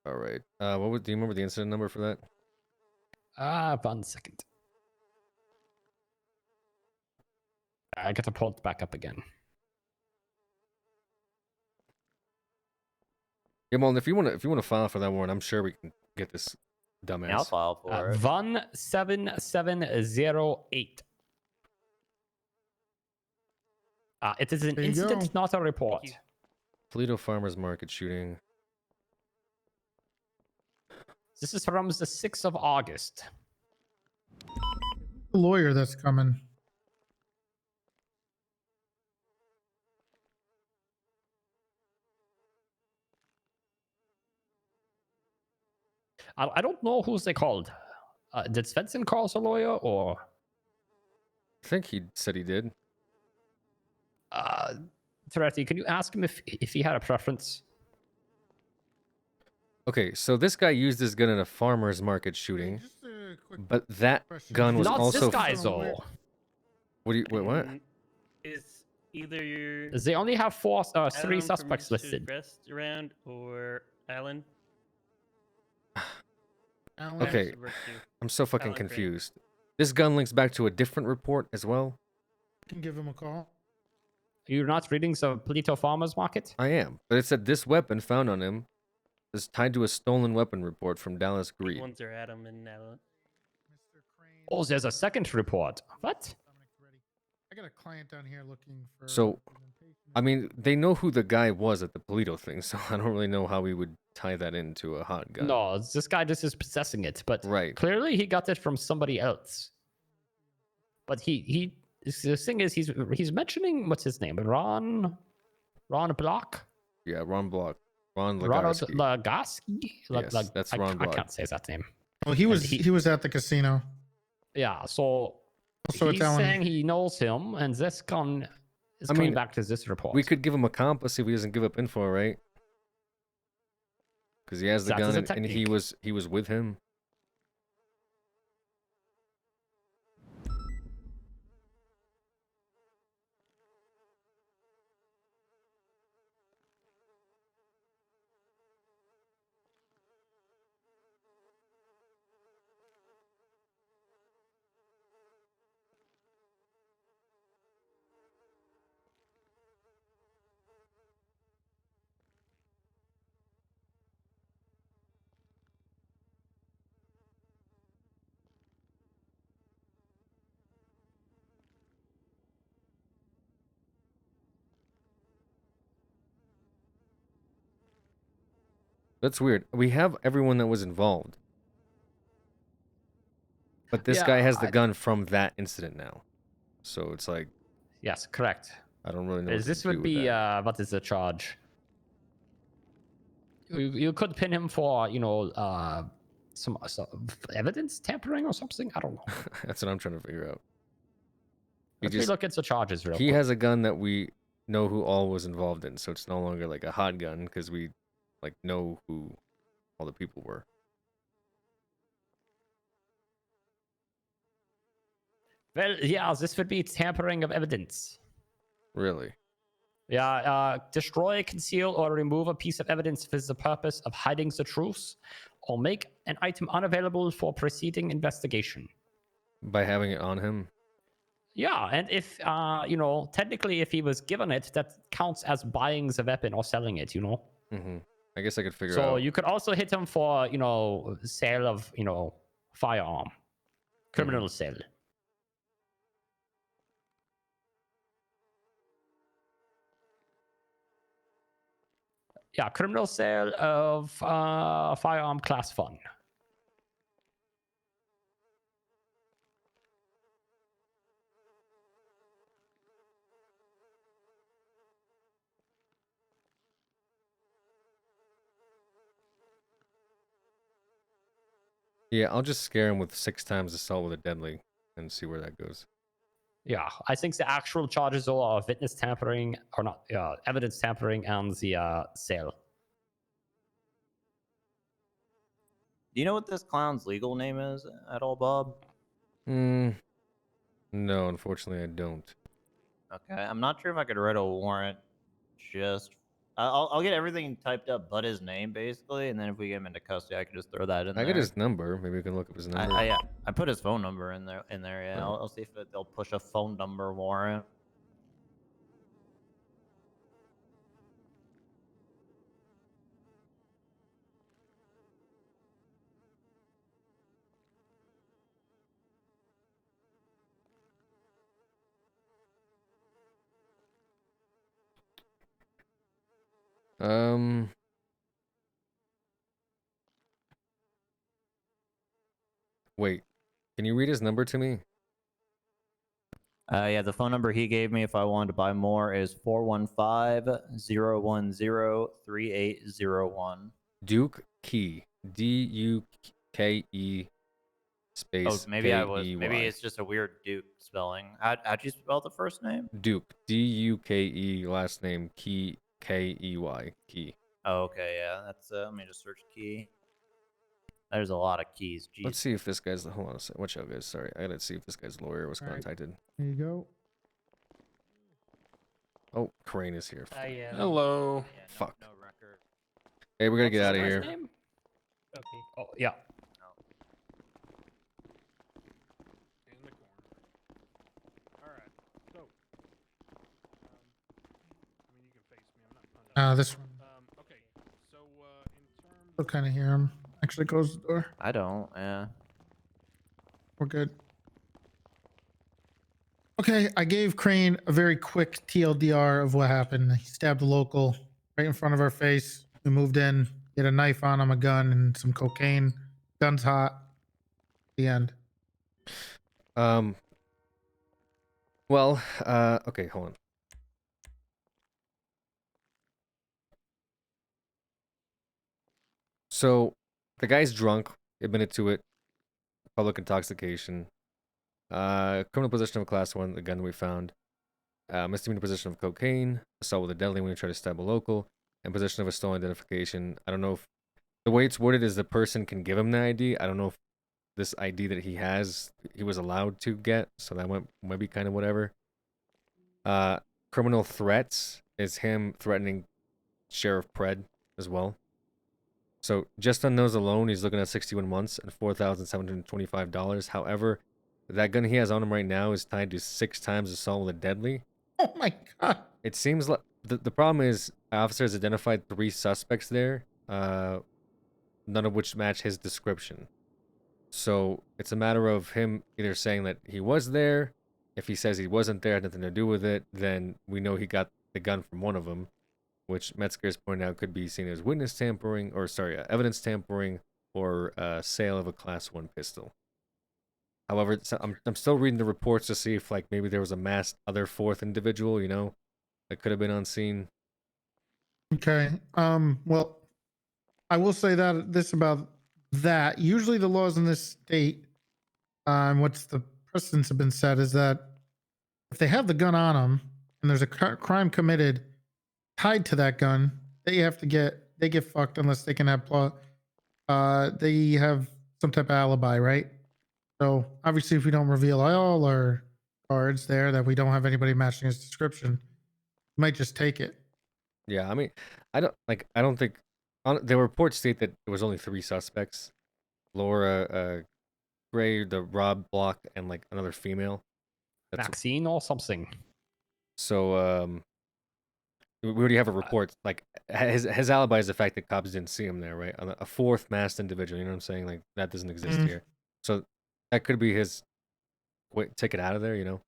All right. Do you remember the incident number for that? 1 second. I got to pull it back up again. Yeah, well, if you want to file for that warrant, I'm sure we can get this dumbass. Yeah, I'll file for it. 17708. It is an incident, not a report. Toledo Farmers Market shooting. This is from the 6th of August. The lawyer that's coming. I don't know who's they called. Did Svensson call us a lawyer or? I think he said he did. Toretti, can you ask him if he had a preference? Okay, so this guy used his gun in a farmer's market shooting, but that gun was not also... Not this guy's though. Wait, what? Is either your... They only have three suspects listed. Rest around or Alan? Okay, I'm so fucking confused. This gun links back to a different report as well? You can give him a call. You're not reading the Toledo Farmers Market? I am, but it said this weapon found on him is tied to a stolen weapon report from Dallas Greed. Ones are Adam and Alan. Oh, there's a second report. What? I got a client down here looking for... So, I mean, they know who the guy was at the Toledo thing, so I don't really know how we would tie that into a hot gun. No, this guy just is possessing it, but right. Clearly he got it from somebody else. But the thing is, he's mentioning, what's his name? Ron Block? Yeah, Ron Block. Ron Lagarsky. Yes, that's Ron Block. I can't say that name. Oh, he was at the casino. Yeah, so Also, he's saying he knows him, and this gun is coming back to this report. We could give him a comp. Let's see if he doesn't give up info, right? Because he has the That is gun a and he was with him. That's weird. We have everyone that was involved. But this guy has the gun from that incident now. So it's like... Yes, correct. I don't really know what This to would do be, with that. what is the charge? You could pin him for, some evidence tampering or something? I don't know. That's what I'm trying to figure out. Let me look at the charges real quick. He has a gun that we know who all was involved in, so it's no longer like a hot gun because we like know who all the people were. Well, yeah, this would be tampering of evidence. Really? Yeah, destroy, conceal, or remove a piece of evidence with the purpose of hiding the truth, or make an item unavailable for preceding investigation. By having it on him? Yeah, and if, technically if he was given it, that counts as buying the weapon or selling it, Mm-hmm. I guess I could figure out. So you could also hit him for, sale of, firearm. Criminal sale. Yeah, criminal sale of firearm class 1. Yeah, I'll just scare him with 6 times assault with a deadly and see where that goes. Yeah, I think the actual charges are witness tampering, or not, evidence tampering and the sale. Do you know what this clown's legal name is at all, Bob? No, unfortunately I don't. Okay, I'm not sure if I could write a warrant. I'll get everything typed up but his name, basically, and then if we get him into custody, I can just throw that in there. I got his number. Maybe we can look up his number. I put his phone number in there. Yeah, Oh. I'll see if they'll push a phone number warrant. Wait, can you read his number to me? Yeah, the phone number he gave me if I wanted to buy more is 415-010-3801. Duke Key. D-U-K-E space maybe I was. K-E-Y. Maybe it's just a weird Duke spelling. How'd you spell the first name? Duke. D-U-K-E, last name Key, K-E-Y. Key. Oh, okay, yeah. That's let me just search Key. There's a lot of keys. Jeez. Let's see if this guy's... Hold on a second. Watch out, guys. Sorry. I gotta see if this guy's lawyer was contacted. There you go. Oh, Crane is here. Hello. Yeah, Fuck. No record. Hey, we're gonna get What's out of his here. name? Okay. Oh, yeah. In the corner. All right. So, I mean, you can face me. I'm not punching. This one. Okay. So, in terms. Still kind of hear him. Actually, close the door. I don't. Yeah. We're good. Okay, I gave Crane a very quick TLDR of what happened. He stabbed a local right in front of our face. We moved in, he had a knife on him, a gun, and some cocaine. Gun's hot. The end. Well, okay, hold on. So, the guy's drunk, admitted to it. public intoxication, criminal possession of a class 1, the gun we found, misdemeanor possession of cocaine, assault with a deadly when you try to stab a local, and possession of a stolen identification. I don't know if the way it's worded is the person can give him the ID. I don't know if this ID that he has, he was allowed to get, so that might be kind of whatever. Criminal threats is him threatening Sheriff Pred as well. So just on those alone, he's looking at 61 months and $4,725. However, that gun he has on him right now is tied to 6 times assault with a deadly. Oh my god. It seems like the problem is officers identified 3 suspects there, none of which match his description. So it's a matter of him either saying that he was there. If he says he wasn't there, had nothing to do with it, then we know he got the gun from one of them, which Metzger is pointing out could be seen as witness tampering, or sorry, evidence tampering, or sale of a Class 1 pistol. However, I'm still reading the reports to see if like maybe there was a masked other 4th individual, you know, that could have been on scene. Okay. Well, I will say that this about that. Usually the laws in this state, what's the precedents have been set is that if they have the gun on them and there's a crime committed tied to that gun, they get fucked unless they can have they have some type of alibi, right? So obviously, if we don't reveal all our cards there, that we don't have anybody matching his description, we might just take it. Yeah, I mean, I don't think the reports state that there was only 3 suspects: Laura Gray, the Rob Block, and like another female. Vaccine or something. So we already have a report. Like his alibi is the fact that cops didn't see him there, right? A 4th masked individual. You know what I'm saying? Like that doesn't exist here. So that could be his ticket out of there. You know.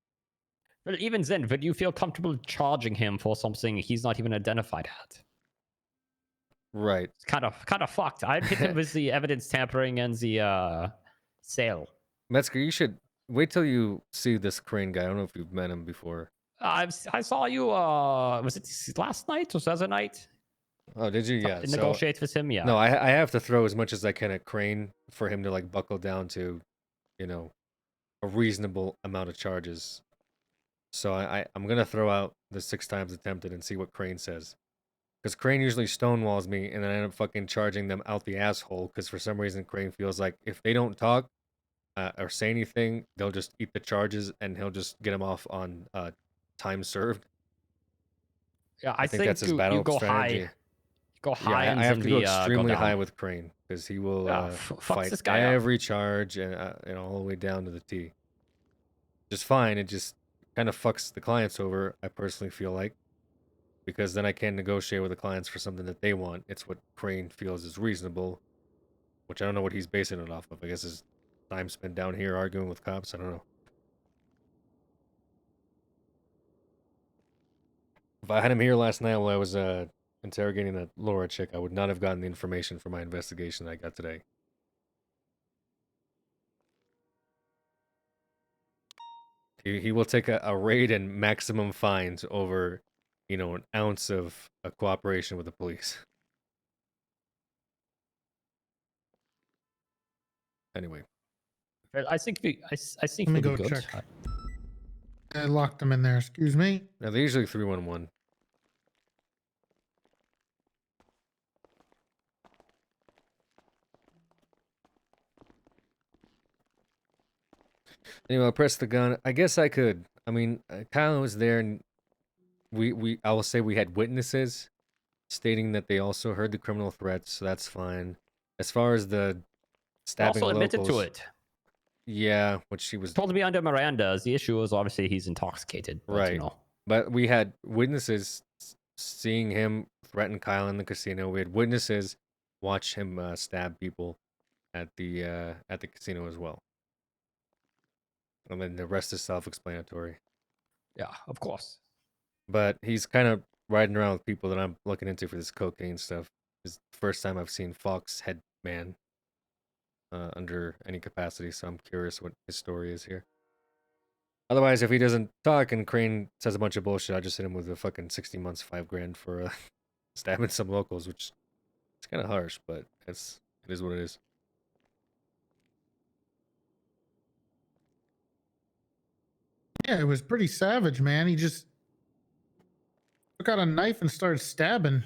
But even then, would you feel comfortable charging him for something he's not even identified at? Right. It's kind of fucked. I'd hit him with the evidence tampering and the sale. Metzger, you should wait till you see this Crane guy. I don't know if you've met him before. I saw you. Was it last night or the other night? Oh, did you? Yeah. To negotiate with him, yeah. No, I have to throw as much as I can at Crane for him to like buckle down to, you know, a reasonable amount of charges. So I'm gonna throw out the 6 times attempted and see what Crane says, because Crane usually stonewalls me and then I end up fucking charging them out the asshole. Because for some reason Crane feels like if they don't talk or say anything, they'll just eat the charges and he'll just get them off on time served. Yeah, I think that's his battle you go strategy. high. Go high. Yeah, and I have then to go we, extremely go high down. with Crane because he will fucks fight this guy up. every charge and all the way down to the T. Just fine. It just kind of fucks the clients over. I personally feel like, because then I can negotiate with the clients for something that they want. It's what Crane feels is reasonable, which I don't know what he's basing it off of. I guess his time spent down here arguing with cops. I don't know. If I had him here last night while I was interrogating that Laura chick, I would not have gotten the information for my investigation that I got today. He will take a raid and maximum fines over, you know, an ounce of cooperation with the police. Anyway. I think I think Let me we'll go be good. check. I locked them in there. Excuse me. Now they're usually 311. Anyway, I'll press the gun. I guess I could. I mean, Kylan was there, and I will say we had witnesses stating that they also heard the criminal threats, so that's fine. As far as the stabbing Also admitted locals, to it. Yeah, which she was told to be under Miranda. The issue is obviously he's intoxicated. But, right. You know. But we had witnesses seeing him threaten Kyle in the casino. We had witnesses watch him stab people at the casino as well. I mean, the rest is self-explanatory. Yeah, of course. But he's kind of riding around with people that I'm looking into for this cocaine stuff. It's the first time I've seen Fox Headman under any capacity, so I'm curious what his story is here. Otherwise, if he doesn't talk and Crane says a bunch of bullshit, I just hit him with a fucking 60 months, $5,000 for stabbing some locals, which is kind of harsh, but it is what it is. Yeah, it was pretty savage, man. He just took out a knife and started stabbing.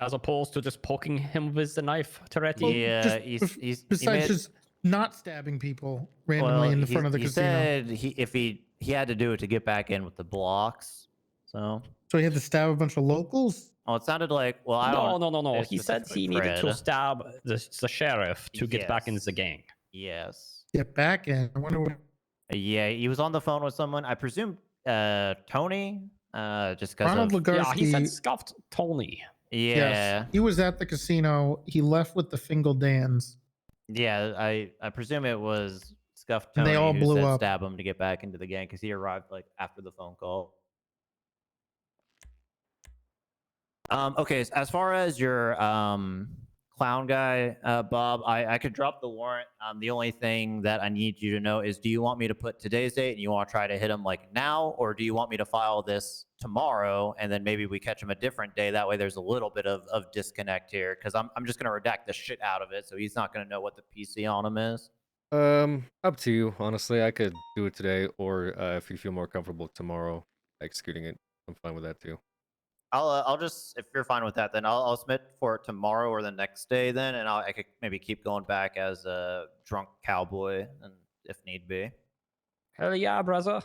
As opposed to just poking him with the knife, Toretti. Just besides just not stabbing people randomly in the front of the casino. Said he had to do it to get back in with the blocks. So he had to stab a bunch of locals? Oh, it sounded like, well, I No, don't no. say He said specifically he needed to Fred. stab the sheriff to get back into the gang. Yes. Get back in. I wonder what. Yeah, he was on the phone with someone. I presume Tony. Just because Ronald of. Legarsky. Yeah, he said scuffed Tony. Yeah. Yes, he was at the casino. He left with the Fingal Dans. Yeah, I presume it was Scuff And Tony they all who blew said up. stab him to get back into the gang because he arrived like after the phone call. Okay, so as far as your clown guy, Bob, I could drop the warrant. The only thing that I need you to know is, do you want me to put today's date and you want to try to hit him like now, or do you want me to file this tomorrow and then maybe we catch him a different day? That way there's a little bit of disconnect here, because I'm just going to redact the shit out of it, so he's not going to know what the PC on him is. Up to you. Honestly, I could do it today, or if you feel more comfortable tomorrow executing it, I'm fine with that too. I'll just, if you're fine with that, then I'll submit for it tomorrow or the next day then, and I could maybe keep going back as a drunk cowboy, and if need be. Hell yeah, brother.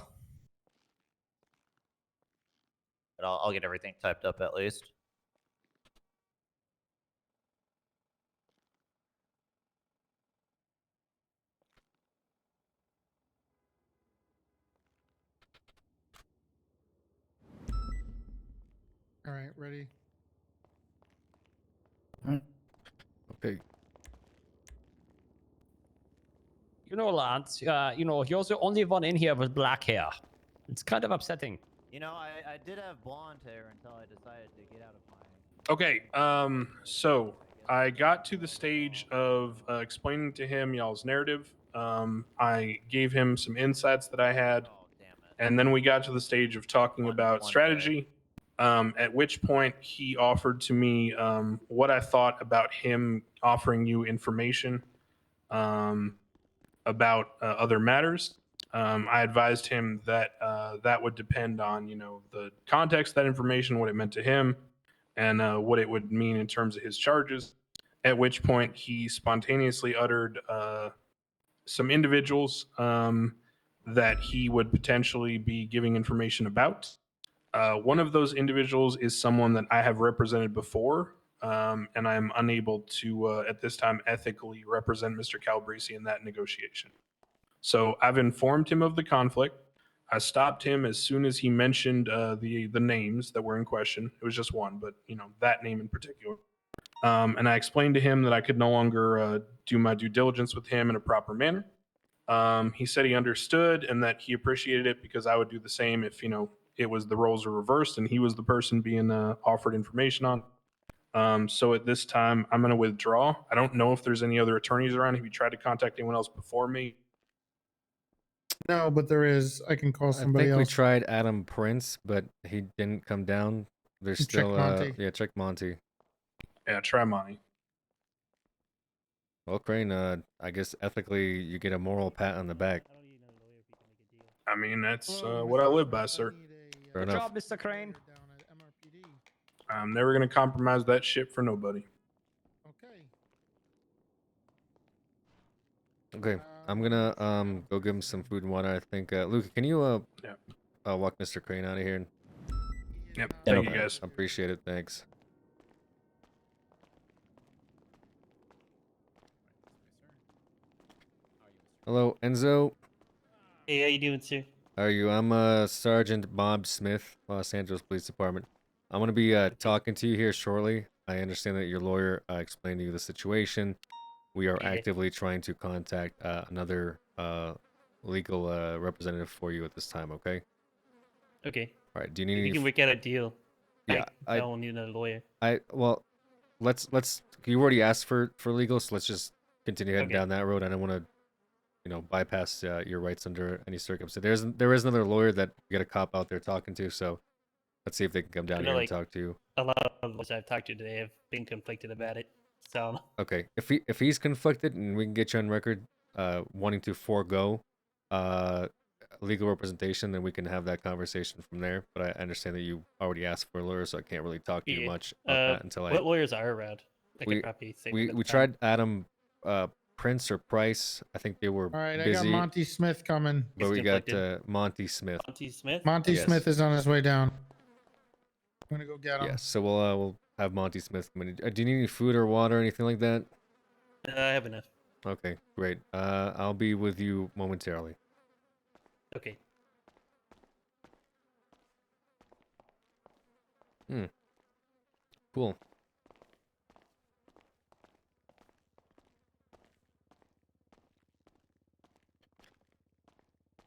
But I'll get everything typed up at least. All right, ready? Okay. You know, Lance, you're the only one in here with black hair. It's kind of upsetting. You know, I did have blonde hair until I decided to get out of my... Okay, so I got to the stage of explaining to him y'all's narrative. I gave him some insights that I had, and then we got to the stage of talking about strategy, at which point he offered to me what I thought about him offering you information about other matters. I advised him that that would depend on, the context of that information, what it meant to him, and what it would mean in terms of his charges. At which point he spontaneously uttered some individuals that he would potentially be giving information about. One of those individuals is someone that I have represented before, and I am unable to, at this time, ethically represent Mr. Calabrese in that negotiation. So I've informed him of the conflict. I stopped him as soon as he mentioned the names that were in question. It was just one, but that name in particular. And I explained to him that I could no longer do my due diligence with him in a proper manner. He said he understood and that he appreciated it because I would do the same if it was the roles were reversed and he was the person being offered information on. So at this time, I'm going to withdraw. I don't know if there's any other attorneys around. Have you tried to contact anyone else before me? No, but there is. I can call somebody I think else. we tried Adam Prince, but he didn't come down. There's Check still Monty. yeah, check Monty. Yeah, try Monty. Well, Crane, I guess ethically you get a moral pat on the back. I mean, that's what I live by, sir. Fair Good enough. job, Mr. Crane. I'm never going to compromise that shit for nobody. Okay, I'm gonna go give him some food and water. I think Luke, can you walk Mr. Crane out of here? Yep. Thank you, guys. Appreciate it. Thanks. Hello, Enzo. Hey, how you doing, sir? How are you? I'm Sergeant Bob Smith, Los Angeles Police Department. I'm gonna be talking to you here shortly. I understand that your lawyer explained to you the situation. We are actively trying to contact another legal representative for you at this time. Okay. Okay. All right. Do you need If any? you can work out a deal. Yeah, I don't need a lawyer. Well, let's. You already asked for legal, so let's just continue heading Okay. down that road. I don't want to, bypass your rights under any circumstance. There is another lawyer that we got a cop out there talking to, so let's see if they can come down I know, here like, and talk to you. A lot of those I've talked to today have been conflicted about it. So Okay, if he's conflicted and we can get you on record, wanting to forego legal representation, then we can have that conversation from there. But I understand that you already asked for a lawyer, so I can't really talk to you much about that until What lawyers are around? I we could probably save a we bit we of time. tried Adam, Prince or Price. I think they were All right, I got busy. Monty Smith coming. But we got Monty Smith. Monty Smith. Monty Yes. Smith is on his way down. I'm gonna go get him. Yes, so we'll have Monty Smith come in. Do you need any food or water or anything like that? I have enough. Okay, great. I'll be with you momentarily. Okay. Cool.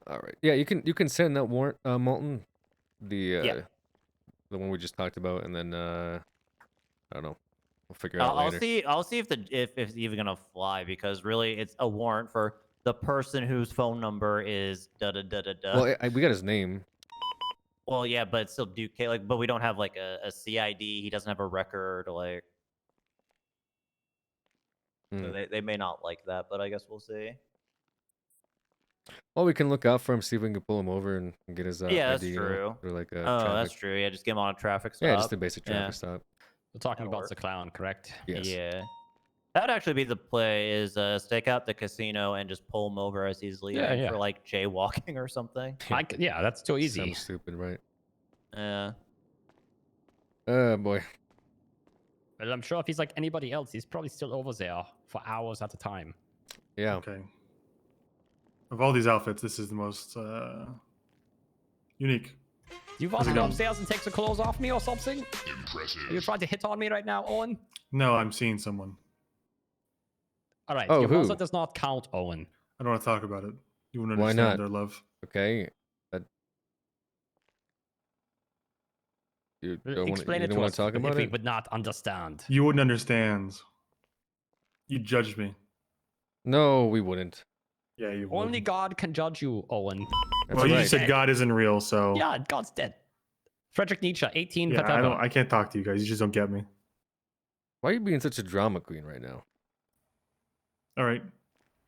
All right. Yeah, you can send that warrant, Molten, the one we just talked about, and then I don't know. We'll figure it out later. I'll see if it's even gonna fly, because really it's a warrant for the person whose phone number is da da da da da. Well, we got his name. Well, yeah, but it's still Duke. Like, but we don't have like a CID. He doesn't have a record. Like, so they may not like that, but I guess we'll see. Well, we can look out for him, see if we can pull him over and get his Yeah, that's ID, true. or like a Oh, traffic. that's true. Yeah, just get him on a traffic stop. Yeah, just a basic traffic Yeah. stop. We're talking That'll about work. the clown, correct? Yes. Yeah. That would actually be the play, is stake out the casino and just pull him over as he's leaving Yeah, yeah. for like jaywalking or something. Yeah, that's too easy. Sounds stupid, right? Yeah. Oh boy. Well, I'm sure if he's like anybody else, he's probably still over there for hours at a time. Yeah. Okay. Of all these outfits, this is the most unique. Do you want How's to it go going? upstairs and take the clothes off me or something? Impressive. Are you trying to hit on me right now, Owen? No, I'm seeing someone. All right. Oh, your who? muscle does not count, Owen. I don't want to talk about it. You wouldn't Why understand not? their love. Okay. You don't want Explain you it don't to want us to talk about if we it? would not understand. You wouldn't understand. You judged me. No, we wouldn't. Yeah, you Only would. God can judge you, Owen. That's Well, you right. just said God isn't real, so Yeah, God's dead. Friedrich Nietzsche, 18 yeah, whatever. I can't talk to you guys. You just don't get me. Why are you being such a drama queen right now? All right.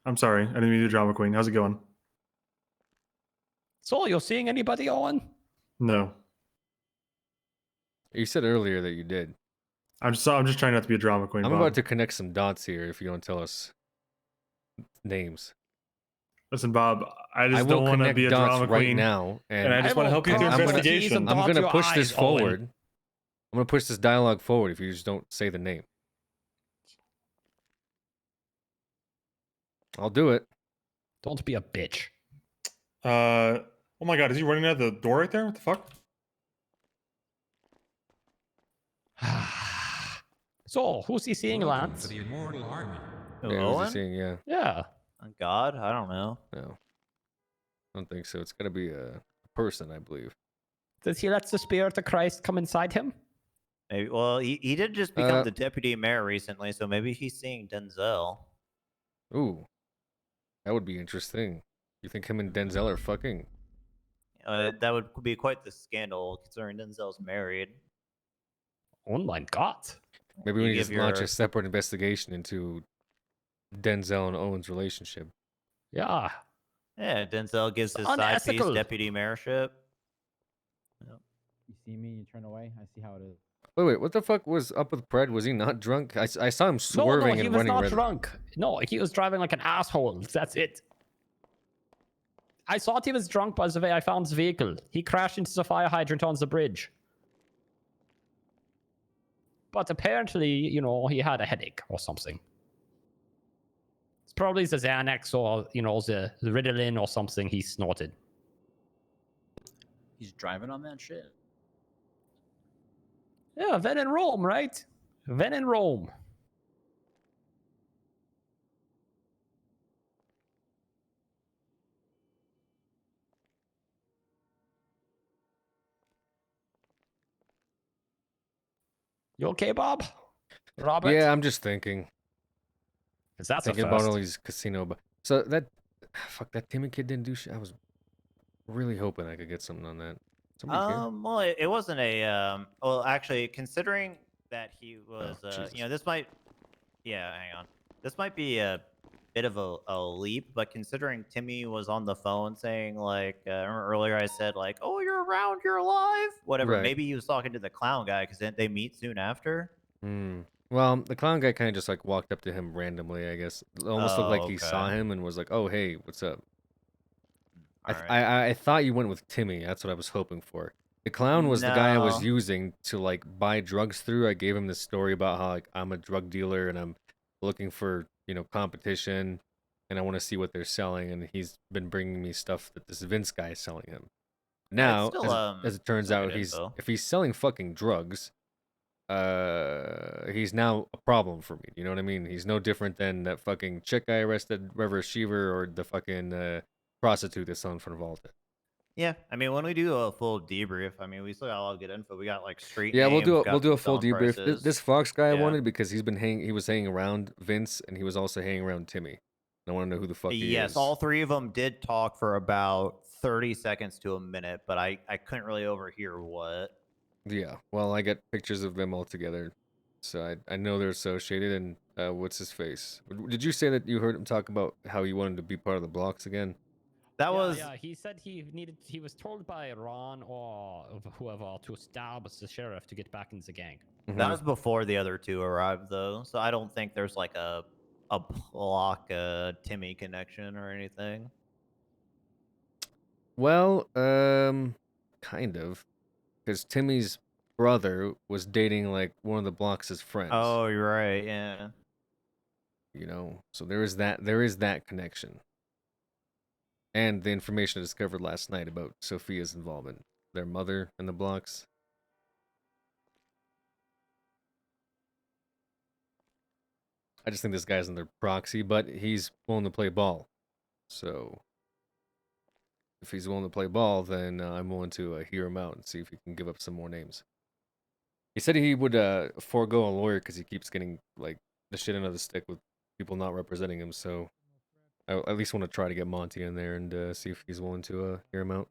I'm sorry. I didn't mean to be a drama queen. How's it going? So, you're seeing anybody, Owen? No. You said earlier that you did. I'm just trying not to be a drama queen. I'm Bob. about to connect some dots here if you don't tell us names. Listen, Bob, I I just will don't want to connect be a dots drama right queen now, and I just want to will help you through cross the T's investigation. and I'm dot gonna your push this I's, Owen. forward. I'm gonna push this dialogue forward if you just don't say the name. I'll do it. Don't be a bitch. Oh my God, is he running out the door right there? What the fuck? So, who's he seeing, Welcome Lance? to the Immortal Army. Who, Yeah, who's he Owen? seeing? Yeah. Yeah. God, I don't know. No. I don't think so. It's gotta be a person, I believe. Does he let the Spirit of Christ come inside him? Maybe, well, he did just become Uh, the deputy mayor recently, so maybe he's seeing Denzel. Ooh. That would be interesting. You think him and Denzel are fucking? That would be quite the scandal, considering Denzel's married. Oh my God. Maybe we You need to give just launch your- a separate investigation into Denzel and Owen's relationship. Yeah. Yeah, Denzel gives his side piece unethical. deputy mayorship. You see me, you turn away. I see how it is. Wait, what the fuck was up with Pred? Was he not drunk? I saw him No, swerving he and was running. not red. drunk. No, he was driving like an asshole. That's it. I thought he was drunk by the way I found his vehicle. He crashed into the fire hydrant on the bridge. But apparently, you know, he had a headache or something. It's probably the Xanax or, you know, the Ritalin or something he snorted. He's driving on that shit. Yeah, when in Rome, right? When in Rome. You okay, Bob? Robert? Yeah, I'm just thinking. 'Cause that's thinking a about first. all these casino. But so that, fuck, that Timmy kid didn't do shit. I was really hoping I could get something on that. Somebody care? Well, it wasn't a well, actually, considering that he was Jesus. you know, this might, yeah, hang on, this might be bit of a leap, but considering Timmy was on the phone saying like, remember earlier I said like, oh, you're around, you're alive, whatever. Right. Maybe he was talking to the clown guy because they meet soon after. Well, the clown guy kind of just like walked up to him randomly, I guess. It almost looked like he saw okay. him and was like, "Oh, hey, what's up?" Alright. I thought you went with Timmy. That's what I was hoping for. The clown was the guy I was No. using to like buy drugs through. I gave him this story about how like I'm a drug dealer and I'm looking for, competition and I want to see what they're selling, and he's been bringing me stuff that this Vince guy is selling him. Now, still, as it turns still out, good he's info. if he's selling fucking drugs, he's now a problem for me. You know what I mean? He's no different than that fucking chick I arrested, Reverend Sheaver, or the fucking prostitute that's on front of Alta. Yeah, I mean, when we do a full debrief, I mean, we still got a lot of good info. We got like street Yeah, names. we'll got do a some full selling debrief. prices. This Fox guy I Yeah. wanted because he was hanging around Vince, and he was also hanging around Timmy. I want to know who the fuck he Yes, is. all three of them did talk for about 30 seconds to a minute, but I couldn't really overhear what. Yeah, well, I got pictures of them all together, so I know they're associated. And what's his face? Did you say that you heard him talk about how he wanted to be part of the blocks again? That was Yeah, he said he was told by Ron or whoever to stab the sheriff to get back in the gang. that was before the other two arrived, though. So I don't think there's like a block Timmy connection or anything. Well, kind of, because Timmy's brother was dating like one of the blocks' friends. Oh, you're right. Yeah. So there is that connection. And the information I discovered last night about Sophia's involvement, their mother and the blocks. I just think this guy's in their proxy, but he's willing to play ball. So if he's willing to play ball, then I'm willing to hear him out and see if he can give up some more names. He said he would forego a lawyer because he keeps getting like the shit under the stick with people not representing him. So I at least want to try to get Monty in there and see if he's willing to hear him out.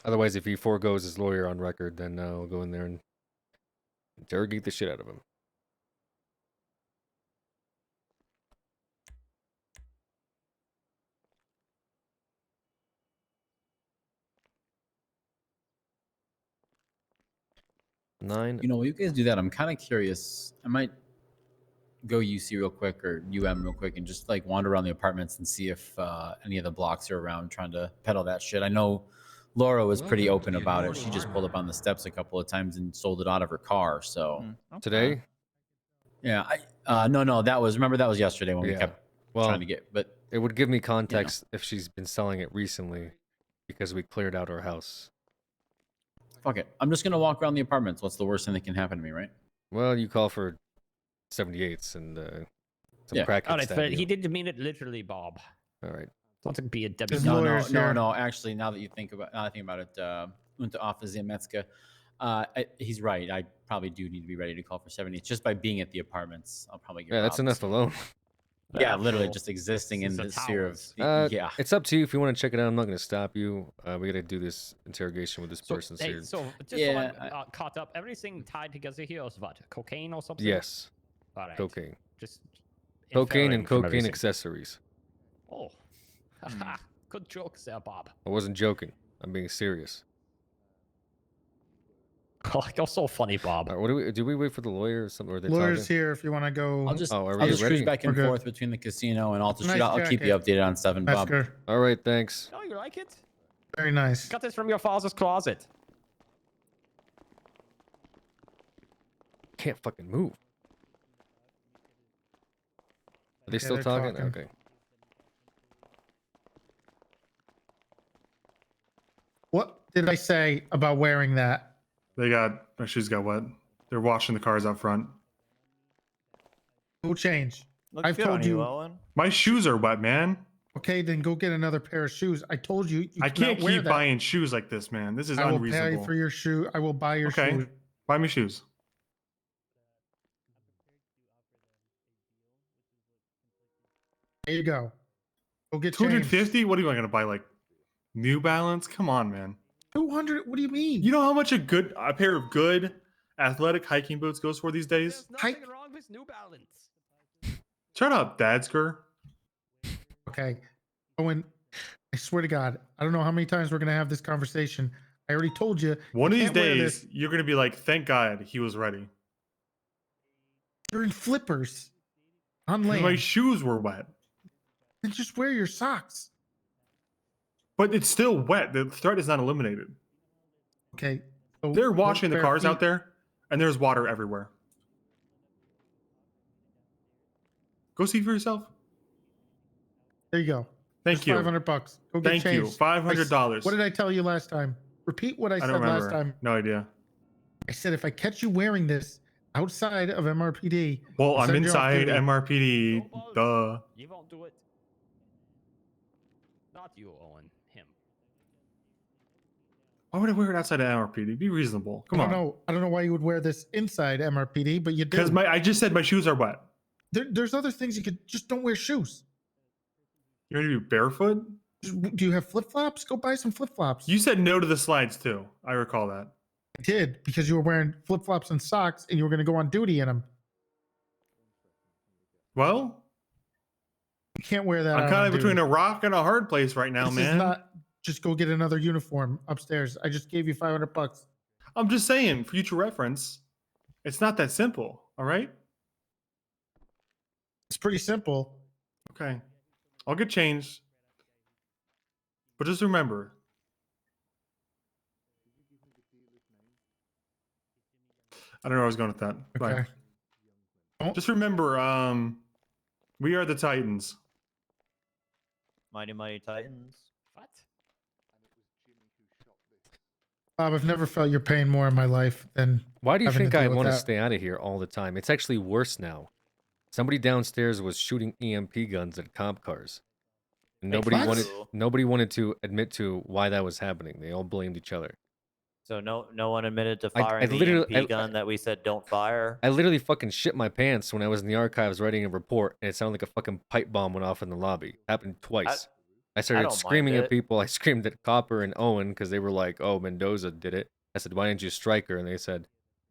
Otherwise, if he foregoes his lawyer on record, then I'll go in there and interrogate the shit out of him. Nine. While you guys do that, I'm kind of curious. I might go UC real quick or UM real quick and just like wander around the apartments and see if any of the blocks are around trying to peddle that shit. I know Laura was pretty open about it. She just pulled up on the steps a couple of times and sold it out of her car. So Today? Yeah. No, that was yesterday when we kept trying to get. But it would give me context if she's been selling it recently because we cleared out her house. Fuck it. I'm just gonna walk around the apartments. What's the worst thing that can happen to me, right? Well, you call for 78s and some crack. All right, but he didn't mean it literally, Bob. All right. Don't be a Debbie. No. Actually, now that I think about it, unter Officer Metzger, he's right. I probably do need to be ready to call for 70. It's just by being at the apartments, I'll probably get. Yeah, that's robbed. enough alone. Yeah, literally just existing in the sphere of. Yeah. It's up to you if you want to check it out. I'm not going to stop you. We got to do this interrogation with this person. Hey, so just so I'm caught up, everything tied together here is what? Cocaine or something? Yes. All right. Cocaine. Just cocaine and inferring from cocaine everything. accessories. Oh, good jokes there, Bob. I wasn't joking. I'm being serious. Oh, you're so funny, Bob. What do we wait for the lawyer or something? Or they Lawyer's talking? here if you want to go. I'll just are I'll we just cruise ready? back and We're good. forth between the casino and Alta Nice Street. I'll keep you jacket. updated on 7, Bob. Metzger. All right, thanks. Oh, you like it? Very nice. Got this from your father's closet. Can't fucking move. Are they still they're talking? talking. Okay. What did I say about wearing that? My shoes got wet. They're washing the cars out front. Go change. Looks I've good told on you. Owen. My shoes are wet, man. Okay, then go get another pair of shoes. I told you. I can't wear keep that. buying shoes like this, man. This is I will unreasonable. pay for your shoe. I will buy your Okay. shoes. Buy me shoes. There you go. Go get 250? What are you going to buy? Like New Balance? Come on, man. 200? What do you mean? You know how much a pair of good athletic hiking boots goes for these days? his New Balance. Shut up, Dadsker. Okay. Owen, I swear to God, I don't know how many times we're going to have this conversation. I already told you. One of you these can't wear days, this. you're gonna be like, "Thank God he was ready." You're in flippers on 'Cause land. my shoes were wet. Then just wear your socks. But it's still wet. The threat is not eliminated. Okay. So They're washing the bare cars out feet. there, and there's water everywhere. Go see for yourself. There you go. Thank Just you. $500. Go get Thank you. changed. $500. What did I tell you last time? Repeat what I I said don't remember. last time. No idea. I said if I catch you wearing this outside of MRPD, Well, I'll I'm send you off inside duty. MRPD. Duh. You won't do it. Not you, Owen. Him. Why would I wear it outside of MRPD? Be reasonable. Come on. I don't know why you would wear this inside MRPD, but you do. Because I just said my shoes are wet. There's other things you could just don't wear shoes. You're gonna be barefoot? Do you have flip flops? Go buy some flip flops. You said no to the slides too. I recall that. I did because you were wearing flip flops and socks, and you were going to go on duty in them. Well, you can't wear that. I'm kind of between a rock and a hard place right now, this man. Is not, just go get another uniform upstairs. I just gave you $500. I'm just saying, future reference. It's not that simple. All right. It's pretty simple. Okay. I'll get changed. But just remember. I don't know where I was going with that. Okay. But just remember, we are the Titans. Mighty Mighty Titans. What? Bob, I've never felt your pain more in my life than. Why do you having think to I deal with want to that. stay out of here all the time? It's actually worse now. Somebody downstairs was shooting EMP guns at cop cars. And nobody wanted to admit to why that was happening. They all blamed each other. So no one admitted to I firing the literally- EMP gun that we said don't fire. I literally fucking shit my pants when I was in the archives writing a report, and it sounded like a fucking pipe bomb went off in the lobby. It happened twice. I started don't mind screaming at it. people. I screamed at Copper and Owen because they were like, "Oh, Mendoza did it." I said, "Why didn't you strike her?" And they said,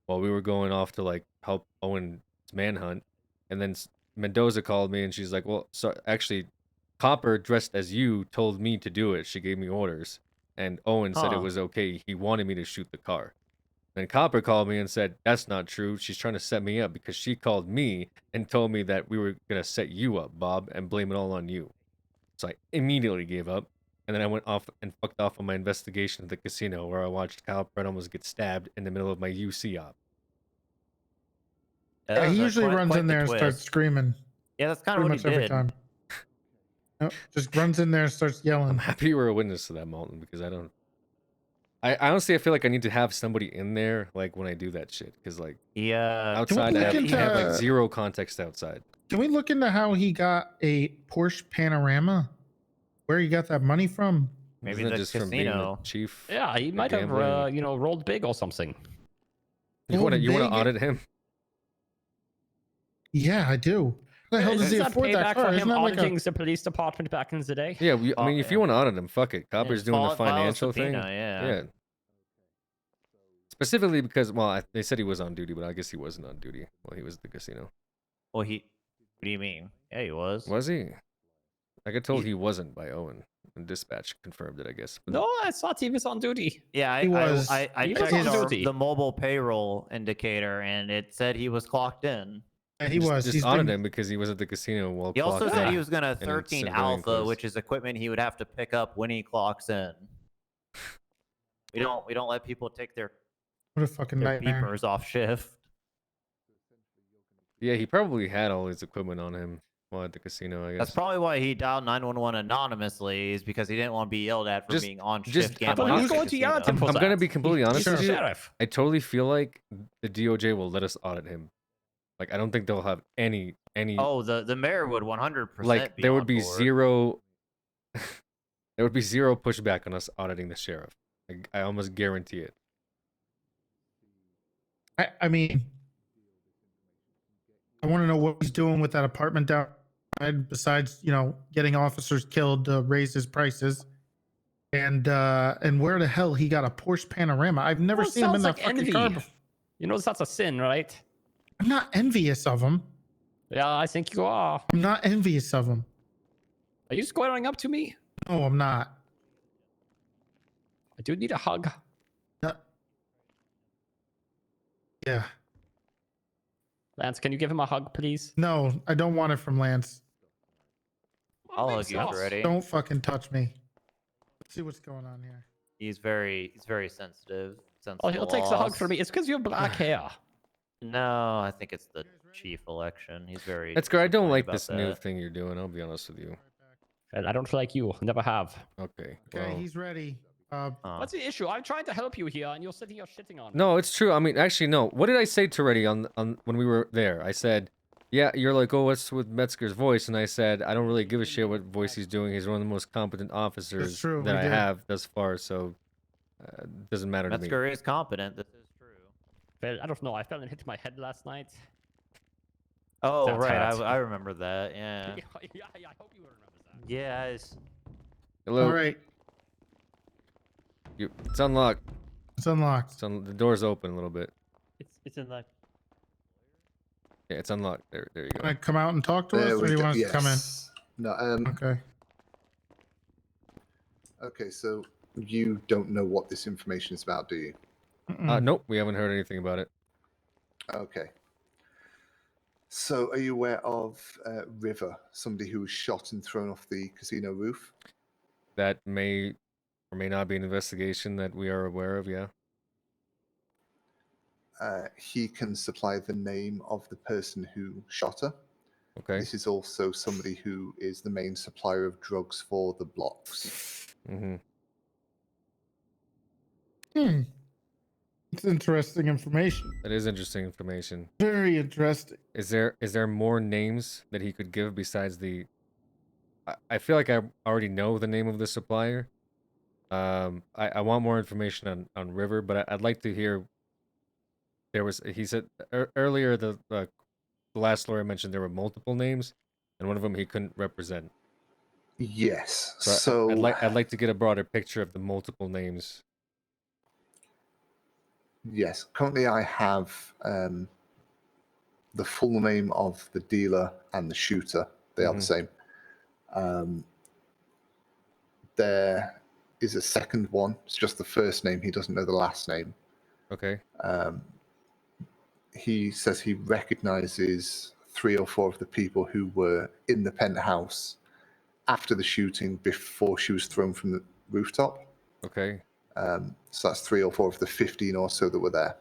"Well, we were going off to like help Owen's manhunt." And then Mendoza called me, and she's like, "Well, so actually, Copper dressed as you told me to do it. She gave me orders." And Owen said it Huh. was okay. He wanted me to shoot the car. Then Copper called me and said, "That's not true. She's trying to set me up because she called me and told me that we were going to set you up, Bob, and blame it all on you." So I immediately gave up. And then I went off and fucked off on my investigation at the casino where I watched Kyle Pratt almost get stabbed in the middle of my UC op. Yeah, he usually runs in there and starts screaming. Yeah, that's kind of pretty what he much every did. time. Nope, just runs in there and starts yelling. I'm happy you were a witness to that, Malton, because I honestly, I feel like I need to have somebody in there, like, when I do that shit. Because, like, outside, I have like, zero context outside. Can we look into how he got a Porsche Panorama? Where he got that money from? Maybe Isn't it the just from being the casino. chief? Yeah, he the might have, gambling? rolled big or something. You want to big? audit him? Yeah, I do. How the hell does Isn't he that afford that payback car? for Isn't him that like auditing a... the police department back in the day? Yeah, I mean, if you want to audit him, fuck it. Copper's doing the file a financial thing. subpoena, yeah. Specifically because, well, they said he was on duty, but I guess he wasn't on duty while he was at the casino. Well, what do you mean? Yeah, he was. Was he? I got told he wasn't by Owen, and dispatch confirmed it, I guess. But No, I thought he was on duty. Yeah, I He was checked on duty. the mobile payroll indicator, and it said he was clocked in. Yeah, he was. Just He's audit been- him because he was at the casino while He also clocked said in he was going to in 13 civilian Alpha, clothes. which is equipment he would have to pick up when he clocks in. We don't let people take their What a fucking their nightmare. beepers off shift. Yeah, he probably had all his equipment on him while at the casino, I guess. That's probably why he dialed 911 anonymously, is because he didn't want to be yelled at for being on shift gambling. he at was the going to yell at him casino. for I'm gonna that. be completely honest He's with the you. sheriff. I totally feel like the DOJ will let us audit him. Like, I don't think they'll have any. Oh, the mayor would 100% Like, be there would on be board. zero. There would be zero pushback on us auditing the sheriff. I almost guarantee it. I mean, I want to know what he's doing with that apartment down besides, getting officers killed to raise his prices. And where the hell he got a Porsche Panorama? I've never Well, it seen him in sounds that like fucking envy. car before. You know that's a sin, right? I'm not envious of him. Yeah, I think you are. I'm not envious of him. Are you squaring up to me? No, I'm not. I do need a hug. Yeah. Lance, can you give him a hug, please? No, I don't want it from Lance. I'll hug you, Freddy. Don't fucking touch me. Let's see what's going on here. He's very sensitive. Oh, he'll take the hug from me. It's because you have black hair. No, I think it's the chief election. He's very. That's good. I don't disappointed like about this new that. thing you're doing. I'll be honest with you. And I don't like you. Never have. Okay. Okay, well. he's ready. What's the issue? I'm trying to help you here, and you're sitting here shitting on me. No, it's true. I mean, actually, no. What did I say to Reddy on when we were there? I said, yeah, you're like, oh, what's with Metzger's voice? And I said, I don't really give a shit what voice he's doing. He's one of the most competent officers true, that we I did. have thus far, so it doesn't matter to me. Metzger is competent. This is true. Well, I don't know. I fell and hit my head last night. Oh, That right. hurts. I remember that. Yeah. yeah, I hope you remember that. Yeah. It's... Hello. All right. It's unlocked. It's unlocked. The door's open a little bit. It's in the. Yeah, it's unlocked. There you go. Can I come out and talk to us, or do you want us to come in? No. Okay. Okay, so you don't know what this information is about, do you? Nope, we haven't heard anything about it. Okay. So, are you aware of River, somebody who was shot and thrown off the casino roof? That may or may not be an investigation that we are aware of, yeah. He can supply the name of the person who shot her. Okay. This is also somebody who is the main supplier of drugs for the blocks. Mm-hmm. It's interesting information. That is interesting information. Very interesting. Is there more names that he could give besides the? I feel like I already know the name of the supplier. I want more information on River, but I'd like to hear. He said earlier the last lawyer mentioned there were multiple names, and one of them he couldn't represent. Yes. So I'd like to get a broader picture of the multiple names. Yes. Currently, I have the full name of the dealer and the shooter. They are the same. There is a second one. It's just the first name. He doesn't know the last name. Okay. He says he recognizes 3 or 4 of the people who were in the penthouse after the shooting before she was thrown from the rooftop. Okay. So that's 3 or 4 of the 15 or so that were there.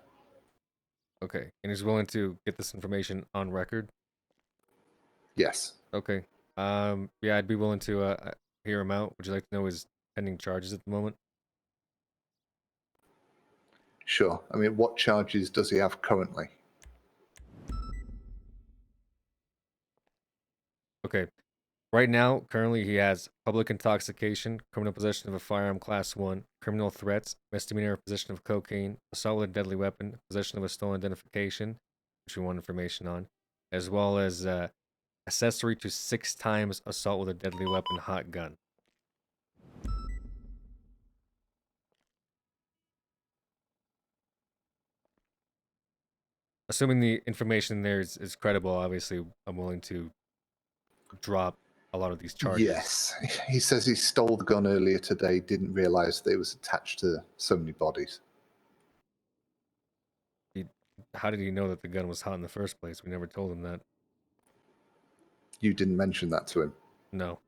Okay. And he's willing to get this information on record? Yes. Okay. Yeah, I'd be willing to hear him out. Would you like to know his pending charges at the moment? Sure. I mean, what charges does he have currently? Okay. Right now, currently, he has public intoxication, criminal possession of a firearm class 1, criminal threats, misdemeanor possession of cocaine, assault with a deadly weapon, possession of a stolen identification, which we want information on, as well as accessory to 6 times assault with a deadly weapon hot gun. Assuming the information there is credible, obviously, I'm willing to drop a lot of these charges. Yes. He says he stole the gun earlier today, didn't realize that it was attached to so many bodies. How did he know that the gun was hot in the first place? We never told him that. You didn't mention that to him? No.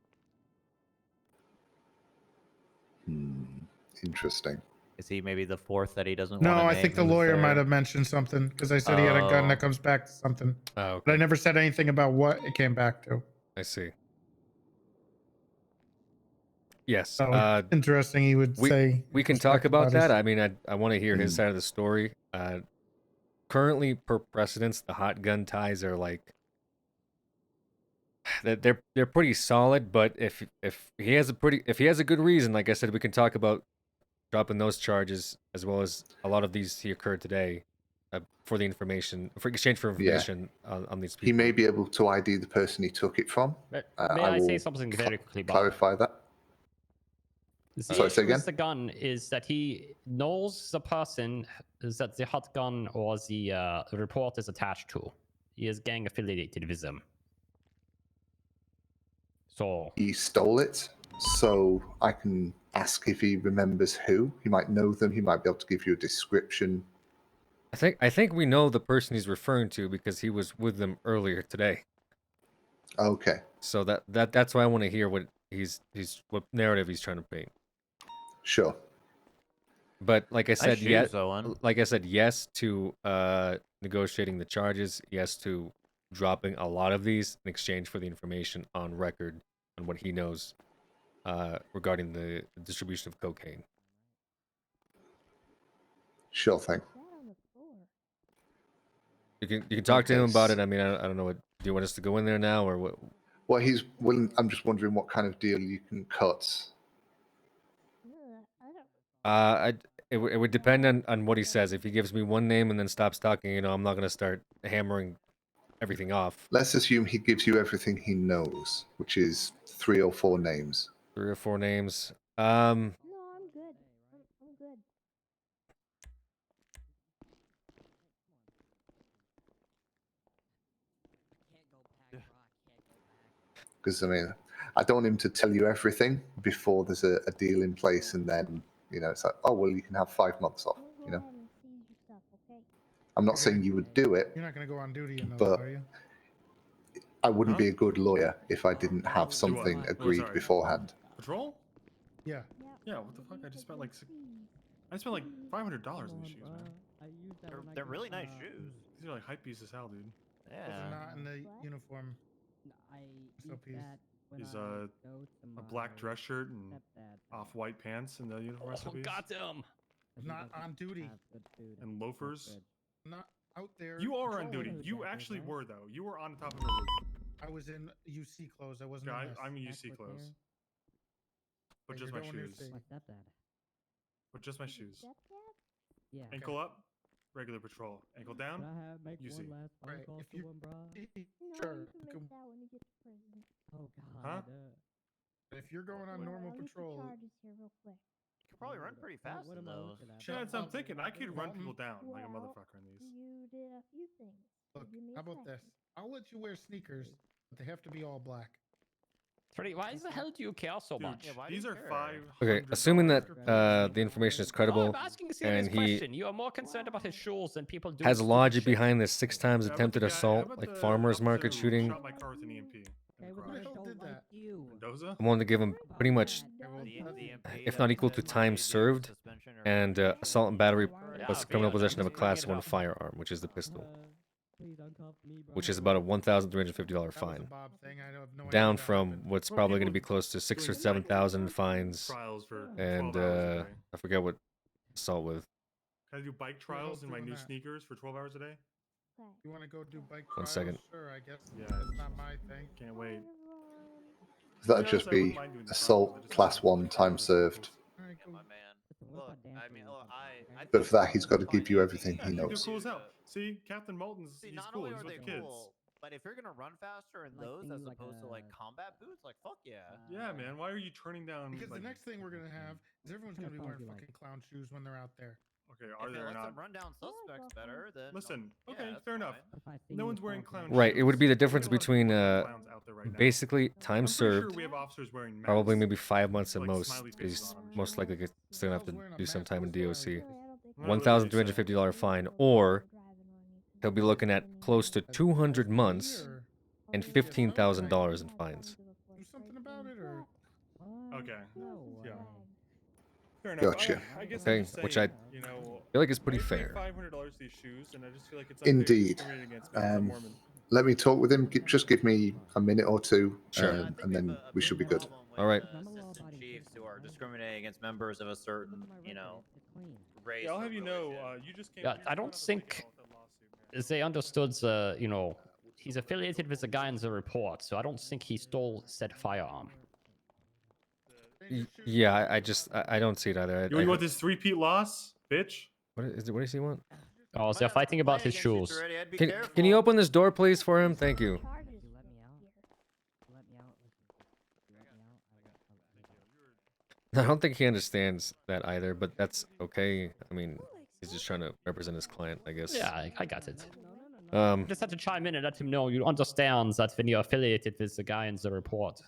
Interesting. Is he maybe the 4th that he doesn't No, want to I think the lawyer might have mentioned something because I said he had a gun that comes back to something. Oh, okay. But I never said anything about what it came back to. I see. Yes. So interesting. He would say we can talk about that. I mean, I want to hear his side of the story. Currently, per precedence, the hot gun ties are like they're pretty solid. But if he has a good reason, like I said, we can talk about dropping those charges as well as a lot of these he occurred today for the information, for exchange for information on these people. He may be able to ID the person he took it from. May I say something very quickly, Bob? Clarify that. The Sorry, say issue with again? the gun is that he knows the person that the hot gun or the report is attached to. He is gang affiliated with them. So He stole it, so I can ask if he remembers who. He might know them. He might be able to give you a description. I think we know the person he's referring to because he was with them earlier today. Okay. So that's why I want to hear what what narrative he's trying to paint. Sure. But like I said, shoes, Owen. like I said, yes to negotiating the charges, yes to dropping a lot of these in exchange for the information on record on what he knows regarding the distribution of cocaine. Sure thing. You can talk to him Okay, about it. I mean, I don't know what. Do you want us to go in there now or what? Well, he's willing. I'm just wondering what kind of deal you can cut. It would depend on what he says. If he gives me one name and then stops talking, you know, I'm not gonna start hammering everything off. Let's assume he gives you everything he knows, which is 3 or 4 names. 3 or 4 names. No, I'm good. I'm good. Because I mean, I don't want him to tell you everything before there's a deal in place, and then it's like, oh well, you can have 5 months off. I'm not saying you would do it, You're not going to go on duty in those, but are you? I wouldn't be a good lawyer if I didn't have something agreed sorry. beforehand. Patrol? Yeah. Yeah. What the fuck? I just spent like $500 on these shoes, man. They're really nice shoes. These are like hype pieces, hell, dude. Those are not in the uniform. SOPs. He's a black dress shirt and off-white pants in the uniform. Oh, SOPs. got him. Not on duty. And loafers. Not out there. You are on duty. patrolling. You actually were though. You were on top of a roof. I was in UC clothes. I wasn't. Yeah, in this. I'm in UC clothes. But just my you're doing your shoes. thing. But just my shoes. Yeah. Ankle up, regular patrol. Ankle down, UC. Right. If you, sure. you can- Oh Huh? If you're going on normal patrol, You could probably run pretty fast in those. Yeah, that's what I'm thinking. I could run people down like a motherfucker in these. You did a few things. look. How about this? I'll let you wear sneakers, but they have to be all black. Freddy, why the hell do you care so Dude, much? these are $500. Okay, assuming that the information is credible I'm asking a serious and he question. You are more concerned about his shoes than people do. has stupid logic shit. behind this 6 times Yeah, how about attempted the guy- how assault, about like the farmers market officer who shooting, Shot my car with an EMP. Okay, Who the hell did that? Mendoza? I'm willing to give him pretty much, if not equal to time served, and assault and battery plus criminal possession of a class 1 firearm, which is the pistol, which is about a $1,350 fine, Bob thing. I have no idea down that from happened. what's probably going to be close to 6 or 7,000 fines, Trials for and 12 hours a day. I forget what assault with. Can I do bike trials in my doing new that? sneakers for 12 hours a day? You want to go do bike One trials? second. Sure, I guess. Yeah, That's not my thing. Can't wait. That'd just be assault class 1 time served. All right, My cool. man. Look, I mean, look, I But for that, he's got to give you everything he They're knows. cool as hell. See, Captain Moulton's See, he's not cool. only He's are with they the kids. cool, but if you're gonna run faster in Like those things as like opposed to like combat boots, like fuck yeah. Yeah, man. Why are you turning down? Because like, the next thing we're gonna have is everyone's gonna be wearing fucking clown shoes when they're out there. Okay, If are it there or lets not? them run down suspects better, then Listen. yeah, Okay, that's fair enough. fine. No one's wearing clown Right, it would shoes. be the We got a difference lot of between clowns out there right now. basically time I'm pretty sure served, we have officers wearing masks. probably maybe 5 months at like most. smiley faces He's on 'em. most likely still gonna have to do some time in DOC. No, $1,350 fine, or he'll be looking at close to 200 months and $15,000 in fines. Do something about it, or Okay. Yeah. Fair enough. Gotcha. I guess Okay, I'm just which saying, I you know, feel like it's pretty I paid fair. $500 for these shoes, and I just feel like it's unfair Indeed. discriminating against me 'cause I'm Mormon. Let me talk with him. Just give me a minute or two, Sure. and then we should be good. All right. Assistant chiefs who are discriminating against members of a certain, you know, race. Yeah, I'll or have you know, religion. you just came. Yeah, you just I went don't on a think freaking lawsuit, man. they understood the, you know, he's affiliated with the guy in the report, so I don't think he stole said firearm. Yeah, I don't see it either. You want this three-peat loss, bitch? What does he want? Oh, they're fighting about his shoes. Can you open this door, please, for him? Thank you. I don't think he understands that either, but that's okay. I mean, he's just trying to represent his client, I guess. Yeah, I got it. Just had to chime in and let him know you understand that when you're affiliated with the guy in the report,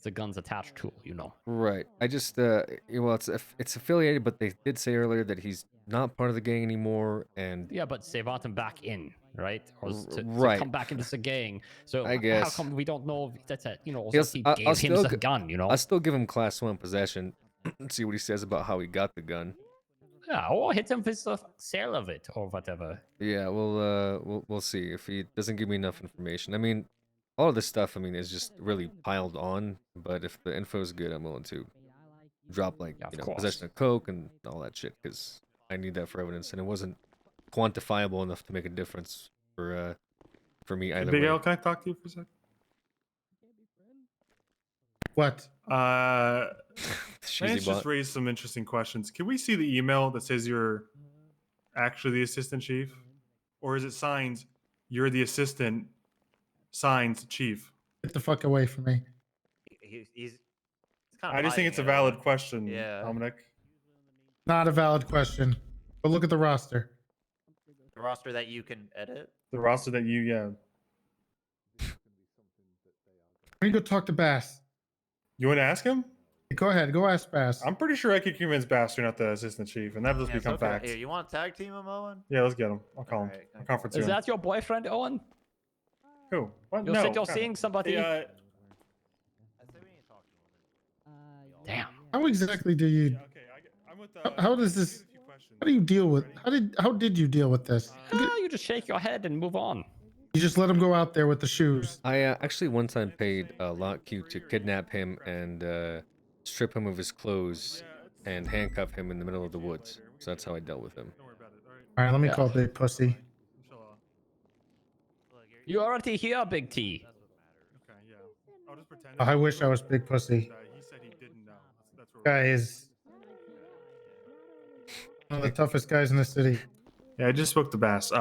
the gun's attached to, you know. Right. I just well, it's affiliated, but they did say earlier that he's not part of the gang anymore, and Yeah, but they want him back in, right? Or to right. come back into the gang. So I guess. how come we don't know that's it? You know, He'll- he I'll gave him still the g- gun, you know? I'll still give him class 1 possession. See what he says about how he got the gun. Yeah, or hit him with the sale of it or whatever. Yeah, we'll see if he doesn't give me enough information. I mean, all of this stuff, I mean, is just really piled on. But if the info is good, I'm willing to drop like possession of coke and all that shit because I need that for evidence, and it wasn't quantifiable enough to make a difference for me either Big way. Al, can I talk to you for a sec? What? Lance just raised some interesting questions. Can we see the email that says you're actually the assistant chief? Or is it signed, you're the assistant, signed chief? Get the fuck away from me. He's I just think it's a valid question, Yeah. Dominic. Not a valid question. But look at the roster. The roster that you can edit. The roster that you, yeah. Let me go talk to Bass. You want to ask him? Go ahead. Go ask Bass. I'm pretty sure I could convince Bass you're not the assistant chief, and that will just Yeah, it's become okay. fact. Here, you want to tag team him, Owen? Yeah, let's get him. I'll call him. I'll conference Is him. that your boyfriend, Owen? Who? What? You No. said you're God. seeing somebody. Damn. How exactly do you? How does this? How do you deal with? How did you deal with this? You just shake your head and move on. You just let him go out there with the shoes. I actually one time paid Lot Q to kidnap him and strip him of his clothes and handcuff him in the middle of the woods. So that's how I dealt with him. All right, let me call Big Pussy. You already here, Big T. Okay, yeah. I'll just pretend. I wish I was Big Pussy. He said he didn't know. That's where Guy is one of the toughest guys in the city. Yeah, I just spoke to Bass.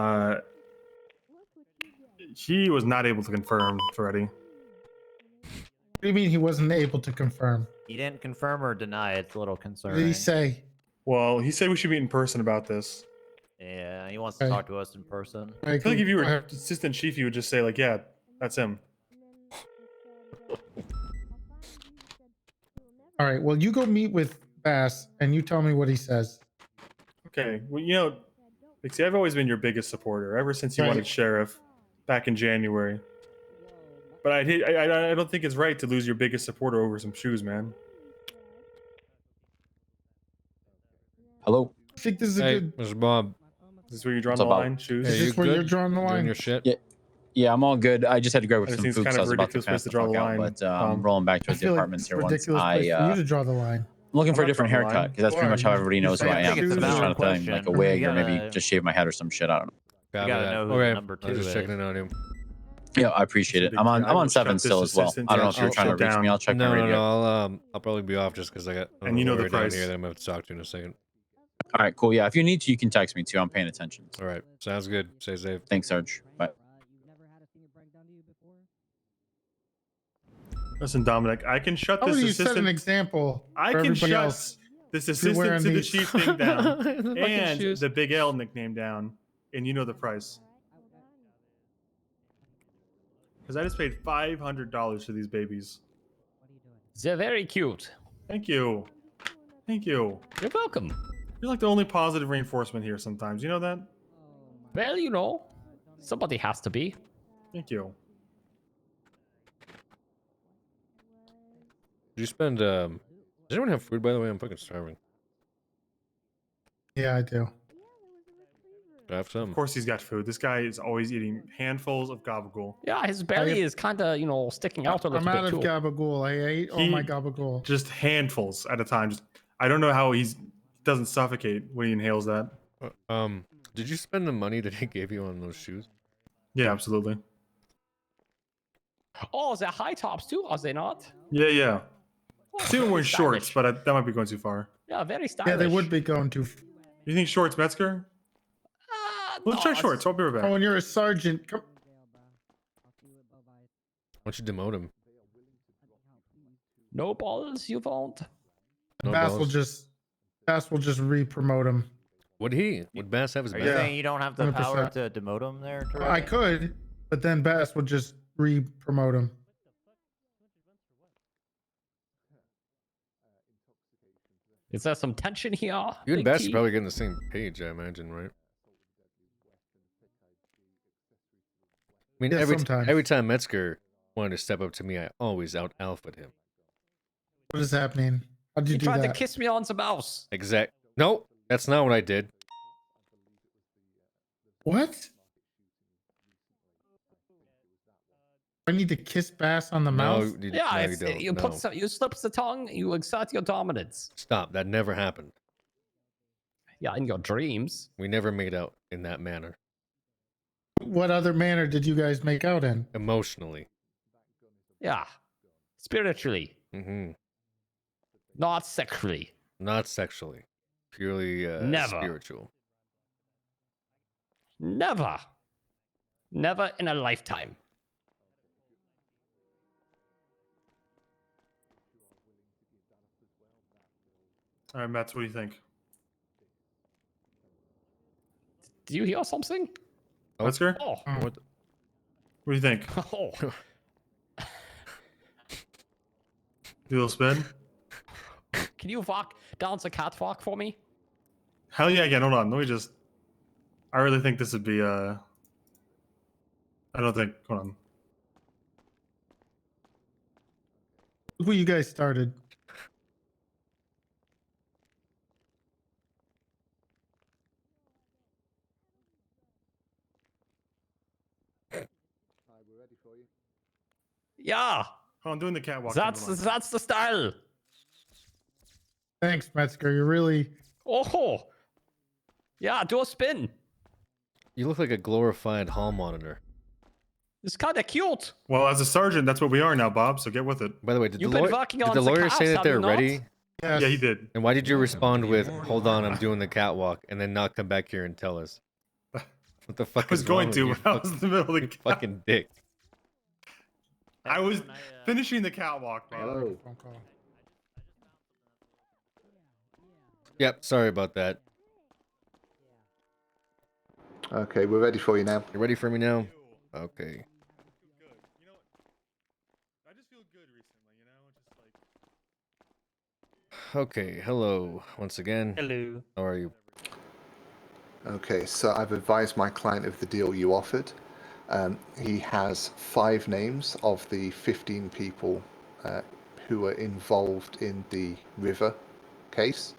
He was not able to confirm, Freddy. What do you mean he wasn't able to confirm? He didn't confirm or deny. It's a little What concerning. did he say? Well, he said we should meet in person about this. Yeah, he wants to Okay. talk to us in person. I feel like if you were assistant chief, you would just say like, "Yeah, that's him." All right. Well, you go meet with Bass and you tell me what he says. Okay. Well, you know, Pixie, I've always been your biggest supporter ever since you Right. wanted sheriff back in January. But I don't think it's right to lose your biggest supporter over some shoes, man. Hello. I think this is a Hey, good. Mr. Bob. Is this where you're drawing What's the up, Bob? line? Shoes? Is this where you're drawing the Doing line? your shit? Yeah, I'm all good. I just had to grab I just some think food, it's so I kind was of about to ridiculous place pass to the draw fuck the out. line. But I'm rolling back I towards the feel like apartments it's here a once ridiculous place for you to draw the line. I'm looking for a I'm not different drawing the haircut line. because that's pretty Why? much how You- everybody you knows who say I it's am. a I'm just valid trying to tell him like a question. wig You or maybe gotta- just shave my head or some shit. I don't know. Copy gotta that. know who Okay. the number I was two just checking is. in on him. Yeah, I appreciate it. I'm on 7 still as well. I don't know if you were trying to reach me. I'll check my No, radio. I'll probably be off just because I got And you know the lawyer down price. here that I'm gonna have to talk to in a second. All right, cool. Yeah, if you need to, you can text me too. I'm paying attention. All right, sounds good. Stay safe. Thanks, Sarge. Bye. Listen, Dominic, I can shut How this would you set an assistant. example I for can everybody shut else? this if you're wearing assistant to the these? chief thing down The fucking and shoes. the Big L nickname down, and you know the price. Because I just paid $500 for these babies. They're very cute. Thank you. Thank you. You're welcome. You're like the only positive reinforcement here sometimes. You know that? Well, you know, somebody has to be. Thank you. Did you spend? Does anyone have food, by the way? I'm fucking starving. Yeah, I do. Do I have some? Of course he's got food. This guy is always eating handfuls of gabagool. Yeah, his belly is kind of, you know, sticking out a little I'm bit out of too. gabagool. I ate all my gabagool. Just handfuls at a time. Just I don't know how he doesn't suffocate when he inhales that. Did you spend the money that he gave you on those shoes? Yeah, absolutely. Oh, they're high tops too, are they not? Yeah, yeah. See him wearing stylish. shorts, but that might be going too far. Yeah, very stylish. Yeah, they would be going to. You think shorts, Metzger? Let's try shorts. I'll be right back. Oh, and you're a sergeant. Come. Why don't you demote him? No balls, you won't. No Bass will bonus? just re-promote him. Would Bass have his Are back? you saying you don't have the power 100%. to demote him there? I could, but then Bass would just re-promote him. Is there some tension here? You and Big Bass T? are probably getting the same page, I imagine, right? I mean, Yeah, every sometimes. time Metzger wanted to step up to me, I always out alphaed him. What is happening? How'd you You do tried to that? kiss me on the mouse. No, that's not what I did. What? I need to kiss Bass on the mouth? Yeah, no, you it's, don't. you No. put some, you slip the tongue, you exert your dominance. Stop. That never happened. Yeah, in your dreams. We never made out in that manner. What other manner did you guys make out in? Emotionally. Yeah, spiritually. Mm-hmm. Not sexually. Not sexually. Purely Never. spiritual. Never. Never in a lifetime. All right, Mets, what do you think? Do you hear something? Metzger? Oh. What do you think? Oh. Do a little spin? Can you walk down the catwalk for me? Hell yeah, again, hold on. Let me just... I really think this would be, I don't think... Hold on. Look what you guys started. Yeah. Oh, I'm doing the catwalk. That's the style. Thanks, Metzger. You're really... Oh. Yeah, do a spin. You look like a glorified hall monitor. It's kind of cute. Well, as a sergeant, that's what we are now, Bob, so get with it. By the way, did You've the, been lawyer, working did on the the lawyer cops, say that have they're you not? ready? Yes. Yeah, he did. And why did you respond with, hold on, I'm doing the catwalk, and then not come back here and tell us? What the fuck I was is going wrong to, with but you? I was in the middle of the Fucking dick. I was finishing the catwalk, Bob. Phone call. Yep, sorry about that. Okay, we're ready for you now. You ready for me now? Okay. Okay, hello once again. Hello. How are you? Okay, so I've advised my client of the deal you offered. He has 5 names of the 15 people who were involved in the river case.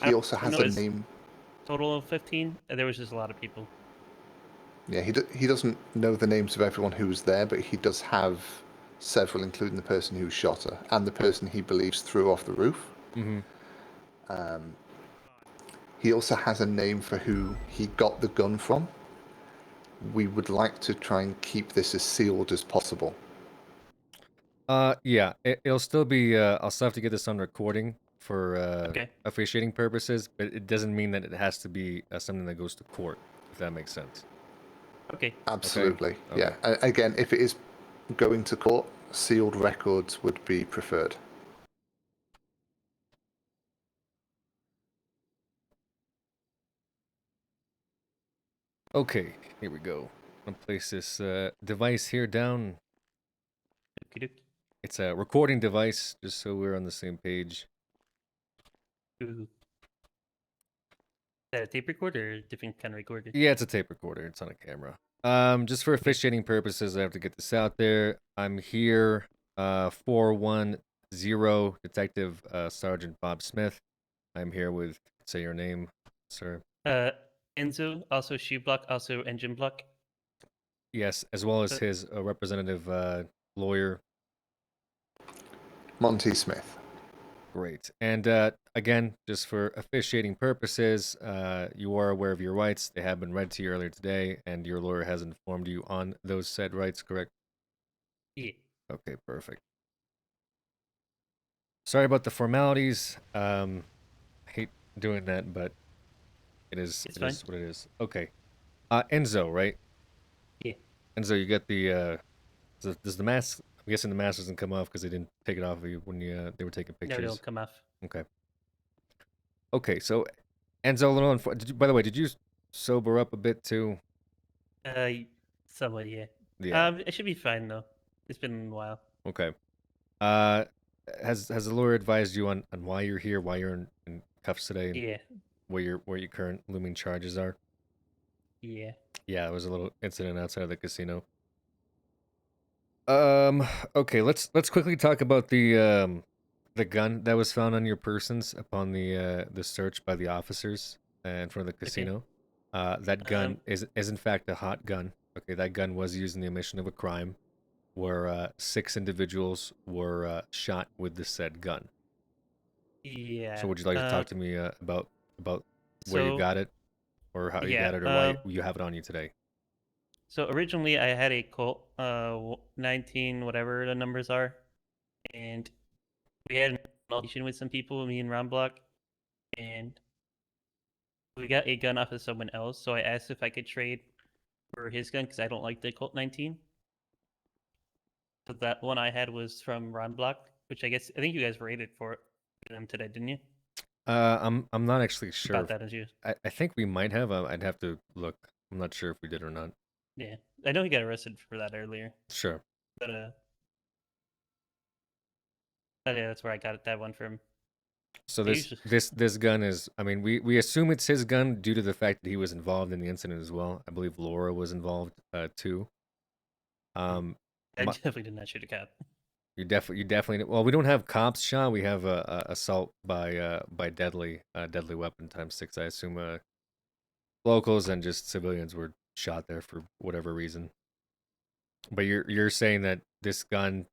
He also has a name. Total of 15? There was just a lot of people. Yeah, he doesn't know the names of everyone who was there, but he does have several, including the person who shot her and the person he believes threw off the roof. Mm-hmm. He also has a name for who he got the gun from. We would like to try and keep this as sealed as possible. Yeah, it'll still be, I'll still have to get this on recording for officiating purposes, but it doesn't mean that it has to be something that goes to court, if that makes sense. Okay. Absolutely, Okay. yeah. Again, if it is going to court, sealed records would be preferred. Okay, here we go. I'm gonna place this device here down. It's a recording device, just so we're on the same page. Ooh. Is that a tape recorder or a different kind of recorder? Yeah, it's a tape recorder. It's on a camera. Just for officiating purposes, I have to get this out there. I'm here, 410 Detective Sergeant Bob Smith. I'm here with, say your name, sir. Enzo, also shoe block, also engine block. Yes, as well as his representative lawyer. Monty Smith. Great. And again, just for officiating purposes, you are aware of your rights. They have been read to you earlier today, and your lawyer has informed you on those said rights, correct? Yeah. Okay, perfect. Sorry about the formalities. I hate doing that, but it is what it is. Okay. Enzo, right? Yeah. Enzo, you got the does the mask I'm guessing the mask doesn't come off because they didn't take it off of you when they were taking No, pictures. they don't come off. Okay. Okay, so Enzo, a little by the way, did you sober up a bit too? Somewhat, yeah. Yeah. It should be fine though. It's been a while. Okay. Has the lawyer advised you on why you're here, why you're in cuffs today, and Yeah. what your current looming charges are? Yeah. Yeah, there was a little incident outside of the casino. Okay, let's quickly talk about the gun that was found on your persons upon the search by the officers in front of the casino. That gun is in fact a hot gun. Okay, that gun was used in the omission of a crime where 6 individuals were shot with the said gun. Yeah. So would you like to talk to me about where you So, got it, or how you yeah, got it, or why you have it on you today? So originally I had a Colt 19 whatever the numbers are, and we had an altercation with some people, me and Ron Block, and we got a gun off of someone else. So I asked if I could trade for his gun because I don't like the Colt 19. So that one I had was from Ron Block, which I think you guys rated for them today, didn't you? I'm not actually sure. About that as you. I think we might have. I'd have to look. I'm not sure if we did or not. Yeah, I know he got arrested for that earlier. Sure. But yeah, that's where I got that one from. So this gun is, I mean, we assume it's his gun due to the fact that he was involved in the incident as well. I believe Laura was involved too. I definitely did not shoot a cop. You definitely. Well, we don't have cops shot. We have assault by deadly weapon ×6. I assume locals and just civilians were shot there for whatever reason. But you're saying that this gun,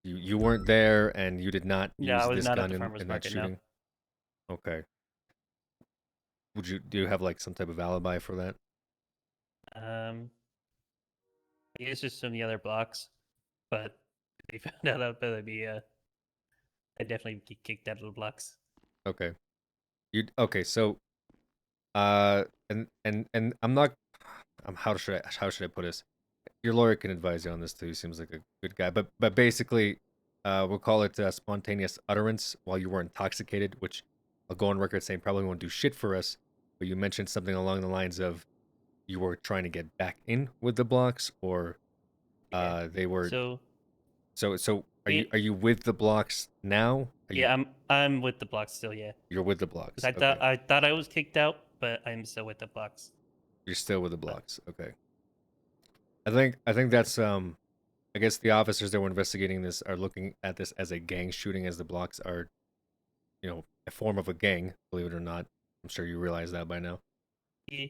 you weren't there and you did not use this gun in that shooting? No. Okay. Do you have like some type of alibi for that? I guess just some of the other blocks, but if they found out about me, I'd definitely get kicked out of the blocks. Okay. Okay, so and I'm not how should I put this? Your lawyer can advise you on this too. He seems like a good guy. But basically, we'll call it spontaneous utterance while you were intoxicated, which I'll go on record saying probably won't do shit for us. But you mentioned something along the lines of you were trying to get back in with the blocks, or they were. So are you with the blocks now? I'm with the blocks still. Yeah. You're with the blocks. I thought I was kicked out, but I'm still with the blocks. You're still with the blocks. Okay. I think that's I guess the officers that were investigating this are looking at this as a gang shooting, as the blocks are, a form of a gang, believe it or not. I'm sure you realize that by now. Yeah.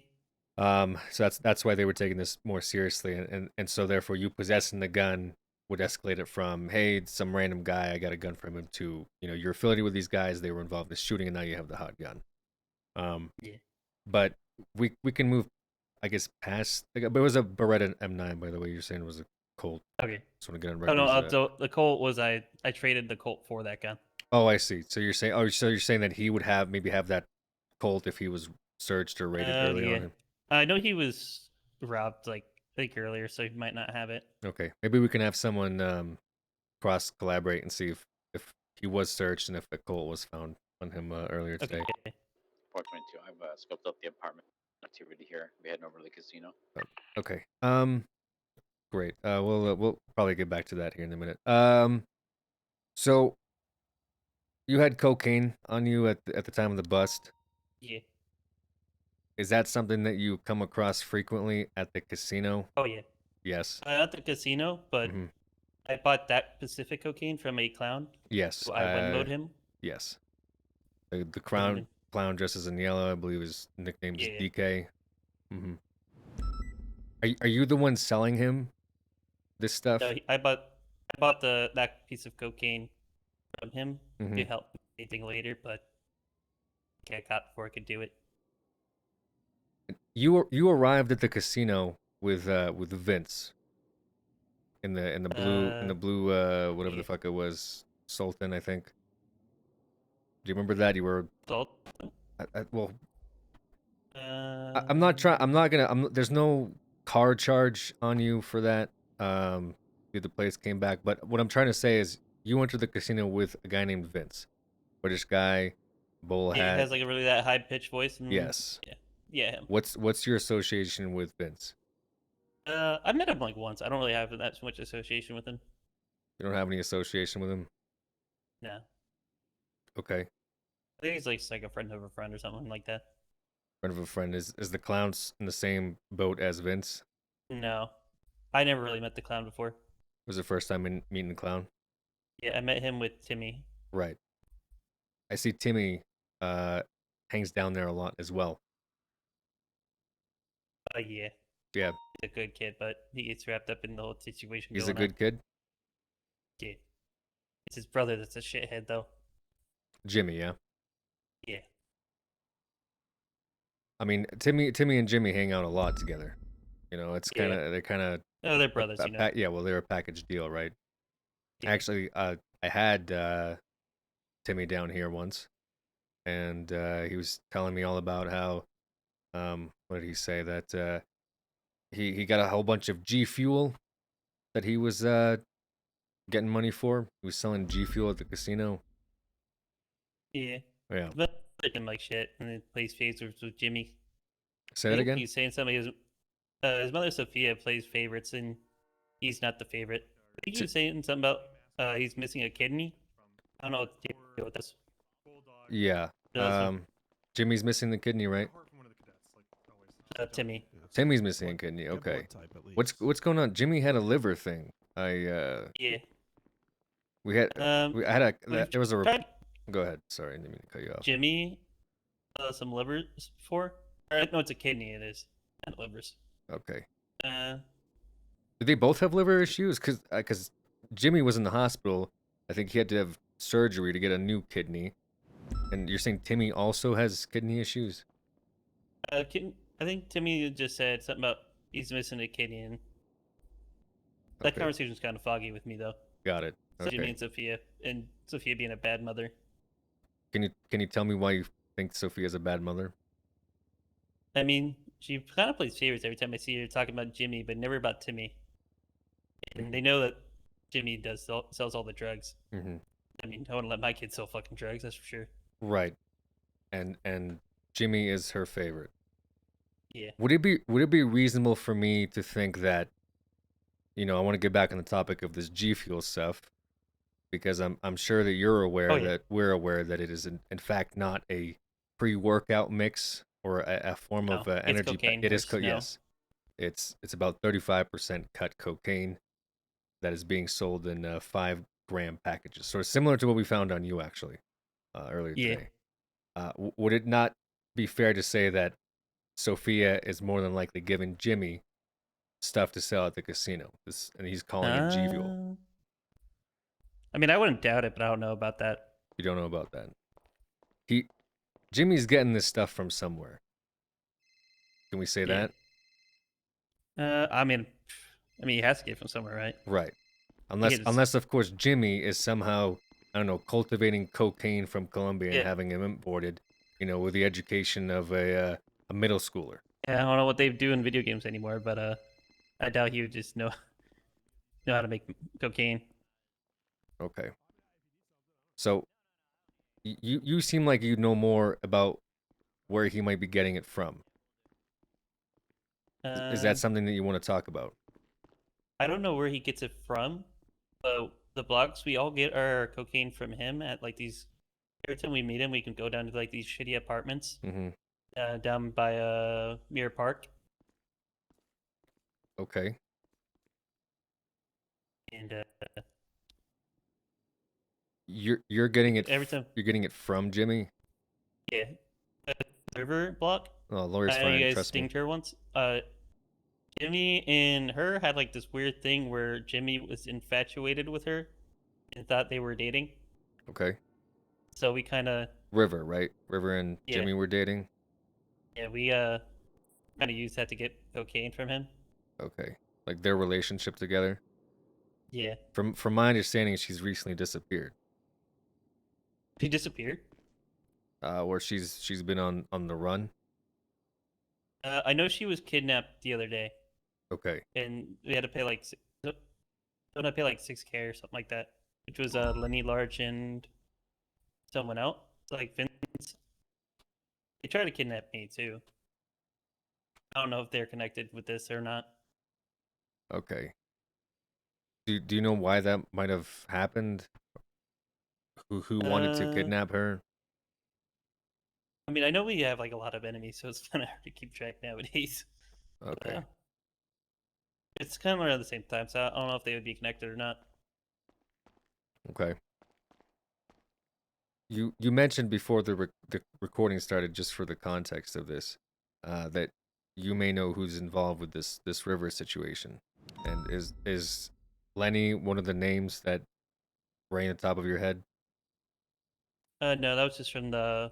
So that's why they were taking this more seriously, and so therefore you possessing the gun would escalate it from, hey, some random guy, I got a gun from him, to, you're affiliated with these guys, they were involved in this shooting, and now you have the hot gun. Yeah. But we can move, I guess, past. But it was a Beretta M9, by the way. You're saying it was a Colt. Okay. Just want to get on Oh record. no, so the Colt was I traded the Colt for that gun. Oh, I see. So you're saying that he would maybe have that Colt if he was searched or raided earlier on him. I know he was robbed like earlier, so he might not have it. Okay, maybe we can have someone cross collaborate and see if he was searched and if a Colt was found on him earlier today. Okay. 422. I've scoped up the apartment. Not too ready here. We heading over to the casino. Okay. Great. We'll probably get back to that here in a minute. So you had cocaine on you at the time of the bust. Yeah. Is that something that you come across frequently at the casino? Oh yeah. Yes. At the casino, but I bought that specific cocaine from a clown. Yes. So I one-load him. Yes. The clown dresses in yellow, I believe his nickname is DK. Mm-hmm. Are you the one selling him this stuff? No, I bought that piece of cocaine from him to help anything later, but I got caught before I could do it. You arrived at the casino with Vince in the blue whatever the fuck it was, Sultan, I think. Do you remember that? You were Sultan? I'm not gonna. There's no car charge on you for that. The the place, came back. But what I'm trying to say is, you went to the casino with a guy named Vince, British guy, bowl He hat. has like a really that high pitched voice. And, Yes. Yeah, him. What's your association with Vince? I met him like once. I don't really have that much association with him. You don't have any association with him? No. Okay. I think he's like a friend of a friend or something like that. Friend of a friend. Is the clowns in the same boat as Vince? No, I never really met the clown before. Was the first time meeting the clown? Yeah, I met him with Timmy. Right. I see Timmy hangs down there a lot as well. Yeah. Yeah. He's a good kid, but he gets wrapped up in the whole situation. He's a going good kid? Yeah. It's his brother that's a shithead, though. Jimmy, yeah. Yeah. I mean, Timmy and Jimmy hang out a lot together. You know, it's kind of they're kind of. Oh, they're brothers, you know. Yeah, well, they're a package deal, right? Yeah. Actually, I had Timmy down here once, and he was telling me all about how, what did he say, that he got a whole bunch of G Fuel that he was getting money for. He was selling G Fuel at the casino. Yeah. Yeah. But him like shit, and then plays favorites with Jimmy. Say that again? He's saying something. His mother Sophia plays favorites, and he's not the favorite. I think he was saying something about he's missing a kidney. I don't know what to do with this. Yeah. Jimmy's missing the kidney, right? Timmy. Timmy's missing a kidney. Okay. What's going on? Jimmy had a liver thing. Yeah. We had there was a. tried- Go ahead. Sorry, I didn't mean to cut you off. Jimmy some livers before. No, it's a kidney. It is not livers. Okay. Uh, Did they both have liver issues? Because Jimmy was in the hospital. I think he had to have surgery to get a new kidney. And you're saying Timmy also has kidney issues? I think Timmy just said something about he's missing a kidney, and that Okay. conversation's kind of foggy with me though. Got it. Okay. Jimmy and Sophia being a bad mother. Can you tell me why you think Sophia's a bad mother? I mean, she kind of plays favorites every time I see her talking about Jimmy, but never about Timmy. And they know that Jimmy sells all the drugs. Mm-hmm. I mean, I wouldn't let my kids sell fucking drugs, that's for sure. Right. And Jimmy is her favorite. Yeah. Would it be reasonable for me to think that, I want to get back on the topic of this G Fuel stuff, because I'm sure that you're aware that we're aware that it is in fact not a pre-workout mix or a form of energy. Cocaine It is no. Yes. It's about 35% cut cocaine that is being sold in 5-gram packages. Sort of similar to what we found on you actually earlier today. Would it not be fair to say that Sophia is more than likely giving Jimmy stuff to sell at the casino, and he's calling it G Fuel? I mean, I wouldn't doubt it, but I don't know about that. You don't know about that. Jimmy's getting this stuff from somewhere. Can we say that? I mean, he has to get it from somewhere, right? Right. Unless of course Jimmy is somehow, I don't know, cultivating cocaine from Colombia and having him imported, with the education of a middle schooler. Yeah, I don't know what they do in video games anymore, but I doubt he would just know how to make cocaine. Okay. So you seem like you know more about where he might be getting it from. Is that something that you want to talk about? I don't know where he gets it from. The blocks we all get our cocaine from him at like these. Every time we meet him, we can go down to like these shitty apartments down by Mirror Park. Okay. And you're getting it every time. You're getting it from Jimmy. Yeah, River block. Oh, Laura's I know fine. you guys Trust me. stinged her once. Jimmy and her had like this weird thing where Jimmy was infatuated with her and thought they were dating. Okay. So we kind of River, right? River and Jimmy were dating. Yeah, we kind of used that to get cocaine from him. Okay, like their relationship together. Yeah. From my understanding, she's recently disappeared. She disappeared? Where she's been on the run. I know she was kidnapped the other day. Okay. And we had to pay like Don't I pay like 6K or something like that? Which was Lenny Large and someone else, like Vince. They tried to kidnap me too. I don't know if they're connected with this or not. Okay. Do you know why that might have happened? Who wanted to kidnap her? I mean, I know we have like a lot of enemies, so it's kind of hard to keep track nowadays. Okay. It's kind of around the same time, so I don't know if they would be connected or not. Okay. You mentioned before the recording started, just for the context of this, that you may know who's involved with this river situation, and is Lenny one of the names that rang at the top of your head? No, that was just from the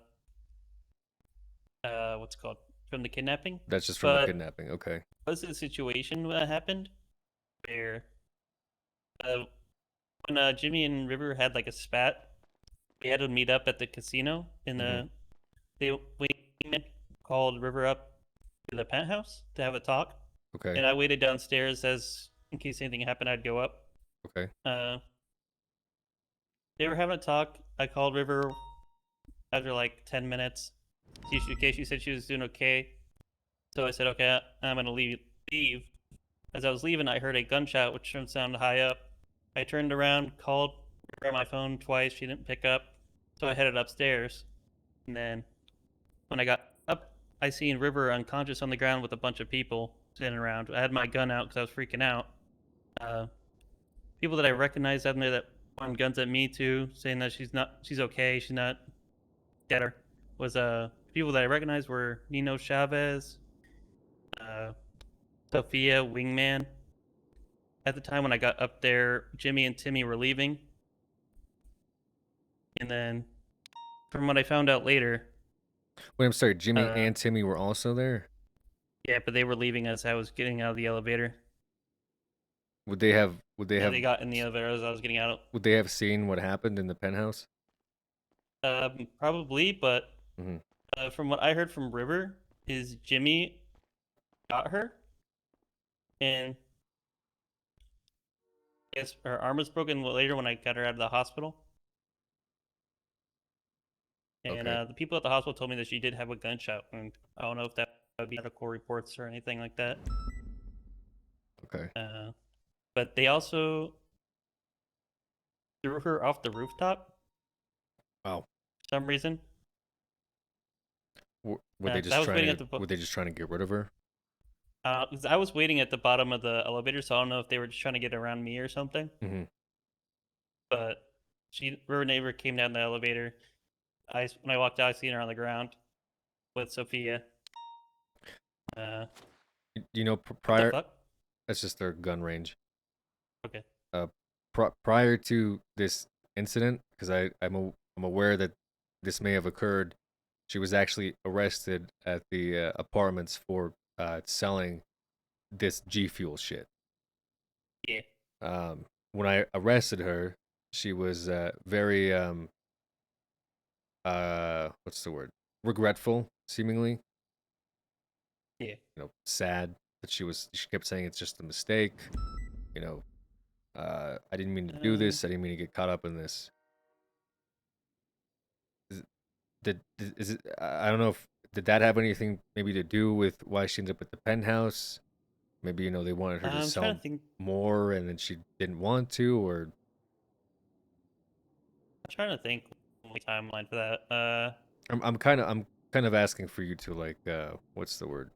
what's it called, from the kidnapping. That's just from the kidnapping. Okay. Was a situation that happened where when Jimmy and River had like a spat, we had to meet up at the casino in the we called River up to the penthouse to have a talk. Okay. And I waited downstairs as in case anything happened, I'd go up. Okay. They were having a talk. I called River after like 10 minutes. She said she was doing okay. So I said, okay, I'm gonna leave. As I was leaving, I heard a gunshot, which sounded high up. I turned around, called her on my phone twice. She didn't pick up, so I headed upstairs. And then when I got up, I seen River unconscious on the ground with a bunch of people sitting around. I had my gun out because I was freaking out. People that I recognized out there that pointed guns at me too, saying that she's okay, she's not dead. Was people that I recognized were Nino Chavez, Sophia Wingman. At the time when I got up there, Jimmy and Timmy were leaving. And then, from what I found out later... Wait, I'm sorry, Jimmy and Timmy were also there? Yeah, but they were leaving as I was getting out of the elevator. Would they have They got in the elevator as I was getting out. Would they have seen what happened in the penthouse? Probably, but from what I heard from River, is Jimmy got her, and I guess her arm was broken later when I got her out of the hospital. And the people at the hospital told me that she did have a gunshot wound. I don't know if that would be medical reports or anything like that. Okay. But they also threw her off the rooftop. Wow. For some reason. Were they just trying to? Were they just trying to get rid of her? 'Cause I was waiting at the bottom of the elevator, so I don't know if they were just trying to get around me or something. But River Neighbor came down the elevator. When I walked out, I seen her on the ground with Sophia. You know, prior. That's just their gun range. Okay. Prior to this incident, because I'm aware that this may have occurred, she was actually arrested at the apartments for selling this G Fuel shit. Yeah. When I arrested her, she was very what's the word? Regretful, seemingly. Yeah. You know, sad that she kept saying it's just a mistake. You know, I didn't mean to do this. I didn't mean to get caught up in this. Is it? I don't know if did that have anything maybe to do with why she ended up at the penthouse? Maybe they wanted her to sell more, and then she didn't want to, or. I'm trying to think the timeline for that. I'm kind of asking for you to like what's the word?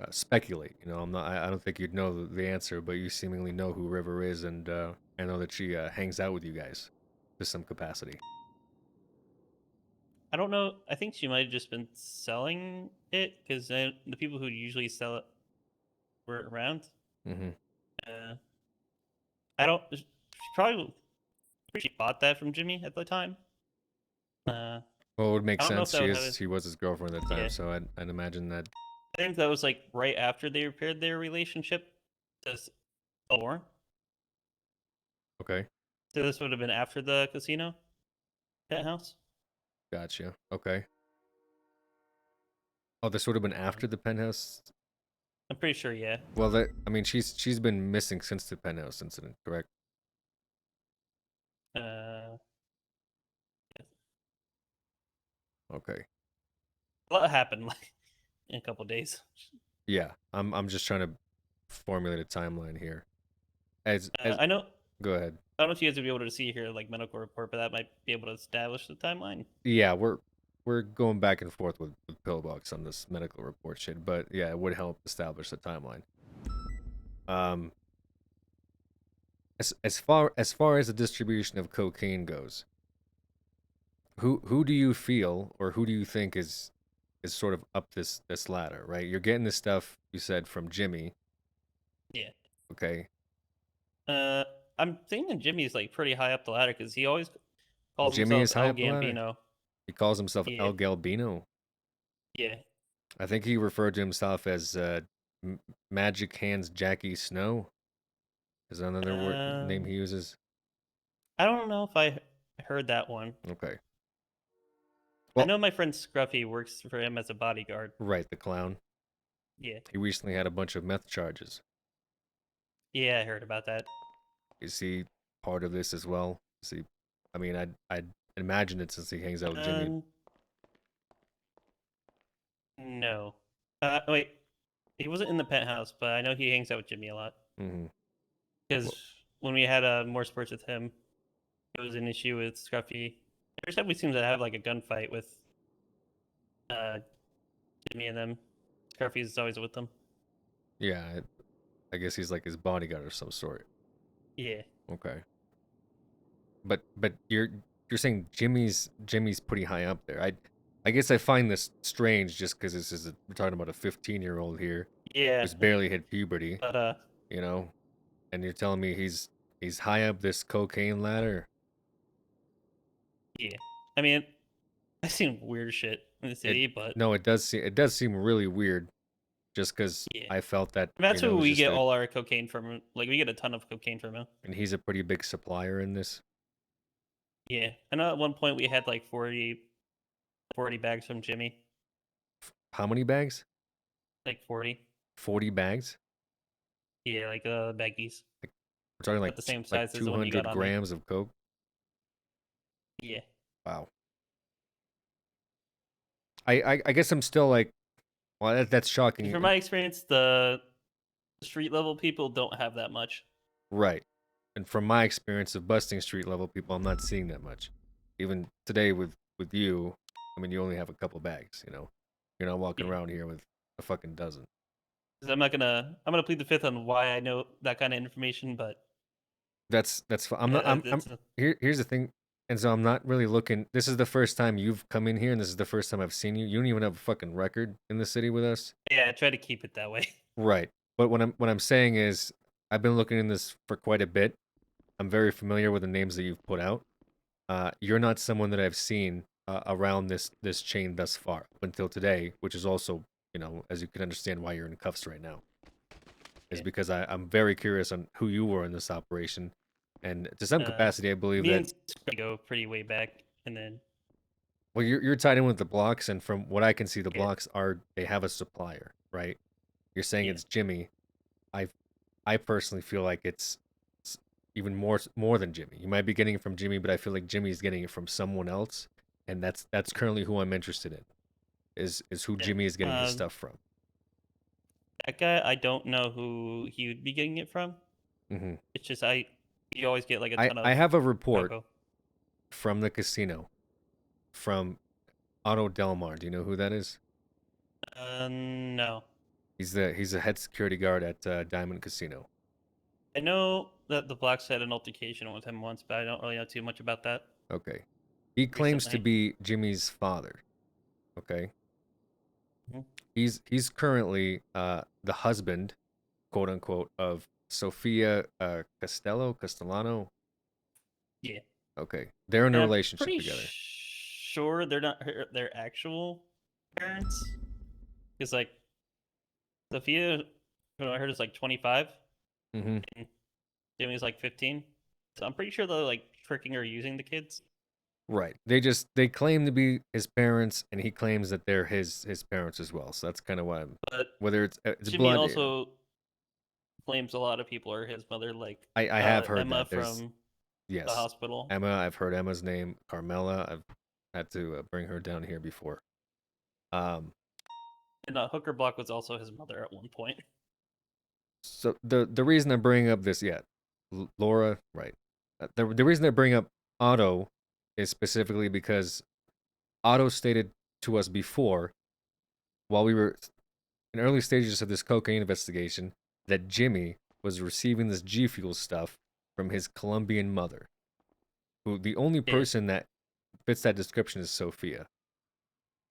Speculate. I'm not. I don't think you'd know the answer, but you seemingly know who River is, and I know that she hangs out with you guys to some capacity. I don't know. I think she might have just been selling it because the people who usually sell it were around. I don't. She probably she bought that from Jimmy at the time. Well, it would make sense. She was his girlfriend at the time, so I'd imagine that. I think that was like right after they repaired their relationship. Or. Okay. So this would have been after the casino penthouse. Gotcha. Okay. Oh, this would have been after the penthouse. I'm pretty sure, yeah. Well, I mean, she's been missing since the penthouse incident, correct? Uh, Okay. a lot happened like in a couple days. Yeah, I'm just trying to formulate a timeline here. As I know. Go ahead. I don't know if you guys would be able to see here like medical report, but that might be able to establish the timeline. Yeah, we're going back and forth with Pillbox on this medical report shit, but yeah, it would help establish the timeline. As far as the distribution of cocaine goes, who do you feel or who do you think is sort of up this ladder, right? You're getting this stuff you said from Jimmy. Yeah. Okay. I'm thinking Jimmy's like pretty high up the ladder because he always calls Jimmy himself is high El up the ladder? Gambino. He calls himself Yeah. El Galbino. Yeah. I think he referred to himself as Magic Hands Jackie Snow. Is that another name he uses? I don't know if I heard that one. Okay. I know my friend Scruffy works for him as a bodyguard. Right, the clown. Yeah. He recently had a bunch of meth charges. Yeah, I heard about that. Is he part of this as well? Is he? I mean, I'd imagine it since he hangs out with Jimmy. No. Wait. He wasn't in the penthouse, but I know he hangs out with Jimmy a lot. Mm-hmm. Because when we had more sports with him, it was an issue with Scruffy. Every time we seem to have like a gunfight with Jimmy and them, Scruffy's always with them. Yeah, I guess he's like his bodyguard of some sort. Yeah. Okay. But you're saying Jimmy's pretty high up there. I guess I find this strange just because we're talking about a 15-year-old here. Yeah. Who's barely hit puberty. But you know, and you're telling me he's high up this cocaine ladder. Yeah. I mean, I've seen weird shit in the city, but no, it does seem really weird. Just because I felt that that's who we get all our cocaine from. Like we get a ton of cocaine from him. And he's a pretty big supplier in this. Yeah, I know at one point we had like 40 bags from Jimmy. How many bags? Like 40. 40 bags? Yeah, like baggies. We're talking like the same size like as the one you got 200 on grams of coke. Yeah. Wow. I guess I'm still like, well, that's shocking. From my experience, the street level people don't have that much. Right. And from my experience of busting street level people, I'm not seeing that much. Even today with you, I mean, you only have a couple bags, you know. You're not walking around here with a fucking dozen. I'm gonna plead the fifth on why I know that kind of information, but that's fine. Here's the thing. And so I'm not really looking. This is the first time you've come in here, and this is the first time I've seen you. You don't even have a fucking record in the city with us. Yeah, I try to keep it that way. Right. But what I'm saying is, I've been looking in this for quite a bit. I'm very familiar with the names that you've put out. You're not someone that I've seen around this chain thus far up until today, which is also, you know, as you can understand why you're in cuffs right now. Is because I'm very curious on who you were in this operation. And to some capacity, I believe me that and Scruffy go pretty way back, and then well, you're tied in with the blocks, and from what I can see, the blocks they have a supplier, right? You're saying it's Jimmy. I personally feel like it's even more than Jimmy. You might be getting it from Jimmy, but I feel like Jimmy's getting it from someone else, and that's currently who I'm interested in. Is who Jimmy is getting his stuff from. That guy, I don't know who he would be getting it from. Mm-hmm. It's just you always get like a ton of. I have a report cocoa. from the casino, from Otto Delmar. Do you know who that is? No. He's a head security guard at Diamond Casino. I know that the Blacks had an altercation with him once, but I don't really know too much about that. Okay. He claims to be Jimmy's father. Okay. Mm-hmm. He's currently the husband, quote unquote, of Sophia Castellano. Yeah. Okay. They're in a And relationship I'm pretty together. Sure, they're not their actual parents. Because like Sophia, who I heard is like 25. Mm-hmm. And Jimmy's like 15. So I'm pretty sure they're like tricking or using the kids. Right. They claim to be his parents, and he claims that they're his parents as well. So that's kind of why. But Whether it's Jimmy blood. also claims a lot of people are his mother, like I have heard Emma that. There's from yes, the hospital. Emma. I've heard Emma's name. Carmela. I've had to bring her down here before. And Hooker Block was also his mother at one point. So the reason I bring up this, Laura, right? The reason I bring up Otto is specifically because Otto stated to us before, while we were in early stages of this cocaine investigation, that Jimmy was receiving this G Fuel stuff from his Colombian mother, who the only person that fits that description is Sophia.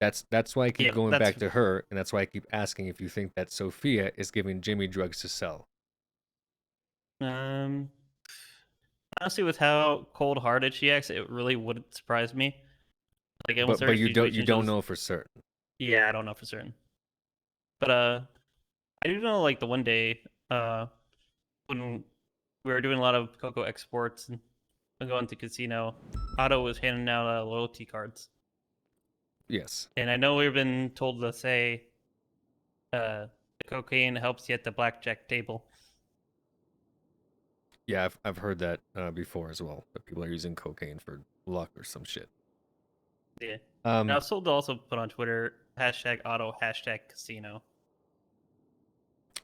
That's why I keep going back to her, and that's why I keep asking if you think that Sophia is giving Jimmy drugs to sell. Honestly, with how cold-hearted she acts, it really wouldn't surprise me. Like almost But every you situation don't she'll- know for certain. Yeah, I don't know for certain. But I do know like the one day when we were doing a lot of cocoa exports and going to casino, Otto was handing out loyalty cards. Yes. And I know we've been told to say the cocaine helps you at the blackjack table. Yeah, I've heard that before as well. That people are using cocaine for luck or some shit. Yeah. And I was told to also put on Twitter #Otto #casino.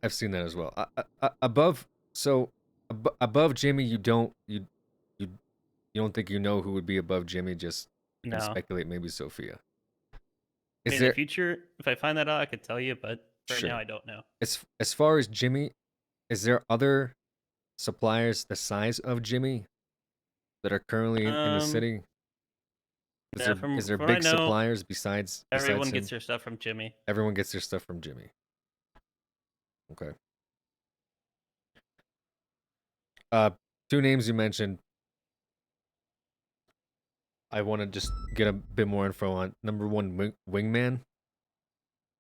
I've seen that as well. Above Jimmy, you don't think you know who would be above Jimmy? Just you can No. speculate. Maybe Sophia. In the future, if I find that out, I could tell you. But right Sure. now, I don't know. As far as Jimmy, is there other suppliers the size of Jimmy that are currently in the city? Is there from big I know, suppliers besides everyone him? gets their stuff from Jimmy. Everyone gets their stuff from Jimmy. Okay. Two names you mentioned. I want to just get a bit more info on. Number one, Wingman.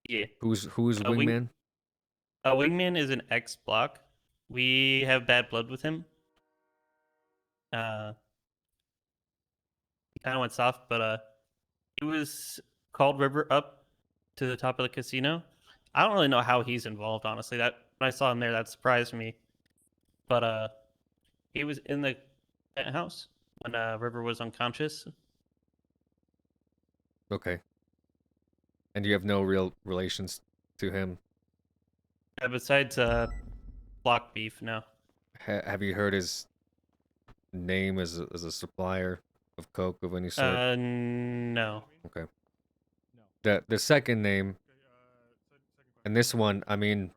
Yeah. Who's Wingman? Wingman is an ex-block. We have bad blood with him. He kind of went soft, but he was called River up to the top of the casino. I don't really know how he's involved, honestly. That when I saw him there, that surprised me. But he was in the penthouse when River was unconscious. Okay. And you have no real relations to him? Besides block beef, no. Have you heard his name as a supplier of coke of any sort? No. Okay. The second name, and this one, I mean,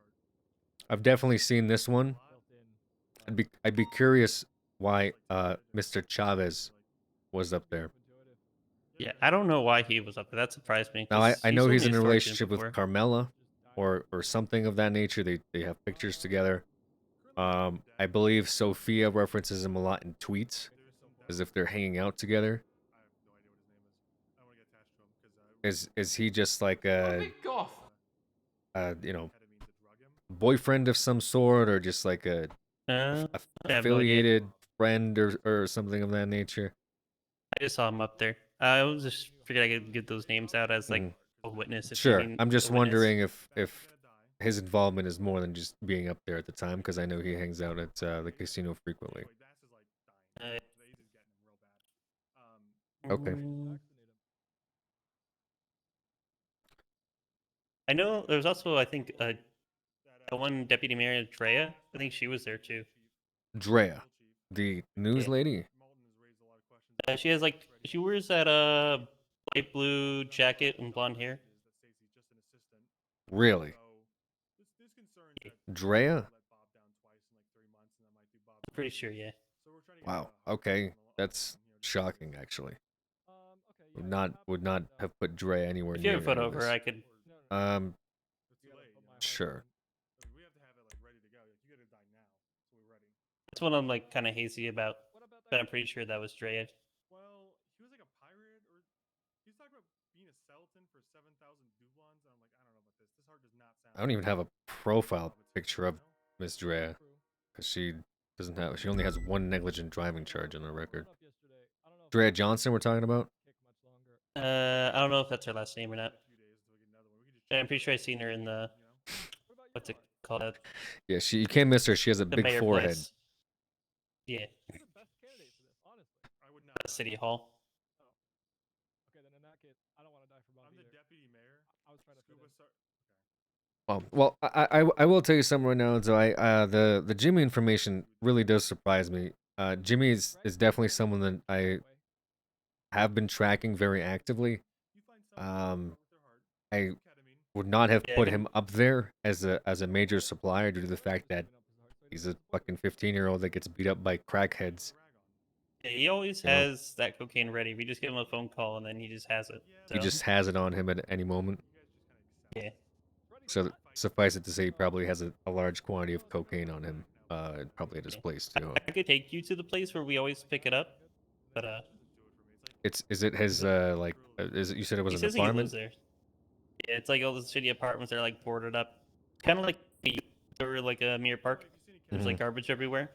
I've definitely seen this one. I'd be curious why Mr. Chavez was up there. Yeah, I don't know why he was up there. That surprised me. Now I know told he's me in a story relationship with before. Carmela, or something of that nature. They have pictures together. I believe Sophia references him a lot in tweets, as if they're hanging out together. Is he just like a boyfriend of some sort, or just like a affiliated friend or something of that nature? I just saw him up there. I was just figured I could get those names out as like a witness. If you Sure. mean I'm just a witness. wondering if his involvement is more than just being up there at the time, because I know he hangs out at the casino frequently. Okay. I know there's also, I think, one Deputy Mayor, Drea. I think she was there too. Drea, the news lady. She has like, she wears that light blue jacket and blonde hair. Really? Drea? I'm pretty sure, yeah. Wow. Okay, that's shocking. Actually, would not have put Drea anywhere If you near. have a photo any of of her, this. I could. Sure. That's what I'm like kind of hazy about, but I'm pretty sure that was Drea. Well, he was like a pirate, or he's talking about being a skeleton for 7,000 doublons. And I'm like, I don't know about this. This heart does not sound. I don't even have a profile picture of Miss Drea, because she doesn't have. She only has one negligent driving charge on her record. Drea Johnson we're talking about? I don't know if that's her last name or not. I'm pretty sure I seen her in the what's it called? Yeah, you can't miss her. She has a The big mayor forehead. place. Yeah. City Hall. Well, I will tell you something right now. So the Jimmy information really does surprise me. Jimmy is definitely someone that I have been tracking very actively. I would not have Yeah, I put can- him up there as a major supplier due to the fact that he's a fucking 15-year-old that gets beat up by crackheads. Yeah, he always You know? has that cocaine ready. We just give him a phone call and then he just has it. So. He just has it on him at any moment. Yeah. So suffice it to say, he probably has a large quantity of cocaine on him, probably at his place too. I could take you to the place where we always pick it up, but Is it his is it, you said it was he an says he apartment? lives there. Yeah, it's like all the shitty apartments that are like boarded up, kind of like or like a Mirror Park. There's like garbage everywhere.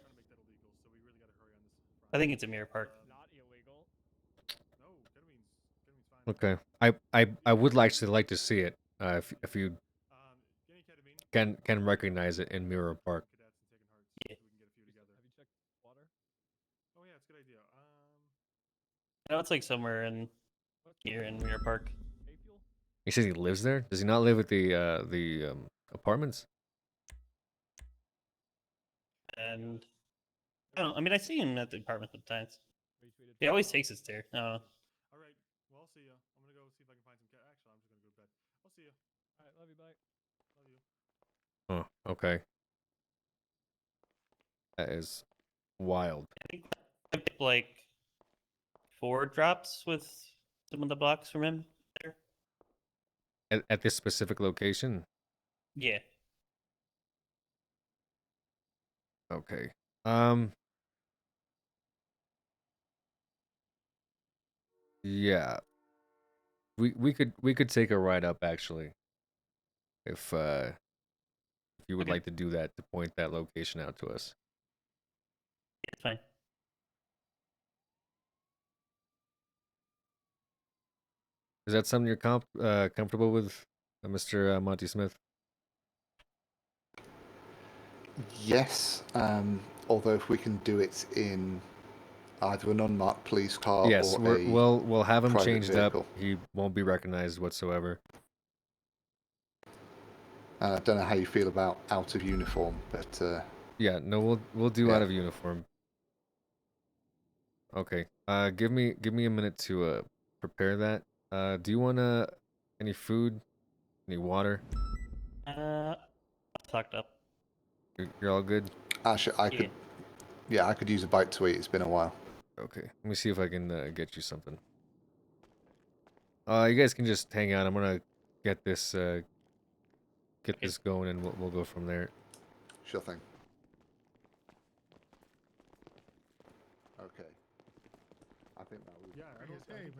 I think it's a Mirror Park. Okay, I would actually like to see it. If you can recognize it in Mirror Park. Yeah. I know it's like somewhere in here in Mirror Park. He says he lives there. Does he not live at the apartments? And I don't know. I mean, I see him at the apartment sometimes. He always takes us there. All right. Well, I'll see you. I'm gonna go see if I can find some. Actually, I'm just gonna go to bed. I'll see you. All right. Love you. Bye. Love you. Oh, okay. That is wild. I think I picked like 4 drops with some of the blocks from him there. At this specific location. Yeah. Okay. Yeah. We could take a ride up actually. If you would like to do that to point that location out to us. It's fine. Is that something you're comfortable with, Mr. Monty Smith? Yes, although if we can do it in either an unmarked police car Yes, or we'll have him private changed vehicle. up. He won't be recognized whatsoever. I don't know how you feel about out of uniform, but yeah, no, we'll do out of uniform. Okay. Give me a minute to prepare that. Do you want any food, any water? I'm stocked up. You're all good. actually I could, yeah, I could use a bite to eat. It's been a while. Okay, let me see if I can get you something. You guys can just hang out. I'm gonna get this this going, and we'll go from there. Sure thing. Okay. I think that was. Yeah, I don't. Hey,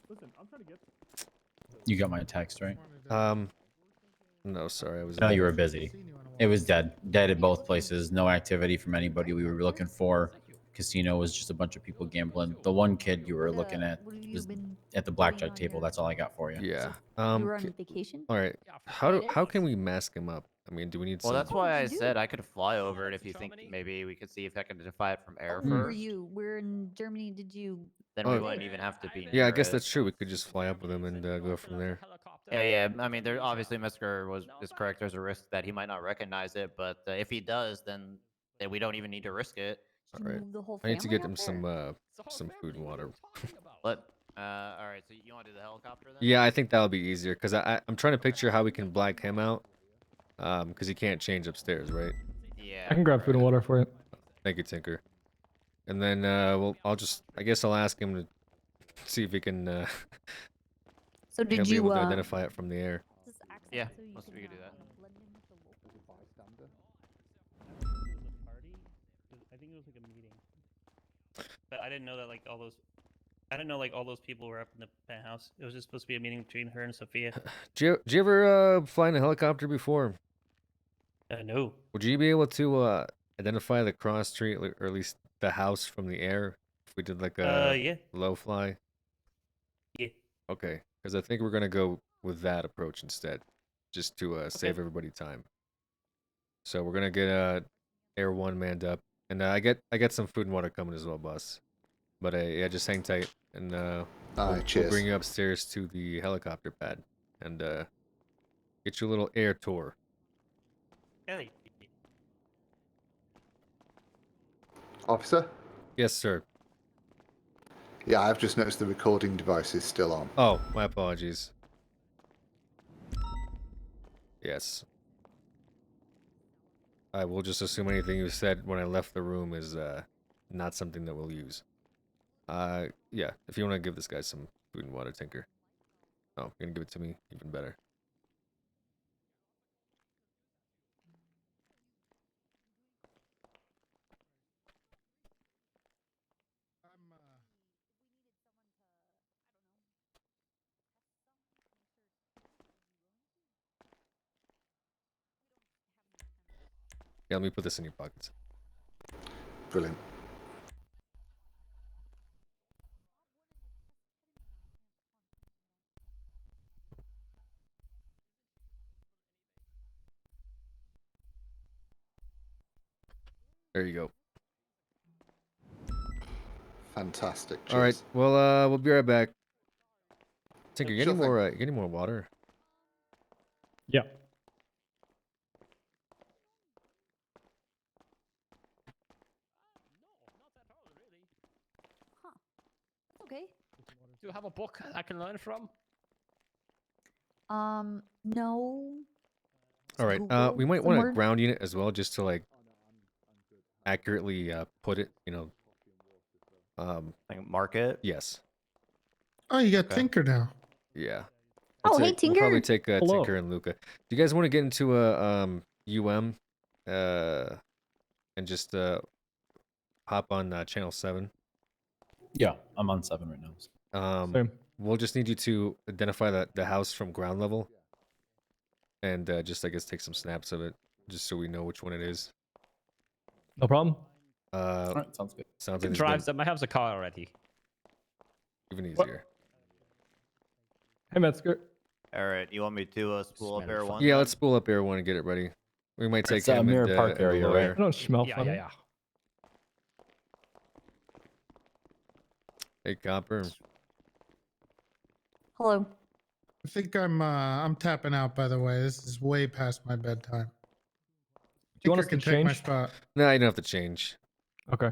Listen, I'm trying to get. You got my text, right? No, sorry, I was. No, you were busy. It was dead. Dead at both places. No activity from anybody we were looking for. Casino was just a bunch of people gambling. The one kid you were looking at was at the blackjack table. That's all I got for you. Yeah. You were on vacation? All right. How can we mask him up? I mean, do we need Well, some? that's why I said I could fly over it if you think maybe we could see if I can identify it from air Who were first. you? We're in Germany. Did you? Then we wouldn't even have to be Yeah, I near guess it. that's true. We could just fly up with him and go from there. Yeah. I mean, there obviously Metzger is correct. There's a risk that he might not recognize it, but if he does, then we don't even need to risk it. All right. I need to get him some food and water. All right. So you want to do the helicopter then? Yeah, I think that'll be easier because I'm trying to picture how we can black him out. Because he can't change upstairs, right? Yeah. I can grab food and water for you. Thank you, Tinker. And then I guess I'll ask him to see if he can. So did he'll be you able to identify it from the air? Yeah. We could do that. I think it was like a meeting. But I didn't know that like all those people were up in the penthouse. It was just supposed to be a meeting between her and Sophia. Did you ever fly in a helicopter before? No. Would you be able to identify the cross street or at least the house from the air If we did like a Yeah. low fly? Yeah. Okay, because I think we're gonna go with that approach instead, just to save everybody time. So we're gonna get Air 1 manned up, and I get some food and water coming as well, boss. But yeah, just hang tight, and we'll cheers. bring you upstairs to the helicopter pad, and get you a little air tour. Hey. Officer? Yes, sir. Yeah, I've just noticed the recording device is still on. Oh, my apologies. Yes. I will just assume anything you said when I left the room is not something that we'll use. Yeah, if you want to give this guy some food and water, Tinker. Oh, you're gonna give it to me? Even better. Yeah, let me put this in your pockets. Brilliant. There you go. Fantastic. Cheers. All right. Well, we'll be right back. Tinker, you Sure any thing. more? You any more water? Yeah. Okay. Do you have a book I can learn from? No. All right. Google We might some want a word? ground unit as well, just to like accurately put it. Like mark it. Yes. Oh, you got Tinker now. Yeah. Oh, hey, We'll probably Tinker. take Hello. Tinker and Luca. Do you guys want to get into a UM, and just hop on channel 7? Yeah, I'm on 7 right now. Same. We'll just need you to identify the house from ground level, and just I guess take some snaps of it, just so we know which one it is. No problem. All right, sounds good. Sounds You like can it's drive them. I have the car already. even easier. Hey, Metzger. All right, you want me to spool up Air 1? Yeah, then? let's spool up Air 1 and get it ready. We might take It's him Mirror and, Park and the area, right? lawyer. I don't smell Yeah, funny. yeah, yeah. Hey, Copper. Hello. I think I'm tapping out. By the way, this is way past my bedtime. Do you want Tinker us to can take my change? spot. No, you don't have to change. Okay.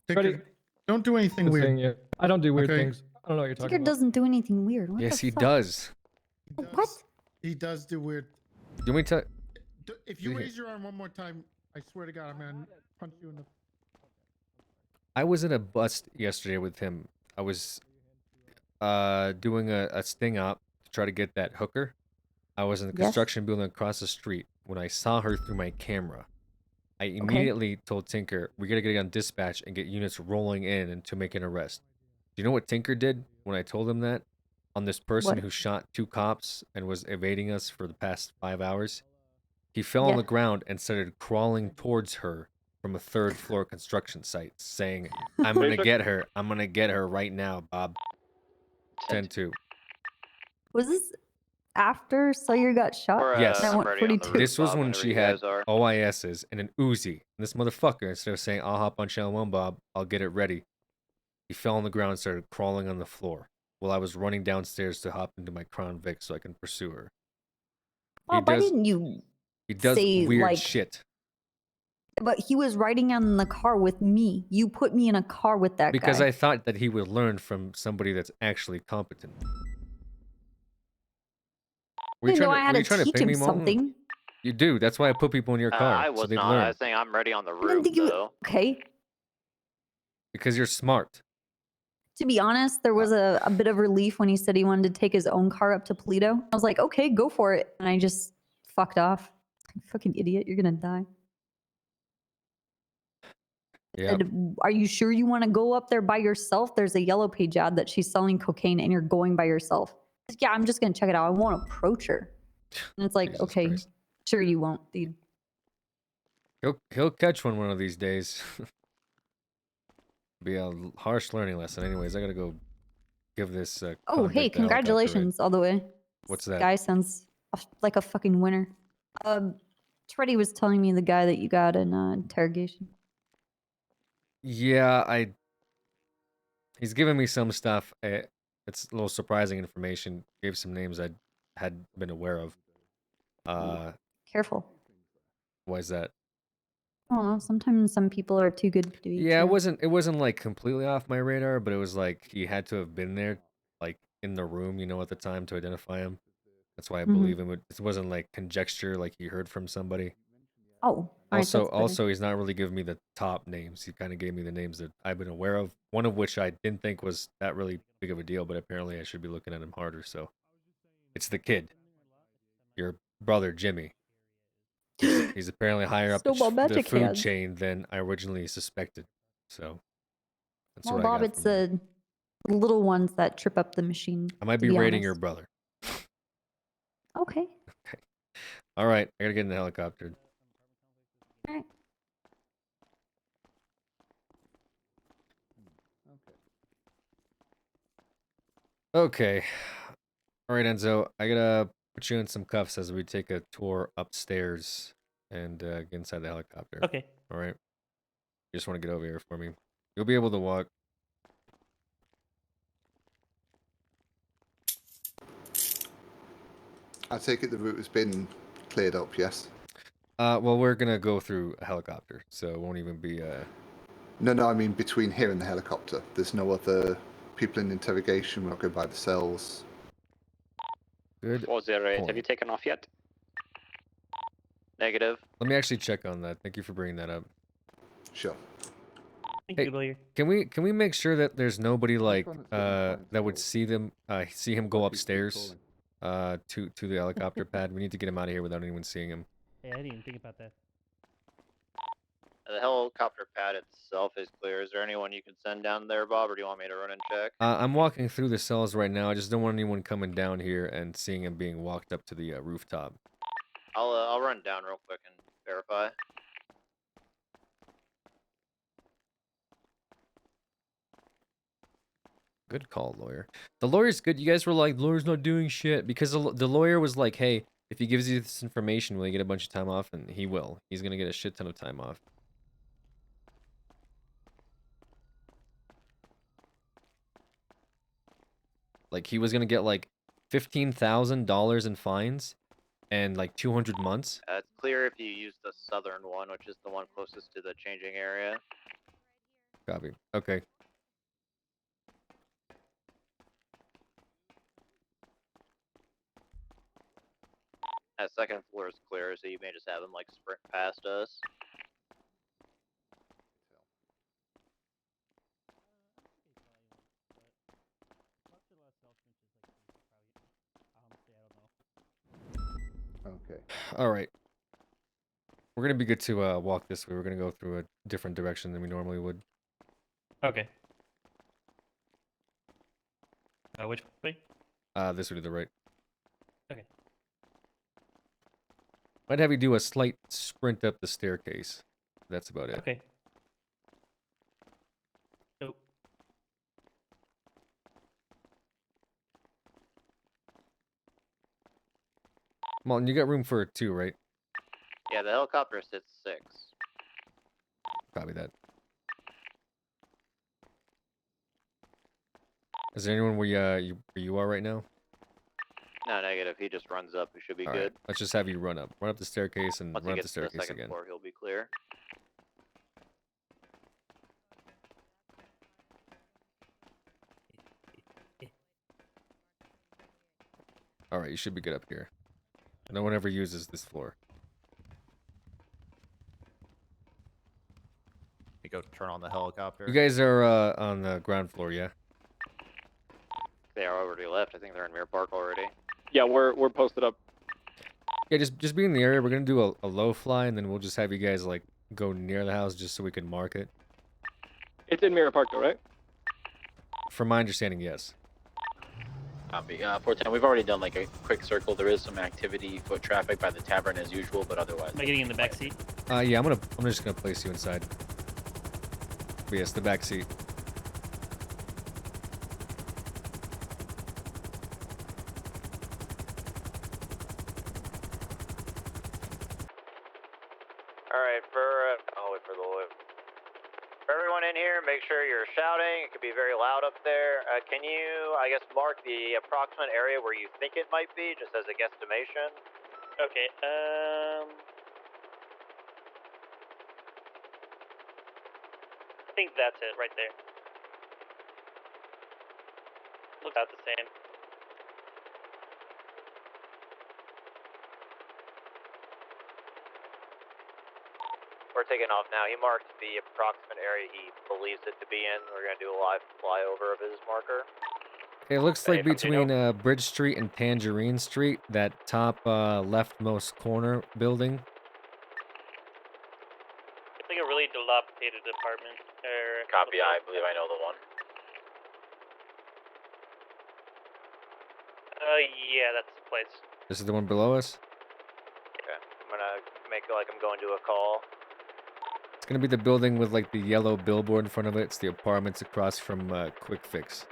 Tinker, Ready? don't do anything Good weird. seeing you. I don't do weird Okay. things. I don't know what you're talking Tinker about. doesn't do anything weird. What Yes, the he fuck? does. What? He does do weird. Do we tell? If you Do you- raise your arm one more time, I swear to God, I'm gonna punch you in the. I was in a bust yesterday with him. I was doing a sting op to try to get that hooker. I was in the Yes. construction building across the street when I saw her through my camera. I immediately told Tinker, we gotta get on dispatch and get units rolling in and to make an arrest. Do you know what Tinker did when I told him that? On this person What? who shot 2 cops and was evading us for the past 5 hours? He fell on Yeah. the ground and started crawling towards her from a 3rd floor construction site, saying, I'm gonna get her. I'm gonna get her right now, Bob. 10-2. Was this after Sawyer got shot? We're, Yes. And I I'm went ready on the 42. roof, This was Bob, when whenever she you had guys are. OISs and an Uzi. And this motherfucker, instead of saying, I'll hop on channel 1, Bob, I'll get it ready, he fell on the ground and started crawling on the floor while I was running downstairs to hop into my Crown Vic so I can pursue her. Bob, why didn't you He does say, weird like- shit. But he was riding in the car with me. You put me in a car with that Because guy. I thought that he would learn from somebody that's actually competent. Were you didn't know trying I had were you to trying teach pay him me, Molten? something. You do. That's why I put people in your car. I so was they'd not. learn. I was saying I'm ready on the I didn't roof, think you. though. Okay. Because you're smart. To be honest, there was a bit of relief when he said he wanted to take his own car up to Toledo. I was like, okay, go for it. And I just fucked off. Fucking idiot. You're going to die. Yeah. Said, are you sure you want to go up there by yourself? There's a yellow page ad that she's selling cocaine and you're going by yourself. I said, yeah, I'm just going to check it out. I won't approach her. And it's like, Jesus okay, Christ. sure you won't, dude. He'll catch one of these days. Be a harsh learning lesson. Anyways, I gotta go give this. Oh, hey, convict the helicopter ride. congratulations all the way. What's This that? guy sounds like a fucking winner. Treddy was telling me the guy that you got in interrogation. Yeah, he's given me some stuff. It's a little surprising information. Gave some names I had been aware of. Careful. Why is that? I don't know. Sometimes some people are too good to be Yeah, true. it wasn't like completely off my radar, but it was like he had to have been there, like in the room, at the time to identify him. That's why I believe him. It wasn't like conjecture, like he heard from somebody. Oh, all right, that's better. Also, he's not really giving me the top names. He kind of gave me the names that I've been aware of. One of which I didn't think was that really big of a deal, but apparently I should be looking at him harder. So, it's the kid, your brother Jimmy. He's apparently higher up Snowball the magic food hands. chain than I originally suspected. So, that's Well, what Bob, I got it's from him. the little ones that trip up the machine. I might to be raiding honest. your brother. Okay. All right, I gotta get in the helicopter. All right. Okay. All right, Enzo, I gotta put you in some cuffs as we take a tour upstairs and get inside the helicopter. Okay. All right. You just want to get over here for me. You'll be able to walk. I take it the route has been cleared up, yes? Well, we're gonna go through a helicopter, so it won't even be No, I mean between here and the helicopter. There's no other people in interrogation. We're not going by the cells. Good. 408, have you taken off yet? Negative. Let me actually check on that. Thank you for bringing that up. Sure. Thank Hey, you, lawyer. can we make sure that there's nobody like that would see him go upstairs to the helicopter pad? We need to get him out of here without anyone seeing him. Hey, I didn't even think about that. The helicopter pad itself is clear. Is there anyone you can send down there, Bob, or do you want me to run and check? I'm walking through the cells right now. I just don't want anyone coming down here and seeing him being walked up to the rooftop. I'll run down real quick and verify. Good call, lawyer. The lawyer's good. You guys were like, lawyer's not doing shit. Because the lawyer was like, hey, if he gives you this information, will you get a bunch of time off? And he will. He's going to get a shit ton of time off. Like, he was going to get, like, $15,000 in fines and, like, 200 months. It's clear if you use the southern one, which is the one closest to the changing area. Copy. Okay. That second floor is clear, so you may just have them, like, sprint past us. Okay. All right. We're going to be good to walk this way. We're going to go through a different direction than we normally would. Okay. Which way? This way to the right. Okay. Might have you do a slight sprint up the staircase. That's about it. Okay. Nope. Malton, you got room for 2, right? Yeah, the helicopter sits 6. Copy that. Is there anyone where you are right now? No, negative. He just runs up. He should be All good. right. Let's just have you run up. Run up the staircase and Once he run up the gets to the staircase second again. floor, he'll be clear. All right, you should be good up here. No one ever uses this floor. You go turn on the helicopter. You guys are on the ground floor, yeah? They are already left. I think they're in Mirror Park already. Yeah, we're posted up. Yeah, just be in the area. We're gonna do a low fly, and then we'll just have you guys like go near the house just so we can mark it. It's in Mirror Park though, right? From my understanding, yes. Copy. 410, we've already done like a quick circle. There is some activity, foot traffic by the tavern as usual, but otherwise. Am I getting in the back seat? Yeah, I'm just gonna place you inside. But yes, the back seat. Alright, I'll wait for the lawyer. For everyone in here, make sure you're shouting. It could be very loud up there. Can you, I guess, mark the approximate area where you think it might be, just as a guesstimation? Okay. I think that's it right there. Looks about the same. We're taking off now. He marked the approximate area he believes it to be in. We're going to do a live flyover of his marker. Okay, it looks Okay, like between Bridge Street and Tangerine Street, that top leftmost corner building. It's like a really dilapidated apartment. Copy, I believe I know the one. Yeah, that's the place. This is the one below us. Okay, I'm going to make it like I'm going to a call. It's gonna be the building with like the yellow billboard in front of it. It's the apartments across from Quick Fix.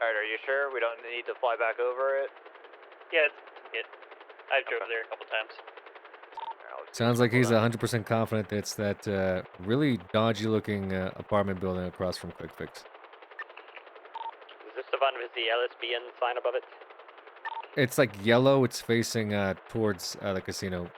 Alright, are you sure? We don't need to fly back over it? Yeah, it's it. I've drove there a couple times. Sounds like he's 100% confident that it's that really dodgy-looking apartment building across from Quick Fix. Is this the one with the LSBN sign above it? It's like yellow. It's facing towards the casino.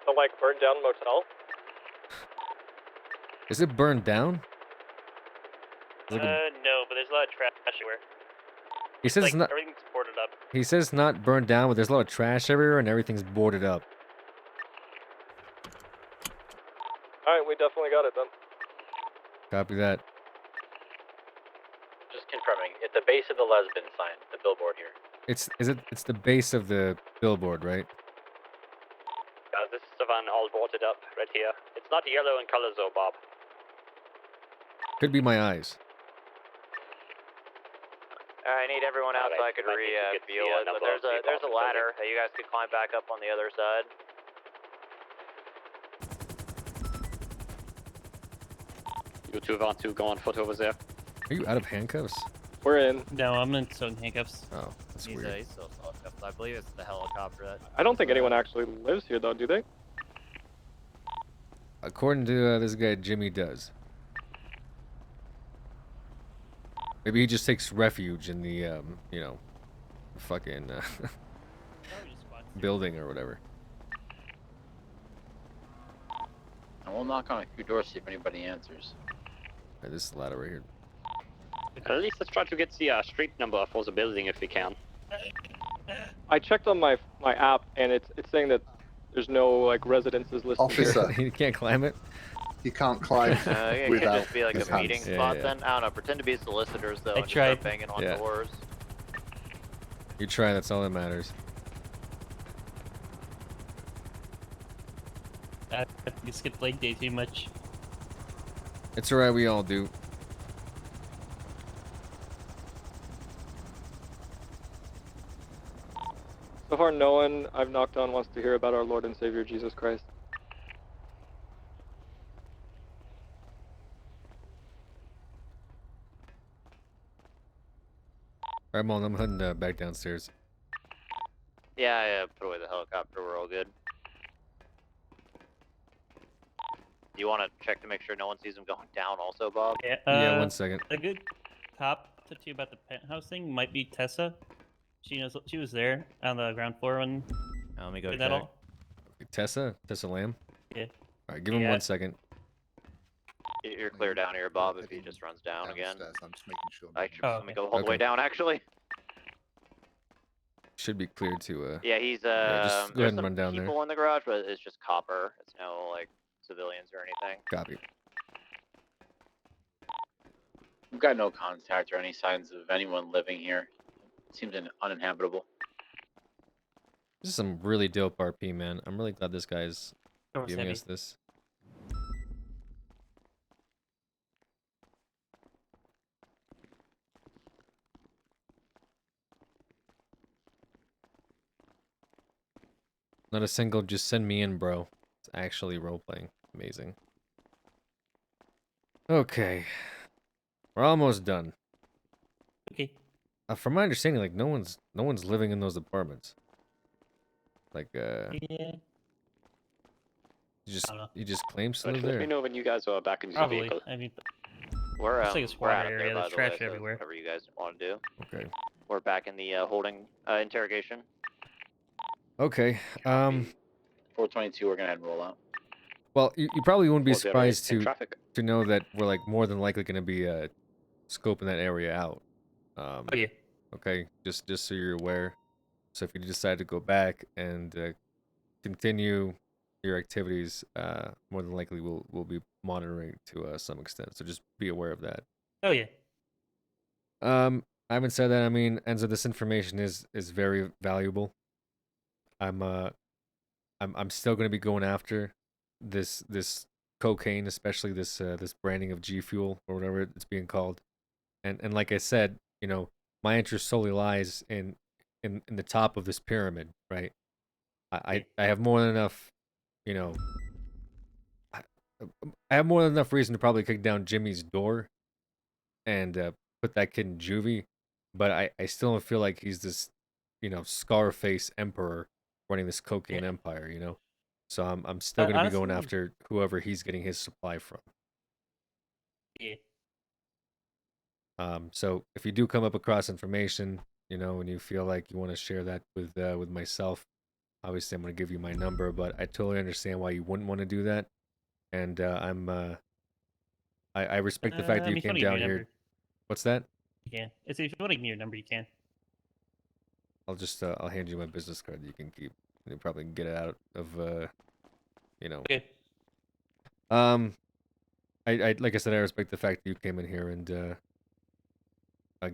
The like burned down motel? Is it burned down? It's like No, but there's a lot of trash everywhere. he says Like, it's not. everything's boarded up. He says not burned down, but there's a lot of trash everywhere and everything's boarded up. Alright, we definitely got it then. Copy that. Just confirming, it's the base of the lesbian sign, the billboard here. It's the base of the billboard, right? This is the one all boarded up right here. It's not yellow in color though, Bob. Could be my eyes. I need everyone out so I could reveal it, but there's a ladder that you guys could climb back up on the other side. You two want to go on foot over there? Are you out of handcuffs? We're in. No, I'm in still in handcuffs. Oh, that's He's weird. he's still handcuffed. I believe it's the helicopter that... I don't think anyone actually lives here though, do they? According to this guy, Jimmy does. Maybe he just takes refuge in the, you know, fucking building or whatever. And we'll knock on a few doors, see if anybody answers. Right, this is the ladder right here. At least let's try to get the street number for the building if we can. I checked on my app and it's saying that there's no like residences listed. Officer. You can't climb it? You can't climb It could without just be like his a meeting hands. spot then. I don't know, pretend to be solicitors though I and just tried. start banging on Yeah. doors. You try, that's all that matters. You skipped leg day too much. It's alright, we all do. So far, no one I've knocked on wants to hear about our Lord and Savior Jesus Christ. Alright, Mullen, I'm heading back downstairs. Yeah, put away the helicopter, we're all good. You want to check to make sure no one sees him going down also, Bob? Yeah, Yeah, 1 second. A good cop to you about the penthouse thing might be Tessa. She knows she was there on the ground floor when. Let me go did check. that all. Tessa Lamb? Yeah. Alright, give him Yeah. 1 second. You're clear down here, Bob, if he just runs down again. Downstairs, I'm just making sure. Let me go all the way Okay. down, actually. Should be clear to, Yeah, he's, just go ahead there's and some run down there. people in the garage, but it's just copper. It's no, like, civilians or anything. Copy. We've got no contact or any signs of anyone living here. It seems uninhabitable. This is some really dope RP, man. I'm really glad this guy's Door's giving heavy. us this. Not a single, just send me in, bro. It's actually role-playing. Amazing. Okay. We're almost done. Okay. From my understanding, like, no one's living in those apartments. Like, Yeah. you just claims to But live let me there. know when you guys are back into the Probably. vehicle. I mean, We're it's like a we're squatter out of there area. by There's the trash way, so everywhere. whatever you guys want to do. Okay. We're back in the holding interrogation. Okay. 422. We're gonna head and roll out. Well, you probably wouldn't be We'll be already surprised in to traffic. know that we're like more than likely gonna be scoping that area out. Oh yeah. Okay, just so you're aware. So if you decide to go back and continue your activities, more than likely we'll be monitoring to some extent. So just be aware of that. Oh yeah. Having said that, I mean, Enzo, this information is very valuable. I'm still going to be going after this cocaine, especially this branding of G Fuel or whatever it's being called. And like I said, you know, my interest solely lies in the top of this pyramid, right? I have more than enough, you know, I, I have more than enough reason to probably kick down Jimmy's door and put that kid in juvie, but I still don't feel like he's this, you know, Scarface emperor running this cocaine empire, you know. So I'm still gonna be going Honestly, after whoever he's getting his supply from. yeah. So if you do come up across information, you know, and you feel like you want to share that with myself, obviously I'm gonna give you my number, but I totally understand why you wouldn't want to do that, and I respect the fact that I you mean, if you came want to give me down your here. number, What's that? you can. If you want to give me your number, you can. I'll just I'll hand you my business card that you can keep. You probably can get it out of you know. Okay. I like I said, I respect the fact that you came in here and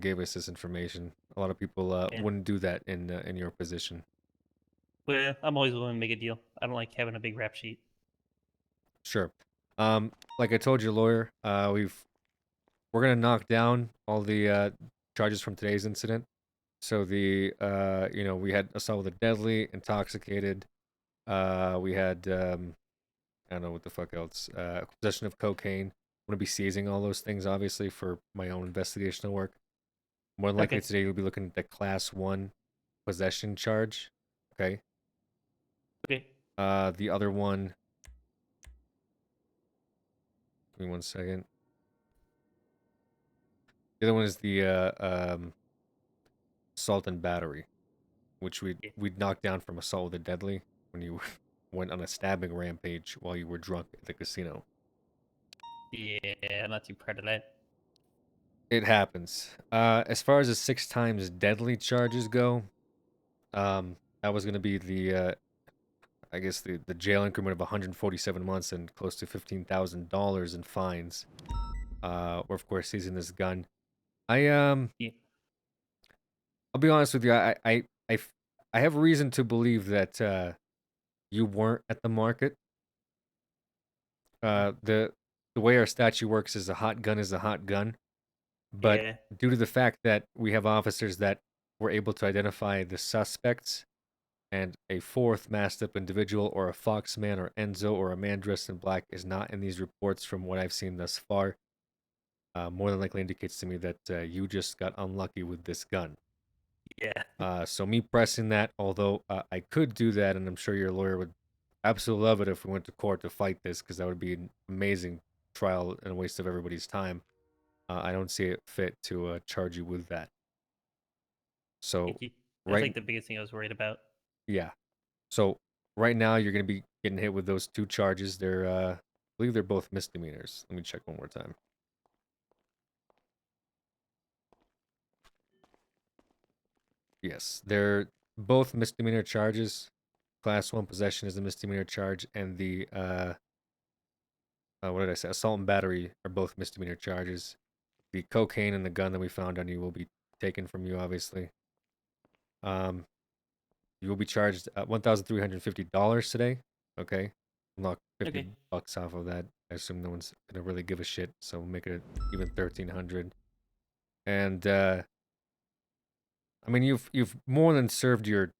gave us this information. A lot of people Yeah. wouldn't do that in your position. Well, I'm always willing to make a deal. I don't like having a big rap sheet. Sure. Like I told your lawyer, we're gonna knock down all the charges from today's incident. So you know, we had assault with a deadly, intoxicated. We had I don't know what the fuck else. Possession of cocaine. I'm gonna be seizing all those things, obviously, for my own investigational work. More than likely Okay. today, you'll be looking at the Class 1 possession charge. Okay. Okay. The other one. Give me 1 second. The other one is the assault and battery, which we'd knocked down from assault with a deadly when you went on a stabbing rampage while you were drunk at the casino. Yeah, I'm not too proud of that. It happens. As far as the 6 times deadly charges go, that was going to be the, I guess the jail increment of 147 months and close to $15,000 in fines. Or of course seizing this gun. Yeah. I'll be honest with you. I have reason to believe that you weren't at the market. The way our statute works is a hot gun is a hot gun. But Yeah. due to the fact that we have officers that were able to identify the suspects and a fourth masked up individual or a Foxman or Enzo or a man dressed in black is not in these reports from what I've seen thus far, more than likely indicates to me that you just got unlucky with this gun. Yeah. So me pressing that, although I could do that, and I'm sure your lawyer would absolutely love it if we went to court to fight this, because that would be an amazing trial and a waste of everybody's time. I don't see it fit to charge you with that. So That's right, like the biggest thing I was worried about. yeah. So right now you're gonna be getting hit with those 2 charges. They're I believe they're both misdemeanors. Let me check one more time. Yes, they're both misdemeanor charges. Class 1 possession is a misdemeanor charge, and the what did I say? Assault and battery are both misdemeanor charges. The cocaine and the gun that we found on you will be taken from you, obviously. You will be charged $1,350 today. Okay, knock $50 off of that. I assume no one's gonna really give a shit, so we'll make it even $1,300. And I mean, you've more than served your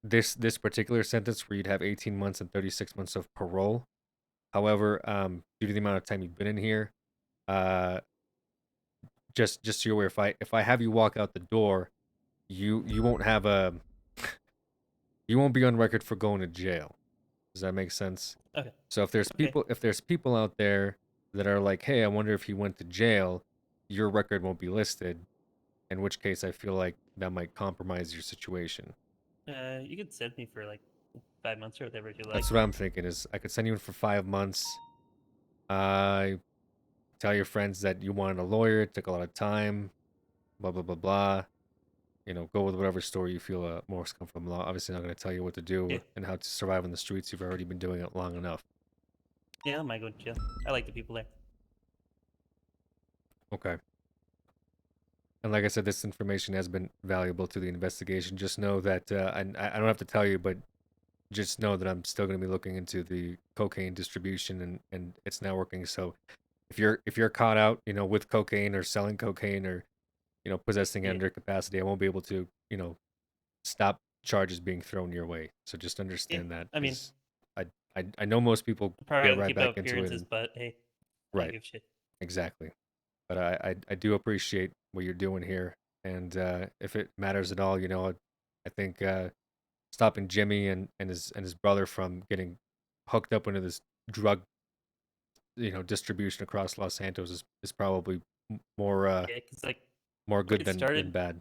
this particular sentence where you'd have 18 months and 36 months of parole. However, due to the amount of time you've been in here, just so you're aware, if I have you walk out the door, you won't have a you won't be on record for going to jail. Does that make sense? Okay. So if there's people out there that are like, hey, I wonder if he went to jail, your record won't be listed. In which case, I feel like that might compromise your situation. You could send me for like 5 months or whatever you like. That's what I'm thinking. Is I could send you in for 5 months. Tell your friends that you wanted a lawyer. It took a lot of time. Blah blah blah blah. You know, go with whatever story you feel most comfortable. Obviously, not going to tell you what to do and how to survive on the streets. You've already been doing it long enough. Yeah, I might go to jail. I like the people there. Okay. And like I said, this information has been valuable to the investigation. Just know that I don't have to tell you, but just know that I'm still going to be looking into the cocaine distribution, and it's now working. So if you're caught out, you know, with cocaine or selling cocaine or, you know, possessing it under capacity, I won't be able to, you know, stop charges being thrown your way. So just understand that. I mean, 'cause I know most people probably get have to right keep back up into it. appearances, And, but hey, I don't right. give a shit. Exactly. But I do appreciate what you're doing here, and if it matters at all, you know, I think stopping Jimmy and his brother from getting hooked up into this drug, you know, distribution across Los Santos is probably more Yeah, because like more when good it than started bad.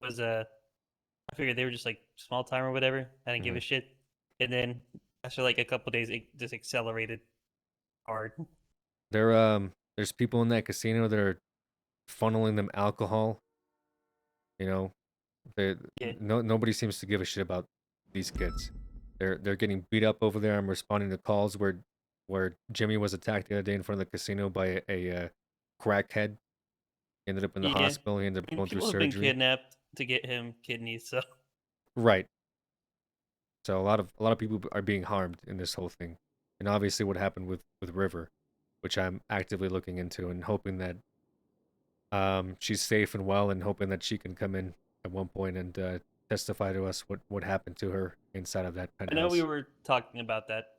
was I figured they were just like small time or whatever. I didn't give a shit, and then after like a couple days, it just accelerated hard. There's people in that casino that are funneling them alcohol. You know, nobody seems to give a shit about these kids. They're getting beat up over there. I'm responding to calls where Jimmy was attacked the other day in front of the casino by a crackhead. He ended up in the Yeah, hospital. He ended up I mean, going through people have been surgery. kidnapped to get him kidneys, so Right. So a lot of people are being harmed in this whole thing, and obviously what happened with River, which I'm actively looking into and hoping that she's safe and well, and hoping that she can come in at one point and testify to us what happened to her inside of that I penthouse. know we were talking about that,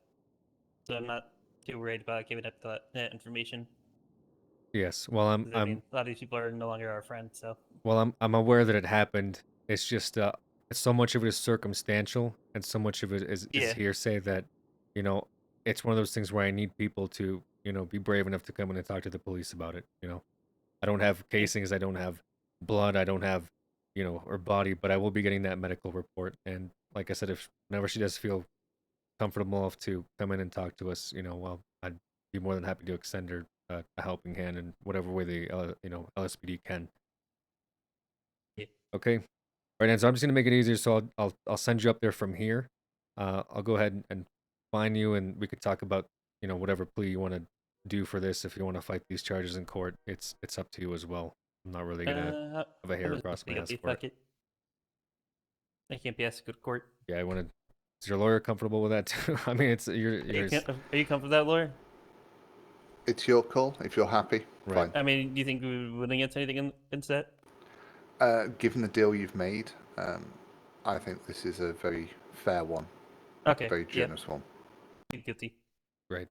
so I'm not too worried about giving up that information. Yes. Well, 'Cause, I mean, a lot of these people are no longer our friends, so I'm aware that it happened. It's just so much of it is circumstantial, and so much of it is Yeah. hearsay that, you know, it's one of those things where I need people to, you know, be brave enough to come in and talk to the police about it. You know, I don't have casings, I don't have blood, I don't have, you know, her body, but I will be getting that medical report. And like I said, if whenever she does feel comfortable enough to come in and talk to us, you know, well, I'd be more than happy to extend her a helping hand in whatever way the you know, LSPD can. Yeah. Okay. Right, and so I'm just gonna make it easier. So I'll send you up there from here. I'll go ahead and find you, and we could talk about, you know, whatever plea you want to do for this. If you want to fight these charges in court, it's up to you as well. I'm not really gonna have a hair I'm just across my gonna ass be for it. fuck it. I can't be asked to go to court. Yeah, I want to. Is your lawyer comfortable with that too? I mean, it's you're. Are you comfortable with that, lawyer? It's your call. If you're happy, fine. I mean, do you think we would against anything instead? Given the deal you've made, I think this is a very fair one. Okay. A very generous one. Guilty. Right.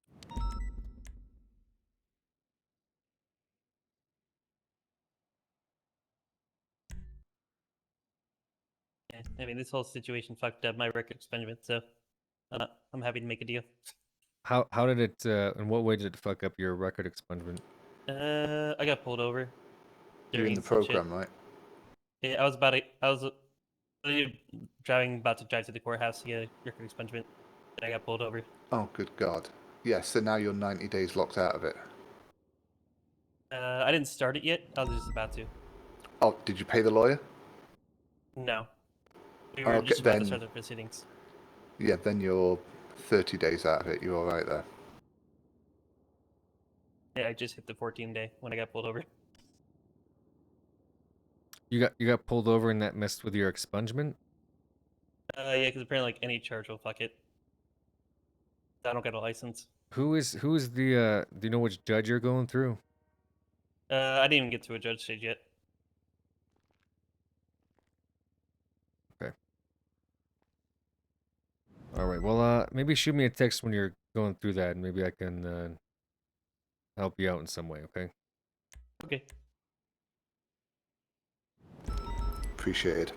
Yeah, I mean, this whole situation fucked up my record expungement, so I'm happy to make a deal. How did it? In what way did it fuck up your record expungement? I got pulled over. You're in the some shit. program, right? Yeah, I was about to drive to the courthouse to get a record expungement, and I got pulled over. Oh, good God. Yes, so now you're 90 days locked out of it. I didn't start it yet. I was just about to. Oh, did you pay the lawyer? No. We were Okay, just about to then- start the proceedings. Yeah, then you're 30 days out of it. You're all right there. Yeah, I just hit the 14-day when I got pulled over. You got pulled over and that messed with your expungement? Yeah, because apparently, like, any charge will fuck it. I don't get a license. Who is the do you know which judge you're going through? I didn't even get to a judge stage yet. Okay. right. Well, maybe shoot me a text when you're going through that, and maybe I can help you out in some way. Okay. Okay. Appreciate it.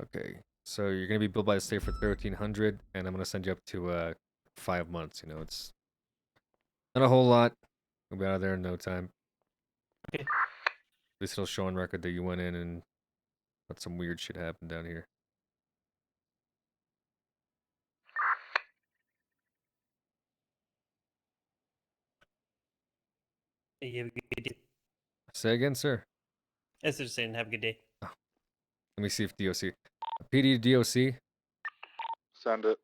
Okay. So you're gonna be billed by the state for 1,300, and I'm gonna send you up to 5 months. You know, it's not a whole lot. We'll be out of there in no time. Okay. At least it'll show on record that you went in and let some weird shit happen down here. Hey, you have a good day. Say again, sir. I was just saying, have a good day. Let me see if DOC. PD DOC. Send it.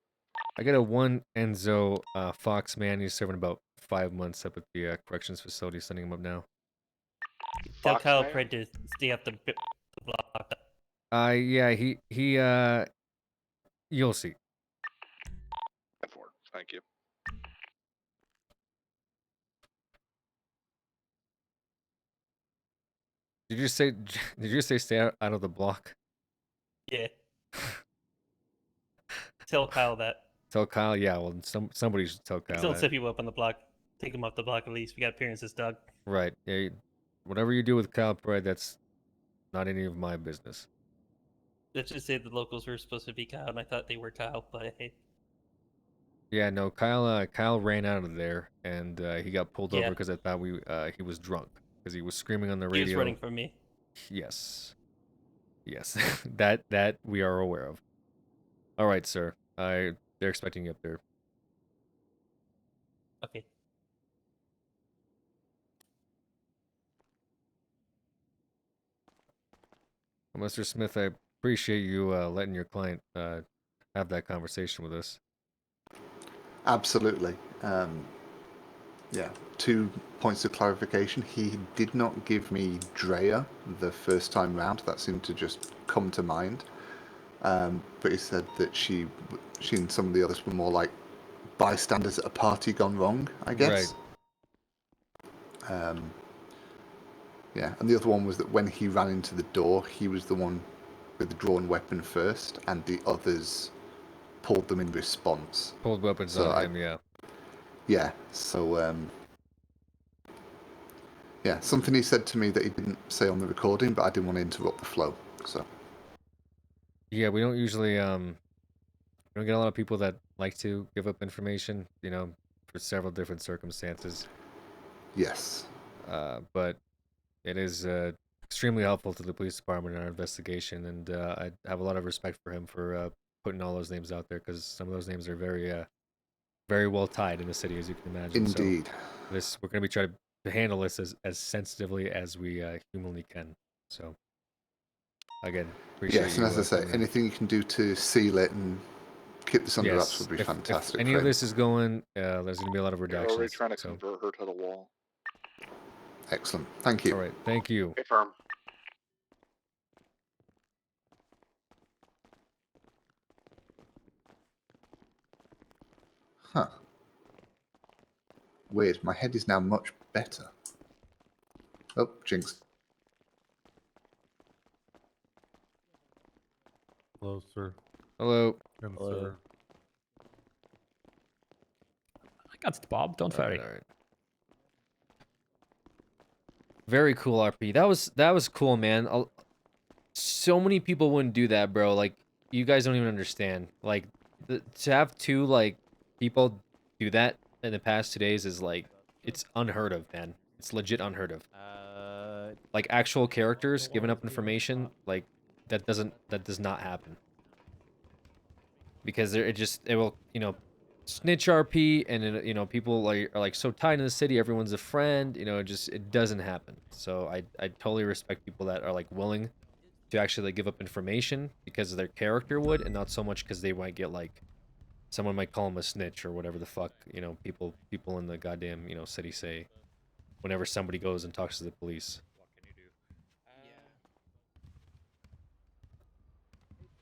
I got a one Enzo Fox man. He's serving about 5 months up at the corrections facility. Sending him up now. Tell Fox Kyle man? Pratt to stay off the block. Yeah, he you'll see. Thank you. Did you say did you say stay out of the block? Yeah. Tell Kyle that. Tell Kyle, yeah. Well, somebody should tell Please Kyle don't that. set people up on the block. Take him off the block at least. We got appearances, dog. Right. Yeah. Whatever you do with Kyle Pride, that's not any of my business. Let's just say the locals were supposed to be Kyle, and I thought they were Kyle, but hey. Yeah. No. Kyle ran out of there, and he got pulled over Yeah. because I thought he was drunk because he was screaming on the He radio. was running from me. Yes. Yes. that we are aware of. All right, sir. They're expecting you up there. Okay. Well, Mr. Smith, I appreciate you letting your client have that conversation with us. Absolutely. Yeah, 2 points of clarification. He did not give me Drea the first time round. That seemed to just come to mind. But he said that she and some of the others were more like bystanders at a party gone wrong, I guess. Right. Yeah, and the other one was that when he ran into the door, he was the one with the drawn weapon first, and the others pulled them in response. Pulled weapons So on him, yeah. Yeah, so, yeah, something he said to me that he didn't say on the recording, but I didn't want to interrupt the flow, so. Yeah, we don't usually, we don't get a lot of people that like to give up information, you know, for several different circumstances. Yes. But it is extremely helpful to the police department in our investigation, and I have a lot of respect for him for putting all those names out there, because some of those names are very well tied in the city, as you can imagine. Indeed. So we're going to be trying to handle this as sensitively as we humanly can. So again, appreciate Yes, you. and as I say, coming in. anything you can do to seal it and keep this under wraps Yes, would be fantastic. If any of this is going, there's going to be a lot of They're redactions. already trying to so. convert her to the wall. Excellent. Thank you. All right. Thank you. Confirm. Huh. Weird. My head is now much better. Oh, jinx. Hello, sir. Hello. Yes, Hello. sir. I got it, Bob. Don't worry. All right. Very cool, RP. That was cool, man. So many people wouldn't do that, bro. Like, you guys don't even understand. Like, to have two like people do that in the past 2 days is like, it's unheard of, man. It's legit unheard of. Like actual characters giving up information, like that does not happen. Because it will, you know, snitch RP, and it, you know, people are like so tied in the city, everyone's a friend, you know, it doesn't happen. So I totally respect people that are like willing to actually like give up information because their character would, and not so much because they might get like, someone might call them a snitch or whatever the fuck, you know, people in the goddamn, you know, city say whenever somebody goes and talks to the police.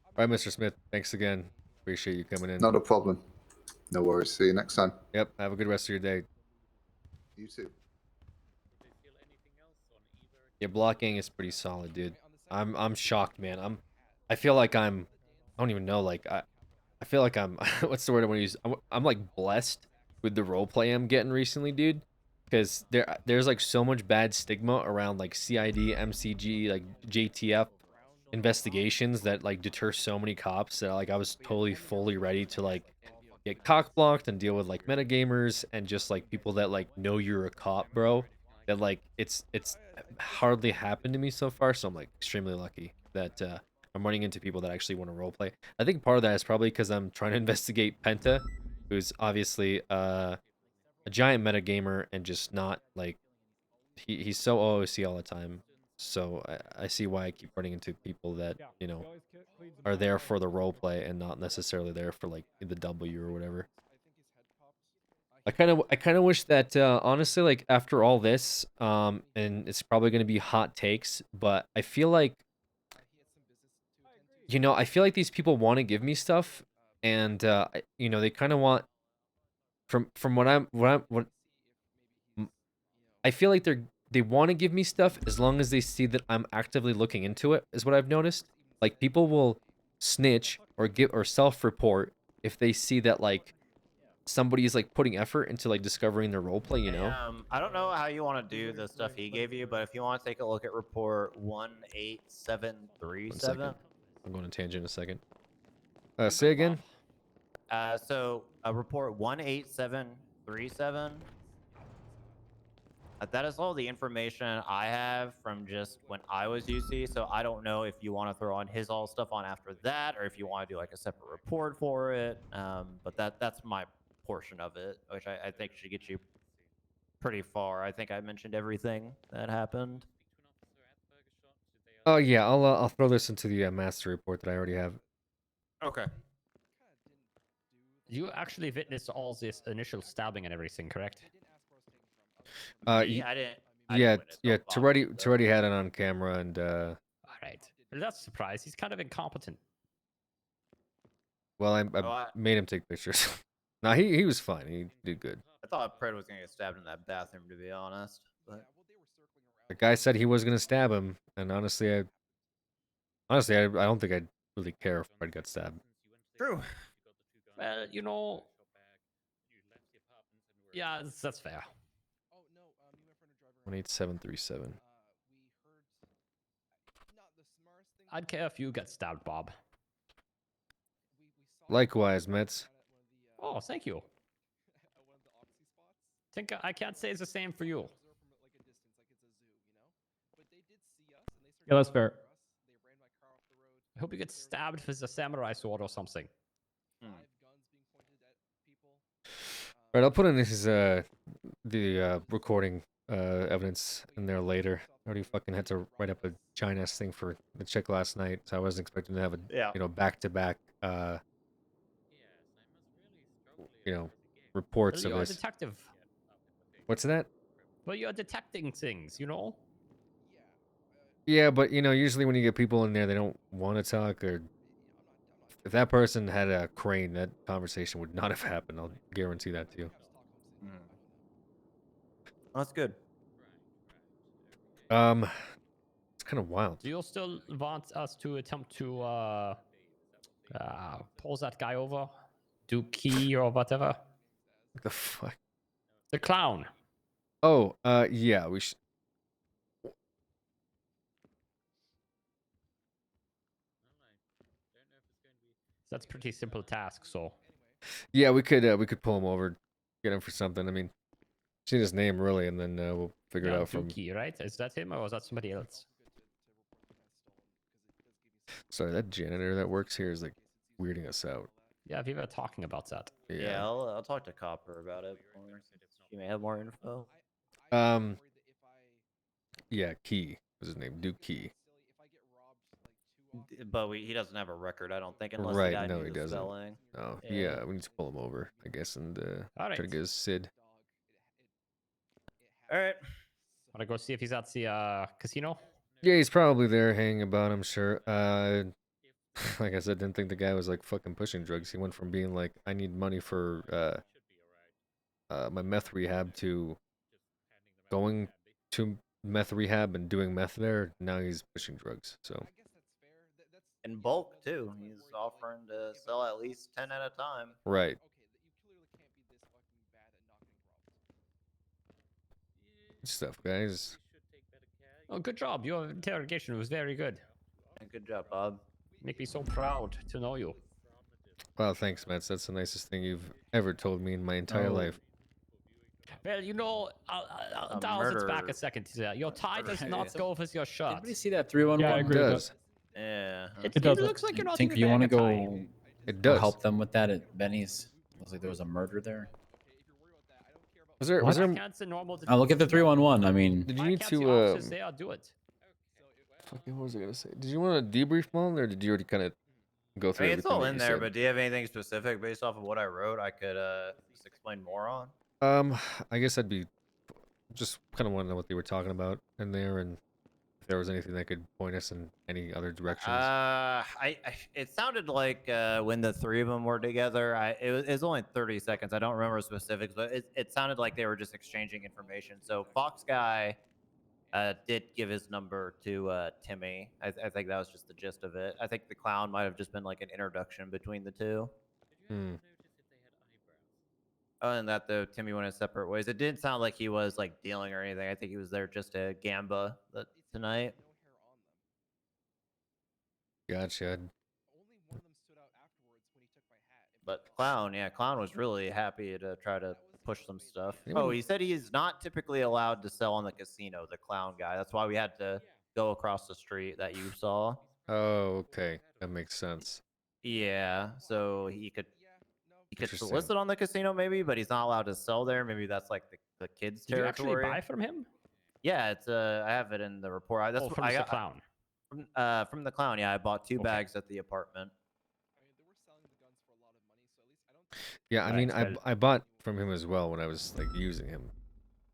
All right, Mr. Smith, thanks again. Appreciate you coming in. Not a problem. No worries. See you next time. Yep. Have a good rest of your day. You too. Your blocking is pretty solid, dude. I'm shocked, man. I feel like I don't even know, like I feel like I'm what's the word I want to use? I'm like blessed with the roleplay I'm getting recently, dude. Because there's like so much bad stigma around like CID, MCG, like JTF investigations that like deter so many cops that like I was totally fully ready to like get cock blocked and deal with like metagamers and just like people that like know you're a cop, bro. That like it's hardly happened to me so far, so I'm like extremely lucky that I'm running into people that actually want to roleplay. I think part of that is probably because I'm trying to investigate Penta, who's obviously a giant metagamer and just not like he's so OOC all the time. So I see why I keep running into people that, you know, are there for the role play and not necessarily there for like the W or whatever. I kind of wish that honestly, like after all this, and it's probably going to be hot takes, but I feel like, you know, I feel like these people want to give me stuff, and you know, they kind of want from what I feel like they want to give me stuff as long as they see that I'm actively looking into it, is what I've noticed. Like people will snitch or give or self-report if they see that like somebody's like putting effort into like discovering their roleplay, you know? I don't know how you want to do the stuff he gave you, but if you want to take a look at report 18737. 1 second. I'm going to tangent in a second. Say again? So report 18737. That is all the information I have from just when I was UC, so I don't know if you want to throw on his all stuff on after that, or if you want to do like a separate report for it. But that's my portion of it, which I think should get you pretty far. I think I mentioned everything that happened. Oh yeah, I'll throw this into the master report that I already have. Okay. You actually witnessed all this initial stabbing and everything, correct? Me? I didn't witness no bombing, Toretti had it on camera, and All right. Well, that's a surprise. He's kind of incompetent. well, I made him take pictures. Nah, he was fine. He did good. I thought Pred was gonna get stabbed in that bathroom, to be honest. But The guy said he was gonna stab him, and honestly, I don't think I'd really care if Fred got stabbed. True. Well, you know. Yeah, that's fair. 18737. I'd care if you got stabbed, Bob. Likewise, Mets. Oh, thank you. Think I can't say the same for you. Yeah, that's fair. I hope you get stabbed with a samurai sword or something. Right, I'll put in his the recording evidence in there later. I already fucking had to write up a giant ass thing for the chick last night, so I wasn't expecting to have a you know back-to-back you know reports Well, of you're a this. detective. What's that? Well, you're detecting things, you know? Yeah, but you know, usually when you get people in there, they don't want to talk, or if that person had a crane, that conversation would not have happened. I'll guarantee that to you. That's good. It's kind of wild. Do you still want us to attempt to pull that guy over? Do key or whatever? What the fuck? The clown. Oh, yeah, we should. That's a pretty simple task, so. Yeah, we could pull him over, get him for something. I mean, see his name really, and then we'll figure it out from. Dookie, right? Is that him or is that somebody else? Sorry, that janitor that works here is like weirding us out. Yeah, we were talking about that. Yeah, I'll talk to Copper about it. She may have more info. Yeah, Key was his name, Duke Key. But he doesn't have a record, I don't think, unless Right, the guy no, knew he the doesn't. spelling. No, yeah, we need to pull him over, I guess, and try to get his SID. All right. Want to go see if he's at the casino? Yeah, he's probably there hanging about, I'm sure. Like I said, didn't think the guy was like fucking pushing drugs. He went from being like, I need money for my meth rehab to going to meth rehab and doing meth there. Now he's pushing drugs. So In bulk too. He's offering to sell at least 10 at a time. right. Good stuff, guys. Oh, good job. Your interrogation was very good. Good job, Bob. Make me so proud to know you. Wow, thanks, Mats. That's the nicest thing you've ever told me in my entire life. Well, you know, I'll dial it back a second. Your tie does not go with your shirt. Anybody see that 311? Yeah, I agree It with does. Yeah. It does. looks like you're not Tinker, even you want to wearing a tie. go It does. help them with that at Benny's? Looks like there was a murder there. Was there? Why can't the normal Oh, look at the 311. I mean, Did you Why need can't the to? officers there do it? Fucking, what was I gonna say? Did you want to debrief, Mom, or did you already kind of go I through mean, it's everything all that in you there, said? but do you have anything specific based off of what I wrote I could just explain more on? I guess I'd be just kind of want to know what they were talking about in there, and if there was anything that could point us in any other directions. It sounded like when the three of them were together, it was only 30 seconds. I don't remember specifics, but it sounded like they were just exchanging information. So Fox guy did give his number to Timmy. I think that was just the gist of it. I think the clown might have just been like an introduction between the two. Hmm. Other than that, though, Timmy went his separate ways. It didn't sound like he was like dealing or anything. I think he was there just to gamba tonight. Gotcha. But Clown, yeah, Clown was really happy to try to push some stuff. Anyone- Oh, he said he is not typically allowed to sell in the casino, the Clown guy. That's why we had to go across the street that you saw. Oh, okay, that makes sense. Yeah, so he could Interesting. solicit on the casino maybe, but he's not allowed to sell there. Maybe that's like the kids' Did you territory. actually buy from him? Yeah, it's I have it in the report. That's what from I the got clown. from the Clown. Yeah, I bought two bags at the apartment. Yeah, I mean, Right, I bought from him as well when I was like using him,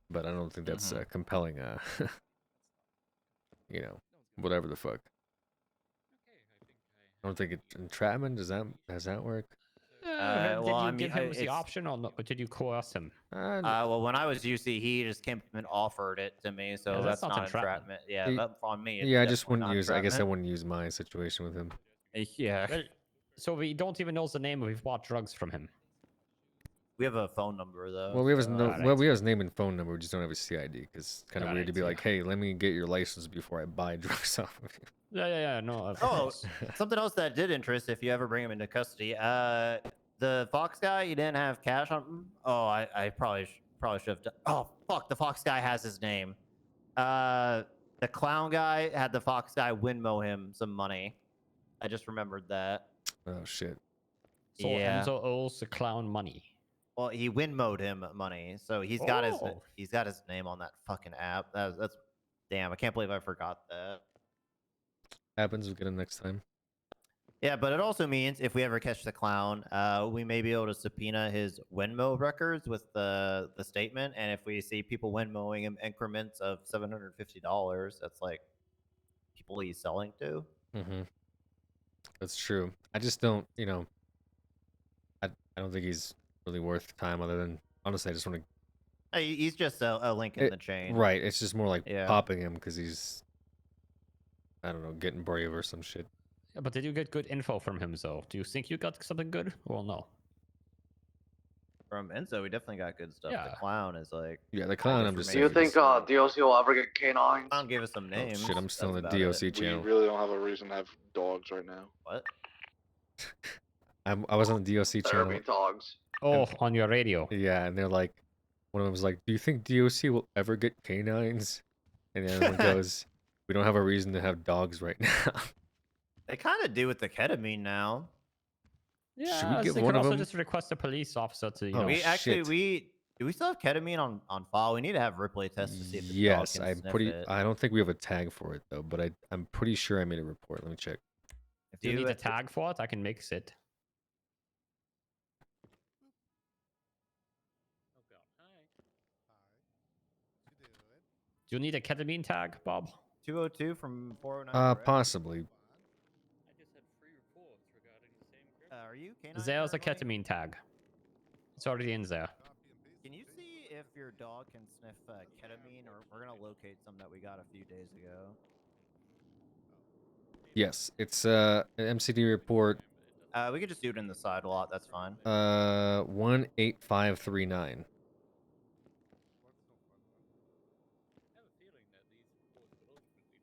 but I don't think that's Mhm. compelling. You know, whatever the fuck. I don't think it's entrapment. Does that work? Did well, you I mean, give him the it's- option or, not, or did you coerce him? Well, when I was UC, he just came and offered it to me, so Yeah, that's that's not not entrapment. Yeah, Y- but on me. It's Yeah, I just definitely wouldn't not use. I guess I entrapment. wouldn't use my situation with him. Yeah, Well, so we don't even know the name. We've bought drugs from him. we have a phone number though. Well, we have his so- well, we have his name and phone number. We just don't have his CID because it's kind of weird to be Alright, like, hey, let me get your license before I buy drugs off of you. Yeah. No. Of Oh, course. something else that did interest if you ever bring him into custody. The Fox guy, he didn't have cash on him. Oh, I probably should have done. Oh, fuck, the Fox guy has his name. The Clown guy had the Fox guy Winmo him some money. I just remembered that. Oh shit. So Yeah. Enzo owes the clown money. Well, he Winmoed him money, so he's got Oh. his name on that fucking app. That's damn. I can't believe I forgot that. Happens. We'll get him next time. Yeah, but it also means if we ever catch the Clown, we may be able to subpoena his Venmo records with the statement, and if we see people Venmoing him increments of $750, that's like people he's selling to. Mm-hmm. That's true. I just don't, I don't think he's really worth time. Other than honestly, I just want to. He's just a link in the chain, Right. It's just more like Yeah. popping him because he's, I don't know, getting brave or some shit. Yeah, but did you get good info from him, though? Do you think you got something good? Or no? From Enzo, we definitely got good stuff. Yeah. The Clown is like. Yeah, the Clown. I'm just. Do you saying, think DOC will ever get canines? Clown gave us some Oh names. shit! I'm still on the That's about DOC it. channel. We really don't have a reason to have dogs right now. What? I was on the DOC channel. Therapy dogs. Oh, on your radio. Yeah, and they're like, one of them was like, "Do you think DOC will ever get canines?" And the other one goes, "We don't have a reason to have dogs right now." They kind of do with the ketamine now. Yeah, get they one could of also them? just request a police officer to, Oh, we actually shit. do we still have ketamine on file? We need to have Ripley test to see if the dog Yes, can I'm sniff pretty. it. I don't think we have a tag for it though, but I'm pretty sure I made a report. Let me check. If Do you need a if- tag for it? I can mix it. Do you need a ketamine tag, Bob? 202 from 409. correct? Possibly. Are you canine? There's a currently? ketamine tag. It's already in there. Can you see if your dog can sniff ketamine, or we're gonna locate some that we got a few days ago. Yes, it's an MCD report. We could just do it in the side lot. That's fine. 18539.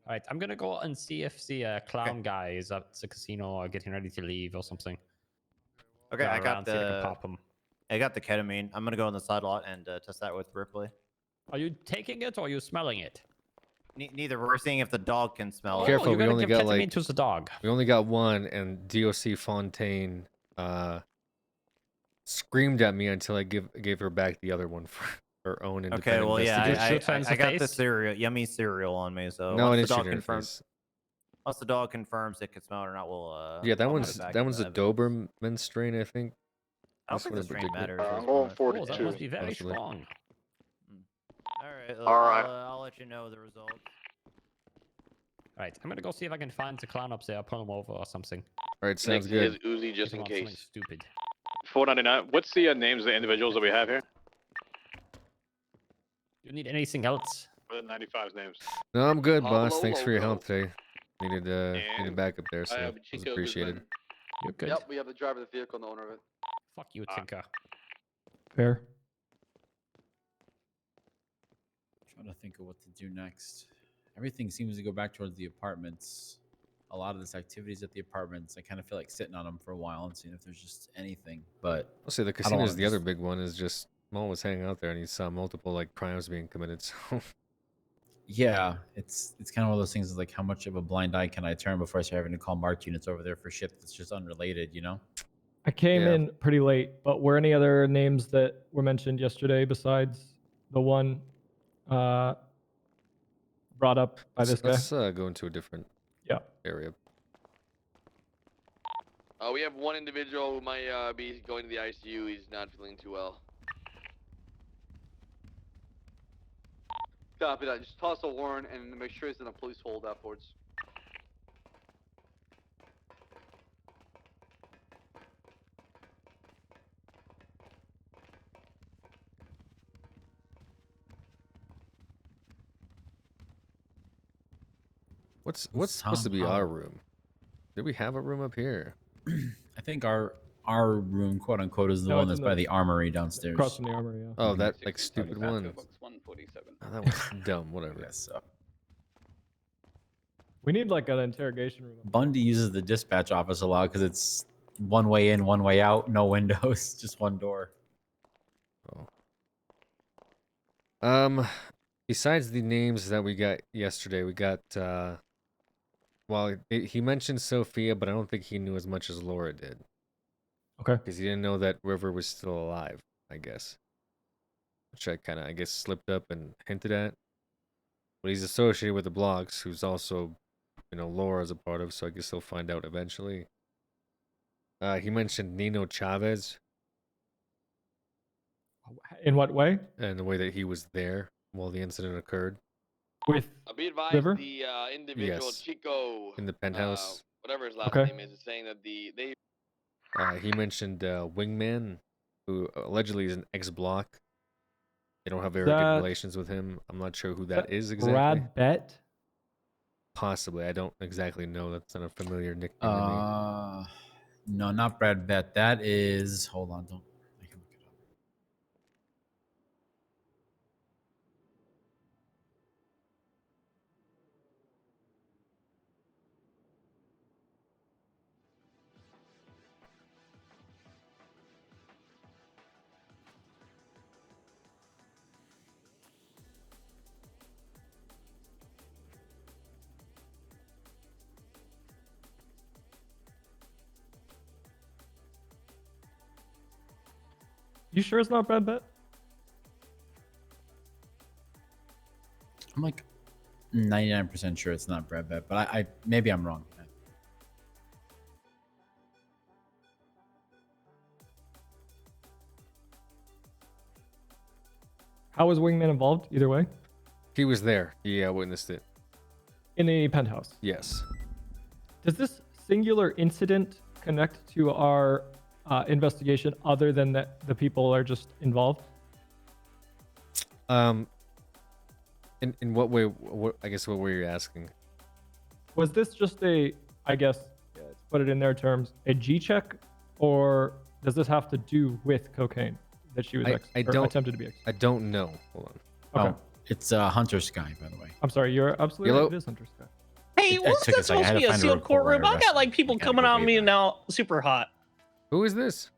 All right, I'm gonna go and see if the clown guy is at the casino or getting ready to leave or something. Okay, Go I around, got see if I can the pop him. I got the ketamine. I'm gonna go in the side lot and test that with Ripley. Are you taking it or are you smelling it? Neither. We're seeing if the dog can smell it. Careful, you're we gonna only give got ketamine like to the dog. we only got one, and DOC Fontaine screamed at me until I gave her back the other one for her own independent Okay, well, yeah, investigation. I got the cereal, yummy cereal on me. So No, I once didn't the shoot dog her in the confirms, face. once the dog confirms it can smell it or not, we'll Yeah, that I'll put one's it back that into one's a evidence. Doberman strain, I think. I don't This think one the in strain particular. matters. I'm going Oh, 42. that must be very Possibly. strong. All right, All right. I'll let you know the results. All right, I'm gonna go see if I can find the clown up there, pull him over or something. All right, sounds Next is good. Uzi just Get him in on something case. stupid. 499. What's the names of the individuals that we have here? You need anything else? What are the 95's names? No, I'm good, Pablo boss. Thanks for your help Logo. today. Needed And backup there, so I it have was Chico appreciated. Guzman. You're good. Yep, we have the driver of the vehicle and the owner of it. Fuck you, Tinker. Fair. Trying to think of what to do next. Everything seems to go back towards the apartments. A lot of this activities at the apartments. I kind of feel like sitting on them for a while and seeing if there's just anything. But I'll say the I don't casino is wanna the other just- big one. Is just Mo was hanging out there and he saw multiple like crimes being committed. So Yeah, it's kind of one of those things. Is like, how much of a blind eye can I turn before I start having to call marked units over there for shit that's just unrelated? You know. I came Yeah. in pretty late, but were any other names that were mentioned yesterday besides the one brought up by this guy? let's go into a different area. We have one individual who might be going to the ICU. He's not feeling too well. Copy that. Just toss a warrant and make sure he's in a police hold afterwards. What's supposed to be our room? Did we have a room up here? I think our room, quote unquote, is the No, one it's that's in by the- the armory downstairs. Across from the armory, yeah. Oh, that like stupid one. Box 147. Oh, that was dumb. Whatever. Yes. So. We need like an interrogation room. Bundy uses the dispatch office a lot because it's one way in, one way out, no windows, just one door. Besides the names that we got yesterday, we got he mentioned Sophia, but I don't think he knew as much as Laura did. Okay. Because he didn't know that River was still alive, I guess. Which I kind of, I guess, slipped up and hinted at. But he's associated with the Blocks, who's also, Laura's a part of, so I guess he'll find out eventually. He mentioned Nino Chavez. In what way? And the way that he was there while the incident occurred. With Be advised, River? the individual Yes. Chico, In the penthouse. whatever his last Okay. name is saying that they. He mentioned Wingman, who allegedly is an ex-Block. They don't have very good That- relations with him. I'm not sure who that is exactly. Brad Bett? Possibly. I don't exactly know. That's not a familiar nickname to me. No, not Brad Bett. That is. Hold on, don't. I can look it up. You sure it's not Brad Bett? I'm like 99% sure it's not Brad Bett, but I maybe I'm wrong. How was Wingman involved? Either way, He was there. He witnessed it. in a penthouse. Yes. Does this singular incident connect to our investigation, other than that the people are just involved? In what way? What I guess what were you asking? Was this just a, I guess, let's put it in their terms, a G check, or does this have to do with cocaine that she was attempted to be? I don't know. Hold on. Okay. Oh, it's Hunter Sky, by the way. I'm sorry, you're absolutely right. It is Hunter Sky. Hey, It what's took a that second. I supposed had to to be a find a sealed report where I courtroom? I got arrested like people him. I gotta coming go on way me back. now, super hot. Who is this?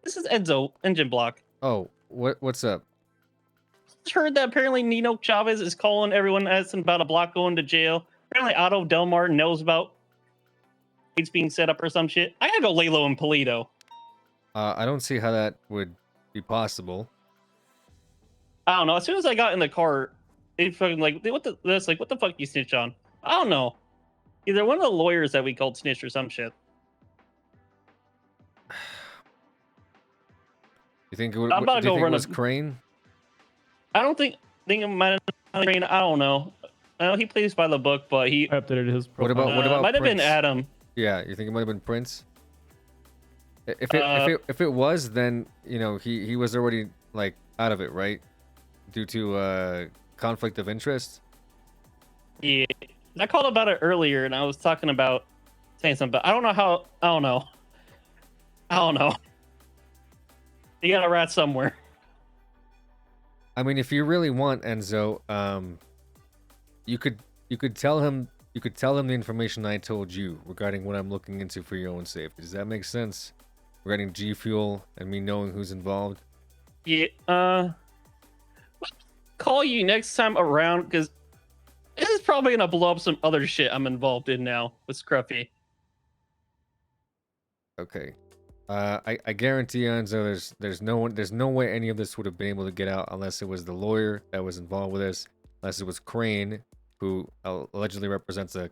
This is Enzo, Engine Block. Oh, what's up? Just heard that apparently Nino Chavez is calling everyone asking about a block going to jail. Apparently Otto Del Mar knows about it's being set up or some shit. I gotta go lay low in Polito. I don't see how that would be possible. I don't know. As soon as I got in the car, it fucking like what the fuck you snitch on? I don't know. Either one of the lawyers that we called snitch or some shit. You think it would? I'm about to Do you go think it run was a- Crane? I don't think it might have been. I don't know. I know he plays by the book, but he updated his What profile. about might have been Prince? Adam. Yeah, you think it might have been Prince? If it was, then you know he was already like out of it, right? Due to conflict of interest. Yeah, I called about it earlier, and I was talking about saying something. But I don't know how. I don't know. You got a rat somewhere. I mean, if you really want Enzo, you could tell him the information I told you regarding what I'm looking into for your own safety. Does that make sense? Regarding G Fuel and me knowing who's involved. Yeah. Call you next time around because this is probably gonna blow up some other shit I'm involved in now with Scruffy. Okay. I guarantee you, Enzo, there's no way any of this would have been able to get out unless it was the lawyer that was involved with this, unless it was Crane, who allegedly represents a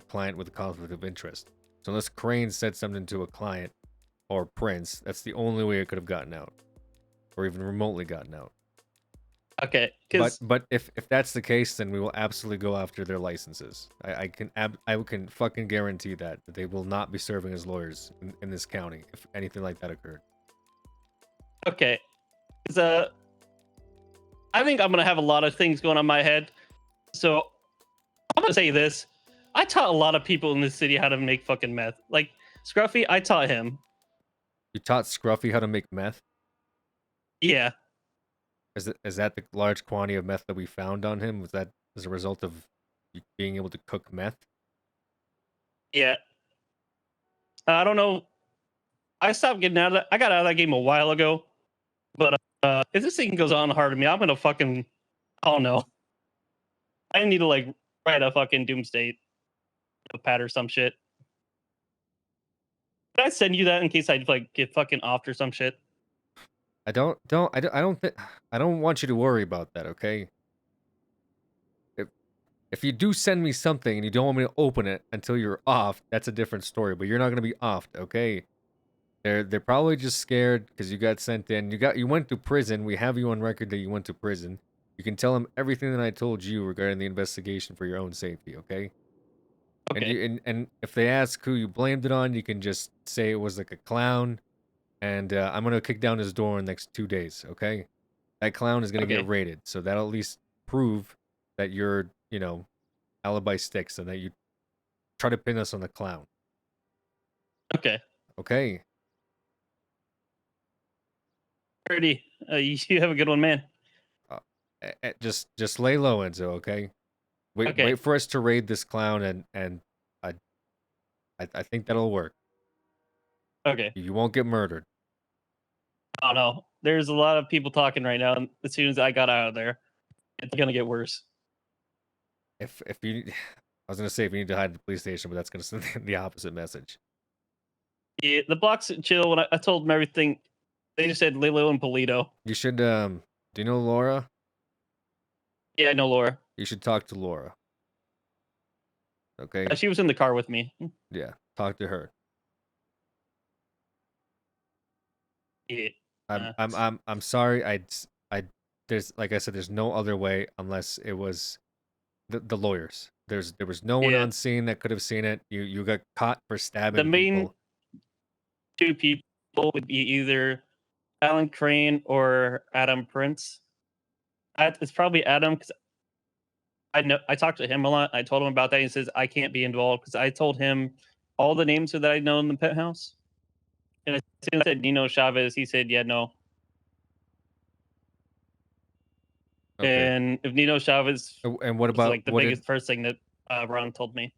client with a conflict of interest. So unless Crane said something to a client or Prince, that's the only way it could have gotten out, or even remotely gotten out. Okay, but if that's the case, then we will absolutely go after their licenses. I can fucking guarantee that they will not be serving as lawyers in this county if anything like that occurred. Okay, I think I'm gonna have a lot of things going on in my head, so I'm gonna say this: I taught a lot of people in this city how to make fucking meth. Like Scruffy, I taught him. You taught Scruffy how to make meth? Yeah. Is that the large quantity of meth that we found on him? Was that as a result of you being able to cook meth? Yeah. I don't know. I stopped getting out of that. I got out of that game a while ago. But if this thing goes on hard to me, I'm gonna fucking. I don't know. I need to like write a fucking doomsday pad or some shit. Can I send you that in case I like get fucking offed or some shit? I don't want you to worry about that, okay? If you do send me something and you don't want me to open it until you're off, that's a different story. But you're not gonna be offed, okay? They're probably just scared because you got sent in. You went to prison. We have you on record that you went to prison. You can tell them everything that I told you regarding the investigation for your own safety, okay? Okay. And if they ask who you blamed it on, you can just say it was like a clown. And I'm gonna kick down his door in the next 2 days, okay? That clown is gonna get raided, so that'll at least prove that your, alibi sticks and that you try to pin us on the clown. Okay. Okay. Alrighty. You have a good one, man. Just lay low, Enzo, okay? Wait for us to raid this clown, and I think that'll work. Okay. You won't get murdered. I don't know. There's a lot of people talking right now, and as soon as I got out of there, it's gonna get worse. If you, I was gonna say if you need to hide at the police station, but that's gonna send the opposite message. Yeah, the block's chill. When I told them everything, they just said Lilo and Polito. You should do you know Laura? Yeah, I know Laura. You should talk to Laura. Okay. She was in the car with me. Yeah, talk to her. Yeah. I'm sorry. There's, like I said, there's no other way unless it was the lawyers. There was no one on scene that could have seen it. You got caught for stabbing The main people. two people would be either Alan Crane or Adam Prince. It's probably Adam because I talked to him a lot. I told him about that. He says I can't be involved because I told him all the names that I know in the penthouse. And as soon as I said Nino Chavez, he said, "Yeah, no." Okay. And if Nino Chavez And what was about like the what biggest did? first thing that Ron told me.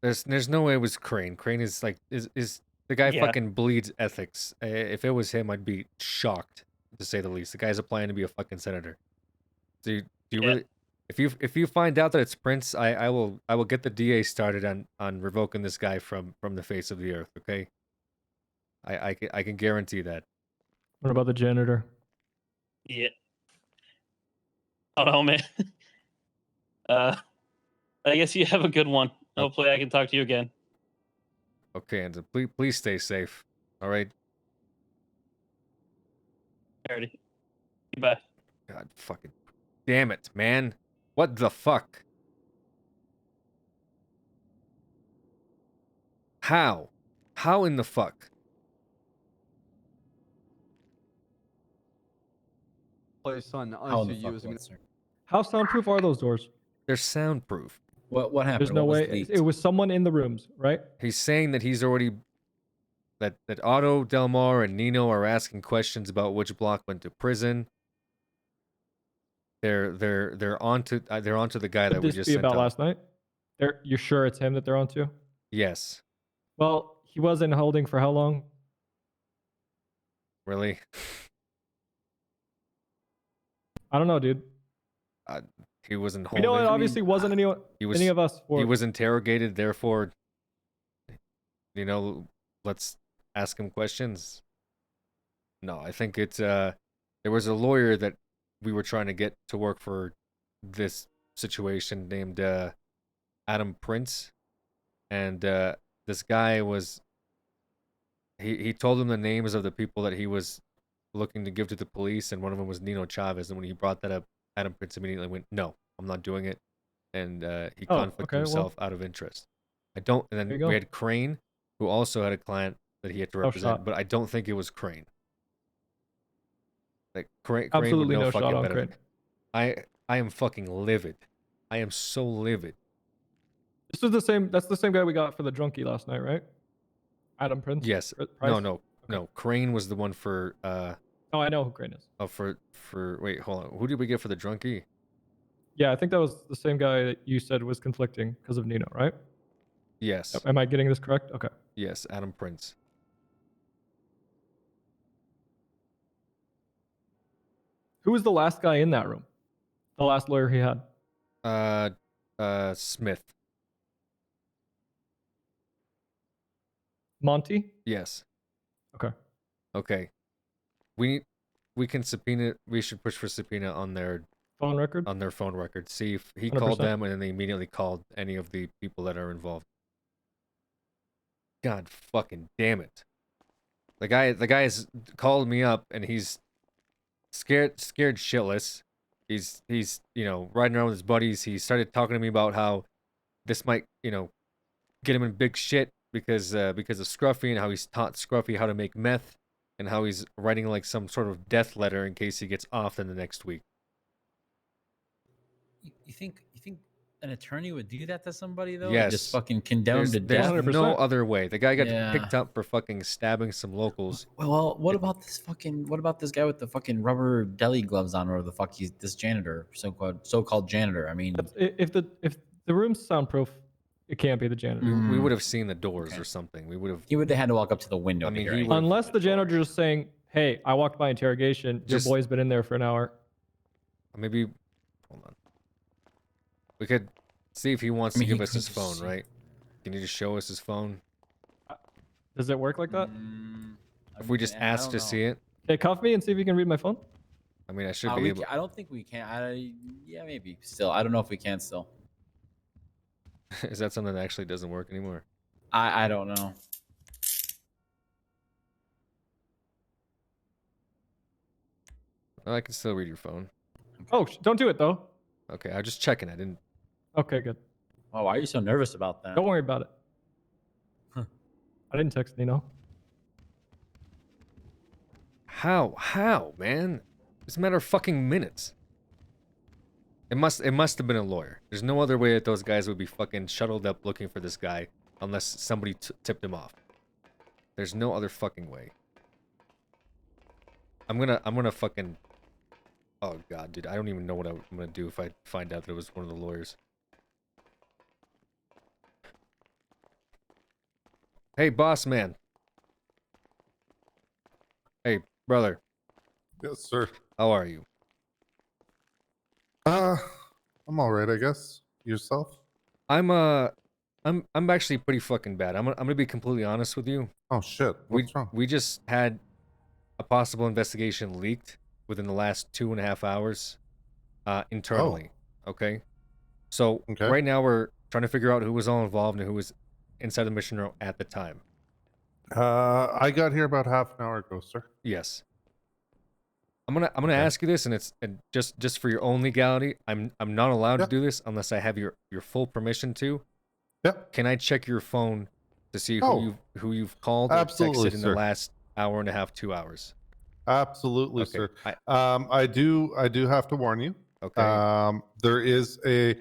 There's no way it was Crane. Crane is like is the guy Yeah. fucking bleeds ethics. If it was him, I'd be shocked to say the least. The guy's applying to be a fucking senator. Do you Yeah. really? If you find out that it's Prince, I will get the DA started on revoking this guy from the face of the earth. Okay. I can guarantee that. What about the janitor? Yeah. Oh man. I guess you have a good one. Hopefully, I can talk to you again. Okay, and please stay safe. All right. Alrighty. Bye. God fucking damn it, man. What the fuck? How? How in the fuck? Place on How in the ICU fuck is gonna. what, sir? How soundproof are those doors? They're soundproof. What happened? There's no What was way. leaked? It was someone in the rooms, right? He's saying that he's already that Otto, Delmar, and Nino are asking questions about which block went to prison. They're onto the guy Could that we this just be sent about out. last night? You're sure it's him that they're onto? Yes. Well, he was in holding for how long? Really? I don't know, dude. He wasn't We holding. know it obviously wasn't any of us. He was interrogated. Therefore, let's ask him questions. No, I think it's there was a lawyer that we were trying to get to work for this situation named Adam Prince, and this guy was he told him the names of the people that he was looking to give to the police, and one of them was Nino Chavez. And when he brought that up, Adam Prince immediately went, "No, I'm not doing it," and he conflicted himself out of interest. And then we had Crane, who also had a client that he had to represent, shot. but I don't think it was Crane. Like Crane Absolutely would know no shot fucking on better. Crane. I am fucking livid. I am so livid. This was the same. That's the same guy we got for the drunkie last night, right? Adam Prince. Yes. Price? No. Crane was the one for. Oh, I know who Crane is. Oh, for wait, hold on. Who did we get for the drunkie? Yeah, I think that was the same guy that you said was conflicting because of Nino, right? Yes. Am I getting this correct? Okay. Yes, Adam Prince. Who was the last guy in that room? The last lawyer he had? Smith. Monty? Yes. Okay. Okay. We can subpoena. We should push for subpoena on their phone record. On their phone record. See if he 100%. called them, and then they immediately called any of the people that are involved. God fucking damn it! The guy has called me up, and he's scared shitless. He's riding around with his buddies. He started talking to me about how this might get him in big shit because of Scruffy, and how he's taught Scruffy how to make meth, and how he's writing like some sort of death letter in case he gets off in the next week. You think an attorney would do that to somebody though? Yes. Like, just fucking condemn to There's death. no other way. The guy got Yeah. picked up for fucking stabbing some locals. Well, what about this guy with the fucking rubber deli gloves on, or the fuck he's this janitor, so-called janitor? I mean, If the room's soundproof, it can't be the janitor. We would have seen the doors or something. We would have. he would have had to walk up to the window. I to mean, hear he it. would. Unless the janitor just saying, "Hey, I walked by interrogation. Your Just- boy's been in there for an hour." Maybe. Hold on. We could see if he wants to give us his phone, right? Can you just show us his phone? Does it work like that? If we just ask to see it. Okay, cuff me and see if you can read my phone. I mean, I should be able. I don't think we can. Yeah, maybe. Still, I don't know if we can still. Is that something that actually doesn't work anymore? I don't know. Oh, I can still read your phone. Oh, don't do it though. Okay, I'm just checking. I didn't. Okay, good. Oh, why are you so nervous about that? Don't worry about it. I didn't text Nino. How, man? It's a matter of fucking minutes. It must have been a lawyer. There's no other way that those guys would be fucking shuttled up looking for this guy unless somebody tipped him off. There's no other fucking way. I'm gonna fucking... Oh god, dude, I don't even know what I'm gonna do if I find out that it was one of the lawyers. Hey, boss man. Hey, brother. Yes, sir. How are you? I'm all right, I guess. Yourself? I'm actually pretty fucking bad. I'm gonna be completely honest with you. Oh shit. What's wrong? We just had a possible investigation leaked within the last 2.5 hours, internally. Okay. So right now we're trying to figure out who was all involved and who was inside the mission room at the time. I got here about half an hour ago, sir. Yes. I'm gonna ask you this, and just for your own legality, I'm not allowed to do this unless I have your full permission to. Yep. Can I check your phone to see who you've called Absolutely, or texted in the last hour and a half, 2 hours? Absolutely, Okay. sir. I do have to warn you. Okay. There is a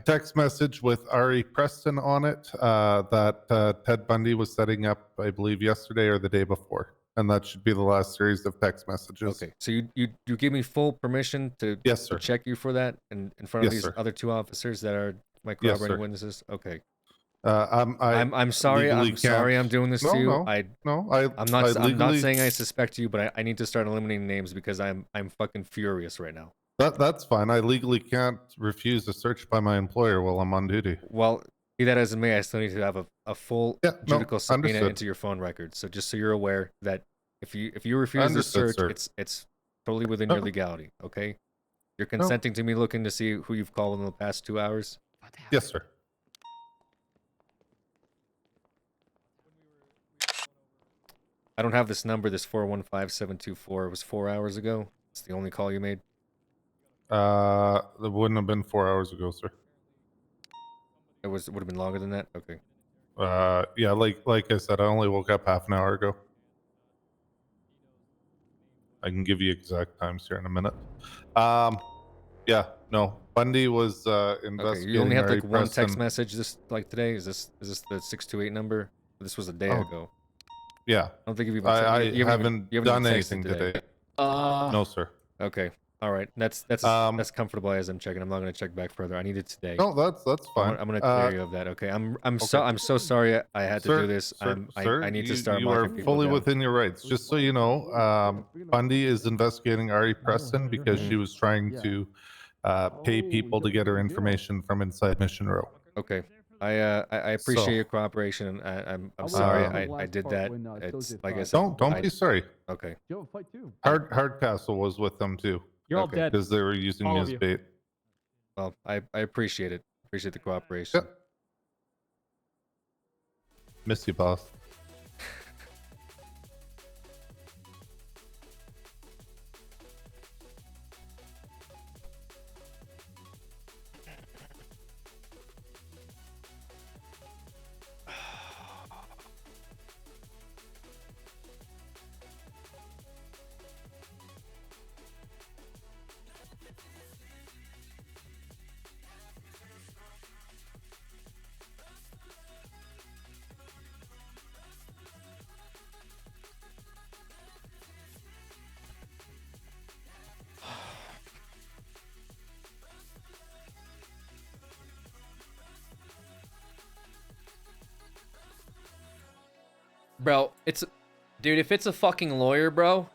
text message with Ari Preston on it that Ted Bundy was setting up, I believe, yesterday or the day before, and that should be the last series of text messages. Okay. So you give me full permission to to check you for that in front of Yes, these sir. other two officers that are my Yes, corroborating sir. witnesses? Okay. I'm sorry. legally I'm sorry. I'm can't- doing this No, to you. no, I'm not legally- saying I suspect you, but I need to start eliminating names because I'm fucking furious right now. That's fine. I legally can't refuse a search by my employer while I'm on duty. Well, be that as it may, I still need to have a full judicial subpoena understood. into your phone records. So just so you're aware that if you refuse Understood, the search, sir. it's totally within your legality. Okay. You're consenting to me looking to see who you've called in the past 2 hours? Yes, sir. I don't have this number, this 415724. It was 4 hours ago. It's the only call you made. That wouldn't have been 4 hours ago, sir. It would have been longer than that. Okay. Yeah, like I said, I only woke up half an hour ago. I can give you exact times here in a minute. Yeah, no. Bundy was investigating. Okay, you only have Ari like one text Preston. message like today. Is this the 628 number? This was a day Oh. ago. Yeah. I don't think you've even. I you haven't even done texted anything today. No, sir. Okay. All right. That's comfortable as I'm checking. I'm not going to check back further. I need it today. No, that's fine. I'm going to clear you of that. Okay. I'm so sorry I had to do this. I need to start. You are marking people fully down. within your rights. Just so you know, Bundy is investigating Ari Preston because she was trying to pay people to get her information from inside Mission Row. Okay. I appreciate your cooperation, and I'm sorry I did that. It's like I said. Don't be sorry. Okay. Hardcastle was with them too. You're all dead. Because they were using All me of as you. bait. Well, I appreciate it. Appreciate the cooperation. Miss you, boss. Bro, dude, if it's a fucking lawyer, bro.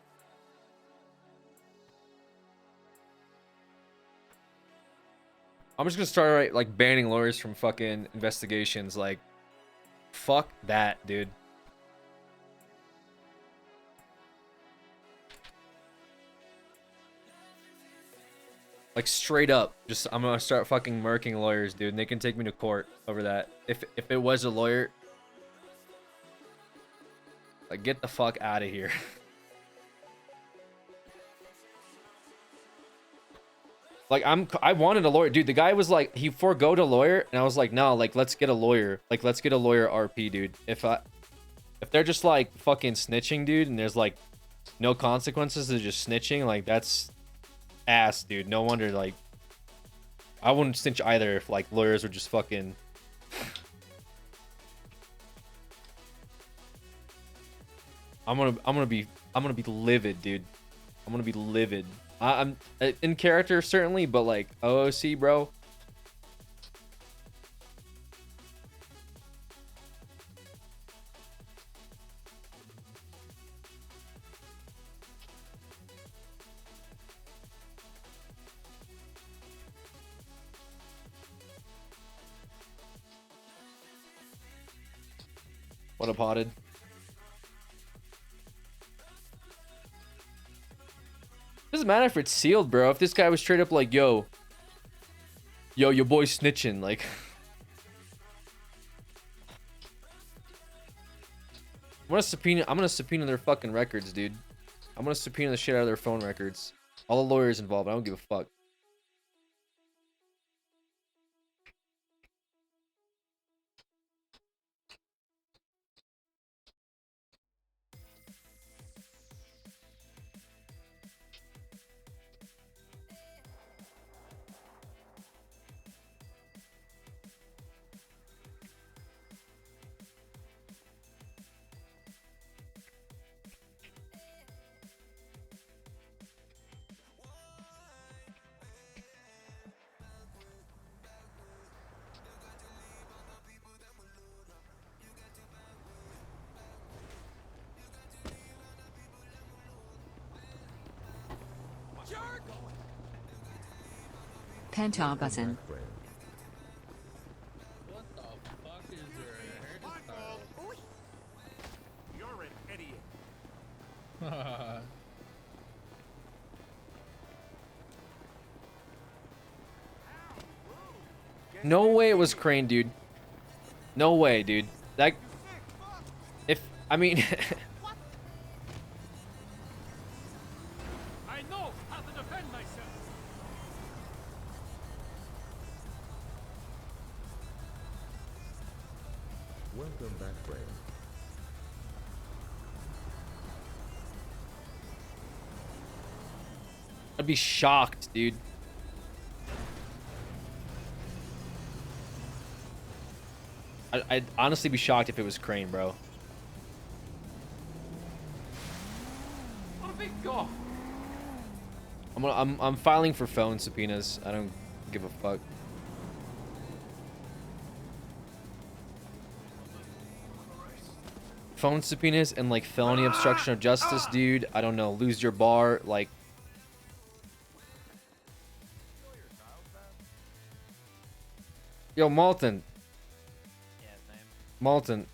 I'm just gonna start like banning lawyers from fucking investigations. Like, fuck that, dude. Like straight up, just I'm gonna start fucking murking lawyers, dude. And they can take me to court over that. If it was a lawyer, like get the fuck out of here. Like I wanted a lawyer, dude. The guy was like, he forgoed a lawyer, and I was like, no, like let's get a lawyer. Like let's get a lawyer RP, dude. If they're just like fucking snitching, dude, and there's like no consequences, they're just snitching, like that's ass, dude. No wonder like I wouldn't snitch either if like lawyers were just fucking. I'm gonna be livid, dude. I'm gonna be livid. I'm in character certainly, but like OOC, bro. What a potted. Doesn't matter if it's sealed, bro. If this guy was straight up like, yo, your boy's snitching, like. I'm gonna subpoena their fucking records, dude. I'm gonna subpoena the shit out of their phone records. All the lawyers involved. I don't give a fuck. Pentabuzin. What the fuck is your hairstyle? You're an idiot. No way it was Crane, dude. No way, dude. That. If I mean. I know how to defend myself. Welcome back, friend. I'd be shocked, dude. I'd honestly be shocked if it was Crane, bro. What a big go. I'm filing for phone subpoenas. I don't give a fuck. Phone subpoenas and like felony obstruction of justice, dude. I don't know. Lose your bar, like. Yo, Malton. Yeah, same. Malton.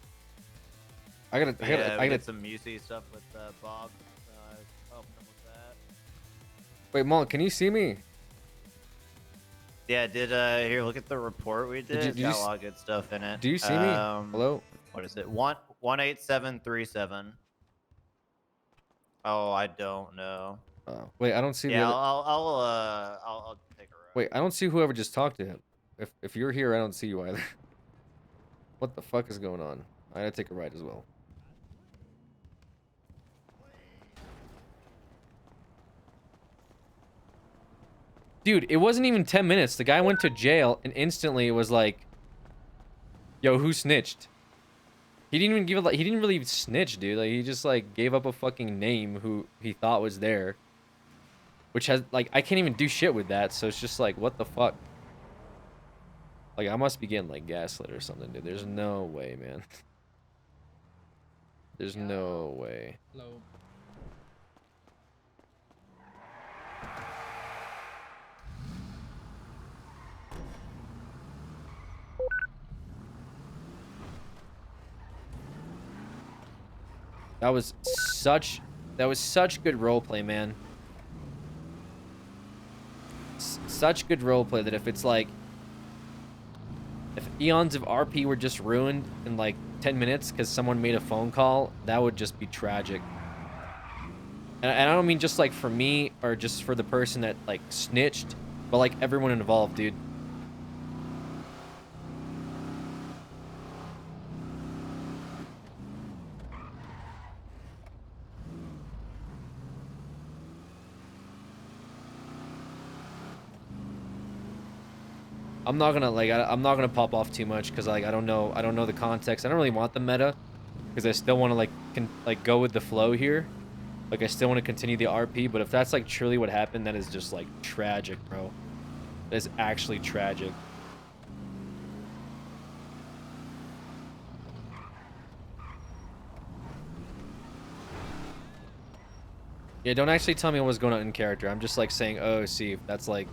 I gotta get some Musi stuff with Bob. Helping him with that. Wait, Malton, can you see me? Yeah, here, look at the report we did. It's got a lot of good stuff in it. Do you see me? Hello? What is it? 18737. Oh, I don't know. Wait, I don't see Yeah, the other... I'll take a ride. Wait, I don't see whoever just talked to him. If you're here, I don't see you either. What the fuck is going on? I gotta take a ride as well. Dude, it wasn't even 10 minutes. The guy went to jail and instantly it was like, yo, who snitched? He didn't even give it, like, he didn't really snitch, dude. Like, he just like gave up a fucking name who he thought was there. Which has, like, I can't even do shit with that. So it's just like, what the fuck? Like, I must be getting like gaslit or something, dude. There's no way, man. There's no way. Hello. That was such good roleplay, man. Such good roleplay that if it's like, if eons of RP were just ruined in like 10 minutes because someone made a phone call, that would just be tragic. And I don't mean just like for me or just for the person that like snitched, but like everyone involved, dude. I'm not gonna like I'm not gonna pop off too much because like I don't know the context. I don't really want the meta because I still want to like go with the flow here. Like I still want to continue the RP, but if that's like truly what happened, that is just like tragic, bro. That is actually tragic. Yeah, don't actually tell me what was going on in character. I'm just like saying, oh, see, that's like.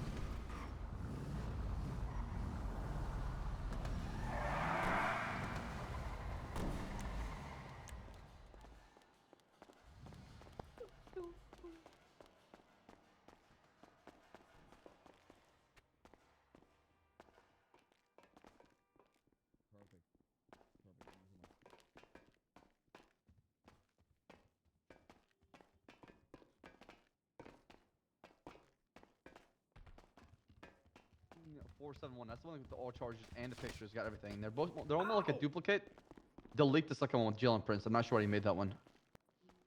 Yeah, 471. That's the one with all charges and the pictures. Got everything. They're almost like a duplicate. Delete the second one with Jill and Prince. I'm not sure why he made that one.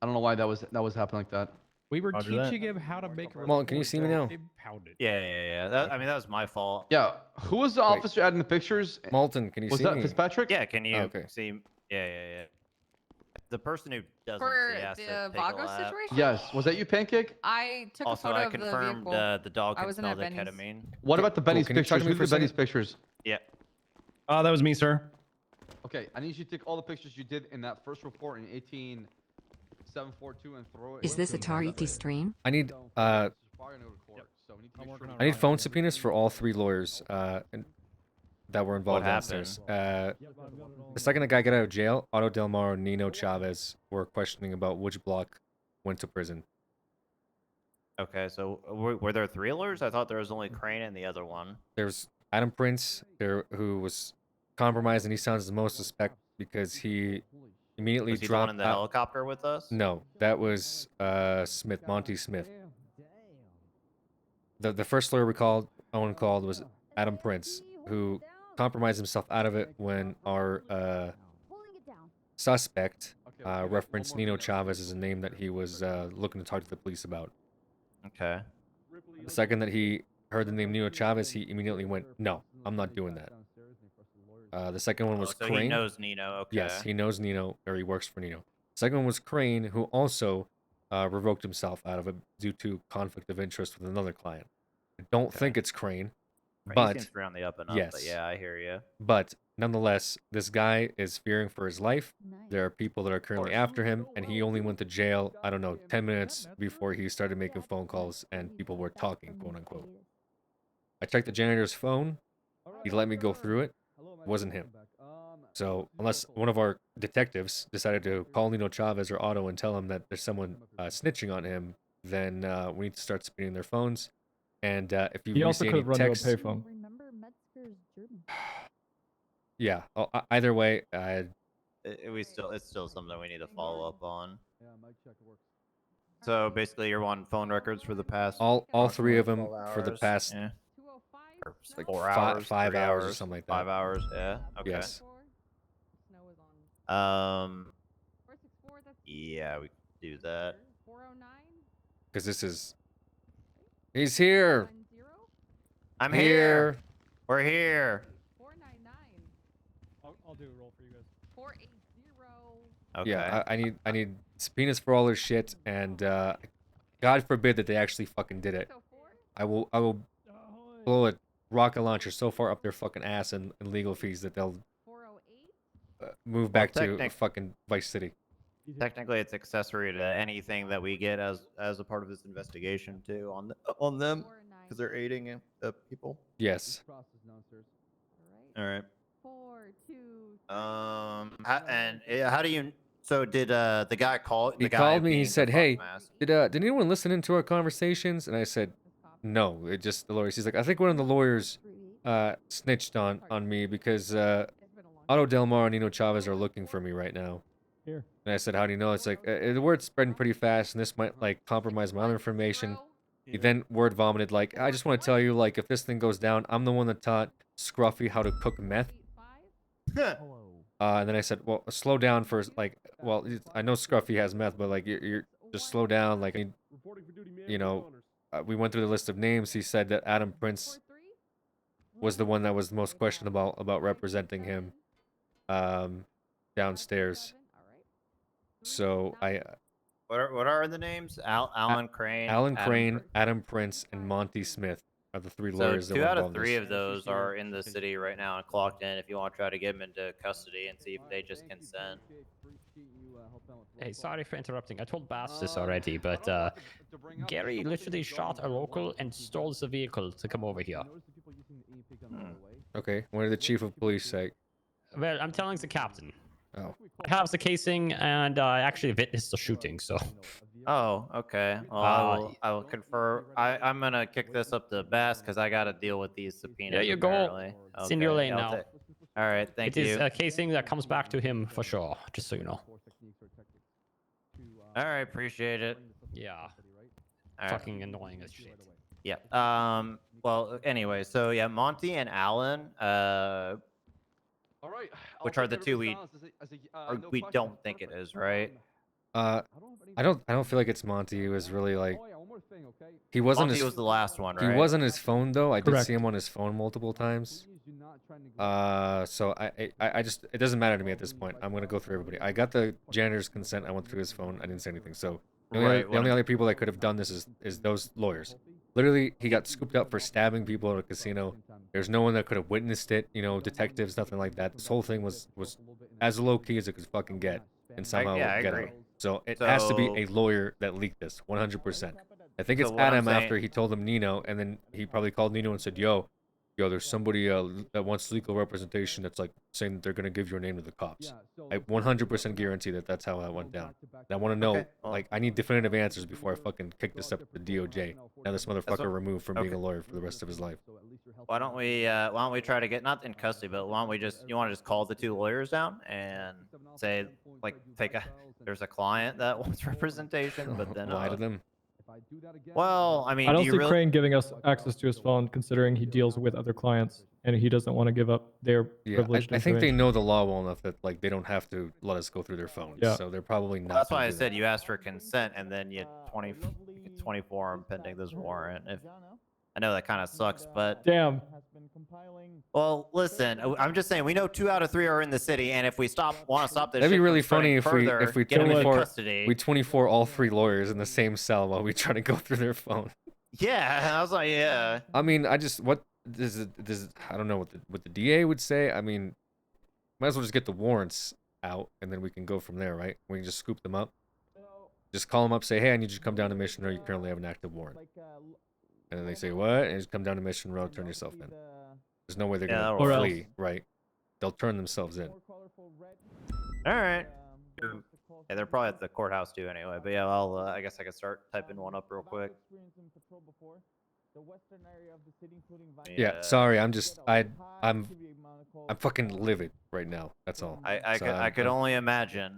I don't know why that was happening like that. We were Roger that. teaching him how to make a Molten, can you see me now? Pounded. Yeah. I mean, that was my fault. Yeah. Who was the officer adding the pictures? Molten, can you Was see that me? Fitzpatrick? Yeah, can you Oh, okay. see? Yeah. The person who doesn't For see has the to take Vago a lap. situation? Yes. Was that you, Pancake? I took Also, a photo I of the confirmed vehicle. the dog I can was in smell the at Benny's. ketamine. What about the Benny's Can you talk pictures? to me Who's for a the Benny's second? pictures? Yeah. That was me, sir. Okay, I need you to take all the pictures you did in that first report in 18742 and throw it. Is this a Tariti stream? I need phone subpoenas for all 3 lawyers that were involved downstairs. The second the guy got out of jail, Otto Del Mar and Nino Chavez were questioning about which block went to prison. Okay, so were there 3 lawyers? I thought there was only Crane and the other one. There's Adam Prince, who was compromised, and he sounds the most suspect because he immediately Was he the dropped one in the out. helicopter with us? No, that was Smith, Monty Smith. The first lawyer Owen called was Adam Prince, who compromised himself out of it when our suspect referenced Nino Chavez as a name that he was looking to talk to the police about. Okay. The second that he heard the name Nino Chavez, he immediately went, "No, I'm not doing that." The second one was so Crane. he knows Nino. Okay. Yes, he knows Nino, or he works for Nino. Second one was Crane, who also revoked himself out of it due to conflict of interest with another client. I don't think it's Crane, but seems to be on the up and up, yes, but yeah, I hear you. But nonetheless, this guy is fearing for his life. There are people that are currently after him, and he only went to jail, I don't know, 10 minutes before he started making phone calls and people were talking, quote unquote. I checked the janitor's phone. He let me go through it. It wasn't him. So unless one of our detectives decided to call Nino Chavez or Otto and tell him that there's someone snitching on him, then we need to start spinning their phones. And if you He also see could any have run to a texts, payphone. yeah. Either way, It's still something we need to follow up on. So basically, you're wanting phone records for the past all 3 of them 12 for the hours? past Yeah. Or like 4 5 hours, 5 3 hours or something like that. 5 hours, yeah. Okay. Yes. Yeah, we can do that. Because this is. He's here. I'm here. We're here. I'll do a roll for you guys. 480. Okay. Yeah, I need subpoenas for all their shit, and God forbid that they actually fucking did it. I will blow a rocket launcher so far up their fucking ass in legal fees that they'll move back to fucking Vice City. Technically, it's accessory to anything that we get as a part of this investigation too on them because they're aiding people. Yes. All right. How do you? So did the guy call? He called me. He said, "Hey, did anyone listen into our conversations?" And I said, "No, it just the lawyers." He's like, "I think one of the lawyers snitched on me because Otto Del Mar and Nino Chavez are looking for me right now." Here. And I said, "How do you know?" It's like the word's spreading pretty fast, and this might like compromise my other information. He then word vomited like, "I just want to tell you, like, if this thing goes down, I'm the one that taught Scruffy how to cook meth." And then I said, "Well, slow down for like, well, I know Scruffy has meth, but like, you're just slow down. Like, you know, we went through the list of names. He said that Adam Prince was the one that was the most questionable about representing him downstairs. So What are the names? Alan Crane, Alan Adam Crane, Adam Prince, and Monty Smith are the 3 So lawyers that 2 were out of involved in 3 this. of those are in the city right now and clocked in. If you want to try to get them into custody and see if they just consent. Hey, sorry for interrupting. I told Bass this already, but Gary literally shot a local and stole the vehicle to come over here. Okay, what did the chief of police say? Well, I'm telling the captain. Oh. I have the casing, and I actually witnessed the shooting, so. Oh, okay. Well, I will confer. I'm gonna kick this up to Bass because I gotta deal with these subpoenas. There you apparently. go. It's in your lane I'll now. All right, thank It you. is a casing that comes back to him for sure, just so you know. All right, appreciate it. Yeah. All right. Fucking annoying as shit. Yeah. Well, anyway, so yeah, Monty and Alan. All right. Which are the 2 we don't think it is, right? I don't feel like it's Monty. He was really like he wasn't Monty his, was the last one, He right? wasn't his phone though. I did Correct. see him on his phone multiple times. So I just it doesn't matter to me at this point. I'm gonna go through everybody. I got the janitor's consent. I went through his phone. I didn't say anything. So the only other people that could have done this is those lawyers. Literally, he got scooped up for stabbing people at a casino. There's no one that could have witnessed it. You know, detectives, nothing like that. This whole thing was as low key as it could fucking get, and somehow I get agree. out. So it has to be So- a lawyer that leaked this, 100%. I think it's So what I'm Adam after saying- he told him Nino, and then he probably called Nino and said, "Yo, there's somebody that wants legal representation that's like saying that they're gonna give your name to the cops." I 100% guarantee that that's how that went down. And I want to know, like, I need definitive answers before I fucking kick this up to the DOJ. Now this motherfucker removed from being a lawyer for the rest of his life. Why don't we try to get not in custody, but why don't we you want to just call the 2 lawyers down and say like there's a client that wants representation, but then Lie to them. Well, I mean, I don't do you see really? Crane giving us access to his phone, considering he deals with other clients and he doesn't want to give up their Yeah, privileged I think they information. know the law well enough that like they don't have to let us go through their phones. Yeah. So they're probably not. That's gonna why I do that. said you asked for consent and then you 24 them pending this warrant. If I know that kind of sucks, but Damn. well, listen, I'm just saying we know 2 out of 3 are in the city, and if we want to stop this, That'd be shit really from funny spreading if further, we get 'em in 24 custody. we 24 all 3 lawyers in the same cell while we try to go through their phone. Yeah, I was like, yeah. I mean, I just what this I don't know what the DA would say. I mean, might as well just get the warrants out and then we can go from there, right? We can just scoop them up. Just call them up, say, "Hey, I need you to come down to Mission Road. You currently have an active warrant." And then they say, "What?" And just come down to Mission Road, turn yourself in. There's no way they're Yeah, gonna or flee, right? They'll turn themselves in. All right. Yeah, they're probably at the courthouse too, anyway. But yeah, I'll. I guess I could start typing one up real quick. Yeah, sorry, I'm fucking livid right now. That's all. I could only imagine.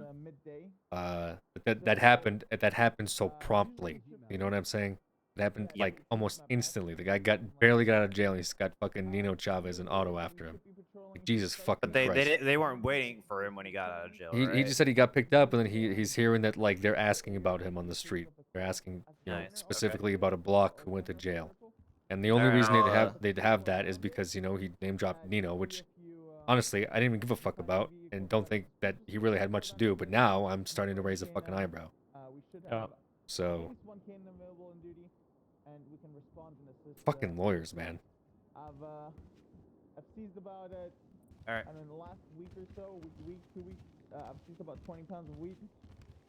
That happened so promptly. You know what I'm saying? It happened like almost instantly. The guy barely got out of jail. And he's got fucking Nino Chavez and Auto after him. Like, Jesus fucking But Christ. they weren't waiting for him when he got out of jail. He right? just said he got picked up, and then he's hearing that like they're asking about him on the street. They're asking specifically about a block who went to jail. And the only Alright, reason I'll, they'd have that is because he name dropped Nino, which honestly I didn't even give a fuck about, and don't think that he really had much to do. But now I'm starting to raise a fucking eyebrow. So fucking lawyers, man. I've seized about All right. I mean, the last week or so, week, 2 weeks, I've seized about 20 pounds of weed,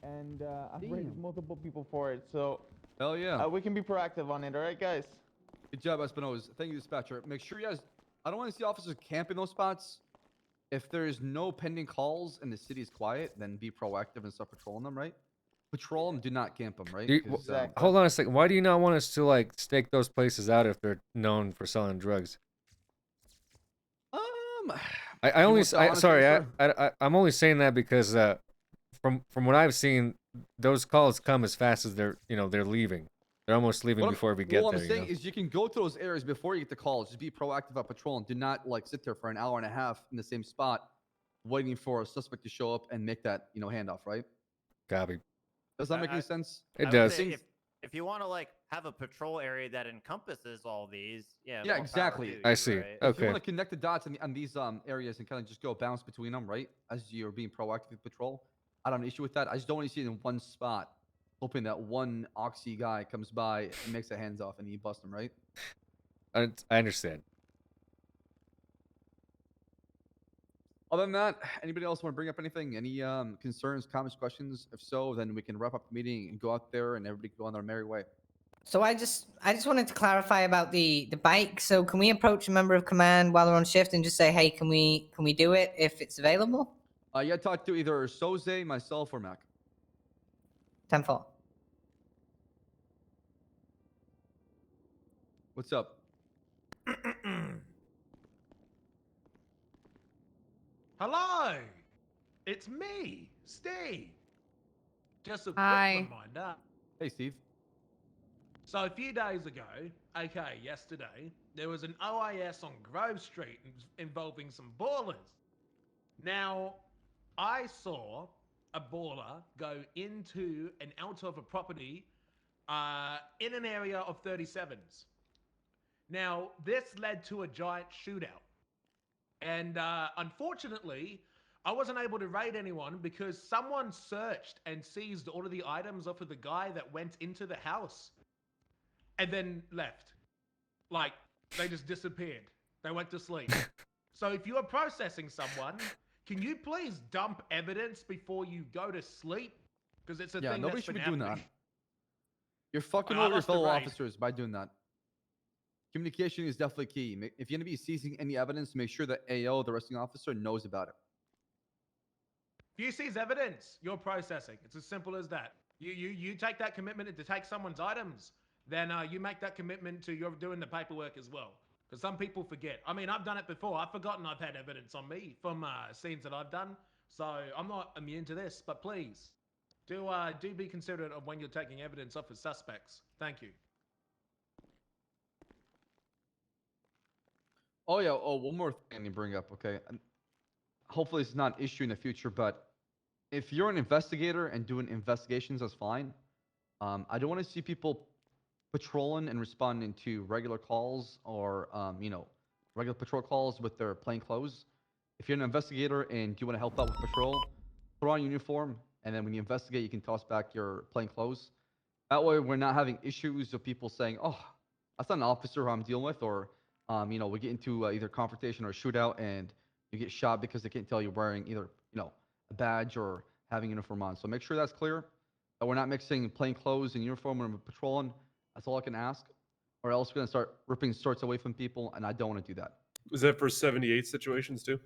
and I've raised multiple people for it. So hell yeah, we can be proactive on it. All right, guys. Good job, Espinosa. Thank you, dispatcher. Make sure you guys. I don't want to see officers camp in those spots. If there's no pending calls and the city is quiet, then be proactive and start patrolling them, right? Patrol them, do not camp them, right? Hold on a second. Why do you not want us to like stake those places out if they're known for selling drugs? I'm only saying that because from what I've seen, those calls come as fast as they're leaving. They're almost leaving before we get there. What I'm saying is you can go to those areas before you get the calls. Just be proactive about patrolling. Do not like sit there for an hour and a half in the same spot waiting for a suspect to show up and make that handoff, right? Copy. Does that make any sense? It does. If if you want to like have a patrol area that encompasses all these, yeah. Yeah, more power exactly. to I you, see. right? If you Okay. want to connect the dots on these areas and kind of just go bounce between them, right? As you're being proactive with patrol, I don't have an issue with that. I just don't want to see it in one spot, hoping that one Oxy guy comes by and makes a hands off and you bust him, right? I understand. Other than that, anybody else want to bring up anything? Any concerns, comments, questions? If so, then we can wrap up the meeting and go out there and everybody can go on their merry way. So I just wanted to clarify about the bike. So can we approach a member of command while we're on shift and just say, hey, can we do it if it's available? Yeah, talk to either Soze, myself, or Mac. 10-4. What's up? Hello, it's me, Steve. Just a quick Hi. reminder. Hey, Steve. So a few days ago, aka yesterday, there was an OIS on Grove Street involving some ballers. Now, I saw a baller go into and out of a property in an area of 37s. Now, this led to a giant shootout. And unfortunately, I wasn't able to raid anyone because someone searched and seized all of the items off of the guy that went into the house and then left. Like, they just disappeared. They went to sleep. So if you are processing someone, can you please dump evidence before you go to sleep? Because it's a Yeah, thing nobody that's should be been doing that. happening. You're fucking I over your lost the fellow raid. officers by doing that. Communication is definitely key. If you're going to be seizing any evidence, make sure that AO, the arresting officer, knows about it. If you seize evidence, you're processing. It's as simple as that. You take that commitment to take someone's items, then you make that commitment to you're doing the paperwork as well. Because some people forget. I mean, I've done it before. I've forgotten I've had evidence on me from scenes that I've done. So I'm not immune to this. But please, do be considerate of when you're taking evidence off of suspects. Thank you. Oh, yeah. Oh, one more thing to bring up, okay? And hopefully it's not an issue in the future, but if you're an investigator and doing investigations, that's fine. I don't want to see people patrolling and responding to regular calls or, regular patrol calls with their plain clothes. If you're an investigator and you want to help out with patrol, throw on your uniform, and then when you investigate, you can toss back your plain clothes. That way, we're not having issues of people saying, "Oh, that's not an officer who I'm dealing with," or, we get into either confrontation or a shootout, and you get shot because they can't tell you're wearing either, a badge or having a uniform on. So make sure that's clear. That we're not mixing plain clothes and uniform when we're patrolling. That's all I can ask, or else we're gonna start ripping swords away from people, and I don't want to do that. Was that for 78 situations too?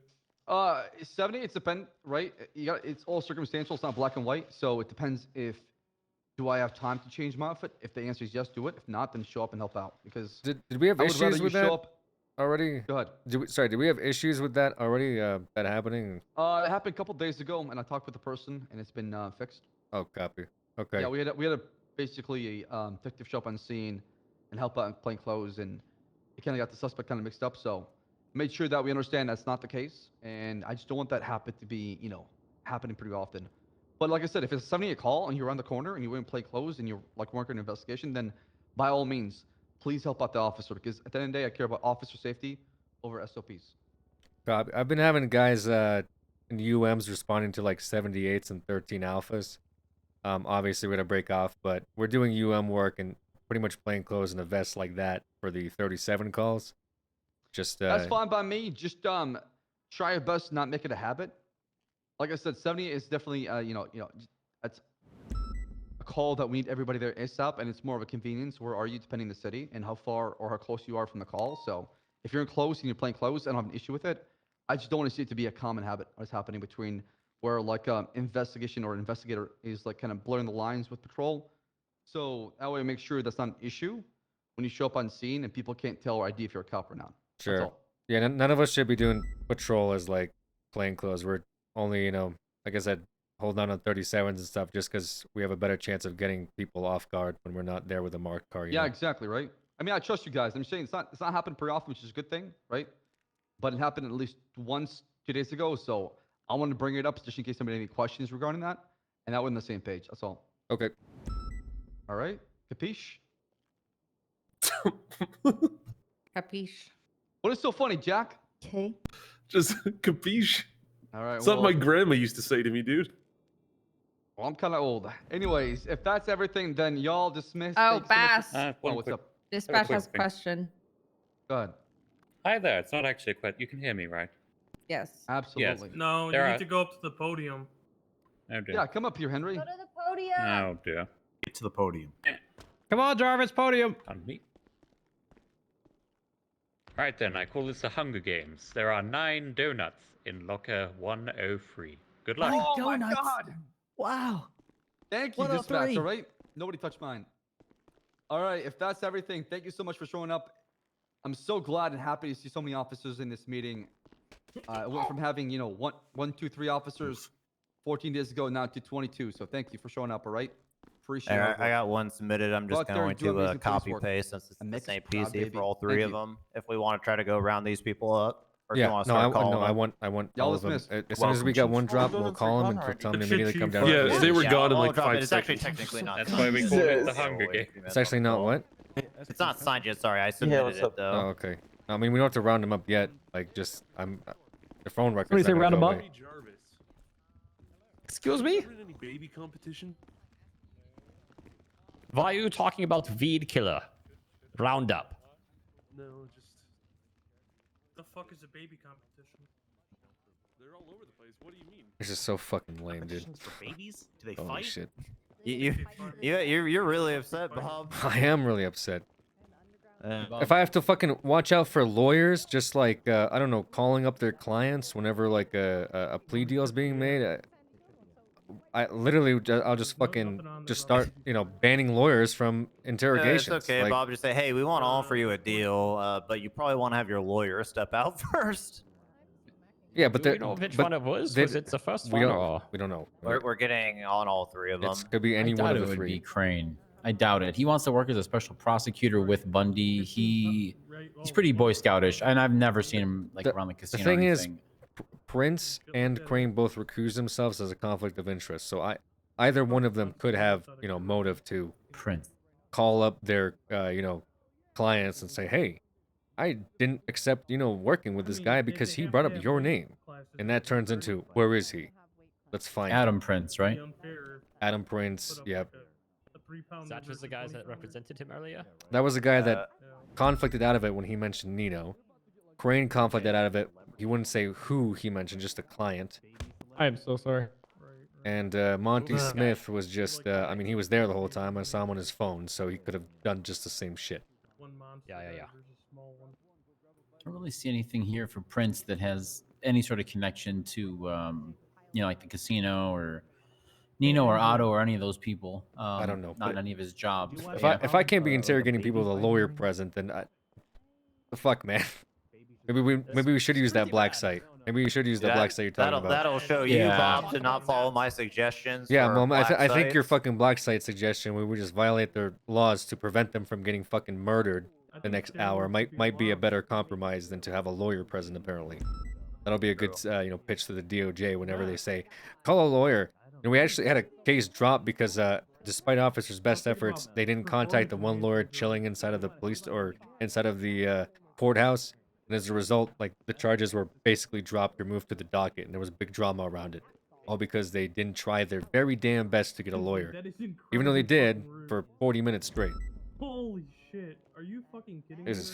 70, it's depend, right? It's all circumstantial. It's not black and white. So it depends if, do I have time to change my outfit? If the answer is yes, do it. If not, then show up and help out. Because Did we have I would rather issues you with show that up. already? Go ahead. Did we have issues with that already? That happening? It happened a couple days ago, and I talked with the person, and it's been fixed. Oh, copy. Okay. Yeah, we had a basically a detective show up on scene and help out in plain clothes, and it kind of got the suspect kind of mixed up. So made sure that we understand that's not the case, and I just don't want that happen to be, happening pretty often. But like I said, if it's a 78 call and you're around the corner and you're wearing plain clothes and you're like working an investigation, then by all means, please help out the officer, because at the end of the day, I care about officer safety over SOPs. Copy. I've been having guys in UMs responding to like 78s and 13 alphas. Obviously we're gonna break off, but we're doing UM work and pretty much plain clothes and a vest like that for the 37 calls. Just That's fine by me. Just try your best to not make it a habit. Like I said, 70 is definitely that's a call that we need everybody there ASAP, and it's more of a convenience. Where are you, depending on the city and how far or how close you are from the call. So if you're in close and you're playing close, I don't have an issue with it. I just don't want to see it to be a common habit that's happening between where like investigation or investigator is like kind of blurring the lines with patrol. So that way, make sure that's not an issue when you show up on scene and people can't tell or ID if you're a cop or not. sure. That's all. Yeah, none of us should be doing patrol as like plain clothes. We're only, like I said, holding on 37s and stuff just because we have a better chance of getting people off guard when we're not there with a marked car. Yeah, exactly, right? I mean, I trust you guys. I'm saying it's not happening pretty often, which is a good thing, right? But it happened at least once 2 days ago, so I want to bring it up just in case somebody had any questions regarding that, and that we're on the same page. That's all. Okay. All right. Capiche? Capiche. What is so funny, Jack? Okay. Just capiche. All right. Something my grandma used to say to me, dude. Well, I'm kind of old. Anyways, if that's everything, then y'all dismiss. Oh, Thank you so much Bass. for- Oh, what's up? Dispatch has a question. Go ahead. Hi there. It's not actually a question. You can hear me, right? Yes. Absolutely. No, There you are- need to go up to the podium. Oh dear. Yeah, come up here, Henry. Go to the podium. Oh dear. Get to the podium. Come on, Jarvis, podium. On me. Right then, I call this the Hunger Games. There are 9 donuts in locker 103. Good luck. Oh my God! Wow. Thank you, dispatch. All right. Nobody touched mine. All right. If that's everything, thank you so much for showing up. I'm so glad and happy to see so many officers in this meeting. It went from having, you know, one, two, 3 officers 14 days ago now to 22. So thank you for showing up. All right. Appreciate it. I got one submitted. I'm Go just out there going and do to amazing police copy work. paste since it's And the make us same proud, PC baby. for all 3 Thank of you. them. If we want to try to go round these people up, or if Yeah, you want to no, start I calling them. want Y'all all of them. dismissed. As soon as we got one drop, we'll call them and tell them to immediately come down. to the Yeah, they were station. gone in I'll like drop it. 5 It's actually seconds. technically not. That's signed why we yet, call it so the we'll Hunger wait a Games. few It's minutes actually on not call. what? It's not signed yet. Sorry, I submitted it though. Oh, okay. I mean, we don't have to round them up yet. Like, just the phone records. What do you say, not round gonna them go up? away. Excuse me? Any baby competition? Why are you talking about weed killer? Roundup. No, just. The fuck is a baby competition? They're all over the place. What do you mean? This is so fucking lame, dude. For babies? Do they Holy fight? shit. You're really upset, Bob. I am really upset. Yeah. If I have to fucking watch out for lawyers, just like I don't know, calling up their clients whenever like a plea deal is being made, I literally I'll just fucking just start banning lawyers from interrogations. It's okay, like, Bob. Just say, hey, we want to offer you a deal, but you probably want to have your lawyer step out first. Yeah, but Do we know which one it was? Was it the first we one don't, or? We don't know. We're getting on all 3 of them. It could be any I doubt one it of the would 3. be Crane. I doubt it. He wants to work as a special prosecutor with Bundy. He's pretty Boy Scoutish, and I've never seen him like around the casino. The thing or is, anything. Prince and Crane both recuse themselves as a conflict of interest. So either one of them could have motive to call up their clients and say, hey, I didn't accept working with this guy because he brought up your name, and that turns into where is he? Let's find Adam him. Prince, right? Adam Prince, yep. That was the guys that represented him earlier. That was the guy that conflicted out of it when he mentioned Nino. Crane conflicted out of it. He wouldn't say who he mentioned, just a client. I am so sorry. And Monty Smith was just, I mean, he was there the whole time. I saw him on his phone, so he could have done just the same shit. Yeah. I don't really see anything here for Prince that has any sort of connection to, like the casino or Nino or Otto or any of those people. I don't know. Not in any of his jobs. If I can't be interrogating people with a lawyer present, then the fuck, man. Maybe we should use that black site. Maybe we should use the black site you're talking about. That'll show you, Bob, to not follow my suggestions. Yeah, for well, I black think your sites. fucking black site suggestion, where we just violate their laws to prevent them from getting fucking murdered the next hour, might be a better compromise than to have a lawyer present. Apparently, that'll be a good pitch to the DOJ whenever they say, call a lawyer. And we actually had a case drop because despite officers' best efforts, they didn't contact the one lawyer chilling inside of the police or inside of the courthouse. And as a result, like, the charges were basically dropped or moved to the docket, and there was a big drama around it. All because they didn't try their very damn best to get a lawyer. Even though they did for 40 minutes straight. Holy shit! Are you fucking kidding me? This is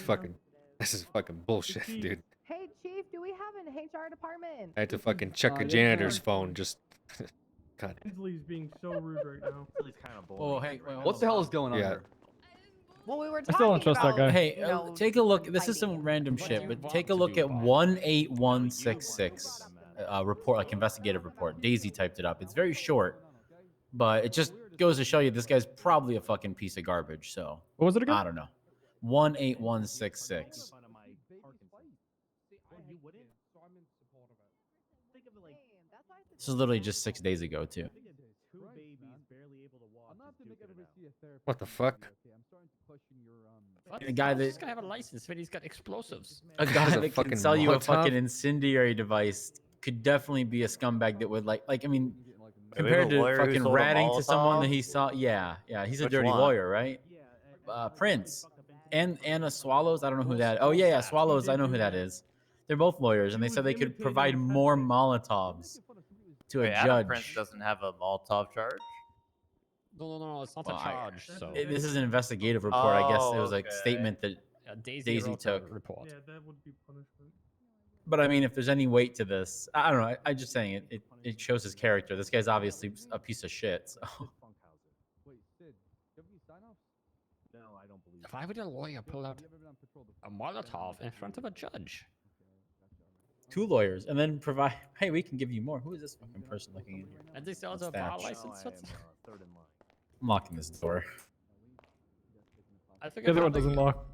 fucking bullshit, dude. Hey, Chief, do we have an HR department? I had to fucking check a janitor's phone just... God. Hensley's being so rude right now. Oh, hey, wait, hold What the on. hell is going on Yeah. here? Well, we were I talking still don't trust that about, guy. Hey, take a look. This is some random shit, but take a look at 18166 report, like investigative report. Daisy typed it up. It's very short, but it just goes to show you this guy's probably a fucking piece of garbage. So What was it again? I don't know. 18166. This is literally just 6 days ago too. What the fuck? A guy This that guy have a license when he's got explosives. a guy Has a that can fucking sell you a Molotov? fucking incendiary device could definitely be a scumbag that would like I mean, compared to lawyer who fucking sold a ratting to someone that Molotov? he saw. Yeah, he's a Which dirty one? lawyer, right? Prince and a Swallows. I don't know who that. Oh yeah, Swallows. I know who that is. They're both lawyers, and they said they could provide more Molotovs to a Wait, Adam Prince judge. doesn't have a Molotov charge? No, it's not Well, a charge. So This is an investigative report. I guess it was okay. a statement that Daisy Daisy wrote a took. report. Yeah, that would be punishment. But I mean, if there's any weight to this, I don't know. I'm just saying it shows his character. This guy's obviously a piece of shit. So. No, I don't believe. Why would a lawyer pull out a Molotov in front of a judge? 2 lawyers, and then provide. Hey, we can give you more. Who is this fucking person looking in here? And they still have a What's bar that? license. What's... third in line. I'm locking this door. I think The other one doesn't lock.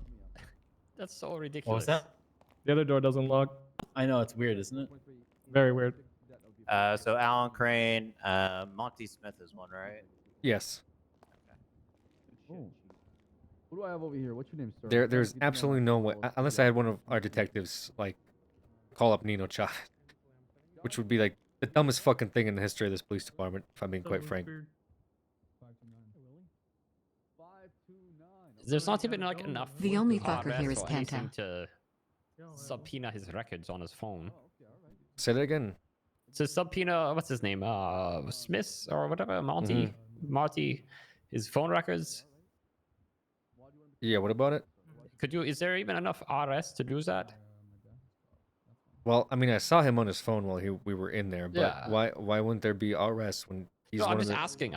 That's so ridiculous. What was that? The other door doesn't lock. I know, it's weird, isn't it? Very weird. So Alan Crane, Monty Smith is one, right? Yes. What do I have over here? What's your name, sir? There's absolutely no way, unless I had one of our detectives like call up Nino Chad, which would be like the dumbest fucking thing in the history of this police department, if I'm being quite frank. There's not even like enough. The only fucker arrests here is or anything Penta. to subpoena his records on his phone. Say that again. To subpoena, what's his name? Smith or whatever, Monty, Marty, his phone records. Yeah, what about it? Could you? Is there even enough RS to do that? Well, I mean, I saw him on his phone while we were in there, but Yeah. why wouldn't there be RS when he's No, one I'm of just the... asking.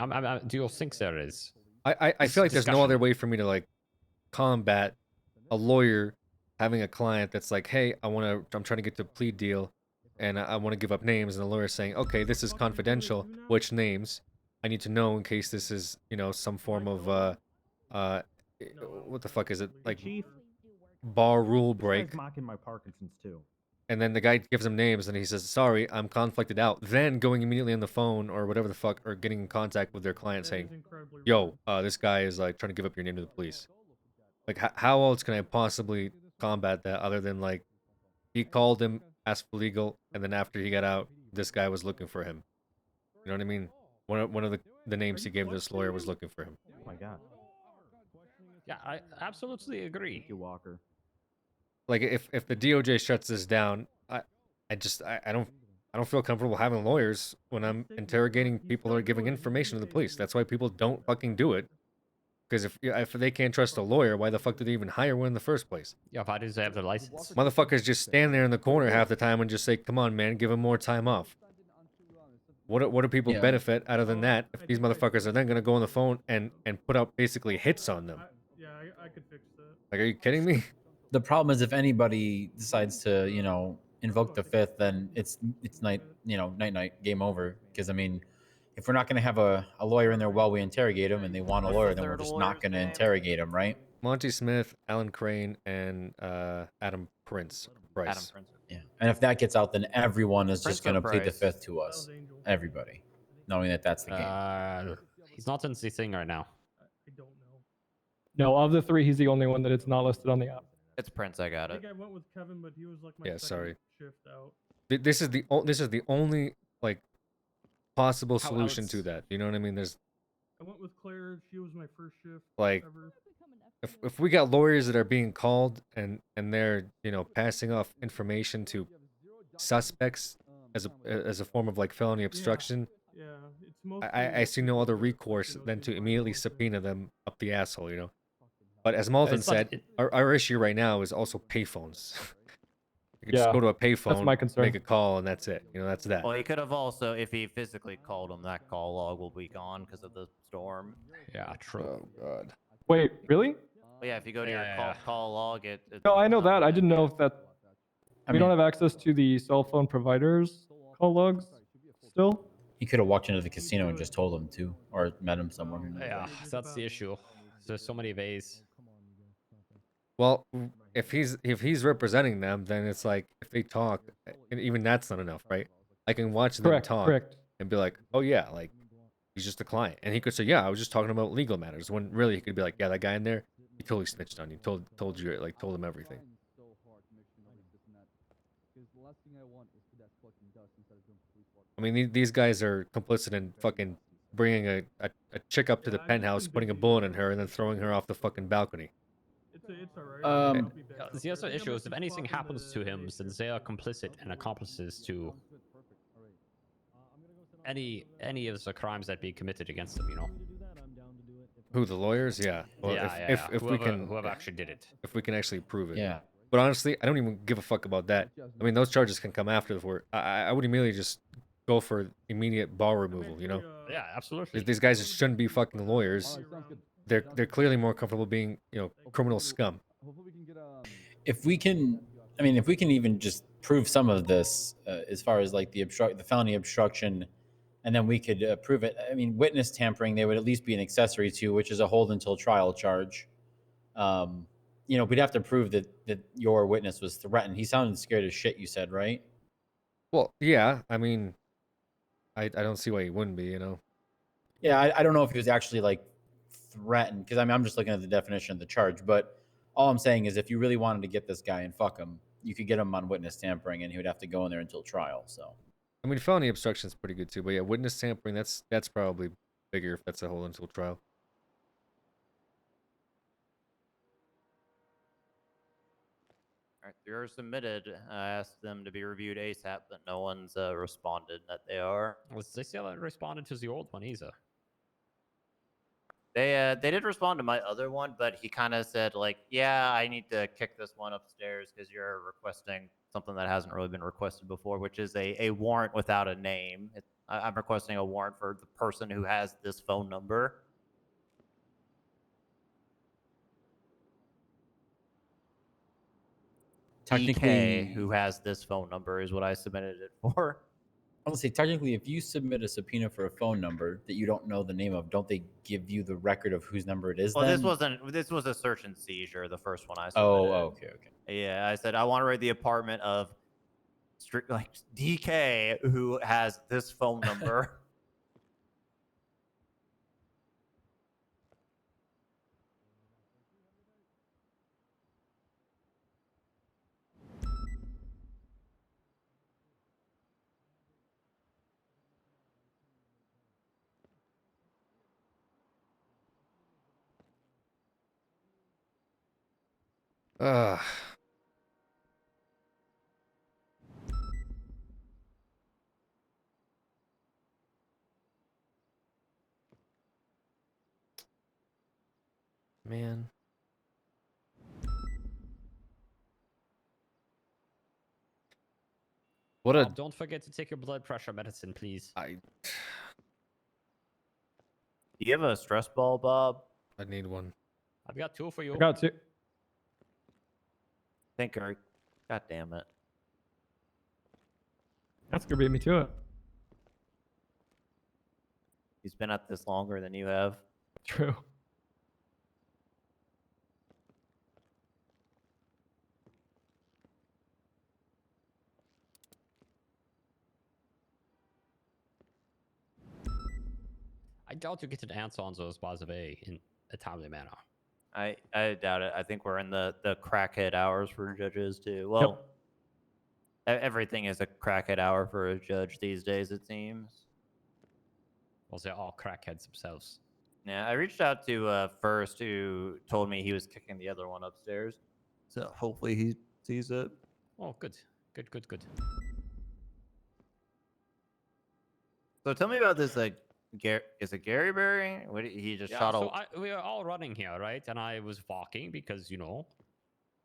Do you think there is? I This feel like there's no other discussion. way for me to like combat a lawyer having a client that's like, hey, I'm trying to get to a plea deal, and I want to give up names, and the lawyer saying, okay, this is confidential. Which names? I need to know in case this is, you know, some form of what the fuck is it, like Chief, bar rule this break? guy's mocking my Parkinson's too. And then the guy gives him names, and he says, sorry, I'm conflicted out. Then going immediately on the phone or whatever the fuck, or getting in contact with their client saying, yo, this guy is like trying to give up your name to the police. Like, how else can I possibly combat that other than like, he called him, asked for legal, and then after he got out, this guy was looking for him. You know what I mean? One of the names he gave this lawyer was looking for him. Oh my god. Yeah, I absolutely agree. Thank you, Walker. Like, if the DOJ shuts this down, I don't feel comfortable having lawyers when I'm interrogating people that are giving information to the police. That's why people don't fucking do it. Because if they can't trust a lawyer, why the fuck did they even hire one in the first place? Yeah, why does they have the license? Motherfuckers just stand there in the corner half the time and just say, come on, man, give him more time off. What do people benefit other than that if these motherfuckers are then going to go on the phone and put out basically hits on them? Yeah, I could fix that. Like, are you kidding me? The problem is if anybody decides to, you know, invoke the fifth, then it's night, you know, night, game over. Because I mean, if we're not going to have a lawyer in there while we interrogate him, and they want a lawyer, then we're just not going to interrogate him, right? Monty Smith, Alan Crane, and Adam Prince. Bryce. Adam Prince. Yeah. And if that gets out, then everyone is Prince just going to or plead the Bryce? fifth to us. Everybody, knowing that that's the game. He's not in the thing right now. I don't know. No, of the 3, he's the only one that it's not listed on the app. It's Prince, I got I it. think I went with Kevin, but he was like my Yeah, second sorry. shift out. This is the only like possible How solution else? to that. You know what I mean? There's I went with Claire. She was my first shift. like ever. if we got lawyers that are being called and they're, you know, passing off information to suspects as a form of like felony obstruction, Yeah, it's mostly. I see no other recourse than to immediately subpoena them up the asshole, you know. But as Malton It's not- said, our issue right now is also payphones. You can Yeah, just go to a that's payphone, my concern. make a call, and that's it. You know, that's that. Well, he could have also, if he physically called him, that call log will be gone because of the storm. Yeah, true. Oh god. Wait, really? Well, yeah, if you go to your Yeah. call log, it. No, I know that. I didn't know if that. I We mean, don't have access to the cell phone providers call logs still. he could have walked into the casino and just told him to, or met him somewhere. Who knows? Yeah, that's the issue. There's so many ways. Well, if he's representing them, then it's like if they talk, and even that's not enough, right? I can watch them Correct, talk correct. and be like, oh yeah, like he's just a client, and he could say, yeah, I was just talking about legal matters. When really he could be like, yeah, that guy in there, he totally snitched on you, told you, like told him everything. last thing I want is for that collecting dust instead of doing police work. I mean, these guys are complicit in fucking bringing a chick up to the penthouse, putting a bullet in her, and then throwing her off the fucking balcony. It's alright. The other issue is if anything happens to him, since they are complicit and accomplices to any of the crimes that be committed against them, you know. Who, the lawyers? Yeah. Well, Yeah, if we can, whoever actually did it. if we can actually prove it. Yeah. But honestly, I don't even give a fuck about that. I mean, those charges can come after the word. I would immediately just go for immediate bar removal. You know. Yeah, absolutely. These guys just shouldn't be fucking lawyers. They're clearly more comfortable being, you know, criminal scum. If we can, I mean, if we can even just prove some of this, as far as like the felony obstruction, and then we could prove it. I mean, witness tampering, they would at least be an accessory to, which is a hold until trial charge. You know, we'd have to prove that your witness was threatened. He sounded scared as shit. You said, right? Well, yeah. I mean, I don't see why he wouldn't be. You know. Yeah, I don't know if he was actually like threatened, because I mean, I'm just looking at the definition of the charge. But all I'm saying is, if you really wanted to get this guy and fuck him, you could get him on witness tampering, and he would have to go in there until trial. So. I mean, felony obstruction is pretty good too, but yeah, witness tampering, that's probably bigger if that's a hold until trial. All right, they are submitted. I asked them to be reviewed ASAP, but no one's responded that they are. Well, they still haven't responded to the old one either. They did respond to my other one, but he kind of said like, yeah, I need to kick this one upstairs because you're requesting something that hasn't really been requested before, which is a warrant without a name. I'm requesting a warrant for the person who has this phone number. Technically, DK, who has this phone number, is what I submitted it for. I would say technically, if you submit a subpoena for a phone number that you don't know the name of, don't they give you the record of whose number it is? Well, then? this was a search and seizure, the first one I submitted. Oh, okay. Yeah, I said I want to raid the apartment of like DK, who has this phone number. Ugh. Man. What a... Don't forget to take your blood pressure medicine, please. Do you have a stress ball, Bob? I need one. I've got two for you. I got two. Thinker. God damn it. That's gonna beat me to it. He's been at this longer than you have. True. I doubt you get an answer on those by the way in a timely manner. I doubt it. I think we're in the crackhead hours for judges too. Well, everything is a crackhead hour for a judge these days, it seems. Well, they're all crackheads themselves. Yeah, I reached out to First, who told me he was kicking the other one upstairs. So hopefully he sees it. Oh, good. Good. So tell me about this, like, is it Gary Berry? What, he just shot a... we are all running here, right? And I was walking because, you know,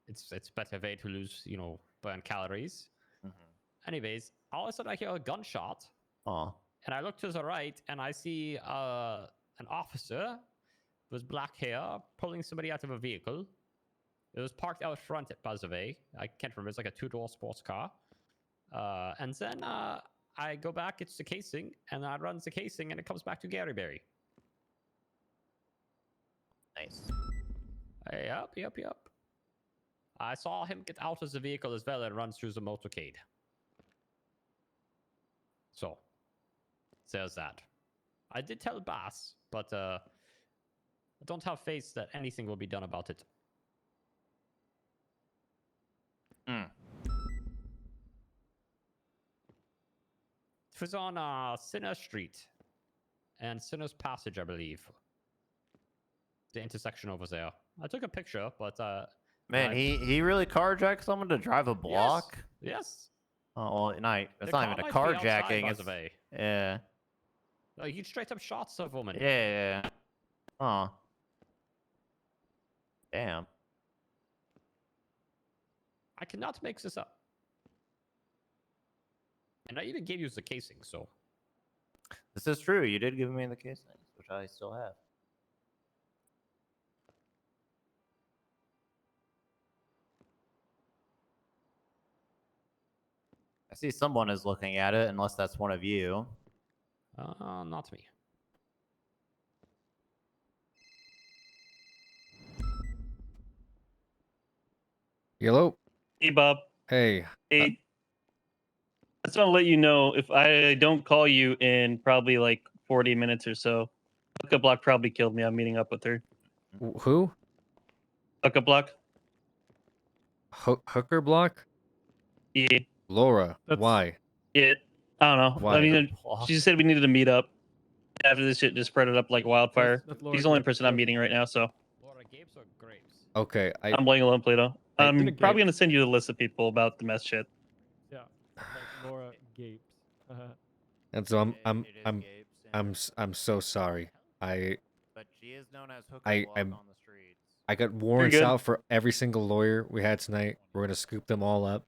it's better way to lose, you know, burn calories. Anyways, all of a sudden I hear a gunshot. Oh. And I look to the right and I see an officer with black hair pulling somebody out of a vehicle. It was parked out front, by the way. I can't remember. It's like a two-door sports car. And then I go back, it's the casing, and I run the casing, and it comes back to Gary Berry. Nice. Yep. I saw him get out of the vehicle as well and run through the motorcade. So, there's that. I did tell Bass, but I don't have faith that anything will be done about it. was on Sinner Street and Sinner's Passage, I believe. The intersection over there. I took a picture, but Man, he really carjacked someone to drive a block? Yes. Oh, well, night. It's The not car even a might be outside, carjacking. by It's the way. yeah. Like, he straight up shot a woman. Yeah. Oh. Damn. I cannot make this up. And I even gave you the casing, so. This is true. You did give me the casings, which I still have. I see someone is looking at it, unless that's one of you. Not me. Hello. Hey, Bob. Hey. Hey. I just want to let you know, if I don't call you in probably like 40 minutes or so, Hookup Block probably killed me. I'm meeting up with her. Who? Hookup Block? Hooker block? Yeah. Laura. Why? Yeah. I don't know. Why? I mean, she just said we needed to meet up after this shit just spread it up like wildfire. She's the only person I'm meeting right now, so. Laura Gapes or Grapes? Okay. I'm playing alone, Plato. I'm Gonna probably Gabe. going to send you a list of people about the mess shit. Yeah. Like Laura Gapes. And so I'm so sorry. But she is known as Hooker I Block I'm on the streets. I got warrants good. out for every single lawyer we had tonight. We're gonna scoop them all up.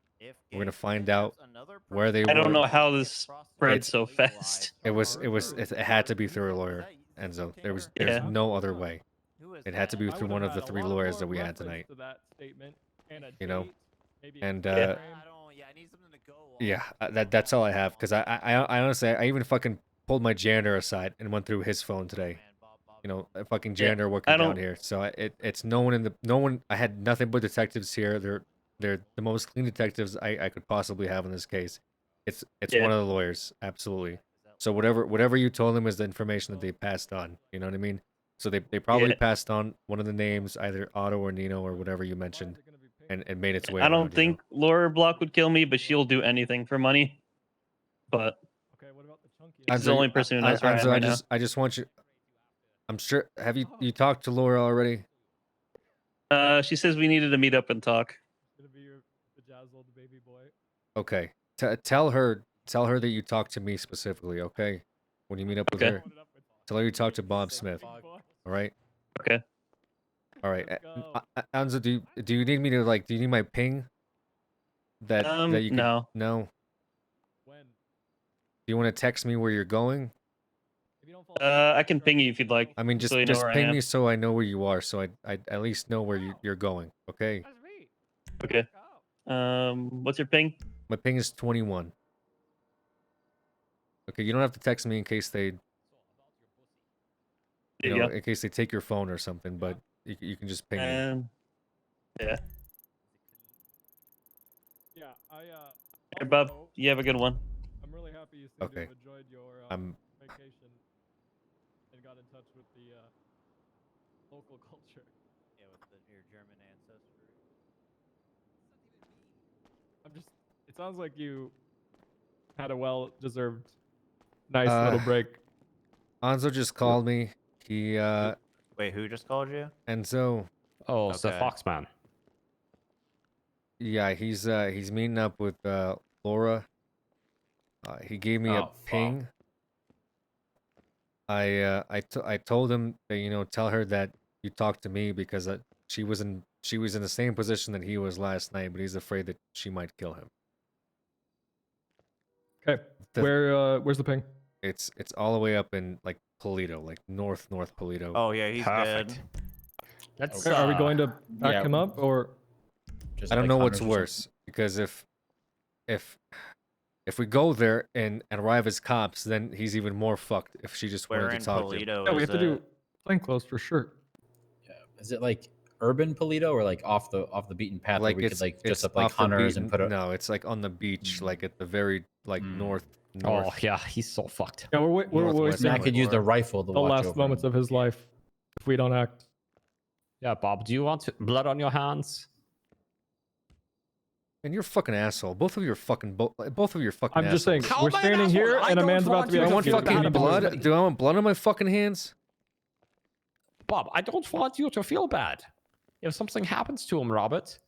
We're gonna find out where they were. I don't know how this spread so fast. It had to be through a lawyer, Enzo. There's Yeah. no other way. It had to be I through would've one of had the a three lot lawyers more that we had reference tonight. to that statement and a You know, date, maybe a and time uh, frame. yeah, that's all I have. Cause I honestly I even fucking pulled my janitor aside and went through his phone today. You know, a fucking janitor working down here. So it's no one. I had nothing but detectives here. They're the most clean detectives I could possibly have in this case. It's Yeah. one of the lawyers, absolutely. So whatever you told them is the information that they passed on. You know what I mean? So they probably Yeah. passed on one of the names, either Otto or Nino or whatever you mentioned, and made its way I around. don't think Laura Block would kill me, but she'll do anything for money. But she's the only person who knows where I am right now. I just want you. I'm sure. Have you talked to Laura already? She says we needed to meet up and talk. Gonna be your bedazzled baby boy. Okay. Tell her that you talked to me specifically. Okay. When you meet up with Okay. her, tell her you talked to Bob Smith. All right. Okay. All right. Anzo, do you need me to do you need my ping? That you can, no. No. When? Do you want to text me where you're going? I can ping you if you'd like. I mean, just so you know where I ping am. me so I know where you are, so I at least know where you're going. Okay. Okay. What's your ping? My ping is 21. Okay, you don't have to text me in case they, in case they take your phone or something, but you can just ping me. Yeah. Yeah, Hey, Bob, you have a good one. I'm really happy you seem to Okay. have enjoyed your I'm vacation and got in touch with the local culture. Yeah, with your German ancestry. It sounds like you had a well-deserved, nice little break. Anzo just called me. He Wait, who just called you? Enzo. Oh, it's the Okay. Foxman. Yeah, he's meeting up with Laura. He gave me a ping. I told him that tell her that you talked to me because she was in the same position that he was last night, but he's afraid that she might kill him. Okay. Where's the ping? It's all the way up in Polito, North Polito. Oh yeah, he's dead. That's Okay, are we going to back him up or? I don't know what's worse because if we go there and arrive as cops, then he's even more fucked. If she just Where wanted in to talk to him. Polito Yeah, we is have to it? do plainclothes for sure. Yeah. Is it urban Polito or off the beaten path where we could it's dress up like off the hunters and beaten- put a No, it's on the beach, at the very north. Oh yeah, he's so fucked. Yeah, we're Northwest wasting I could use the rifle to the watch last over moments him. of his life if we don't act. Yeah, Bob, do you want blood on your hands? And you're a fucking asshole. Both of you are fucking both of you are fucking I'm just saying, assholes. we're standing here and a man's about to be Do I want executed. We fucking need to move. blood? Do I want blood on my fucking hands? Bob, I don't want you to feel bad. If something happens to him, Robert.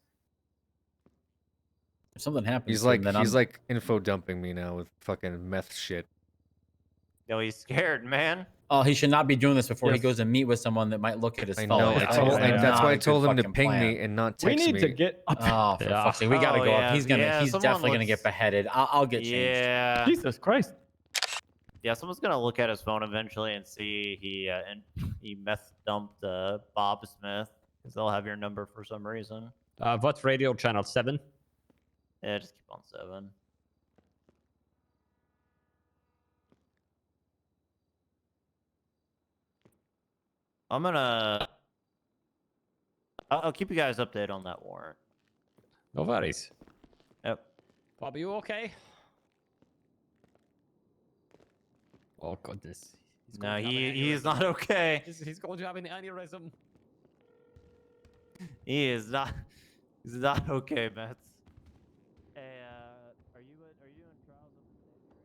If something happens He's to like him, then he's I'm... like info dumping me now with fucking meth shit. Yo, he's scared, man. Oh, he should not be doing this before he Yes. goes and meet with someone that might look at his I phone. know. That's That's not why a I told good him to fucking ping plan. me and not We text need me. to get up. Oh, for fuck's sake, we gotta Oh, go yeah. up. He's Yeah, someone definitely gonna looks- get beheaded. I'll get changed. Yeah. Jesus Christ. Yeah, someone's gonna look at his phone eventually and see he meth dumped Bob Smith because they'll have your number for some reason. What radio channel? 7? Yeah, just keep on 7. I'm gonna. I'll keep you guys updated on that warrant. No worries. Yep. Bob, are you okay? Oh goodness. No, he's not okay. He's going to have an aneurysm. He is not. He's not okay, Mets. Hey, are you in trials of the state right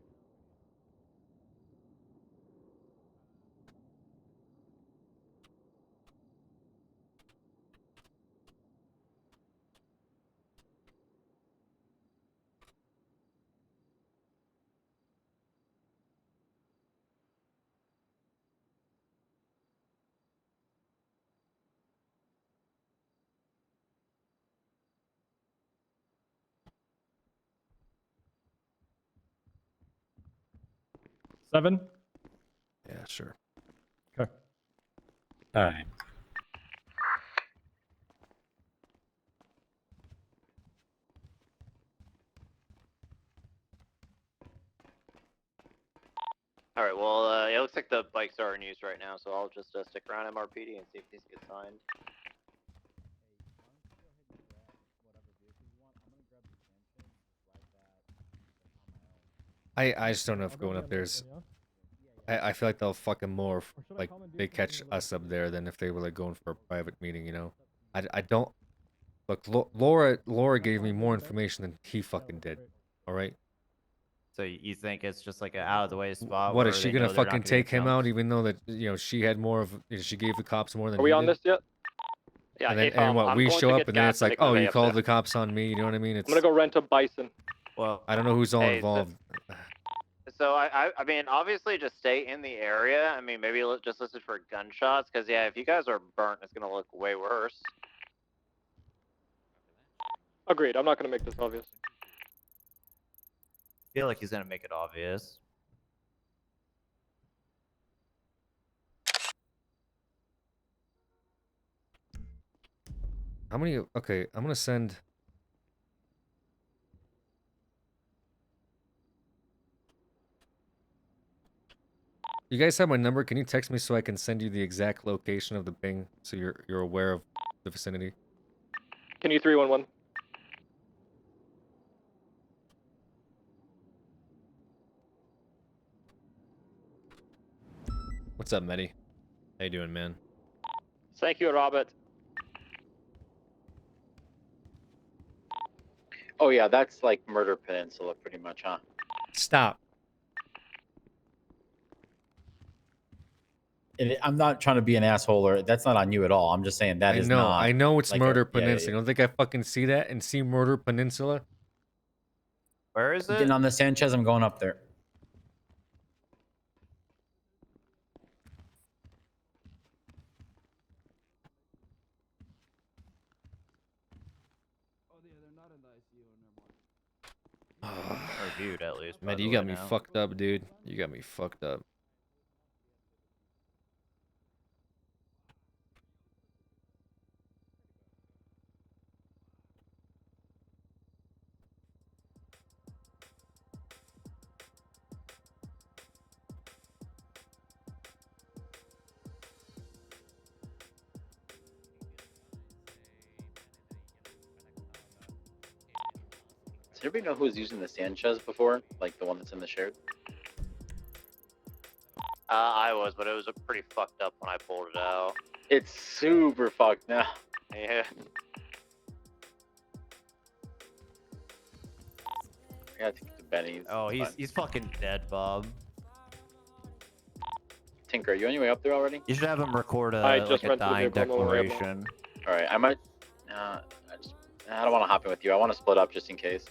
Seven? Yeah, sure. Okay. All right. All right. Well, it looks like the bikes are in use right now, so I'll just stick around MRPD and see if these get signed. I just don't know if going up there's. I feel like they'll fucking more like they catch us up there than if they were like going for a private meeting, you know. I don't look. Laura gave me more information than he fucking did. All right. So you think it's just like an out of the way spot? What where is she they gonna know they're not fucking get take him out, jumped? even though that she had more of she gave the cops more than Are we he on did? this yet? Yeah. And then hey, and what I'm we going show to up get and then gas it's like, and oh, make you up called there. the cops on me. You know what I mean? It's I'm gonna go rent a bison. Well, I don't know who's all hey, involved. So I mean, obviously, just stay in the area. I mean, maybe just listen for gunshots, because yeah, if you guys are burnt, it's gonna look way worse. Agreed. I'm not gonna make this obvious. I feel like he's gonna make it obvious. How many? Okay, I'm gonna send. You guys have my number. Can you text me so I can send you the exact location of the ping, so you're aware of the vicinity? Can you 311? What's up, Medi? How you doing, man? Thank you, Robert. Oh yeah, that's like Murder Peninsula, pretty much, huh? Stop. I'm not trying to be an asshole, or that's not on you at all. I'm just saying that is not. I know it's like Murder yeah, Peninsula. You don't think I fucking see that and see Murder Peninsula? Where is it? Getting on the Sanchez, I'm going up there. Reviewed at least. by Man, the you way got me now. fucked up, dude. You got me fucked up. Does everybody know who was using the Sanchez before? Like the one that's in the shared? I was, but it was pretty fucked up when I pulled it out. It's super fucked now. Yeah. I gotta take it to Benny's. Oh, he's fucking dead, Bob. Tinker, are you on your way up there already? You should have him record I a just like a rented a dying vehicle on the way up now. declaration. All right, I might. I don't want to hop in with you. I want to split up just in case.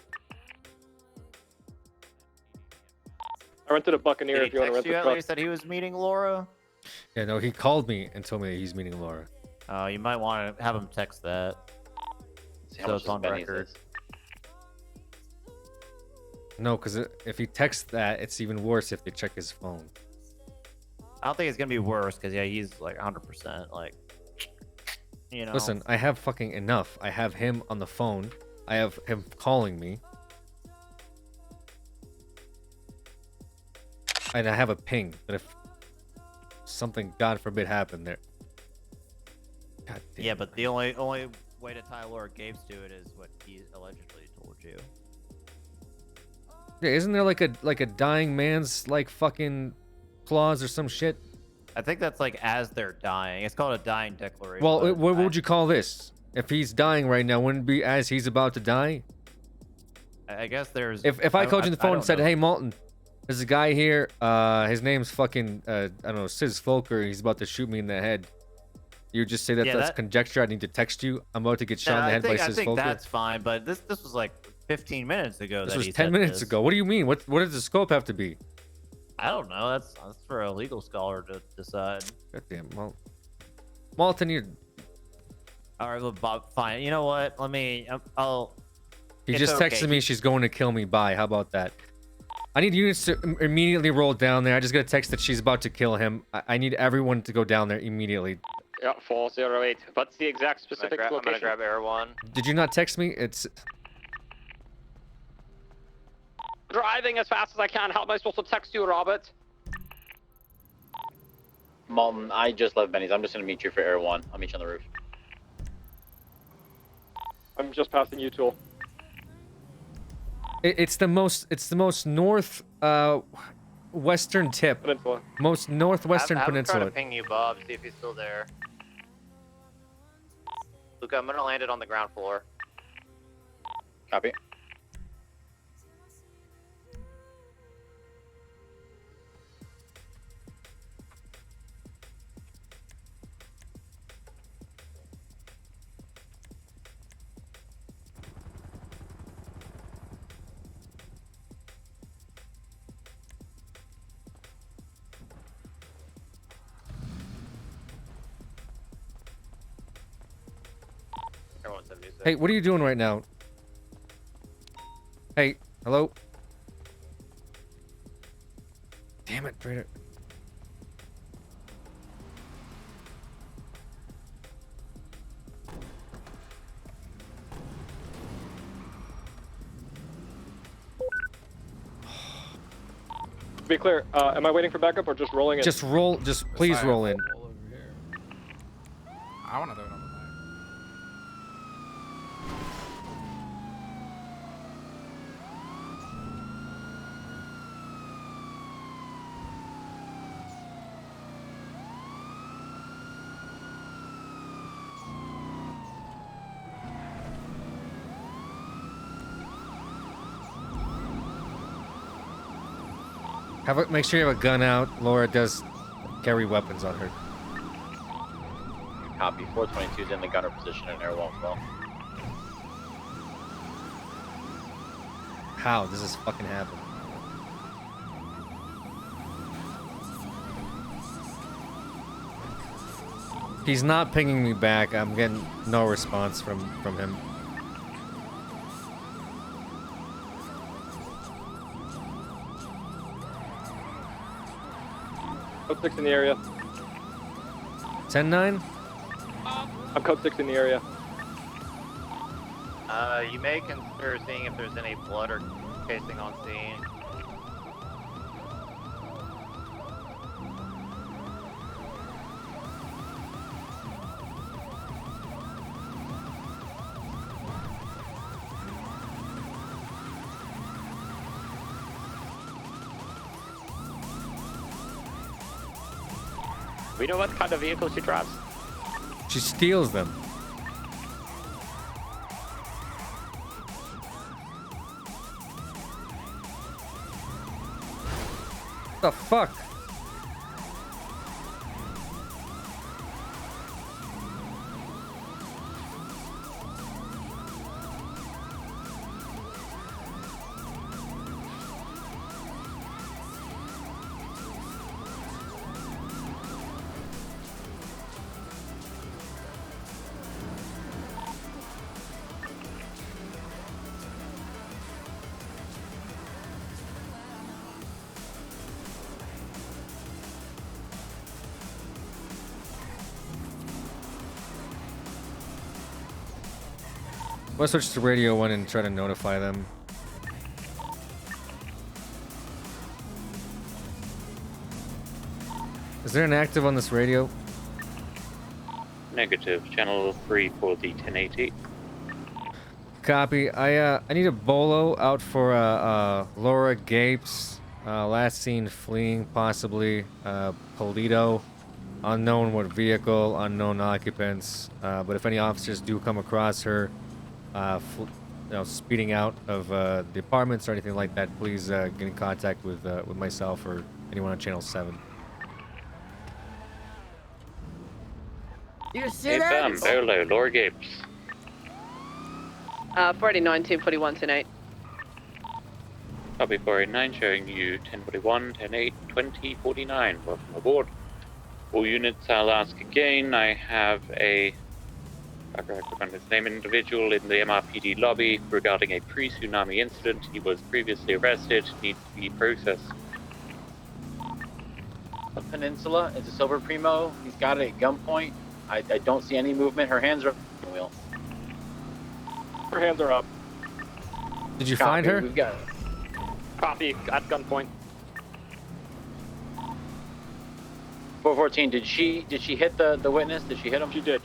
I rented a Buccaneer Did if he you want to rent text you the at truck. least that he was meeting Laura? Yeah, no, he called me and told me that he's meeting Laura. You might want to have him text that. See how So much it's on Benny's record. is. No, because if he texts that, it's even worse if they check his phone. I don't think it's gonna be worse because yeah, he's like 100%. Like, you know. Listen, I have fucking enough. I have him on the phone. I have him calling me. And I have a ping that if something, God forbid, happened there. God damn. Yeah, but the only way to tie Laura Gapes to it is what he allegedly told you. Yeah, isn't there like a dying man's like fucking clause or some shit? I think that's like as they're dying. It's called a dying declaration. Well, but what would you call this? If he's dying right now, wouldn't it be as he's about to die? I guess there's. If I called you on the phone and said, know. "Hey, Malton, there's a guy here. His name's fucking I don't know, Sis Volker. He's about to shoot me in the head." You would just say that Yeah, that's that- conjecture. I need to text you. I'm about to get shot in the head by Sis I think Volker. that's fine, but this was like 15 minutes ago. This that was he 10 said minutes this. ago. What do you mean? What does the scope have to be? I don't know. That's for a legal scholar to decide. Goddamn, Malton, you're. All right, well, Bob, fine. You know what? Let me. I'll. He it's just okay. texted me. She's going to kill me. Bye. How about that? I need units to immediately roll down there. I just got a text that she's about to kill him. I need everyone to go down there immediately. Yeah, 408. What's the exact specific I'm location? gonna grab Air 1. Did you not text me? It's Driving as fast as I can. How am I supposed to text you, Robert? Malton, I just left Benny's. I'm just gonna meet you for Air 1. I'll meet you on the roof. I'm just passing you, Tool. it's the most north western tip. Peninsula. Most northwestern have him try peninsula. to ping you, Bob. See if he's still there. Luca, I'm gonna land it on the ground floor. Copy. Hey, what are you doing right now? Hey, hello? Damn it, Trader. To be clear, am I waiting for backup or just rolling in? Just roll, please roll in. I want to do it on the night. Make sure you have a gun out. Laura does carry weapons on her. Copy. 422 is in the gunner position in Air 1 as well. How does this fucking happen? He's not pinging me back. I'm getting no response from him. Code 6 in the area. 10-9? I'm code 6 in the area. You may consider seeing if there's any blood or casing on scene. We know what kind of vehicle she drives. She steals them. the fuck? I'm gonna switch to radio 1 and try to notify them. Is there an active on this radio? Negative. Channel 3 for the 1080. Copy. I need a bolo out for Laura Gapes. Last seen fleeing, possibly. Polito. Unknown what vehicle, unknown occupants. But if any officers do come across her, speeding out of the apartments or anything like that, please get in contact with myself or anyone on Channel 7. You Confirm, Bolo, Laura Gibbs. 489, 1041, 108. Copy 489, showing you 1041, 108, 2049. Welcome aboard. All units, I'll ask again. I have a name individual in the MRPD lobby regarding a pre-tsunami incident. He was previously arrested, needs to be processed. The Peninsula, it's a silver primo. He's got it at gunpoint. I don't see any movement. Her hands are up on the wheel. Her hands are up. Did you find her? We've got Copy at gunpoint. 414. Did she hit the witness? Did she hit him? She did.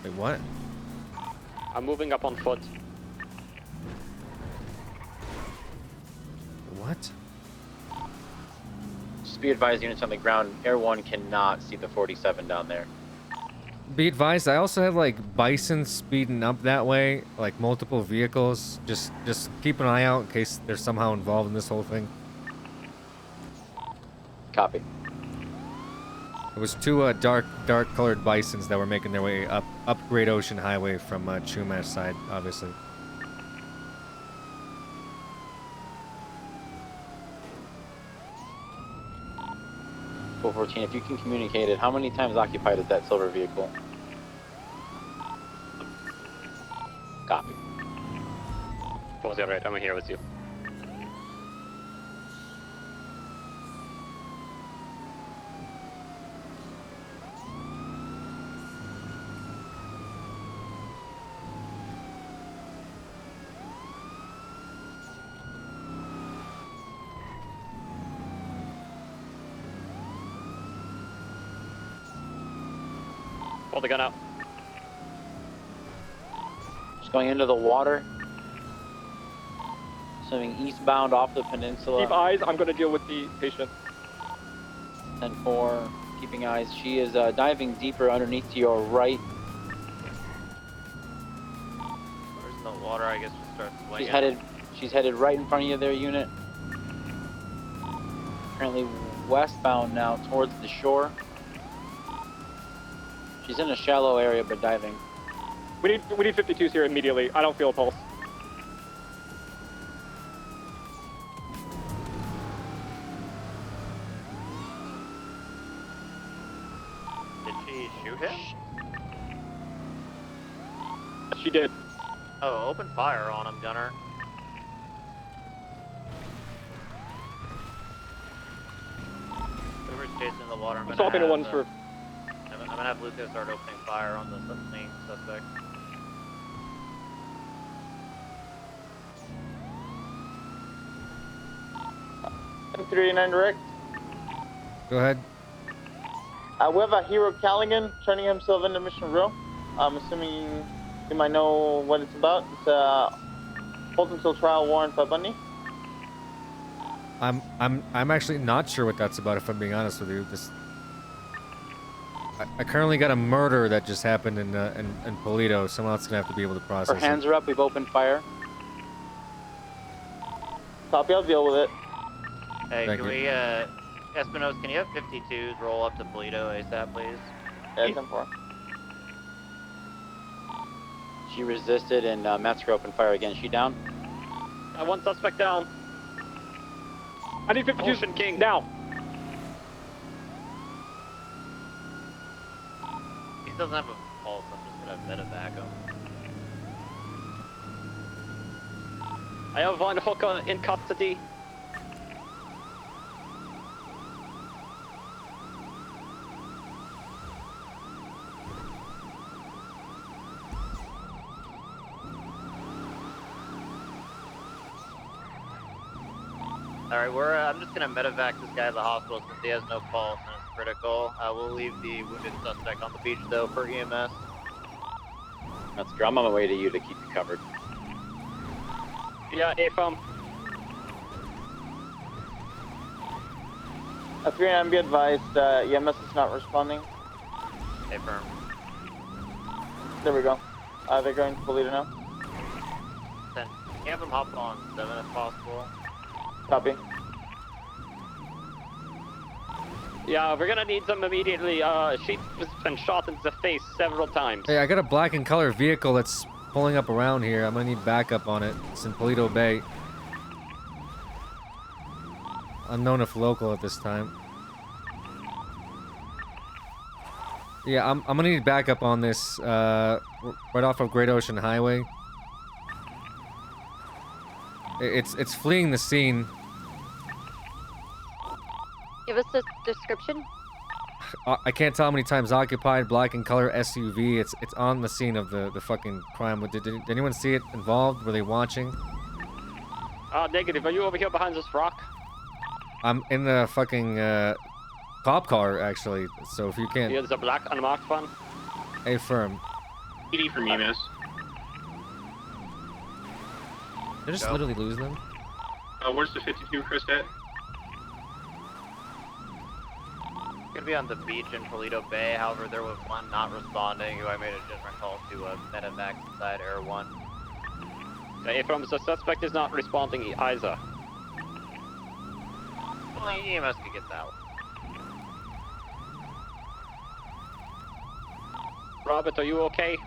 Wait, what? I'm moving up on foot. What? Just be advised, units on the ground. Air 1 cannot see the 47 down there. Be advised, I also have like bison speeding up that way, like multiple vehicles. Just keep an eye out in case they're somehow involved in this whole thing. Copy. It was two dark colored bisons that were making their way up Great Ocean Highway from Chumash side, obviously. If you can communicate it, how many times occupied is that silver vehicle? Copy. Was all right? I'm here with you. Pull the gun out. Just going into the water. Swimming eastbound off the peninsula. Keep eyes. I'm going to deal with the patient. 10-4. Keeping eyes. She is diving deeper underneath to your right. Where's the water? I guess we'll start swinging. She's headed right in front of you there, unit. Currently westbound now towards the shore. She's in a shallow area, but diving. We need 52s here immediately. I don't feel a pulse. Did she shoot him? She did. Oh, open fire on him, gunner. Whoever's chasing the water, I'm gonna Swapping have, the ones for. I'm gonna have Lucas start opening fire on the main suspect. M389 direct. Go ahead. We have a Hero Callaghan turning himself into Mission Row. I'm assuming you might know what it's about. It's hold until trial warrant by Bundy. I'm actually not sure what that's about, if I'm being honest with you. I currently got a murder that just happened in Polito. Someone else is gonna have to be able to process Her hands are up. We've opened fire. Copy. I'll deal with it. Hey, Thank can you. we, Espinosa, can you have 52s roll up to Polito ASAP, please? Yeah, 10-4. She resisted and Metzger opened fire again. She down? One suspect down. I need 52 Ocean King now. He doesn't have a pulse, I'm just gonna medevac him. I have one hooker in custody. Alright, I'm just gonna medevac this guy to the hospital since he has no pulse and it's critical. We'll leave the wounded suspect on the beach though for EMS. Metzger, I'm on my way to you to keep you covered. Yeah, AFM. 3-9, be advised, EMS is not responding. Hey, firm. There we go. They're going to Polito now. 10. Can you have him hop on 7 if possible? Copy. Yeah, we're gonna need them immediately. She's been shot in the face several times. Hey, I got a black and color vehicle that's pulling up around here. I'm gonna need backup on it. It's in Polito Bay. Unknown if local at this time. Yeah, I'm gonna need backup on this, right off of Great Ocean Highway. It's fleeing the scene. Give us a description. I can't tell how many times occupied, black and color SUV. It's on the scene of the fucking crime. Did anyone see it involved? Were they watching? Negative. Are you over here behind this rock? I'm in the fucking cop car actually. So if you can't. Here's a black unmarked one. Hey, firm. PD from EMS. Did I just literally lose them? Where's the 52 Chris at? Gonna be on the beach in Polito Bay, however there was one not responding who I made a judgment call to medevac inside Air 1. From the suspect is not responding either. Well, EMS could get that one. Robert, are you okay?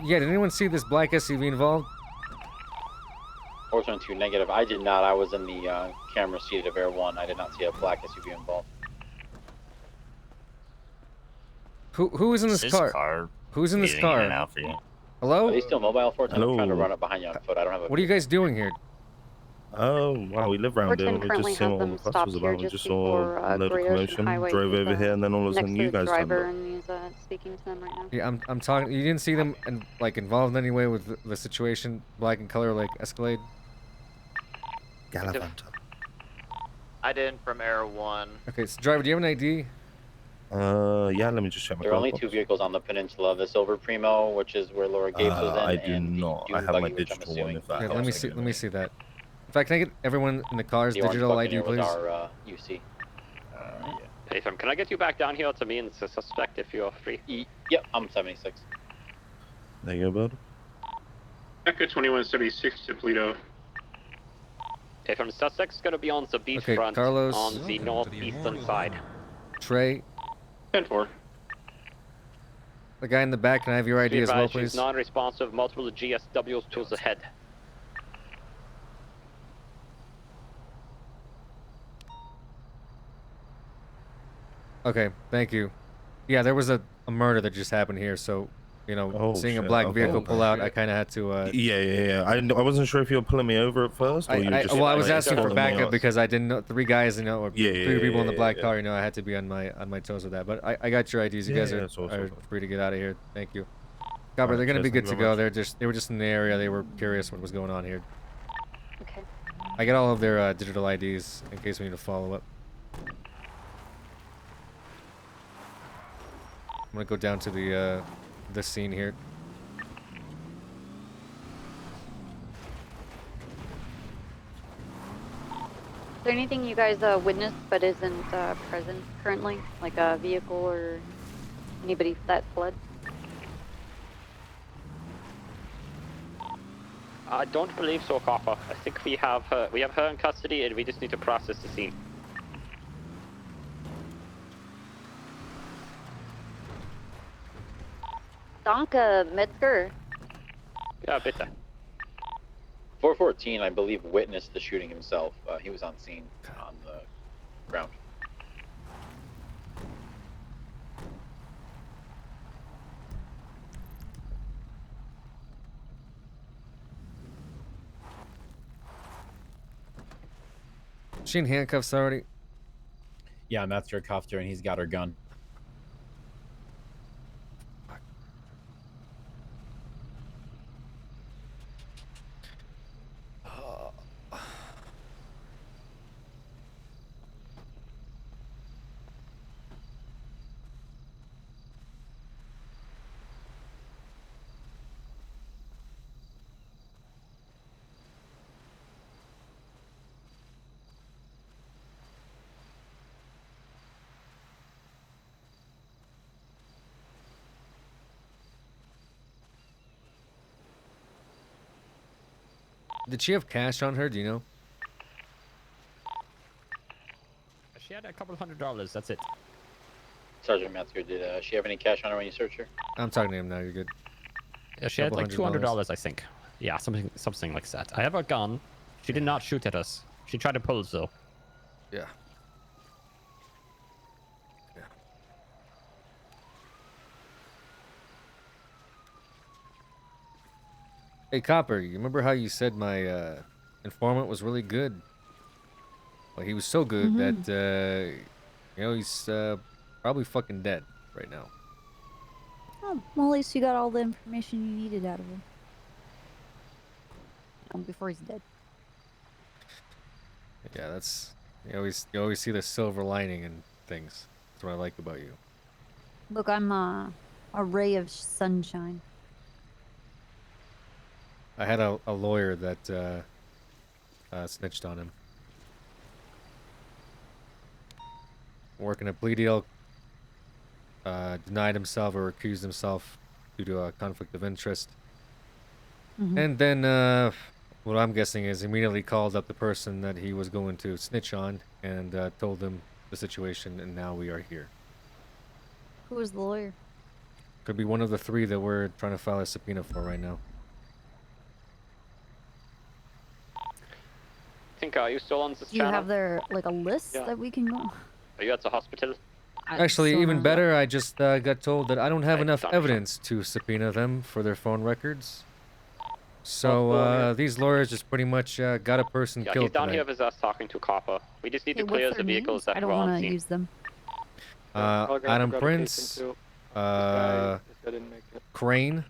Yeah, did anyone see this black SUV involved? 422 negative. I did not. I was in the camera seat of Air 1. I did not see a black SUV involved. Who is in this car? Who's in this car? Hello? Are they still mobile? 410. I'm Hello. trying to run up behind you on foot. I don't have a. What are you guys doing here? Oh, wow, we live around there. We just seeing what all the fuss was about. We just saw a load of commotion, drove over here, and then all of a sudden you guys turned up. And he's speaking to them right now. Yeah, I'm talking. You didn't see them involved in any way with the situation, black and color, like Escalade? Galavanta. I did from Air 1. Okay, so driver, do you have an ID? Yeah, let me just check my There are only glove two box. vehicles on the peninsula. The silver Primo, which is where Laura Gates was in, I do and not. the I Dune have my buggy, which I'm digital one. assuming. If that Yeah, helps. let me see. Let me see that. In fact, can I get everyone in the cars The orange digital ID, Buccaneer was please? our UC. Hey, can I get you back down here to me and the suspect if you're free? Yep, I'm 76. There you go, bud. Echo 2176 to Polito. Okay, from the suspect's gonna be on the beach Okay, front Carlos. on the northeastern side. Trey. 10-4. The guy in the back, can I have your ID as well, She's please? non-responsive, multiple GSWs to the head. Okay, thank you. Yeah, there was a murder that just happened here, so, you know, Oh, seeing a shit, black okay. vehicle pull out, I kind of had to, Yeah. I wasn't sure if you were pulling me over at first, or you were just. well, I was like, asking for calling me backup out. because I didn't know three guys, you know, or Yeah, three people in the black yeah. car. You know, I had to be on my toes with that. But I got your IDs. You Yeah, guys yeah, are, it's awesome. are free to get out of here. Thank you. Copper, Alright, they're gonna be cheers, good thank to you go. very They were just in the area. They were curious what was going on here. Okay. I got all of their digital IDs in case we need to follow up. I'm gonna go down to the scene here. Is there anything you guys witnessed but isn't present currently? Like a vehicle or anybody that fled? I don't believe so, Copper. I think we have her in custody, and we just need to process the scene. Danke, Metzger. Yeah, bitte. 414, I believe, witnessed the shooting himself. He was on scene on the ground. She in handcuffs already? Yeah, Metzger cuffed her and he's got her gun. Did she have cash on her? Do you know? She had a couple $100. That's it. Sergeant Metzger, did she have any cash on her when you searched her? I'm talking to him now. You're good. Yeah, she had like $200, I think. Yeah, something like that. I have a gun. She did not shoot at us. She tried to pull, though. Yeah. Hey, Copper, you remember how you said my informant was really good? Well, he was so good that, you know, he's probably fucking dead right now. Oh, well, at least you got all the information you needed out of him. Before he's dead. Yeah, that's... You always see the silver lining in things. That's what I like about you. Look, I'm a ray of sunshine. I had a lawyer that snitched on him. Working a plea deal, denied himself or recused himself due to a conflict of interest. And then what I'm guessing is immediately called up the person that he was going to snitch on and told them the situation, and now we are here. Who was the lawyer? Could be one of the three that we're trying to file a subpoena for right now. I think, are you still on this Do you channel? have their, like, a list Yeah. that we can go? Are you at the hospital? Actually, even better, I just got told that I don't have enough Dr. evidence to subpoena them for their phone records. So these lawyers just pretty much got a person Yeah, killed he's down tonight. here with us talking to Copper. We just need to Hey, clear what's the their vehicles names? that I don't were on want to scene. use them. Adam Prince, Crane,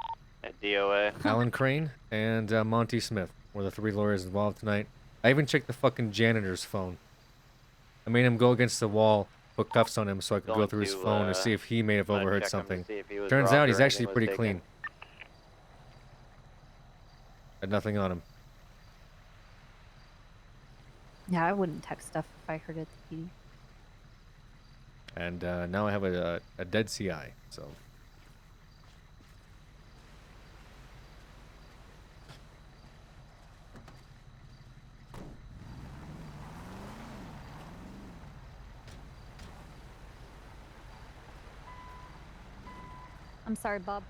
DOA. Alan Crane, and Monty Smith were the three lawyers involved tonight. I even checked the fucking janitor's phone. I made him go against the wall, put cuffs on him so I could go Going through his to, phone to see if he may have I'm gonna overheard check him to something. see if he was Turns robbed out or he's actually anything was pretty taken. clean. Had nothing on him. Yeah, I wouldn't text stuff if I heard it. And now I have a dead CI, so... I'm sorry, Bob.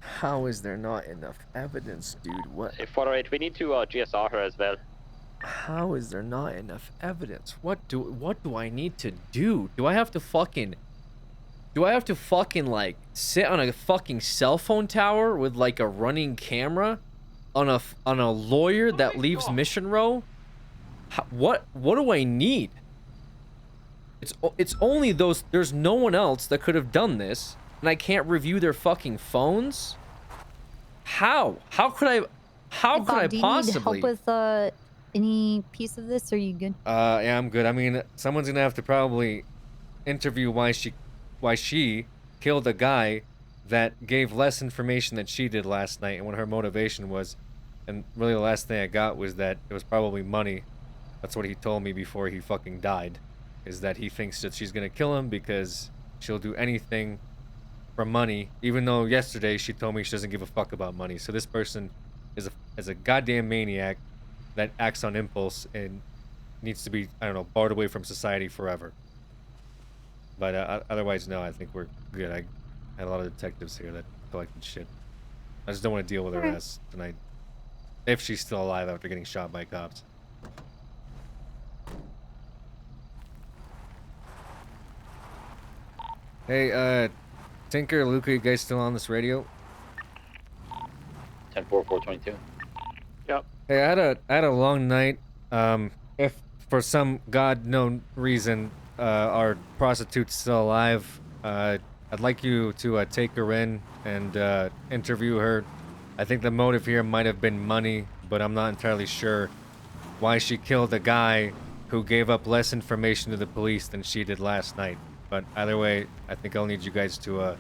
How is there not enough evidence, dude? What? Hey, 408, we need to GSR her as well. How is there not enough evidence? What do I need to do? Do I have to fucking like sit on a fucking cell phone tower with like a running camera on a lawyer that leaves Mission Row? What do I need? It's only those. There's no one else that could have done this, and I can't review their fucking phones. How could I? How could I Do you possibly? need help with any piece of this? Or are you good? Yeah, I'm good. I mean, someone's gonna have to probably interview why she killed a guy that gave less information than she did last night and what her motivation was. And really the last thing I got was that it was probably money. That's what he told me before he fucking died, is that he thinks that she's gonna kill him because she'll do anything for money, even though yesterday she told me she doesn't give a fuck about money. So this person is a goddamn maniac that acts on impulse and needs to be, I don't know, barred away from society forever. But otherwise, no, I think we're good. I had a lot of detectives here that collected shit. I just don't want to deal with her ass tonight. If she's still alive after getting shot by cops. Hey, Tinker, Luca, you guys still on this radio? 10-4-422. Yep. Hey, I had a long night. If for some god known reason our prostitute's still alive, I'd like you to take her in and interview her. I think the motive here might have been money, but I'm not entirely sure why she killed a guy who gave up less information to the police than she did last night. But either way, I think I'll need you guys to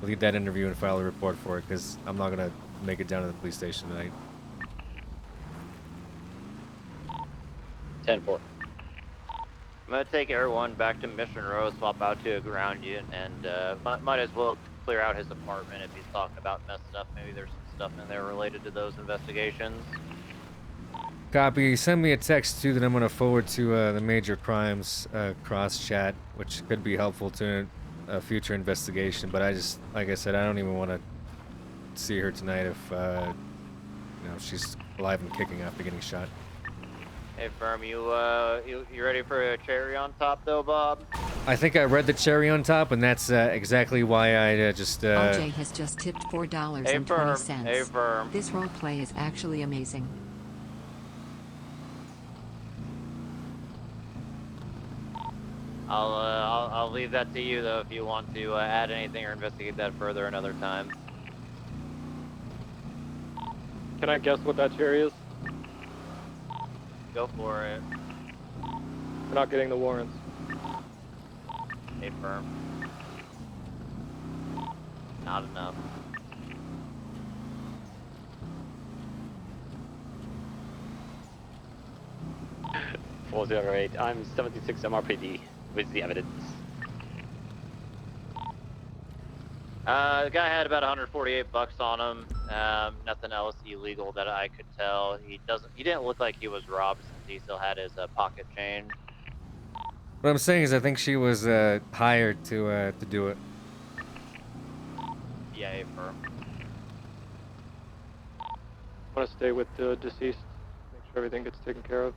lead that interview and file a report for it, because I'm not gonna make it down to the police station tonight. 10-4. I'm gonna take everyone back to Mission Row, swap out to a ground unit, and might as well clear out his apartment if he's talking about messed stuff. Maybe there's some stuff in there related to those investigations. Copy. Send me a text too that I'm gonna forward to the major crimes cross chat, which could be helpful to a future investigation. But I just, like I said, I don't even want to see her tonight if you know, she's alive and kicking after getting shot. Hey, Firm, you ready for a cherry on top, though, Bob? I think I read the cherry on top, and that's exactly why I just. OJ has just tipped $4.20. Hey, Firm. This role play is actually amazing. I'll leave that to you though if you want to add anything or investigate that further another time. Can I guess what that cherry is? Go for it. We're not getting the warrants. Hey, Firm. Not enough. .408. I'm 76 MRPD. With the evidence. The guy had about 148 bucks on him. Nothing else illegal that I could tell. He didn't look like he was robbed since he still had his pocket change. What I'm saying is, I think she was hired to do it. Yeah, hey, Firm. Want to stay with the deceased. Make sure everything gets taken care of.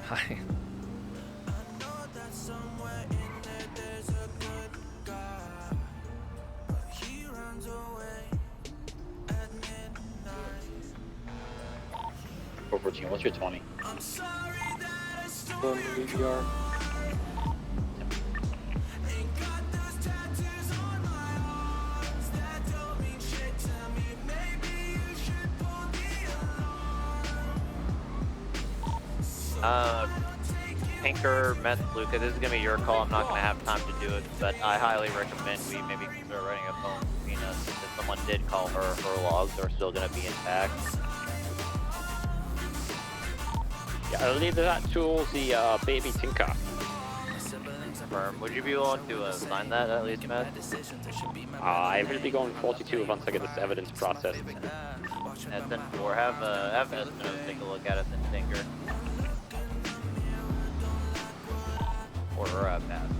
Hi. What's your 20? Pinker, Meth, Luca, this is gonna be your call. I'm not gonna have time to do it, but I highly recommend we maybe consider writing a phone subpoena since if someone did call her logs are still gonna be intact. Yeah, I'll leave that to the baby Tinker. Firm. Would you be willing to sign that at least, Meth? I will be going 42 once I get this evidence processed. And then 4, have Espinosa take a look at it, then Tinker. Or pass.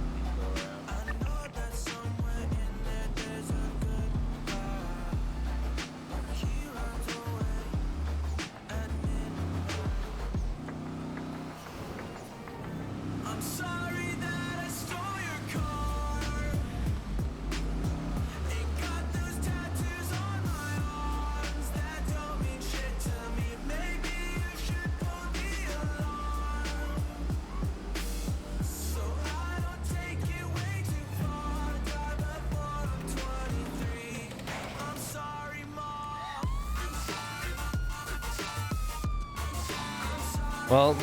Well,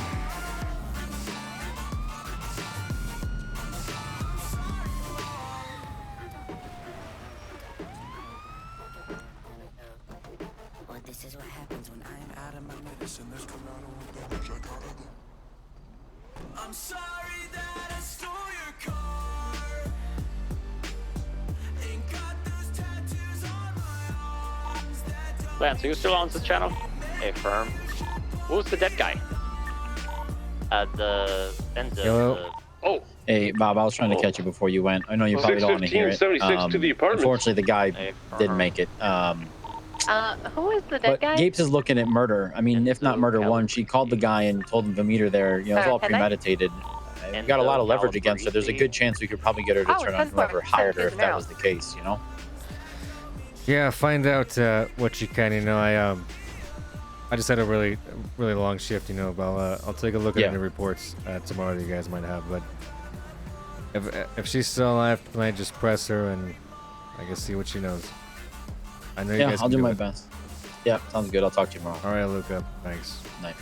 This is what happens when I'm out of my medicine. There's collateral damage I gotta go. I'm sorry that I stole your car. Ain't got those tattoos on my arms that Lance, are you still on this channel? Hey, firm. Who's the dead guy? The Enzo. Hello? Oh. Hey, Bob, I was trying to catch you before you went. I know you probably don't want to hear it. 6:15, to the apartment. Unfortunately, the guy didn't make it. Who is the dead But guy? Gapes is looking at murder. I mean, if not murder one, she called the guy and told him to meet her there. You know, it's all Can I? premeditated. We got a lot of leverage against her. There's a good chance we could probably get her to turn on whoever hired her if that was the case, you know? yeah, find out what you can. You know, I just had a really long shift. You know, but I'll take a look at any reports tomorrow that you guys might have. But if she's still alive, I might just press her and I guess see what she knows. I know you guys. I'll can do my it. best. Yeah, sounds good. I'll talk to you tomorrow. All right, Luca. Thanks. Night.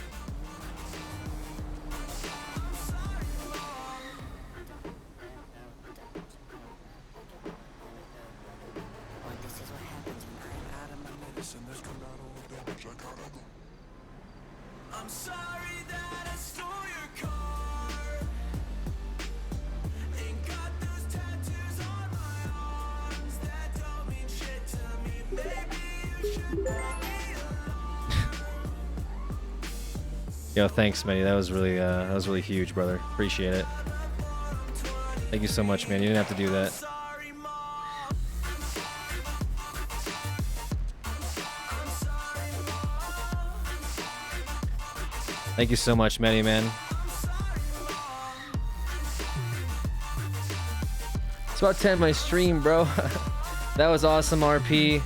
this is what happens when I'm out of my medicine. There's collateral damage I gotta go. I'm sorry that I stole your car. Ain't got those tattoos on my arms that don't mean shit to me. Maybe you should know me. Yo, thanks, Manny. That was really huge, brother. Appreciate it. Thank you so much, man. You didn't have to do that. Thank you so much, Manny, man. It's about 10 my stream, bro. That was awesome, RP.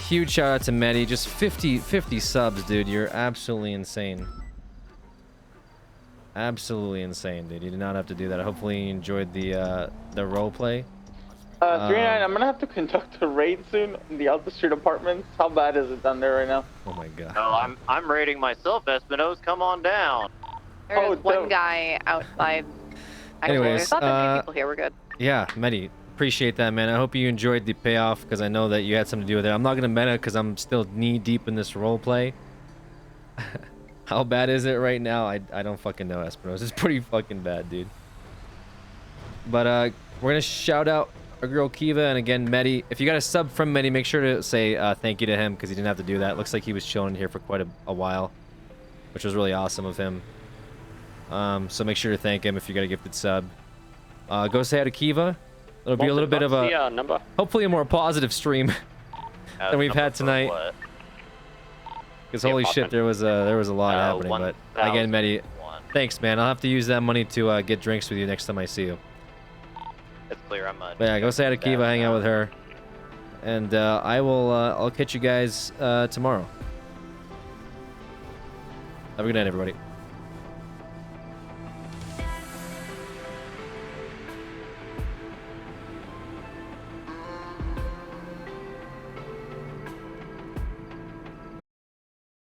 Huge shout out to Medi. Just 50 subs, dude. You're absolutely insane. Absolutely insane, dude. You did not have to do that. Hopefully you enjoyed the role play. 39, I'm gonna have to conduct a raid soon in the Alta Street apartments. How bad is it down there right now? Oh my god. No, I'm raiding myself, Espinosa. Come on down. There's one guy outside. Actually, Anyways, there's not that many people here. We're good. Yeah, Medi, appreciate that, man. I hope you enjoyed the payoff because I know that you had something to do with it. I'm not gonna meta because I'm still knee deep in this role play. How bad is it right now? I don't fucking know, Espinosa. It's pretty fucking bad, dude. But we're gonna shout out our girl Kiva, and again, Medi. If you got a sub from Medi, make sure to say thank you to him because he didn't have to do that. Looks like he was chilling here for quite a while, which was really awesome of him. So make sure to thank him if you got a gifted sub. Go say hi to Kiva. It'll be a little bit of a, hopefully a more positive stream than we've had tonight. Because holy shit, there was a lot happening. But again, Medi, thanks, man. I'll have to use that money to get drinks with you next time I see you. It's clear. I'm But yeah, go say hi to Kiva, hang out with her, and I'll catch you guys tomorrow. Have a good night, everybody.